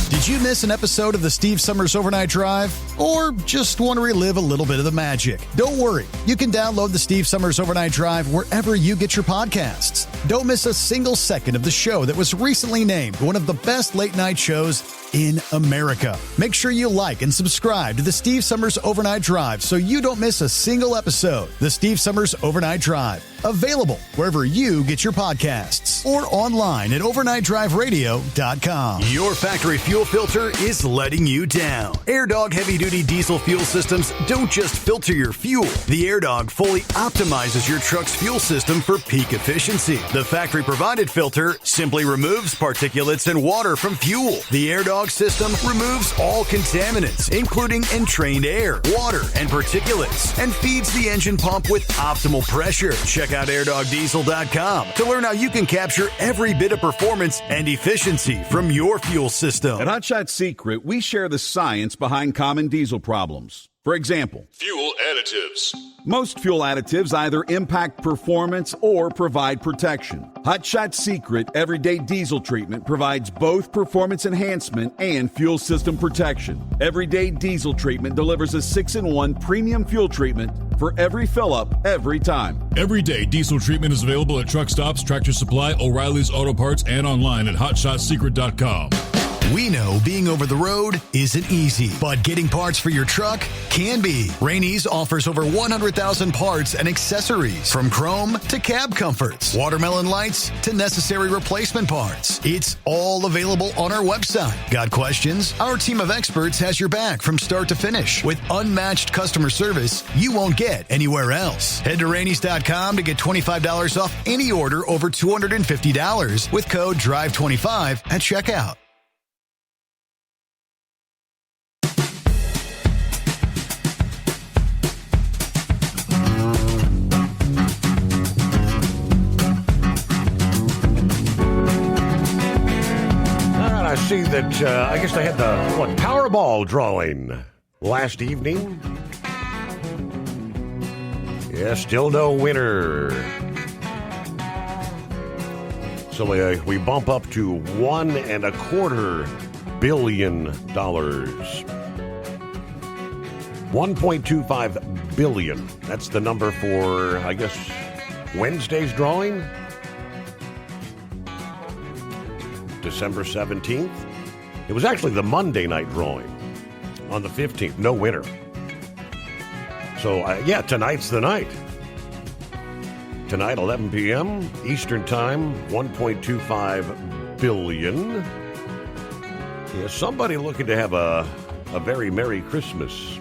Did you miss an episode of the Steve Summers Overnight Drive? Or just want to relive a little bit of the magic? Don't worry. You can download the Steve Summers Overnight Drive wherever you get your podcasts. Don't miss a single second of the show that was recently named one of the best late-night shows in America. Make sure you like and subscribe to the Steve Summers Overnight Drive so you don't miss a single episode. The Steve Summers Overnight Drive. Available wherever you get your podcasts or online at overnightdriveradio.com. Your factory fuel filter is letting you down. AirDog heavy-duty diesel fuel systems don't just filter your fuel. The AirDog fully optimizes your truck's fuel system for peak efficiency. The factory-provided filter simply removes particulates and water from fuel. The AirDog system removes all contaminants, including entrained air, water, and particulates, and feeds the engine pump with optimal pressure. Check out airdogdiesel.com to learn how you can capture every bit of performance and efficiency from your fuel system. At Hotshot Secret, we share the science behind common diesel problems. For example, fuel additives. Most fuel additives either impact performance or provide protection. Hotshot Secret Everyday Diesel Treatment provides both performance enhancement and fuel system protection. Everyday Diesel Treatment delivers a 6-in-1 premium fuel treatment for every fill-up, every time. Everyday Diesel Treatment is available at truck stops, Tractor Supply, O'Reilly's Auto Parts, and online at HotShotSecret.com. We know being over the road isn't easy, but getting parts for your truck can be. Rainey's offers over 100,000 parts and accessories, from chrome to cab comforts, watermelon lights to necessary replacement parts. It's all available on our website. Got questions? Our team of experts has your back from start to finish with unmatched customer service you won't get anywhere else. Head to Rainey's.com to get $25 off any order over $250 with code DRIVE25 at checkout. I see that, I guess they had the, Powerball drawing last evening. Yeah, still no winner. So we bump up to $1.25 billion. $1.25 billion. That's the number for, I guess, Wednesday's drawing. December 17th. It was actually the Monday night drawing on the 15th. No winner. So, tonight's the night. Tonight, 11 p.m. Eastern Time, $1.25 billion. Yeah, somebody looking to have a very Merry Christmas.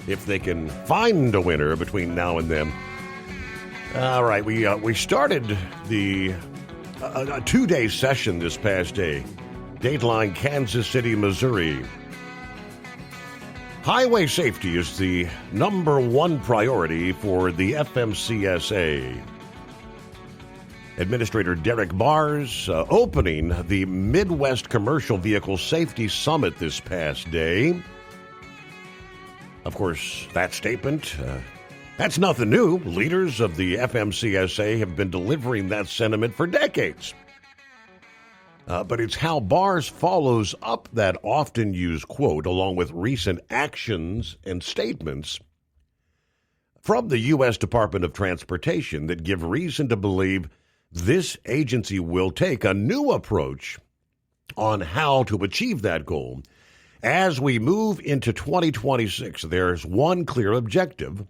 If they can find a winner between now and then. All right, we started a 2-day session this past day. Dateline, Kansas City, Missouri. Highway safety is the number one priority for the FMCSA. Administrator Derek Bars opening the Midwest Commercial Vehicle Safety Summit this past day. Of course, that statement, that's nothing new. Leaders of the FMCSA have been delivering that sentiment for decades. But it's how Bars follows up that often used quote, along with recent actions and statements from the U.S. Department of Transportation, that give reason to believe this agency will take a new approach on how to achieve that goal. As we move into 2026, there's one clear objective,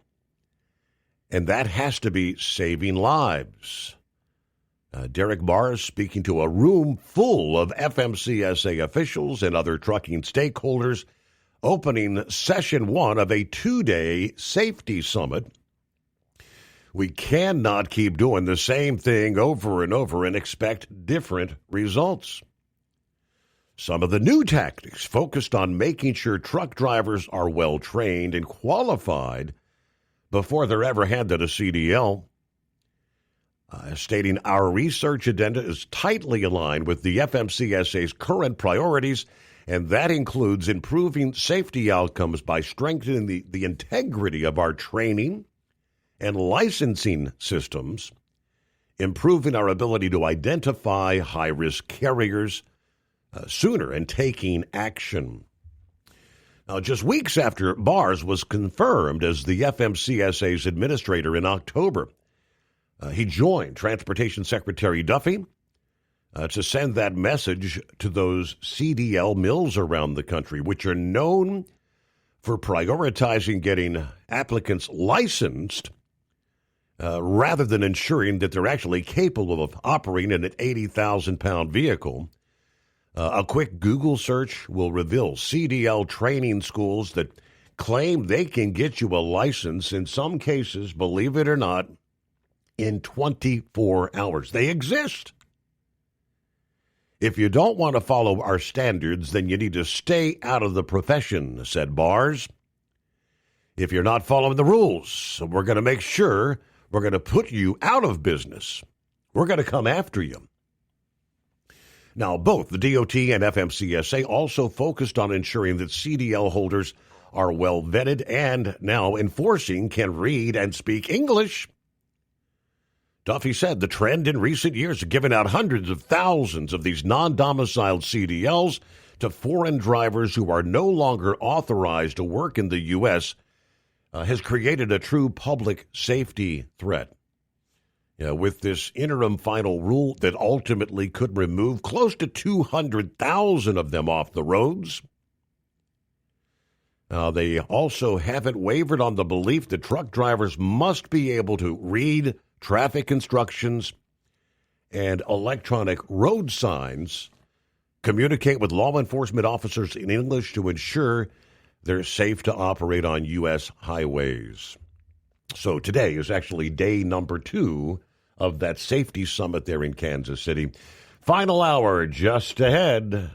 and that has to be saving lives. Derek Bars speaking to a room full of FMCSA officials and other trucking stakeholders, opening session 1 of a 2-day safety summit. We cannot keep doing the same thing over and over and expect different results. Some of the new tactics focused on making sure truck drivers are well trained and qualified before they're ever handed a CDL. Stating our research agenda is tightly aligned with the FMCSA's current priorities, and that includes improving safety outcomes by strengthening the integrity of our training and licensing systems, improving our ability to identify high-risk carriers, sooner and taking action. Now, just weeks after Bars was confirmed as the FMCSA's administrator in October, he joined Transportation Secretary Duffy to send that message to those CDL mills around the country, which are known for prioritizing getting applicants licensed rather than ensuring that they're actually capable of operating an 80,000-pound vehicle. A quick Google search will reveal CDL training schools that claim they can get you a license, in some cases, believe it or not, in 24 hours. They exist. If you don't want to follow our standards, then you need to stay out of the profession, said Bars. If you're not following the rules, we're going to make sure we're going to put you out of business. We're going to come after you. Now, both the DOT and FMCSA also focused on ensuring that CDL holders are well vetted and now enforcing can read and speak English. Duffy said the trend in recent years of giving out hundreds of thousands of these non-domiciled CDLs to foreign drivers who are no longer authorized to work in the U.S. Has created a true public safety threat. With this interim final rule that ultimately could remove close to 200,000 of them off the roads. They also haven't wavered on the belief that truck drivers must be able to read traffic instructions and electronic road signs, communicate with law enforcement officers in English to ensure they're safe to operate on U.S. highways. So today is actually day number 2 of that safety summit there in Kansas City. Final hour just ahead.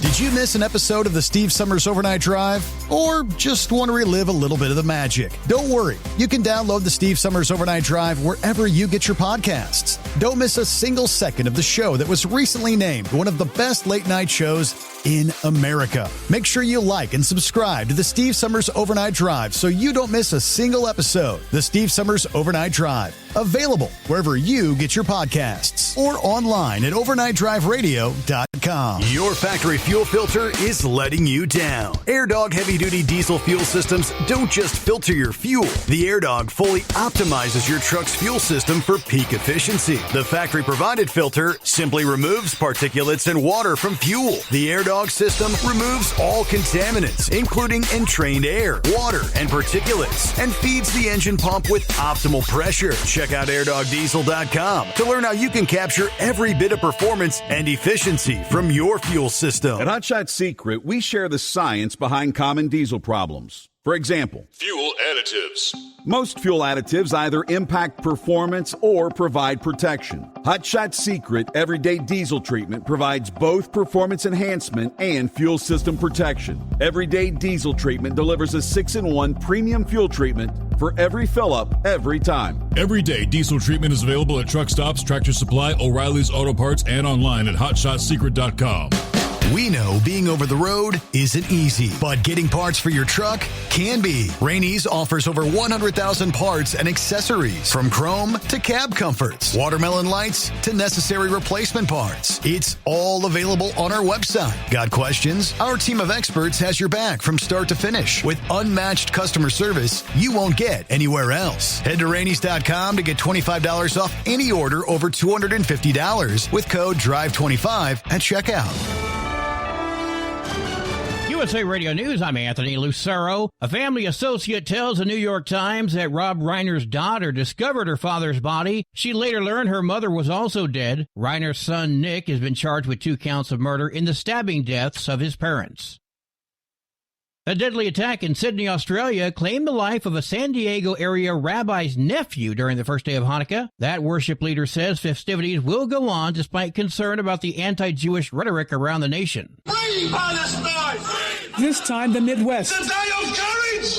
Did you miss an episode of the Steve Summers Overnight Drive? Or just want to relive a little bit of the magic? Don't worry. You can download the Steve Summers Overnight Drive wherever you get your podcasts. Don't miss a single second of the show that was recently named one of the best late-night shows in America. Make sure you like and subscribe to the Steve Summers Overnight Drive so you don't miss a single episode. The Steve Summers Overnight Drive. Available wherever you get your podcasts or online at overnightdriveradio.com. Your factory fuel filter is letting you down. AirDog heavy-duty diesel fuel systems don't just filter your fuel. The AirDog fully optimizes your truck's fuel system for peak efficiency. The factory-provided filter simply removes particulates and water from fuel. The AirDog system removes all contaminants, including entrained air, water, and particulates, and feeds the engine pump with optimal pressure. Check out airdogdiesel.com to learn how you can capture every bit of performance and efficiency from your fuel system. At Hot Shot Secret, we share the science behind common diesel problems. For example, fuel additives. Most fuel additives either impact performance or provide protection. Hot Shot Secret Everyday Diesel Treatment provides both performance enhancement and fuel system protection. Everyday Diesel Treatment delivers a 6-in-1 premium fuel treatment for every fill-up, every time. Everyday Diesel Treatment is available at truck stops, Tractor Supply, O'Reilly's Auto Parts, and online at HotShotSecret.com. We know being over the road isn't easy, but getting parts for your truck can be. Rainey's offers over 100,000 parts and accessories, from chrome to cab comforts, watermelon lights to necessary replacement parts. It's all available on our website. Got questions? Our team of experts has your back from start to finish with unmatched customer service you won't get anywhere else. Head to Rainey's.com to get $25 off any order over $250 with code DRIVE25 at checkout. USA Radio News, I'm Anthony Lucero. A family associate tells the New York Times that Rob Reiner's daughter discovered her father's body. She later learned her mother was also dead. Reiner's son, Nick, has been charged with 2 counts of murder in the stabbing deaths of his parents. A deadly attack in Sydney, Australia, claimed the life of a San Diego area rabbi's nephew during the first day of Hanukkah. That worship leader says festivities will go on despite concern about the anti-Jewish rhetoric around the nation. Free Palestine! This time the Midwest. The day of courage!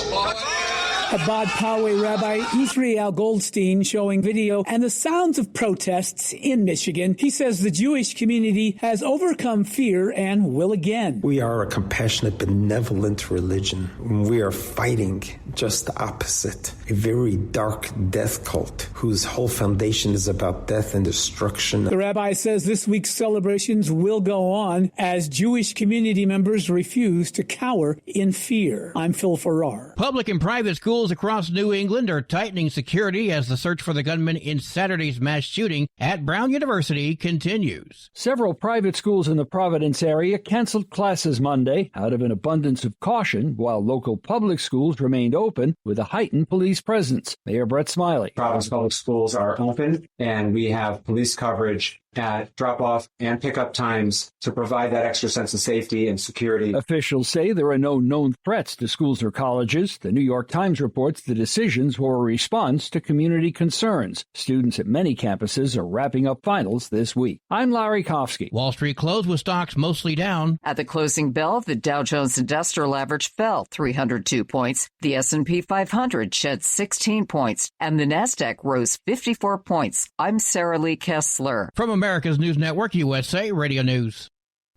Chabad Poway Rabbi Israel Goldstein showing video and the sounds of protests in Michigan. He says the Jewish community has overcome fear and will again. We are a compassionate, benevolent religion. We are fighting just the opposite, a very dark death cult whose whole foundation is about death and destruction. The rabbi says this week's celebrations will go on as Jewish community members refuse to cower in fear. I'm Phil Farrar. Public and private schools across New England are tightening security as the search for the gunman in Saturday's mass shooting at Brown University continues. Several private schools in the Providence area canceled classes Monday out of an abundance of caution, while local public schools remained open with a heightened police presence. Mayor Brett Smiley. Providence Public Schools are open, and we have police coverage at drop-off and pickup times to provide that extra sense of safety and security. Officials say there are no known threats to schools or colleges. The New York Times reports the decisions were a response to community concerns. Students at many campuses are wrapping up finals this week. I'm Larry Kofsky. Wall Street closed with stocks mostly down. At the closing bell, the Dow Jones Industrial Average fell 302 points. The S&P 500 shed 16 points, and the Nasdaq rose 54 points. I'm Sarah Lee Kessler. From America's News Network, USA Radio News.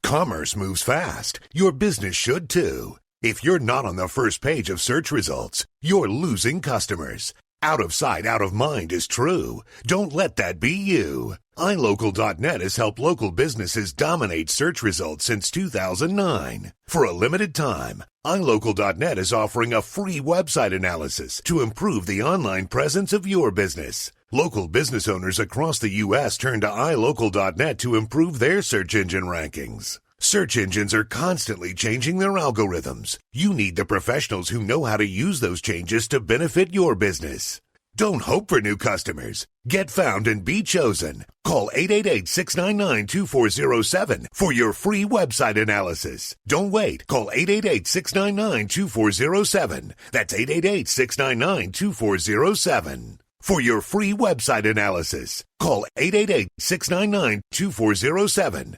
Commerce moves fast. Your business should too. If you're not on the first page of search results, you're losing customers. Out of sight, out of mind is true. Don't let that be you. iLocal.net has helped local businesses dominate search results since 2009. For a limited time, iLocal.net is offering a free website analysis to improve the online presence of your business. Local business owners across the U.S. turn to iLocal.net to improve their search engine rankings. Search engines are constantly changing their algorithms. You need the professionals who know how to use those changes to benefit your business. Don't hope for new customers. Get found and be chosen. Call 888-699-2407 for your free website analysis. Don't wait. Call 888-699-2407. That's 888-699-2407. For your free website analysis, call 888-699-2407.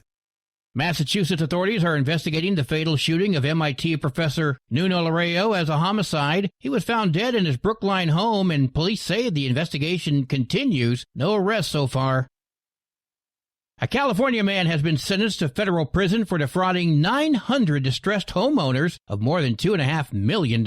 Massachusetts authorities are investigating the fatal shooting of MIT professor Nuno Lareio as a homicide. He was found dead in his Brookline home, and police say the investigation continues. No arrests so far. A California man has been sentenced to federal prison for defrauding 900 distressed homeowners of more than $2.5 million.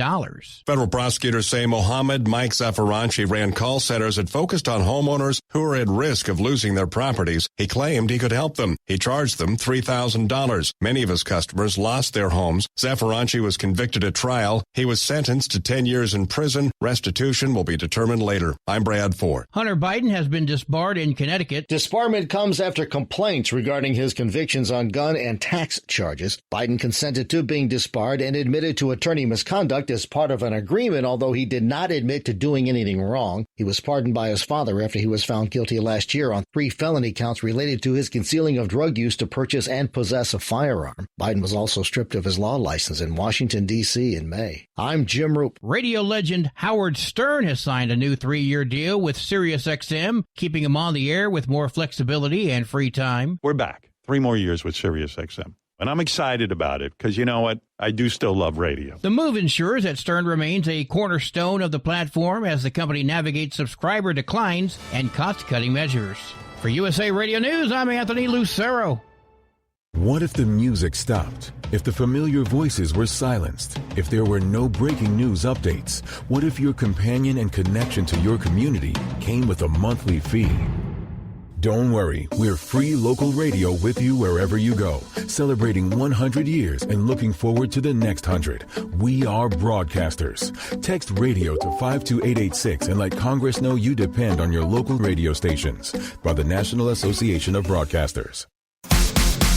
Federal prosecutors say Mohammed Mike Zaffaranchi ran call centers that focused on homeowners who are at risk of losing their properties. He claimed he could help them. He charged them $3,000. Many of his customers lost their homes. Zaffaranchi was convicted at trial. He was sentenced to 10 years in prison. Restitution will be determined later. I'm Brad Ford. Hunter Biden has been disbarred in Connecticut. Disbarment comes after complaints regarding his convictions on gun and tax charges. Biden consented to being disbarred and admitted to attorney misconduct as part of an agreement, although he did not admit to doing anything wrong. He was pardoned by his father after he was found guilty last year on 3 felony counts related to his concealing of drug use to purchase and possess a firearm. Biden was also stripped of his law license in Washington, D.C. in May. I'm Jim Roop. Radio legend Howard Stern has signed a new 3-year deal with SiriusXM, keeping him on the air with more flexibility and free time. We're back. 3 more years with SiriusXM. And I'm excited about it because you know what? I do still love radio. The move ensures that Stern remains a cornerstone of the platform as the company navigates subscriber declines and cost-cutting measures. For USA Radio News, I'm Anthony Lucero. What if the music stopped? If the familiar voices were silenced? If there were no breaking news updates? What if your companion and connection to your community came with a monthly fee? Don't worry, we're free local radio with you wherever you go, celebrating 100 years and looking forward to the next 100. We are broadcasters. Text radio to 52886 and let Congress know you depend on your local radio stations. By the National Association of Broadcasters.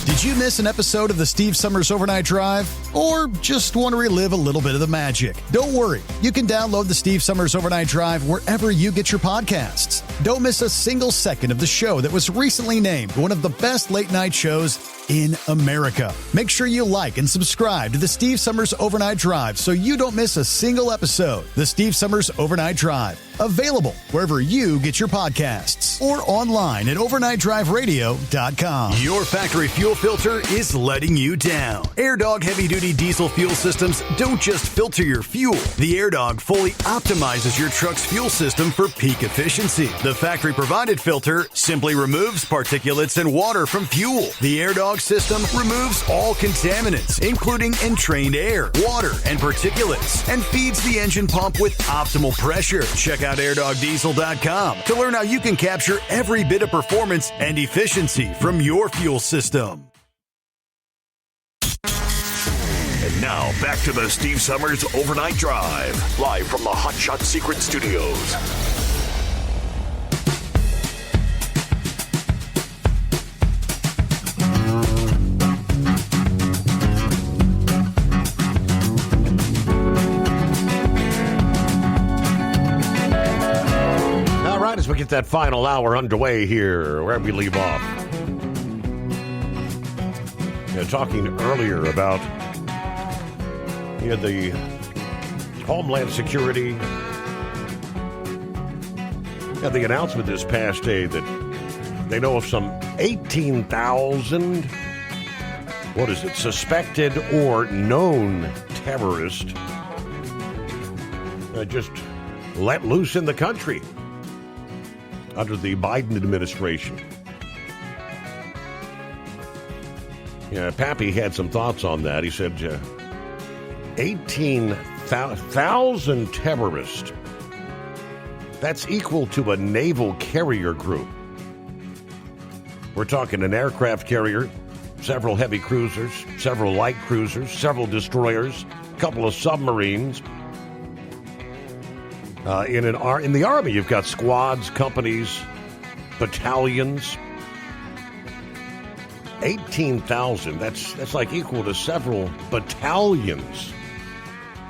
Did you miss an episode of the Steve Summers Overnight Drive? Or just want to relive a little bit of the magic? Don't worry. You can download the Steve Summers Overnight Drive wherever you get your podcasts. Don't miss a single second of the show that was recently named one of the best late-night shows in America. Make sure you like and subscribe to the Steve Summers Overnight Drive so you don't miss a single episode. The Steve Summers Overnight Drive. Available wherever you get your podcasts. us or online at overnighttdriveradio.com. Your factory fuel filter is letting you down. AirDog heavy-duty diesel fuel systems don't just filter your fuel. The AirDog fully optimizes your truck's fuel system for peak efficiency. The factory-provided filter simply removes particulates and water from fuel. The AirDog system removes all contaminants, including entrained air, water, and particulates, and feeds the engine pump with optimal pressure. Check out airdogdiesel.com to learn how you can capture every bit of performance and efficiency from your fuel system. And now, back to the Steve Summers Overnight Drive, live from the Hot Shot Secret Studios. As we get that final hour underway here, where we leave off. Talking earlier about the Homeland Security. The announcement this past day that they know of some 18,000, suspected or known terrorists just let loose in the country under the Biden administration. Pappy had some thoughts on that. He said 18,000 terrorists. That's equal to a naval carrier group. We're talking an aircraft carrier, several heavy cruisers, several light cruisers, several destroyers, a couple of submarines. In the Army, you've got squads, companies, battalions. 18,000, that's like equal to several battalions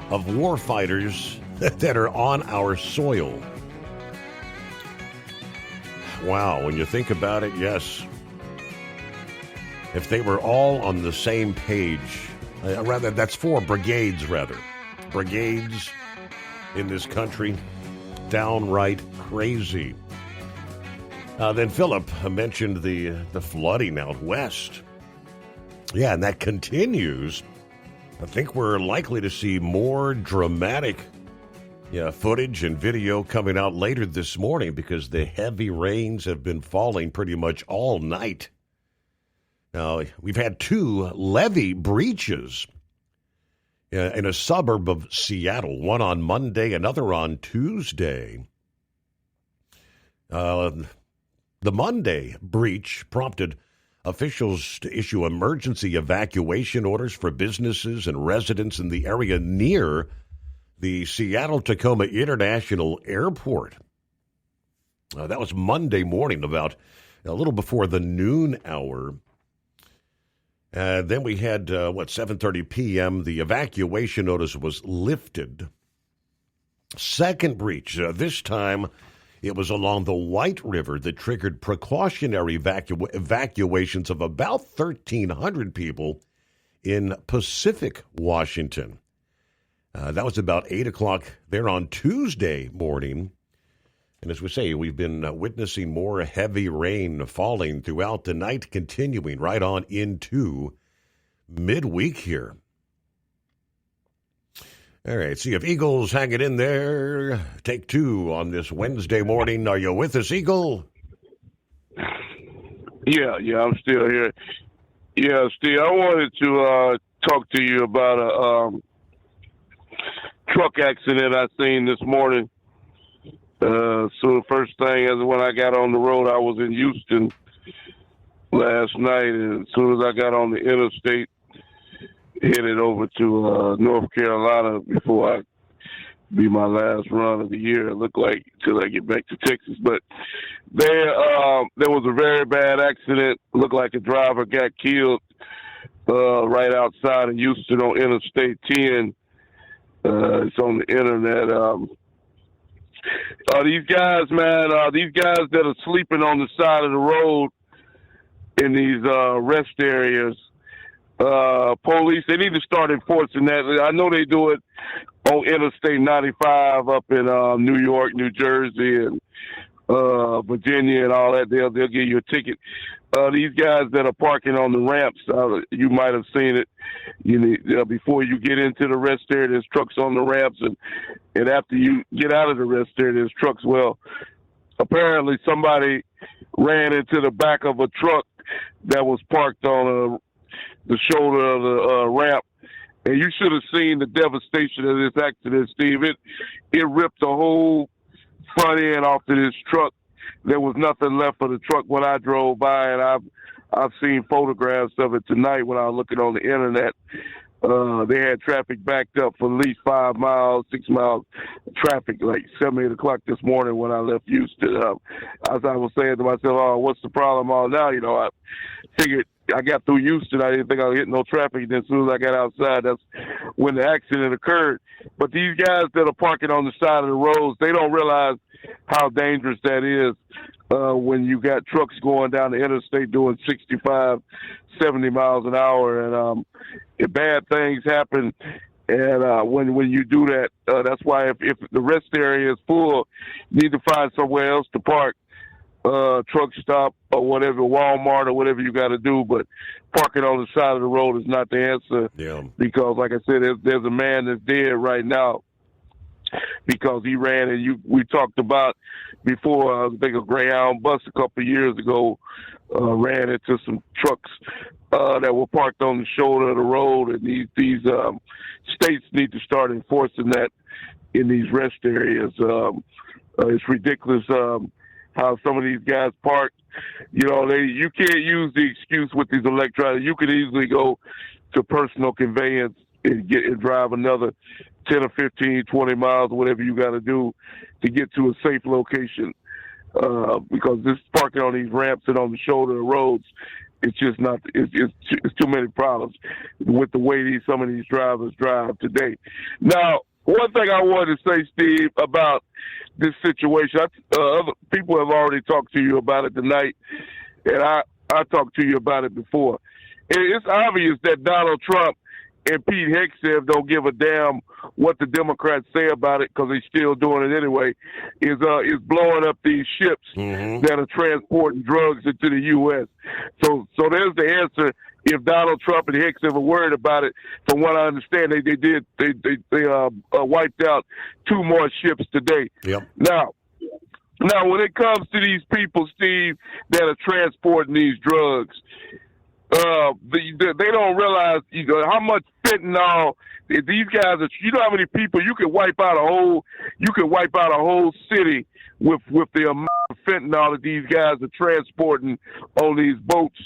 of warfighters that are on our soil. Wow, when you think about it, yes. If they were all on the same page, that's 4 brigades, brigades in this country, downright crazy. Then Philip mentioned the flooding out west. Yeah, and that continues. I think we're likely to see more dramatic footage and video coming out later this morning because the heavy rains have been falling pretty much all night. Now, we've had 2 levee breaches in a suburb of Seattle, one on Monday, another on Tuesday. The Monday breach prompted officials to issue emergency evacuation orders for businesses and residents in the area near the Seattle-Tacoma International Airport. That was Monday morning, about a little before the noon hour. Then we had, 7:30 p.m., the evacuation notice was lifted. Second breach, this time it was along the White River that triggered precautionary evacuations of about 1,300 people in Pacific, Washington. That was about 8 o'clock there on Tuesday morning. And as we say, we've been witnessing more heavy rain falling throughout the night, continuing right on into midweek here. All right, see if Eagle's hanging in there. Take 2 on this Wednesday morning. Are you with us, Eagle? Yeah, I'm still here. Yeah, Steve, I wanted to talk to you about a truck accident I seen this morning. So the first thing is when I got on the road, I was in Houston last night, and as soon as I got on the interstate, headed over to North Carolina before I be my last run of the year. It looked like till I get back to Texas, but there was a very bad accident. It looked like a driver got killed right outside of Houston on Interstate 10. It's on the internet. These guys, man, these guys that are sleeping on the side of the road in these rest areas, police, they need to start enforcing that. I know they do it on Interstate 95 up in New York, New Jersey, and Virginia and all that, they'll give you a ticket. These guys that are parking on the ramps, you might have seen it. Before you get into the rest area, there's trucks on the ramps, and after you get out of the rest area, there's trucks. Well, apparently somebody ran into the back of a truck that was parked on the shoulder of the ramp. And you should have seen the devastation of this accident, Steve. It ripped the whole front end off of this truck. There was nothing left of the truck when I drove by, and I've seen photographs of it tonight when I was looking on the internet. They had traffic backed up for at least 5 miles, 6 miles traffic, like 7, 8 o'clock this morning when I left Houston. As I was saying to myself, oh, what's the problem all now? I figured I got through Houston. I didn't think I was hitting no traffic. And then as soon as I got outside, that's when the accident occurred. But these guys that are parking on the side of the roads, they don't realize how dangerous that is when you got trucks going down the interstate doing 65, 70 miles an hour. And bad things happen. And when you do that, that's why if the rest area is full, you need to find somewhere else to park. Truck stop or whatever, Walmart or whatever you got to do, but parking on the side of the road is not the answer. Yeah. Because, like I said, there's a man that's dead right now because he ran, and we talked about before. I think a Greyhound bus a couple of years ago ran into some trucks that were parked on the shoulder of the road, and these states need to start enforcing that in these rest areas. It's ridiculous. How some of these guys park, you can't use the excuse with these electronics. You could easily go to personal conveyance and drive another 10 or 15, 20 miles, whatever you got to do to get to a safe location. Because this parking on these ramps and on the shoulder of roads, it's just not. It's too many problems with the way some of these drivers drive today. Now, one thing I wanted to say, Steve, about this situation, other people have already talked to you about it tonight, and I talked to you about it before. It's obvious that Donald Trump and Pete Hegseth don't give a damn what the Democrats say about it because they're still doing it anyway, is blowing up these ships that are transporting drugs into the U.S. So there's the answer. If Donald Trump and Hegseth are worried about it, from what I understand, they wiped out 2 more ships today. Yep. Now, when it comes to these people, Steve, that are transporting these drugs, they don't realize how much fentanyl these guys are. You know how many people you could wipe out a whole city with the amount of fentanyl that these guys are transporting on these boats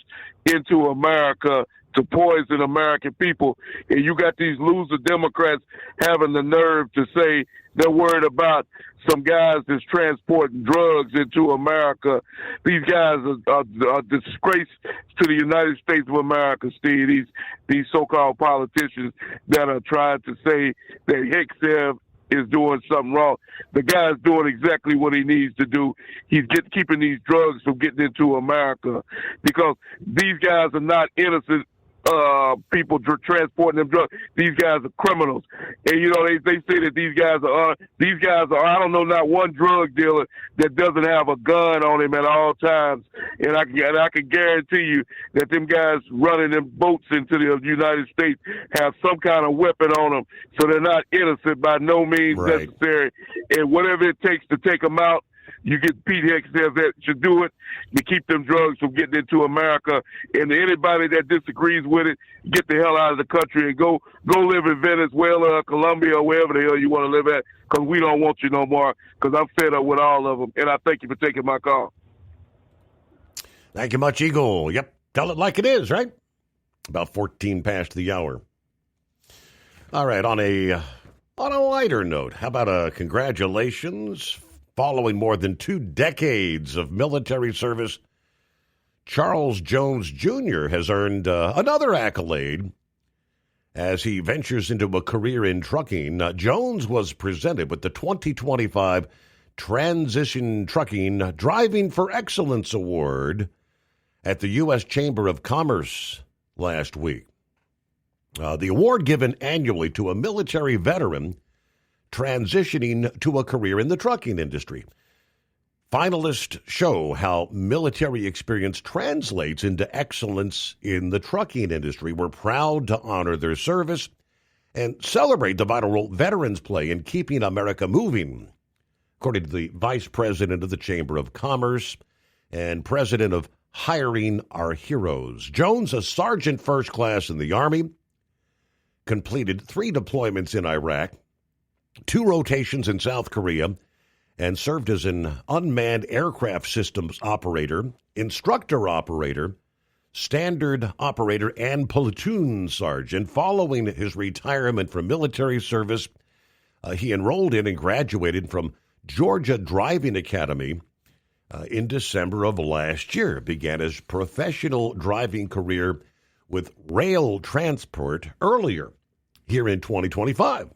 into America to poison American people. And you got these loser Democrats having the nerve to say they're worried about some guys that's transporting drugs into America. These guys are a disgrace to the United States of America, Steve. These so-called politicians that are trying to say that Hegseth is doing something wrong. The guy's doing exactly what he needs to do. He's keeping these drugs from getting into America because these guys are not innocent people transporting them drugs. These guys are criminals. And, they say that these guys are, I don't know, not one drug dealer that doesn't have a gun on him at all times. And I can guarantee you that them guys running them boats into the United States have some kind of weapon on them. So they're not innocent by no means necessary. And whatever it takes to take them out, you get Pete Hegseth that should do it to keep them drugs from getting into America. And anybody that disagrees with it, get the hell out of the country and go live in Venezuela or Colombia or wherever the hell you want to live at, because we don't want you no more, because I'm fed up with all of them. And I thank you for taking my call. Thank you much, Eagle. Yep, tell it like it is, right? About 14 past the hour. All right, on a lighter note, how about congratulations? Following more than 2 decades of military service, Charles Jones Jr. has earned another accolade as he ventures into a career in trucking. Jones was presented with the 2025 Transition Trucking Driving for Excellence Award at the U.S. Chamber of Commerce last week. The award given annually to a military veteran transitioning to a career in the trucking industry. Finalists show how military experience translates into excellence in the trucking industry. We're proud to honor their service and celebrate the vital role veterans play in keeping America moving, according to the Vice President of the Chamber of Commerce and President of Hiring Our Heroes. Jones, a sergeant first class in the Army, completed 3 deployments in Iraq, 2 rotations in South Korea, and served as an unmanned aircraft systems operator, instructor operator, standard operator, and platoon sergeant. Following his retirement from military service, he enrolled in and graduated from Georgia Driving Academy in December of last year. Began his professional driving career with rail transport earlier here in 2025.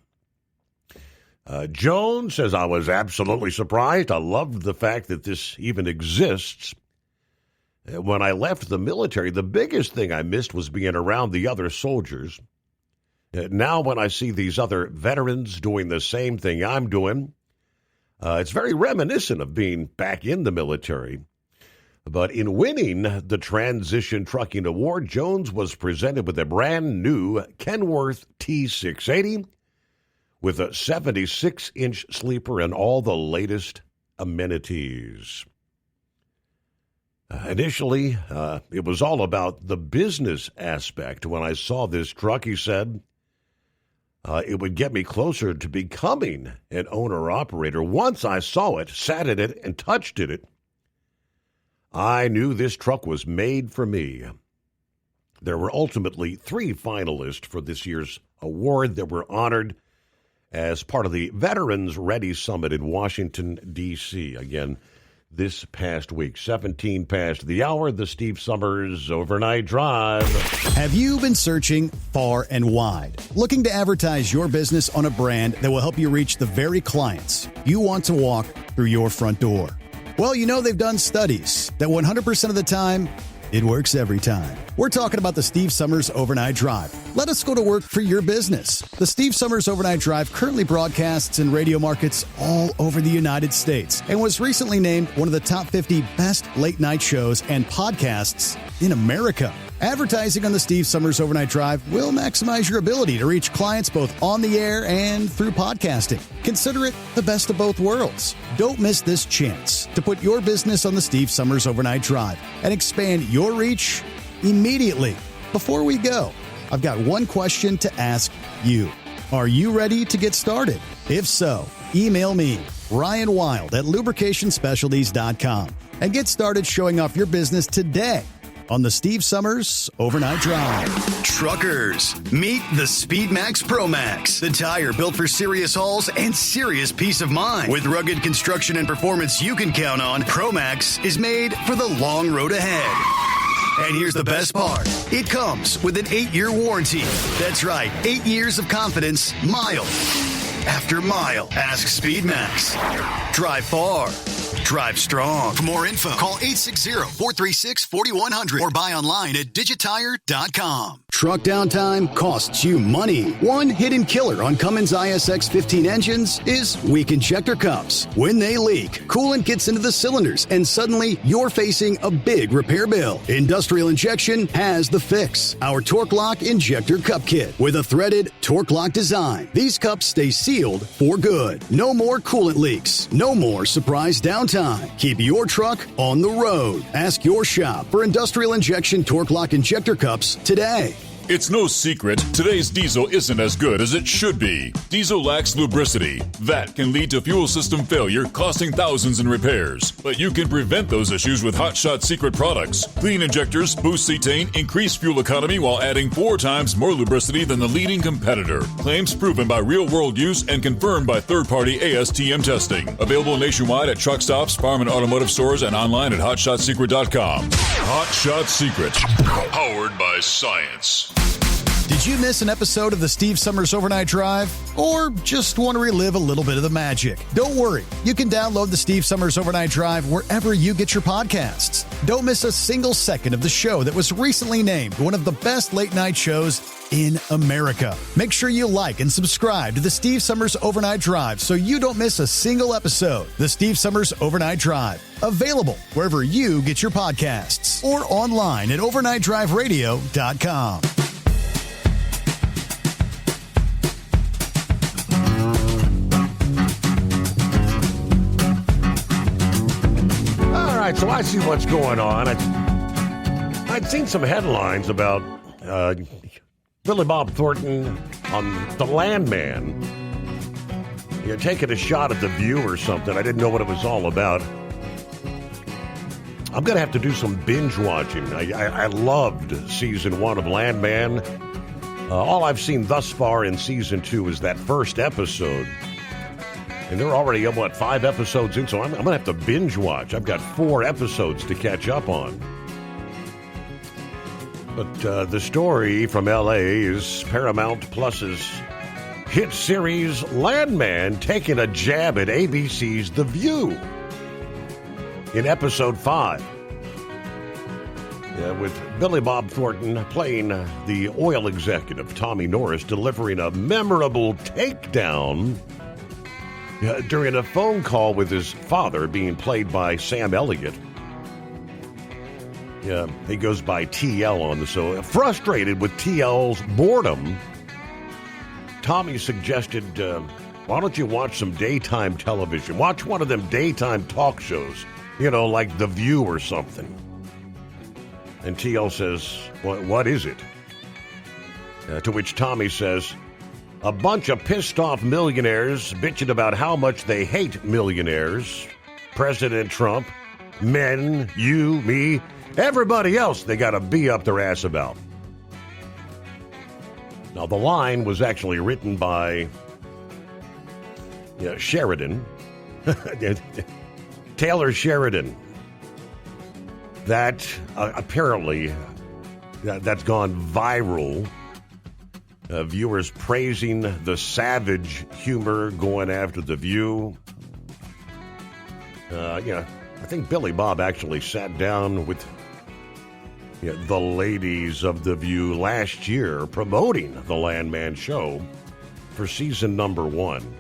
Jones says, I was absolutely surprised. I loved the fact that this even exists. When I left the military, the biggest thing I missed was being around the other soldiers. Now when I see these other veterans doing the same thing I'm doing, it's very reminiscent of being back in the military. But in winning the Transition Trucking Award, Jones was presented with a brand new Kenworth T680 with a 76-inch sleeper and all the latest amenities. Initially, it was all about the business aspect. When I saw this truck, he said, it would get me closer to becoming an owner-operator. Once I saw it, sat in it, and touched it, I knew this truck was made for me. There were ultimately 3 finalists for this year's award that were honored as part of the Veterans Ready Summit in Washington, D.C. Again, this past week, 17 past the hour, the Steve Summers Overnight Drive. Have you been searching far and wide, looking to advertise your business on a brand that will help you reach the very clients you want to walk through your front door? Well, you know they've done studies that 100% of the time, it works every time. We're talking about the Steve Summers Overnight Drive. Let us go to work for your business. The Steve Summers Overnight Drive currently broadcasts in radio markets all over the United States and was recently named one of the top 50 best late-night shows and podcasts in America. Advertising on the Steve Summers Overnight Drive will maximize your ability to reach clients both on the air and through podcasting. Consider it the best of both worlds. Don't miss this chance to put your business on the Steve Summers Overnight Drive and expand your reach immediately. Before we go, I've got one question to ask you. Are you ready to get started? If so, email me, Ryan Wild at lubricationspecialties.com, and get started showing off your business today on the Steve Summers Overnight Drive. Truckers, meet the SpeedMax Pro Max, the tire built for serious hauls and serious peace of mind. With rugged construction and performance you can count on, Pro Max is made for the long road ahead. And here's the best part. It comes with an 8-year warranty. That's right, 8 years of confidence, mile after mile. Ask SpeedMax. Drive far. Drive strong. For more info, call 860-436-4100 or buy online at digitire.com. Truck downtime costs you money. One hidden killer on Cummins ISX 15 engines is weak injector cups. When they leak, coolant gets into the cylinders and suddenly you're facing a big repair bill. Industrial Injection has the fix. Our Torque Lock Injector Cup Kit with a threaded Torque Lock design. These cups stay sealed for good. No more coolant leaks. No more surprise downtime. Keep your truck on the road. Ask your shop for Industrial Injection Torque Lock Injector Cups today. It's no secret, today's diesel isn't as good as it should be. Diesel lacks lubricity. That can lead to fuel system failure, costing thousands in repairs. But you can prevent those issues with Hot Shot Secret products. Clean injectors, boost cetane, increase fuel economy while adding 4 times more lubricity than the leading competitor. Claims proven by real-world use and confirmed by third-party ASTM testing. Available nationwide at truck stops, farm and automotive stores, and online at hotshotsecret.com. Hot Shot Secret, powered by science. Did you miss an episode of the Steve Summers Overnight Drive? Or just want to relive a little bit of the magic? Don't worry. You can download the Steve Summers Overnight Drive wherever you get your podcasts. Don't miss a single second of the show that was recently named one of the best late-night shows in America. Make sure you like and subscribe to the Steve Summers Overnight Drive so you don't miss a single episode. The Steve Summers Overnight Drive, available wherever you get your podcasts or online at overnightdriveradio.com. All right, so I see what's going on. I'd seen some headlines about Billy Bob Thornton on The Landman. You're taking a shot at The View or something. I didn't know what it was all about. I'm going to have to do some binge watching. I loved season 1 of Landman. All I've seen thus far in season 2 is that first episode. And they're already, 5 episodes in, so I'm going to have to binge watch. I've got 4 episodes to catch up on. But the story from L.A. is Paramount Plus's hit series Landman taking a jab at ABC's The View. In episode 5, with Billy Bob Thornton playing the oil executive, Tommy Norris, delivering a memorable takedown during a phone call with his father, being played by Sam Elliott. Yeah, he goes by TL on the show. Frustrated with TL's boredom, Tommy suggested, why don't you watch some daytime television? Watch one of them daytime talk shows, like The View or something. And TL says, what is it? To which Tommy says, a bunch of pissed-off millionaires bitching about how much they hate millionaires. President Trump, men, you, me, everybody else they got to be up their ass about. Now, the line was actually written by Sheridan. Taylor Sheridan. That apparently, that's gone viral. Viewers praising the savage humor going after The View. I think Billy Bob actually sat down with the ladies of The View last year promoting the Landman show for season number 1.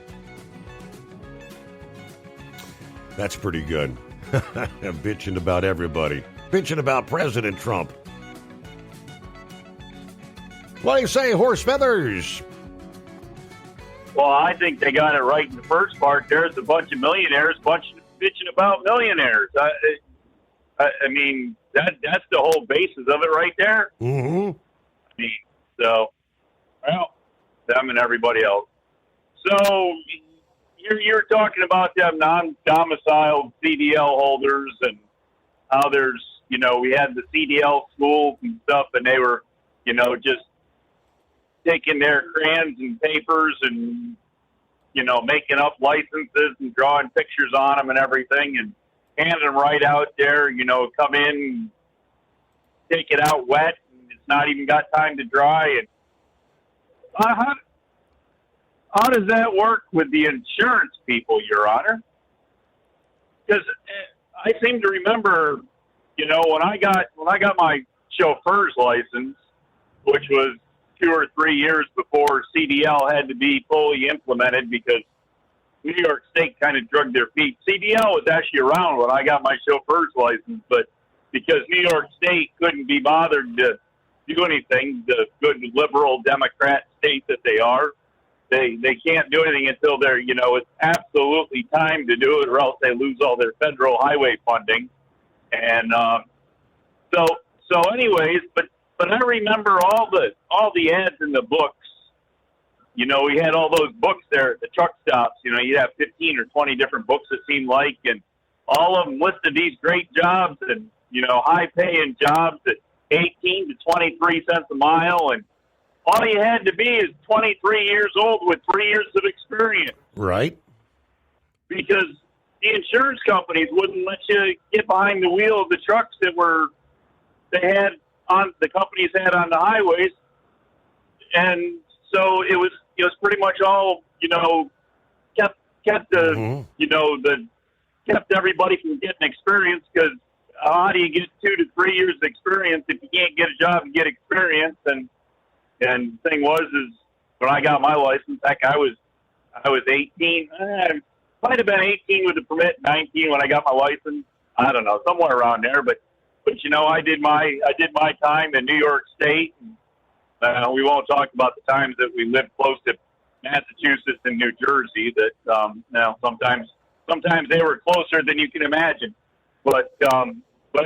That's pretty good. Bitching about everybody. Bitching about President Trump. What do you say, Horse Feathers? Well, I think they got it right in the first part. There's a bunch of millionaires bitching about millionaires. I mean, that's the whole basis of it right there. Mm-hmm. I mean, so, well, them and everybody else. So, you're talking about them non-domiciled CDL holders and how there's, we had the CDL schools and stuff, and they were, just taking their crayons and papers and, making up licenses and drawing pictures on them and everything and handing them right out there, come in, take it out wet, and it's not even got time to dry. And how does that work with the insurance people, Your Honor? Because I seem to remember, when I got my chauffeur's license, which was 2 or 3 years before CDL had to be fully implemented because New York State kind of dragged their feet. CDL was actually around when I got my chauffeur's license, but because New York State couldn't be bothered to do anything, the good liberal Democrat state that they are, they can't do anything until they're, it's absolutely time to do it or else they lose all their federal highway funding. And so anyways, but I remember all the ads in the books. We had all those books there at the truck stops. You'd have 15 or 20 different books, it seemed like, and all of them listed these great jobs and, high-paying jobs at 18 to 23 cents a mile. And all you had to be is 23 years old with 3 years of experience. Right. Because the insurance companies wouldn't let you get behind the wheel of the trucks that the companies had on the highways. And so it was pretty much all, kept everybody from getting experience, because how do you get 2 to 3 years of experience if you can't get a job and get experience? And And the thing is when I got my license, heck, I was 18. Might have been 18 with the permit, 19 when I got my license. I don't know, somewhere around there. But you know, I did my time in New York State. We won't talk about the times that we lived close to Massachusetts and New Jersey. That now sometimes they were closer than you can imagine. But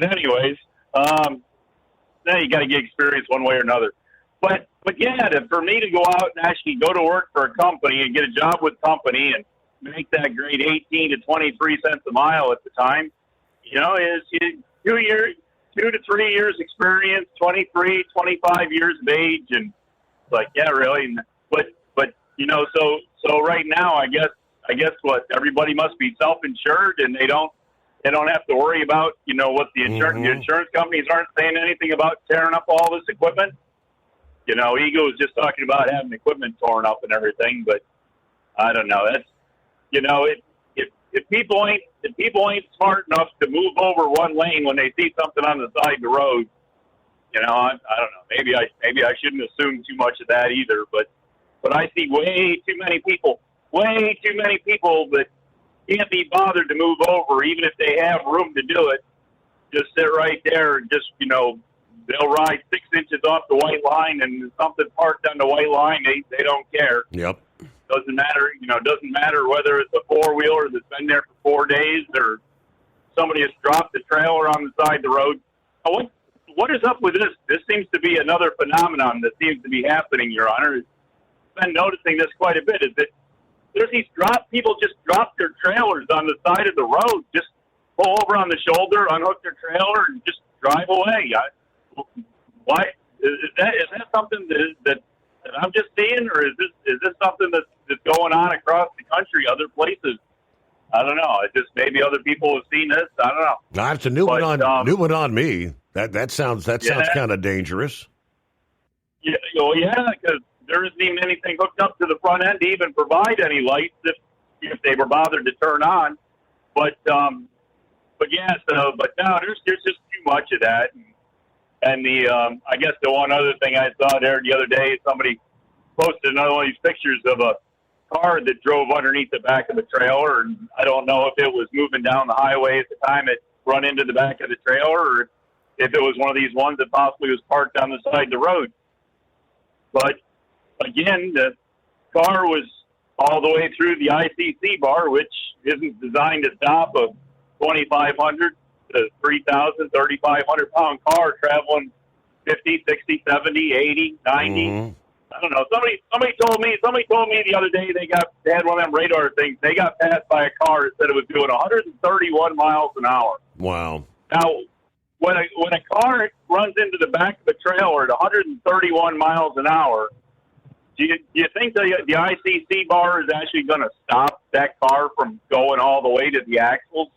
anyways, now you got to get experience one way or another. But yeah, for me to go out and actually go to work for a company and get a job with company and make that grade 18 to 23 cents a mile at the time, you know, is 2 to 3 years experience, 23, 25 years of age, and like, yeah, really. But you know, so right now, I guess what everybody must be self-insured, and they don't have to worry about, you know, what the insurance companies aren't saying anything about tearing up all this equipment. You know, Ego was just talking about having equipment torn up and everything, but I don't know. That's, you know, if people ain't smart enough to move over one lane when they see something on the side of the road, you know, I don't know. Maybe I shouldn't assume too much of that either. But I see way too many people that can't be bothered to move over, even if they have room to do it. Just sit right there and just, you know, they'll ride 6 inches off the white line, and if something parked on the white line, they don't care. Yep. Doesn't matter, you know, doesn't matter whether it's a four-wheeler that's been there for 4 days or somebody has dropped the trailer on the side of the road. What is up with this? This seems to be another phenomenon that seems to be happening, Your Honor. I've been noticing this quite a bit, is that there's these people just drop their trailers on the side of the road, just pull over on the shoulder, unhook their trailer, and just drive away. Why is that something that I'm just seeing, or is this something that's going on across the country, other places? I don't know. It just maybe other people have seen this. I don't know. That's a new one on me. That sounds kind of dangerous. Yeah, well, yeah, because there isn't even anything hooked up to the front end to even provide any lights if they were bothered to turn on. But no, there's just too much of that. And I guess the one other thing I saw there the other day, somebody posted another one of these pictures of a car that drove underneath the back of the trailer, and I don't know if it was moving down the highway at the time it run into the back of the trailer, or if it was one of these ones that possibly was parked on the side of the road. But again, the car was all the way through the ICC bar, which isn't designed to stop a 2,500 to 3,000, 3,500 pound car traveling 50, 60, 70, 80, 90. Mm-hmm. I don't know. Somebody told me the other day they had one of them radar things. They got passed by a car that said it was doing 131 miles an hour. Wow. Now, when a car runs into the back of a trailer at 131 miles an hour, do you think the ICC bar is actually going to stop that car from going all the way to the axles?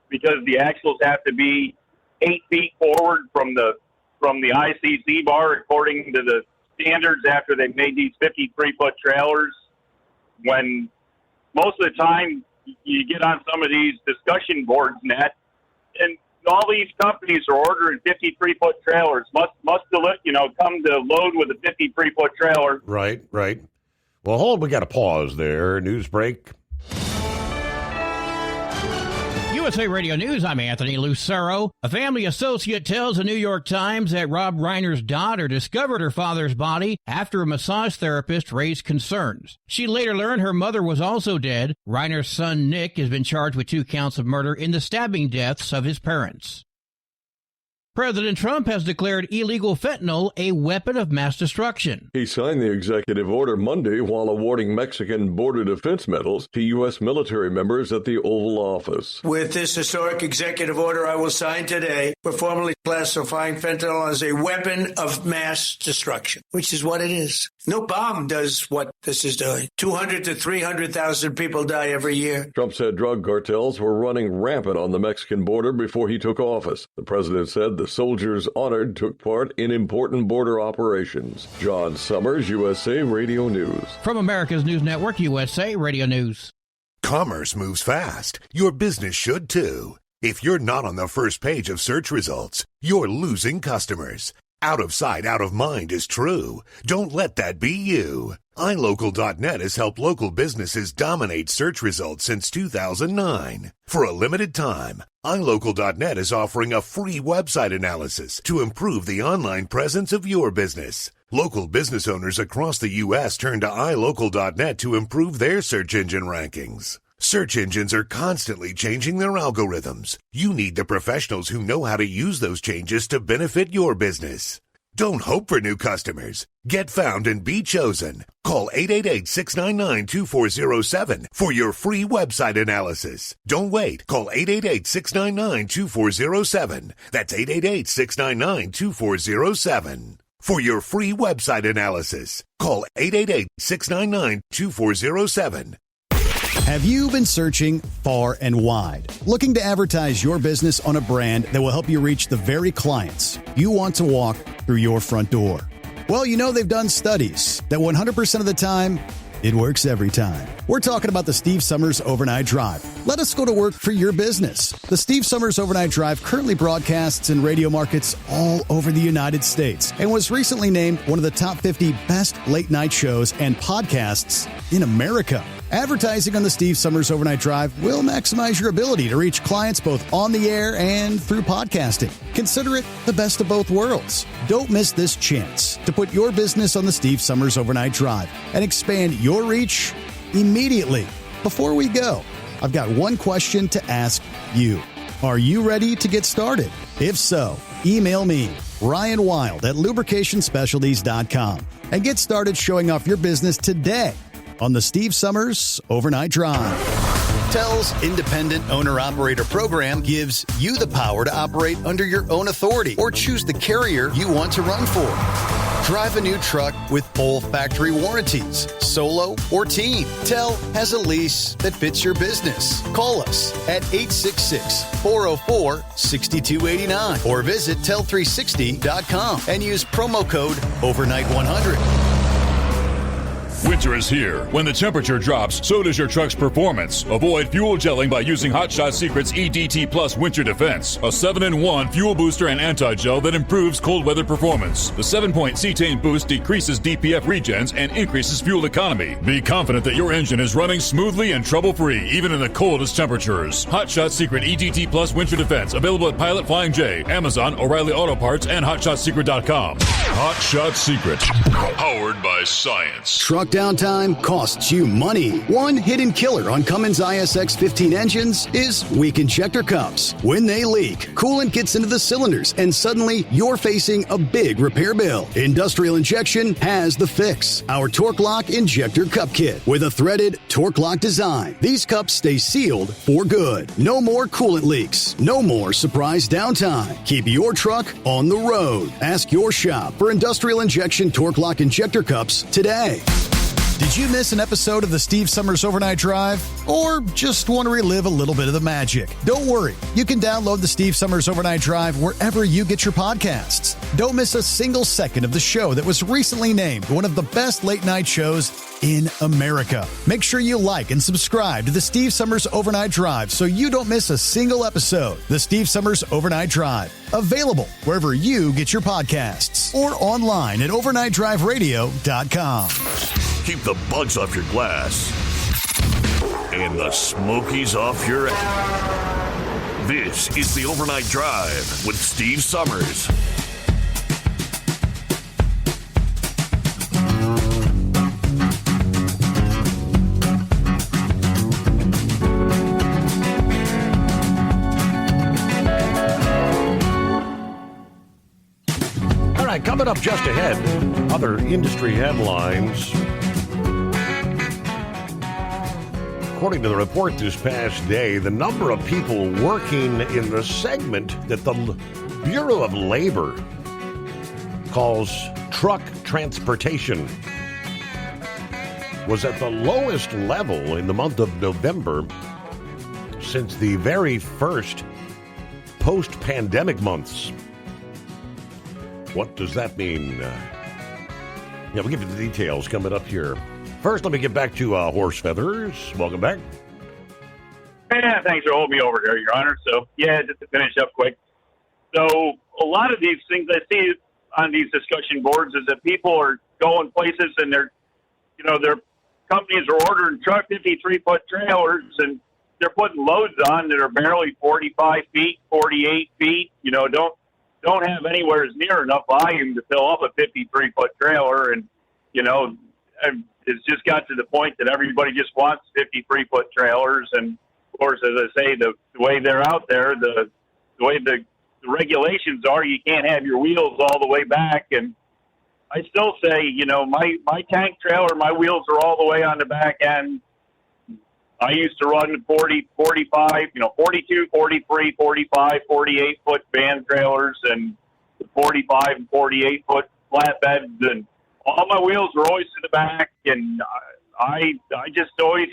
Because the axles have to be 8 feet forward from the ICC bar, according to the standards after they've made these 53-foot trailers. When most of the time you get on some of these discussion boards and all these companies are ordering 53-foot trailers. Must come to load with a 53-foot trailer. Right. Well, hold. We got to pause there. News break. USA Radio News, I'm Anthony Lucero. A family associate tells the New York Times that Rob Reiner's daughter discovered her father's body after a massage therapist raised concerns. She later learned her mother was also dead. Reiner's son, Nick, has been charged with 2 counts of murder in the stabbing deaths of his parents. President Trump has declared illegal fentanyl a weapon of mass destruction. He signed the executive order Monday while awarding Mexican border defense medals to U.S. military members at the Oval Office. With this historic executive order I will sign today, we're formally classifying fentanyl as a weapon of mass destruction, which is what it is. No bomb does what this is doing. 200 to 300,000 people die every year. Trump said drug cartels were running rampant on the Mexican border before he took office. The president said the soldiers honored took part in important border operations. John Summers, USA Radio News. From America's News Network, USA Radio News. Commerce moves fast. Your business should too. If you're not on the first page of search results, you're losing customers. Out of sight, out of mind is true. Don't let that be you. iLocal.net has helped local businesses dominate search results since 2009. For a limited time, iLocal.net is offering a free website analysis to improve the online presence of your business. Local business owners across the U.S. turn to iLocal.net to improve their search engine rankings. Search engines are constantly changing their algorithms. You need the professionals who know how to use those changes to benefit your business. Don't hope for new customers. Get found and be chosen. Call 888-699-2407 for your free website analysis. Don't wait. Call 888-699-2407. That's 888-699-2407. For your free website analysis, call 888-699-2407. Have you been searching far and wide, looking to advertise your business on a brand that will help you reach the very clients you want to walk through your front door? Well, you know they've done studies that 100% of the time, it works every time. We're talking about the Steve Summers Overnight Drive. Let us go to work for your business. The Steve Summers Overnight Drive currently broadcasts in radio markets all over the United States and was recently named one of the top 50 best late-night shows and podcasts in America. Advertising on the Steve Summers Overnight Drive will maximize your ability to reach clients both on the air and through podcasting. Consider it the best of both worlds. Don't miss this chance to put your business on the Steve Summers Overnight Drive and expand your reach immediately. Before we go, I've got one question to ask you. Are you ready to get started? If so, email me, Ryan Wild at lubricationspecialties.com, and get started showing off your business today on the Steve Summers Overnight Drive. TEL's Independent Owner-Operator Program gives you the power to operate under your own authority or choose the carrier you want to run for. Drive a new truck with full factory warranties, solo or team. TEL has a lease that fits your business. Call us at 866-404-6289 or visit tel360.com and use promo code OVERNIGHT100. Winter is here. When the temperature drops, so does your truck's performance. Avoid fuel gelling by using Hot Shot Secret's EDT Plus Winter Defense, a 7-in-1 fuel booster and anti-gel that improves cold weather performance. The 7-point cetane boost decreases DPF regens and increases fuel economy. Be confident that your engine is running smoothly and trouble-free, even in the coldest temperatures. Hot Shot Secret EDT Plus Winter Defense, available at Pilot Flying J, Amazon, O'Reilly Auto Parts, and HotShotSecret.com. Hot Shot Secret, powered by science. Truck downtime costs you money. One hidden killer on Cummins ISX 15 engines is weak injector cups. When they leak, coolant gets into the cylinders and suddenly you're facing a big repair bill. Industrial Injection has the fix. Our Torque Lock Injector Cup Kit with a threaded Torque Lock design. These cups stay sealed for good. No more coolant leaks. No more surprise downtime. Keep your truck on the road. Ask your shop for Industrial Injection Torque Lock Injector Cups today. Did you miss an episode of the Steve Summers Overnight Drive? Or just want to relive a little bit of the magic? Don't worry. You can download the Steve Summers Overnight Drive wherever you get your podcasts. Don't miss a single second of the show that was recently named one of the best late-night shows in America. Make sure you like and subscribe to the Steve Summers Overnight Drive so you don't miss a single episode. The Steve Summers Overnight Drive, available wherever you get your podcasts or online at overnightdriveradio.com. Keep the bugs off your glass and the smokies off your ass. This is the Overnight Drive with Steve Summers. All right, coming up just ahead, other industry headlines. According to the report this past day, the number of people working in the segment that the Bureau of Labor calls truck transportation was at the lowest level in the month of November since the very first post-pandemic months. What does that mean? We'll give you the details coming up here. First, let me get back to Horse Feathers. Welcome back. Yeah, thanks for holding me over here, Your Honor. So, just to finish up quick. So, a lot of these things, I see on these discussion boards is that people are going places and their companies are ordering truck 53-foot trailers and they're putting loads on that are barely 45 feet, 48 feet. Don't have anywhere near enough volume to fill up a 53-foot trailer, and it's just got to the point that everybody just wants 53-foot trailers. And of course, as I say, the way they're out there, the way the regulations are, you can't have your wheels all the way back. And I still say, my tank trailer, my wheels are all the way on the back end. I used to run 40, 45, 42, 43, 45, 48-foot van trailers and 45 and 48-foot flatbeds, and all my wheels were always in the back. And I just always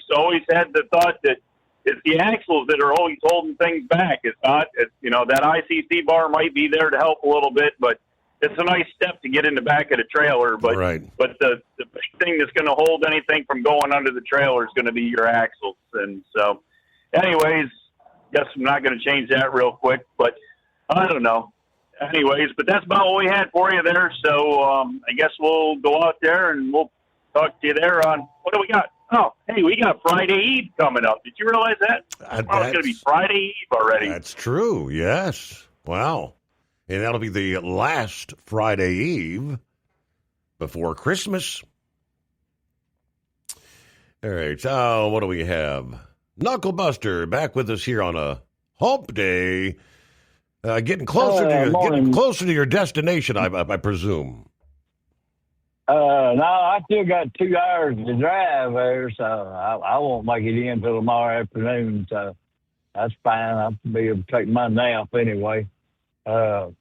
had the thought that it's the axles that are always holding things back. It's not, that ICC bar might be there to help a little bit, but it's a nice step to get in the back of the trailer. But but the big thing that's going to hold anything from going under the trailer is going to be your axles. And so, anyways, guess I'm not going to change that real quick. But I don't know. Anyways, but that's about what we had for you there. So I guess we'll go out there and we'll talk to you there on, what do we got? Oh, hey, we got Friday Eve coming up. Did you realize that? It's going to be Friday Eve already. That's true, yes. Wow. And that'll be the last Friday Eve before Christmas. All right, what do we have? Knuckle Buster back with us here on a hump day. Getting closer to your destination, I presume. No, I still got 2 hours to drive there, so I won't make it in until tomorrow afternoon. So that's fine. I'll be able to take my nap anyway. Was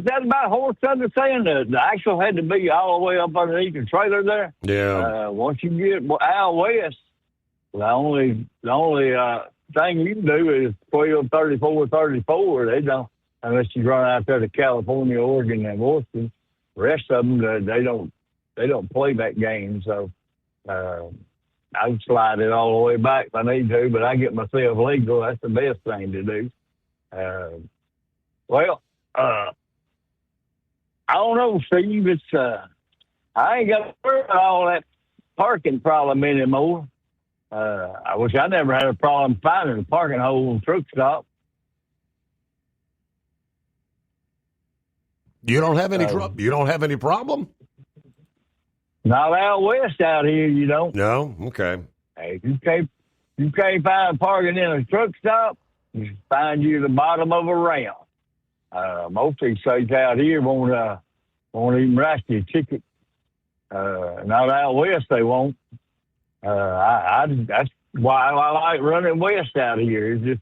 that about Horse Thunder saying the axle had to be all the way up underneath the trailer there? Yeah. Once you get out west, the only thing you can do is 12, 34, 34. They don't, unless you run out there to California, Oregon, and Washington. The rest of them, they don't play that game. So I can slide it all the way back if I need to, but I get myself legal. That's the best thing to do. I don't know, Steve. It's I ain't got to worry about all that parking problem anymore. I wish I never had a problem finding a parking hole in truck stop. You don't have any trouble? You don't have any problem? Not out west out here, you don't. No? Okay. Hey, if you can't find parking in a truck stop, you find you the bottom of a ramp. Most of these states out here won't even write you a ticket. Not out west, they won't. That's why I like running west out here. It's just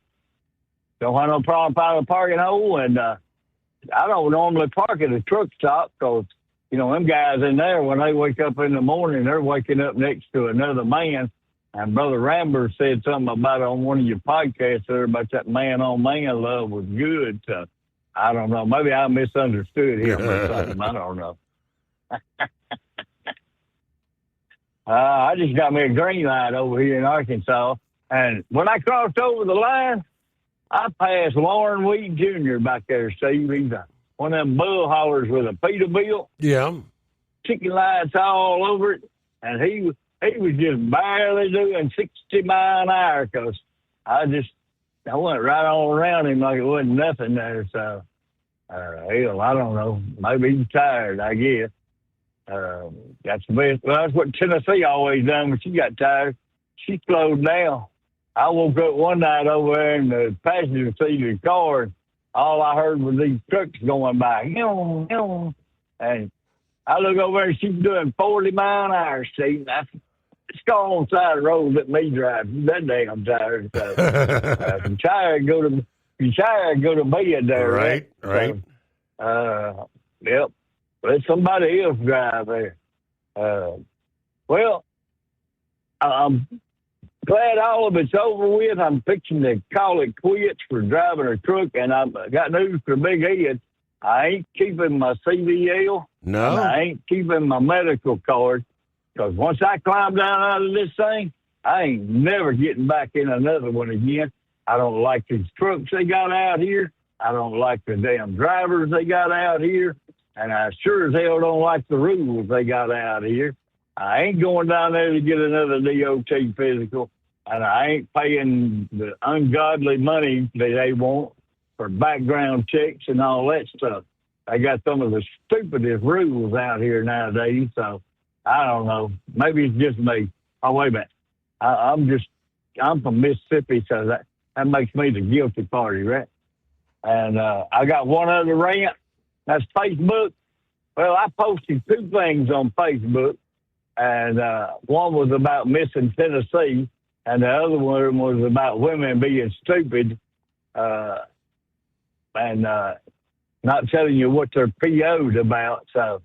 don't have no problem finding a parking hole, and I don't normally park at a truck stop because, them guys in there, when they wake up in the morning, they're waking up next to another man. And Brother Rambler said something about it on one of your podcasts there about that man-on-man love was good. So I don't know. Maybe I misunderstood him or something. I don't know. I just got me a green light over here in Arkansas. And when I crossed over the line, I passed Lauren Weed Jr. back there, Steve. He's one of them bull haulers with a Peterbilt. Yeah. Chicken lights all over it. And he was just barely doing 60 miles an hour because I went right on around him like it wasn't nothing there. So, hell, I don't know. Maybe he's tired, I guess. That's the best. Well, that's what Tennessee always done when she got tired. She slowed down. I woke up one night over there in the passenger seat of the car, and all I heard was these trucks going by. And I look over there, and she's doing 40 miles an hour, Steve. Just go on the side of the road, let me drive. That damn tired. So, if you're tired, go to bed there. Right. So, yep. Let somebody else drive there. I'm glad all of it's over with. I'm fixing to call it quits for driving a truck, and I've got news for Big Ed. I ain't keeping my CDL. No. And I ain't keeping my medical card, because once I climb down out of this thing, I ain't never getting back in another one again. I don't like these trucks they got out here. I don't like the damn drivers they got out here, and I sure as hell don't like the rules they got out here. I ain't going down there to get another DOT physical, and I ain't paying the ungodly money that they want for background checks and all that stuff. They got some of the stupidest rules out here nowadays, so I don't know. Maybe it's just me. Oh, wait a minute. I'm from Mississippi, so that makes me the guilty party, right? And I got one other rant. That's Facebook. Well, I posted 2 things on Facebook, and one was about missing Tennessee, and the other one was about women being stupid and not telling you what they're PO'd about. So,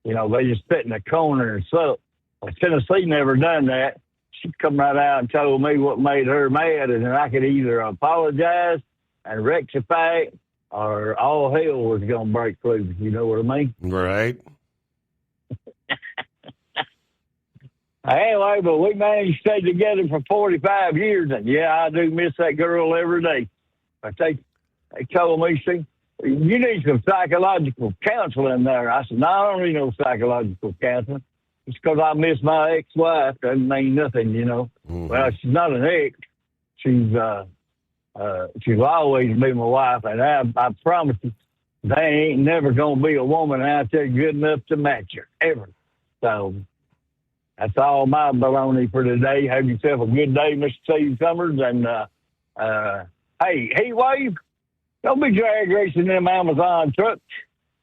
you know, they just sit in the corner and suck. Well, Tennessee never done that. She come right out and told me what made her mad, and then I could either apologize and rectify it, or all hell was going to break loose. You know what I mean? Right. Anyway, but we managed to stay together for 45 years, and yeah, I do miss that girl every day. But they told me, see, you need some psychological counseling there. I said, no, I don't need no psychological counseling. It's because I miss my ex-wife. Doesn't mean nothing, you know. Mm-hmm. Well, she's not an ex. She's always been my wife, and I promise you, there ain't never going to be a woman out there good enough to match her, ever. So that's all my baloney for today. Have yourself a good day, Mr. Steve Summers. And, hey, Heat Wave, don't be drag racing them Amazon trucks.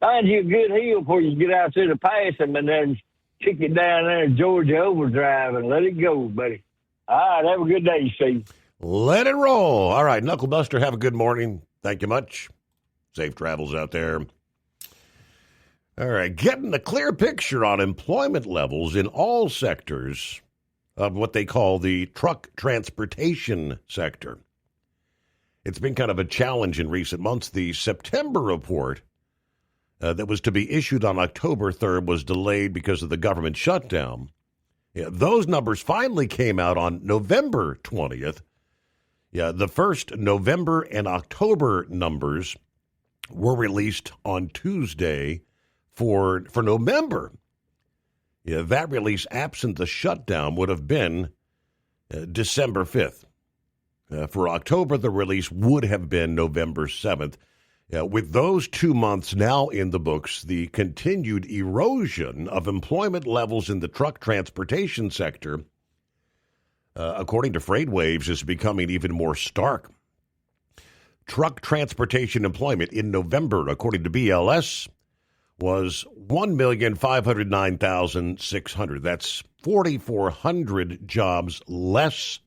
Find you a good heel before you get out there to pass them, and then kick it down there in Georgia Overdrive and let it go, buddy. All right, have a good day, Steve. Let it roll. All right, Knucklebuster, have a good morning. Thank you much. Safe travels out there. All right, getting a clear picture on employment levels in all sectors of what they call the truck transportation sector. It's been kind of a challenge in recent months. The September report that was to be issued on October 3rd was delayed because of the government shutdown. Yeah, those numbers finally came out on November 20th. Yeah, the first November and October numbers were released on Tuesday for November. Yeah, that release, absent the shutdown, would have been December 5th. For October, the release would have been November 7th. With those 2 months now in the books, the continued erosion of employment levels in the truck transportation sector, according to FreightWaves, is becoming even more stark. Truck transportation employment in November, according to BLS, was 1,509,600. That's 4,400 jobs less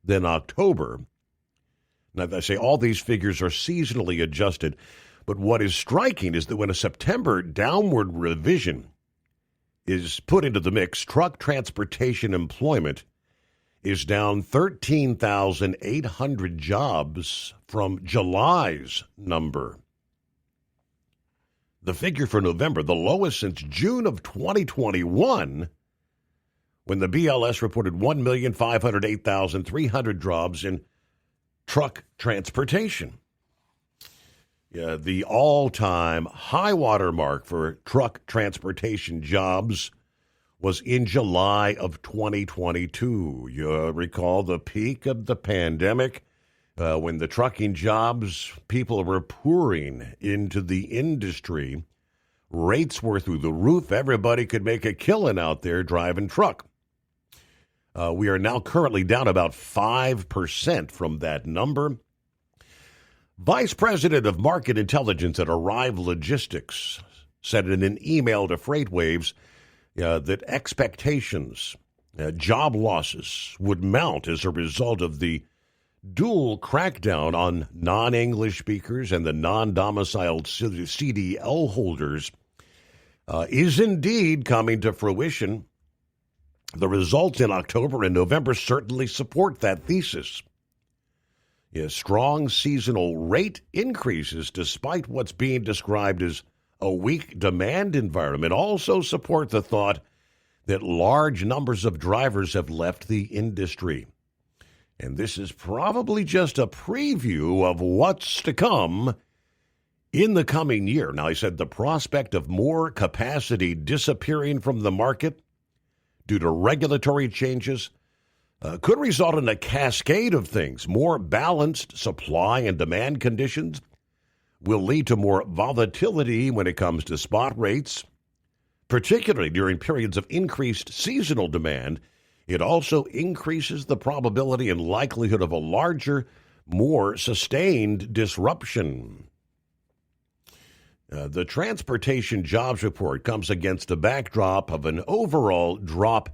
than October. Now, I say all these figures are seasonally adjusted, but what is striking is that when a September downward revision is put into the mix, truck transportation employment is down 13,800 jobs from July's number. The figure for November, the lowest since June of 2021, when the BLS reported 1,508,300 jobs in truck transportation. Yeah, the all-time high water mark for truck transportation jobs was in July of 2022. You recall the peak of the pandemic when the trucking jobs, people were pouring into the industry. Rates were through the roof. Everybody could make a killing out there driving truck. We are now currently down about 5% from that number. Vice President of Market Intelligence at Arrive Logistics said in an email to FreightWaves that expectations, job losses would mount as a result of the dual crackdown on non-English speakers and the non-domiciled CDL holders is indeed coming to fruition. The results in October and November certainly support that thesis. Yes, strong seasonal rate increases, despite what's being described as a weak demand environment, also support the thought that large numbers of drivers have left the industry. And this is probably just a preview of what's to come in the coming year. Now, he said the prospect of more capacity disappearing from the market due to regulatory changes could result in a cascade of things. More balanced supply and demand conditions will lead to more volatility when it comes to spot rates, particularly during periods of increased seasonal demand. It also increases the probability and likelihood of a larger, more sustained disruption. The Transportation Jobs Report comes against a backdrop of an overall drop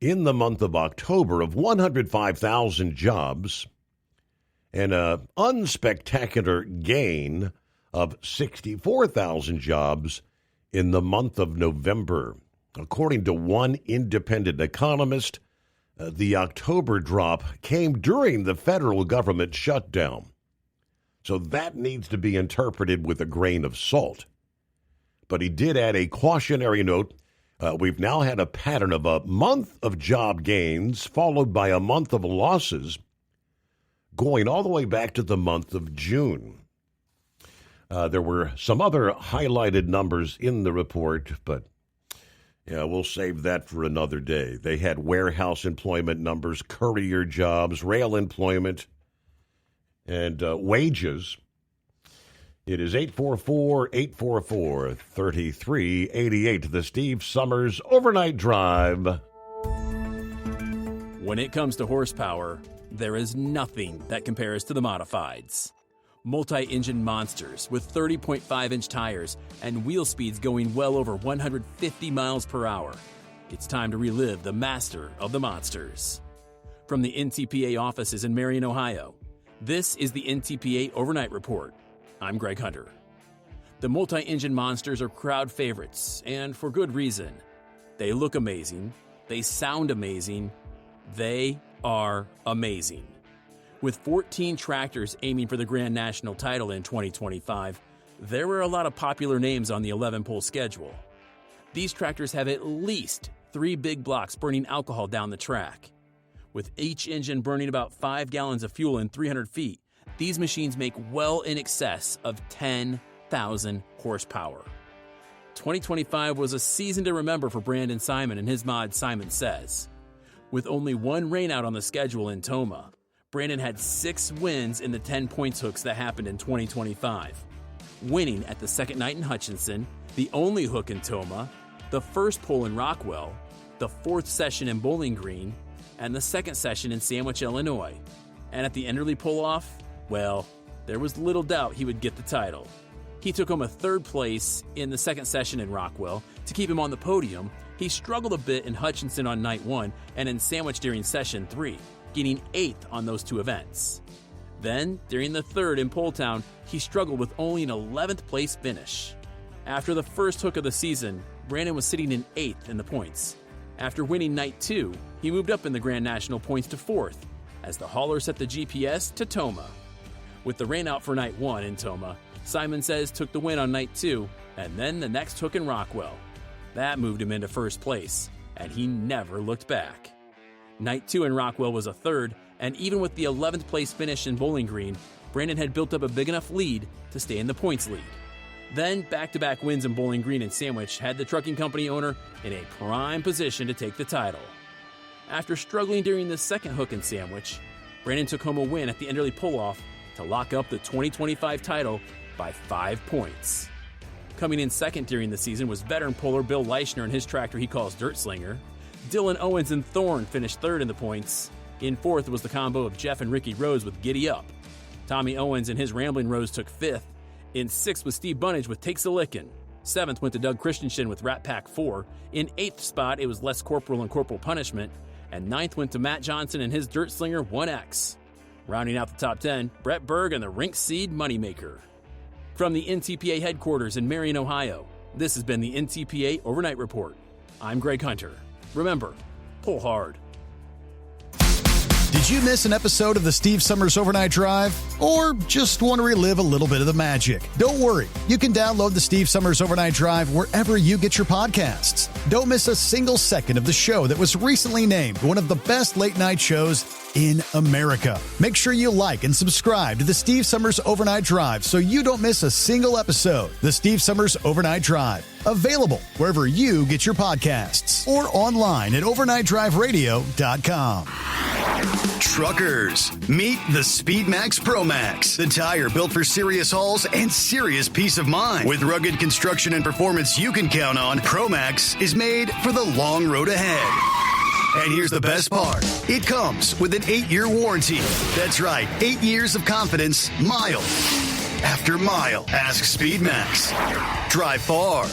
in the month of October of 105,000 jobs and an unspectacular gain of 64,000 jobs in the month of November. According to one independent economist, the October drop came during the federal government shutdown. So that needs to be interpreted with a grain of salt. But he did add a cautionary note. We've now had a pattern of a month of job gains followed by a month of losses going all the way back to the month of June. There were some other highlighted numbers in the report, but we'll save that for another day. They had warehouse employment numbers, courier jobs, rail employment, and wages. It is 844-844-3388, the Steve Summers Overnight Drive. When it comes to horsepower, there is nothing that compares to the modifieds. Multi-engine monsters with 30.5-inch tires and wheel speeds going well over 150 miles per hour. It's time to relive the master of the monsters. From the NTPA offices in Marion, Ohio, this is the NTPA Overnight Report. I'm Greg Hunter. The multi-engine monsters are crowd favorites, and for good reason. They look amazing. They sound amazing. They are amazing. With 14 tractors aiming for the Grand National title in 2025, there were a lot of popular names on the 11-pole schedule. These tractors have at least 3 big blocks burning alcohol down the track. With each engine burning about 5 gallons of fuel in 300 feet, these machines make well in excess of 10,000 horsepower. 2025 was a season to remember for Brandon Simon and his mod Simon Says. With only one rainout on the schedule in Tomah, Brandon had 6 wins in the 10 points hooks that happened in 2025. Winning at the second night in Hutchinson, the only hook in Tomah, the first pole in Rockwell, the 4th session in Bowling Green, and the 2nd session in Sandwich, Illinois. And at the Enderley pull-off, well, there was little doubt he would get the title. He took home a 3rd place in the 2nd session in Rockwell. To keep him on the podium, he struggled a bit in Hutchinson on night 1 and in Sandwich during session 3, getting 8th on those 2 events. Then, during the 3rd in Poletown, he struggled with only an 11th place finish. After the first hook of the season, Brandon was sitting in 8th in the points. After winning night 2, he moved up in the Grand National points to 4th, as the hauler set the GPS to Tomah. With the rain out for night 1 in Tomah, Simon Says took the win on night 2, and then the next hook in Rockwell. That moved him into 1st place, and he never looked back. Night 2 in Rockwell was a 3rd, and even with the 11th place finish in Bowling Green, Brandon had built up a big enough lead to stay in the points lead. Then, back-to-back wins in Bowling Green and Sandwich had the trucking company owner in a prime position to take the title. After struggling during the 2nd hook in Sandwich, Brandon took home a win at the Enderley pull-off to lock up the 2025 title by 5 points. Coming in 2nd during the season was veteran puller Bill Leischner and his tractor he calls Dirt Slinger. Dylan Owens and Thorne finished 3rd in the points. In 4th was the combo of Jeff and Ricky Rose with Giddy Up. Tommy Owens and his Rambling Rose took 5th. In 6th was Steve Bunnage with Takes a Lickin'. 7th went to Doug Christensen with Rat Pack 4. In 8th spot, it was Les Corporal and Corporal Punishment. And 9th went to Matt Johnson and his Dirt Slinger 1X. Rounding out the top 10, Brett Berg and the Rink Seed Moneymaker. From the NTPA headquarters in Marion, Ohio, this has been the NTPA Overnight Report. I'm Greg Hunter. Remember, pull hard. Did Did you miss an episode of the Steve Summers Overnight Drive? Or just want to relive a little bit of the magic? Don't worry. You can download the Steve Summers Overnight Drive wherever you get your podcasts. Don't miss a single second of the show that was recently named one of the best late-night shows in America. Make sure you like and subscribe to the Steve Summers Overnight Drive so you don't miss a single episode. The Steve Summers Overnight Drive. Available wherever you get your podcasts or online at overnightdriveradio.com. Truckers, meet the SpeedMax Pro Max, the tire built for serious hauls and serious peace of mind. With rugged construction and performance you can count on, Pro Max is made for the long road ahead. And here's the best part. It comes with an 8-year warranty. That's right, 8 years of confidence, mile after mile. Ask SpeedMax. Drive far.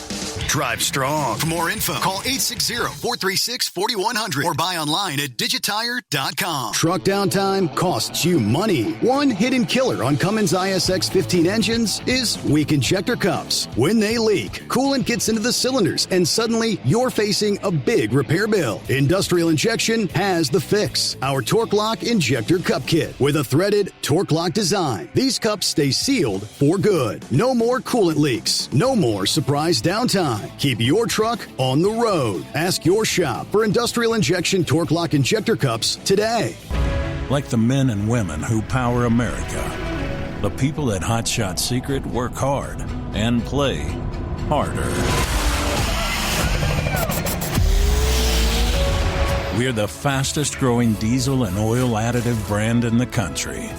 Drive strong. For more info, call 860-436-4100 or buy online at digitire.com. Truck downtime costs you money. One hidden killer on Cummins ISX 15 engines is weak injector cups. When they leak, coolant gets into the cylinders and suddenly you're facing a big repair bill. Industrial Injection has the fix. Our Torque Lock Injector Cup Kit with a threaded Torque Lock design. These cups stay sealed for good. No more coolant leaks. No more surprise downtime. Keep your truck on the road. Ask your shop for Industrial Injection Torque Lock Injector Cups today. Like the men and women who power America, the people at Hot Shot Secret work hard and play harder. We're the fastest growing diesel and oil additive brand in the country.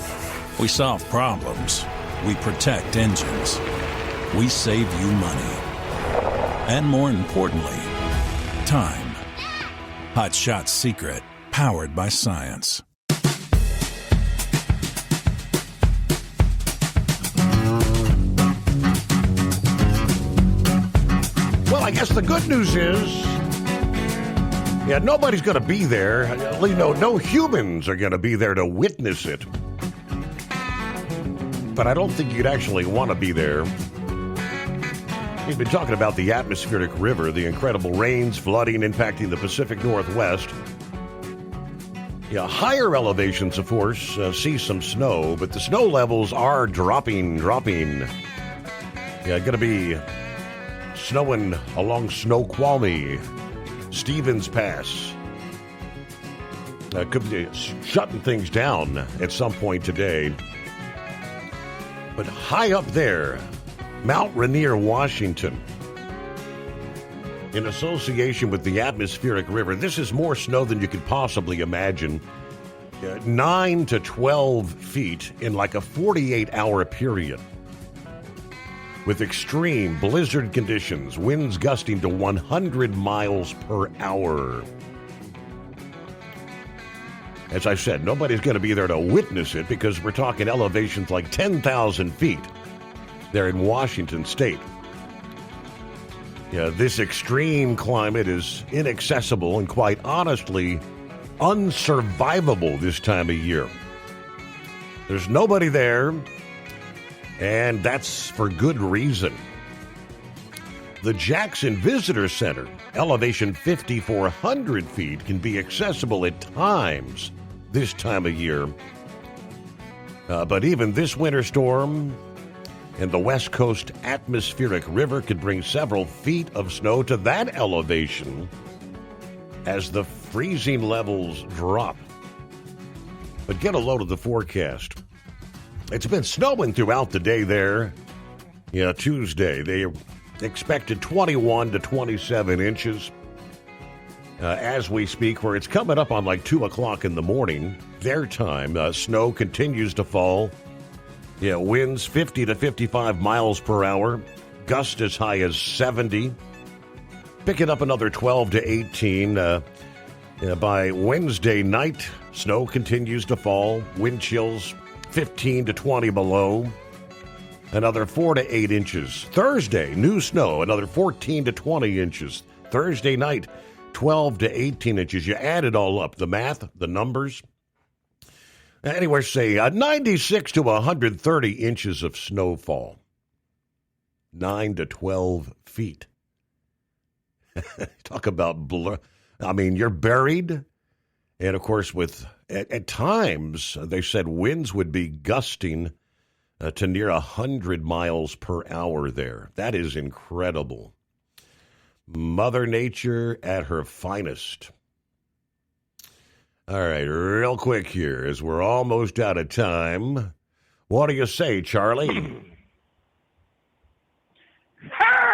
We solve problems. We protect engines. We save you money. And more importantly, time. Hot Shot Secret, powered by science. Well, I guess the good news is, nobody's going to be there. No humans are going to be there to witness it. But I don't think you'd actually want to be there. We've been talking about the atmospheric river, the incredible rains, flooding impacting the Pacific Northwest. Higher elevations, of course, see some snow, but the snow levels are dropping. Going to be snowing along Snoqualmie, Stevens Pass. Could be shutting things down at some point today. But high up there, Mount Rainier, Washington, in association with the atmospheric river, this is more snow than you could possibly imagine. 9 to 12 feet in like a 48-hour period. With extreme blizzard conditions, winds gusting to 100 miles per hour. As I said, nobody's going to be there to witness it because we're talking elevations like 10,000 feet. There in Washington State. This extreme climate is inaccessible and quite honestly unsurvivable this time of year. There's nobody there, and that's for good reason. The Jackson Visitor Center, elevation 5,400 feet, can be accessible at times this time of year. But even this winter storm and the West Coast atmospheric river could bring several feet of snow to that elevation as the freezing levels drop. But get a load of the forecast. It's been snowing throughout the day there. Tuesday, they expected 21 to 27 inches. As we speak, where it's coming up on like 2 o'clock in the morning, their time, snow continues to fall. Winds 50 to 55 miles per hour, gusts as high as 70, picking up another 12 to 18. By Wednesday night, snow continues to fall, wind chills 15 to 20 below, another 4 to 8 inches. Thursday, new snow, another 14 to 20 inches. Thursday night, 12 to 18 inches. You add it all up, the math, the numbers. Anywhere, say 96 to 130 inches of snowfall. 9 to 12 feet. Talk about blur. I mean, you're buried. And, of course, with At times, they said winds would be gusting to near 100 miles per hour there. That is incredible. Mother Nature at her finest. All right, real quick here, as we're almost out of time. What do you say, Charlie?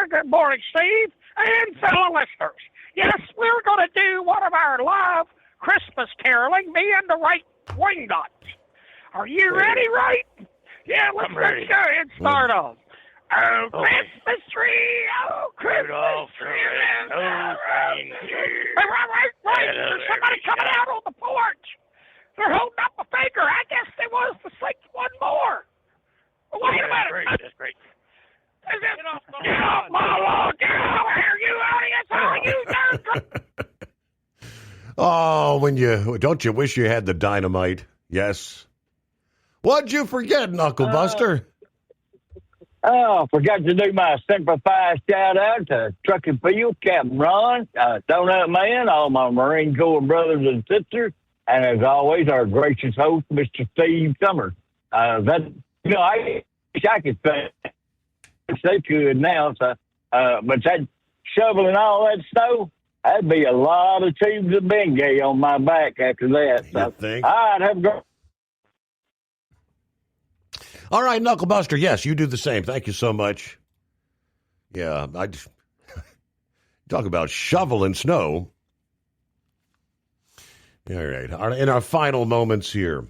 Good morning, Steve, and fellow listeners. Yes, we're going to do one of our live Christmas caroling, me and the right Wingnuts. Are you ready, right? Yeah, let's go ahead and start off. Oh, Christmas tree, oh, Christmas tree. Right. There's somebody coming out on the porch. They're holding up a finger. I guess they was to sing one more. Wait a minute. That's great. Get off my lawn. Get over here, you audience. How you doing? Oh, don't you wish you had the dynamite? Yes. What'd you forget, Knuckle Buster? I forgot to do my simplified shout-out to Truck and Field, Captain Ron, Donut Man, all my Marine Corps brothers and sisters, and as always, our gracious host, Mr. Steve Summers. I wish I could say they could now, but that shoveling all that snow, that'd be a lot of tubes of Bengay on my back after that. So I'd have gone. All right, Knuckle Buster, yes, you do the same. Thank you so much. Yeah, I just talk about shoveling snow. All right, in our final moments here.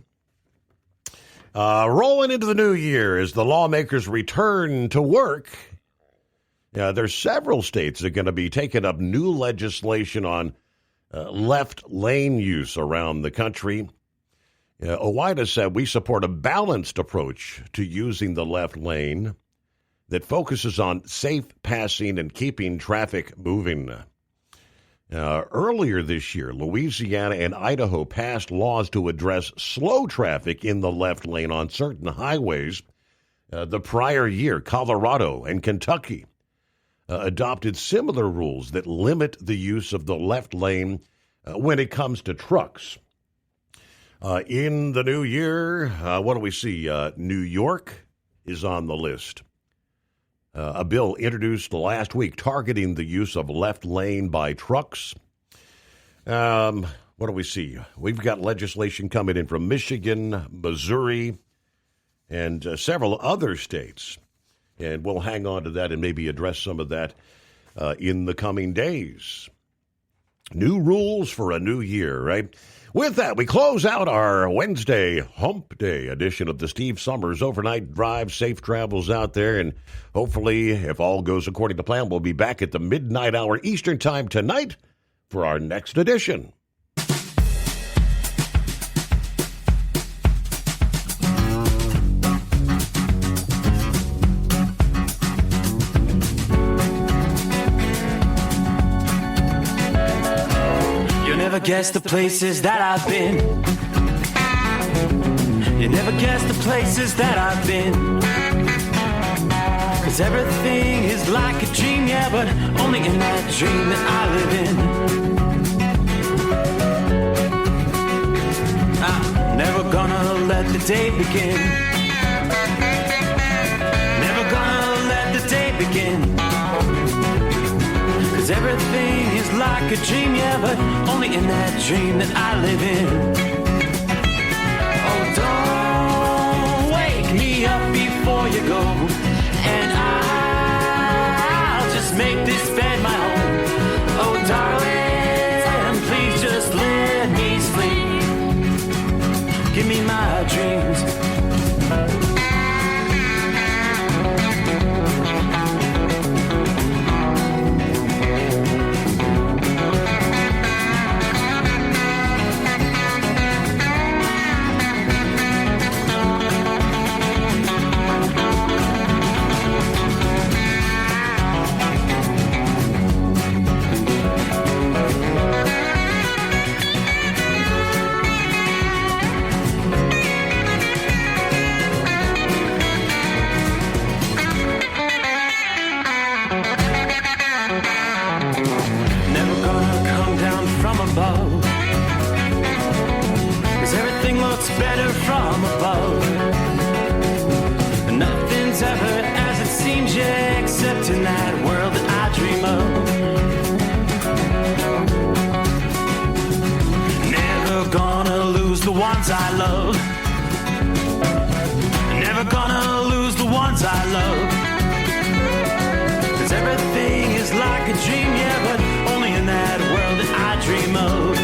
Rolling into the new year as the lawmakers return to work. There's several states that are going to be taking up new legislation on left lane use around the country. OOIDA said we support a balanced approach to using the left lane that focuses on safe passing and keeping traffic moving. Earlier this year, Louisiana and Idaho passed laws to address slow traffic in the left lane on certain highways. The prior year, Colorado and Kentucky adopted similar rules that limit the use of the left lane when it comes to trucks. In the new year, what do we see? New York is on the list. A bill introduced last week targeting the use of left lane by trucks. What do we see? We've got legislation coming in from Michigan, Missouri, and several other states. And we'll hang on to that and maybe address some of that in the coming days. New rules for a new year, right? With that, we close out our Wednesday Hump Day edition of the Steve Summers Overnight Drive. Safe travels out there, and hopefully, if all goes according to plan, we'll be back at the midnight hour Eastern Time tonight for our next edition. Guess the places that I've been. You never guess the places that I've been. 'Cause everything is like a dream, yeah, but only in that dream that I live in. I'm never gonna let the day begin. Never gonna let the day begin. Everything is like a dream, yeah, but only in that dream that I live in. Oh, don't wake me up before you go, and I'll just make this bed my home. Oh, darling, please just let me sleep. Give me my dreams. lost in that world that I dream of. Never gonna lose the ones I love. Never gonna lose the ones I love. 'Cause everything is like a dream, yeah, but only in that world that I dream of.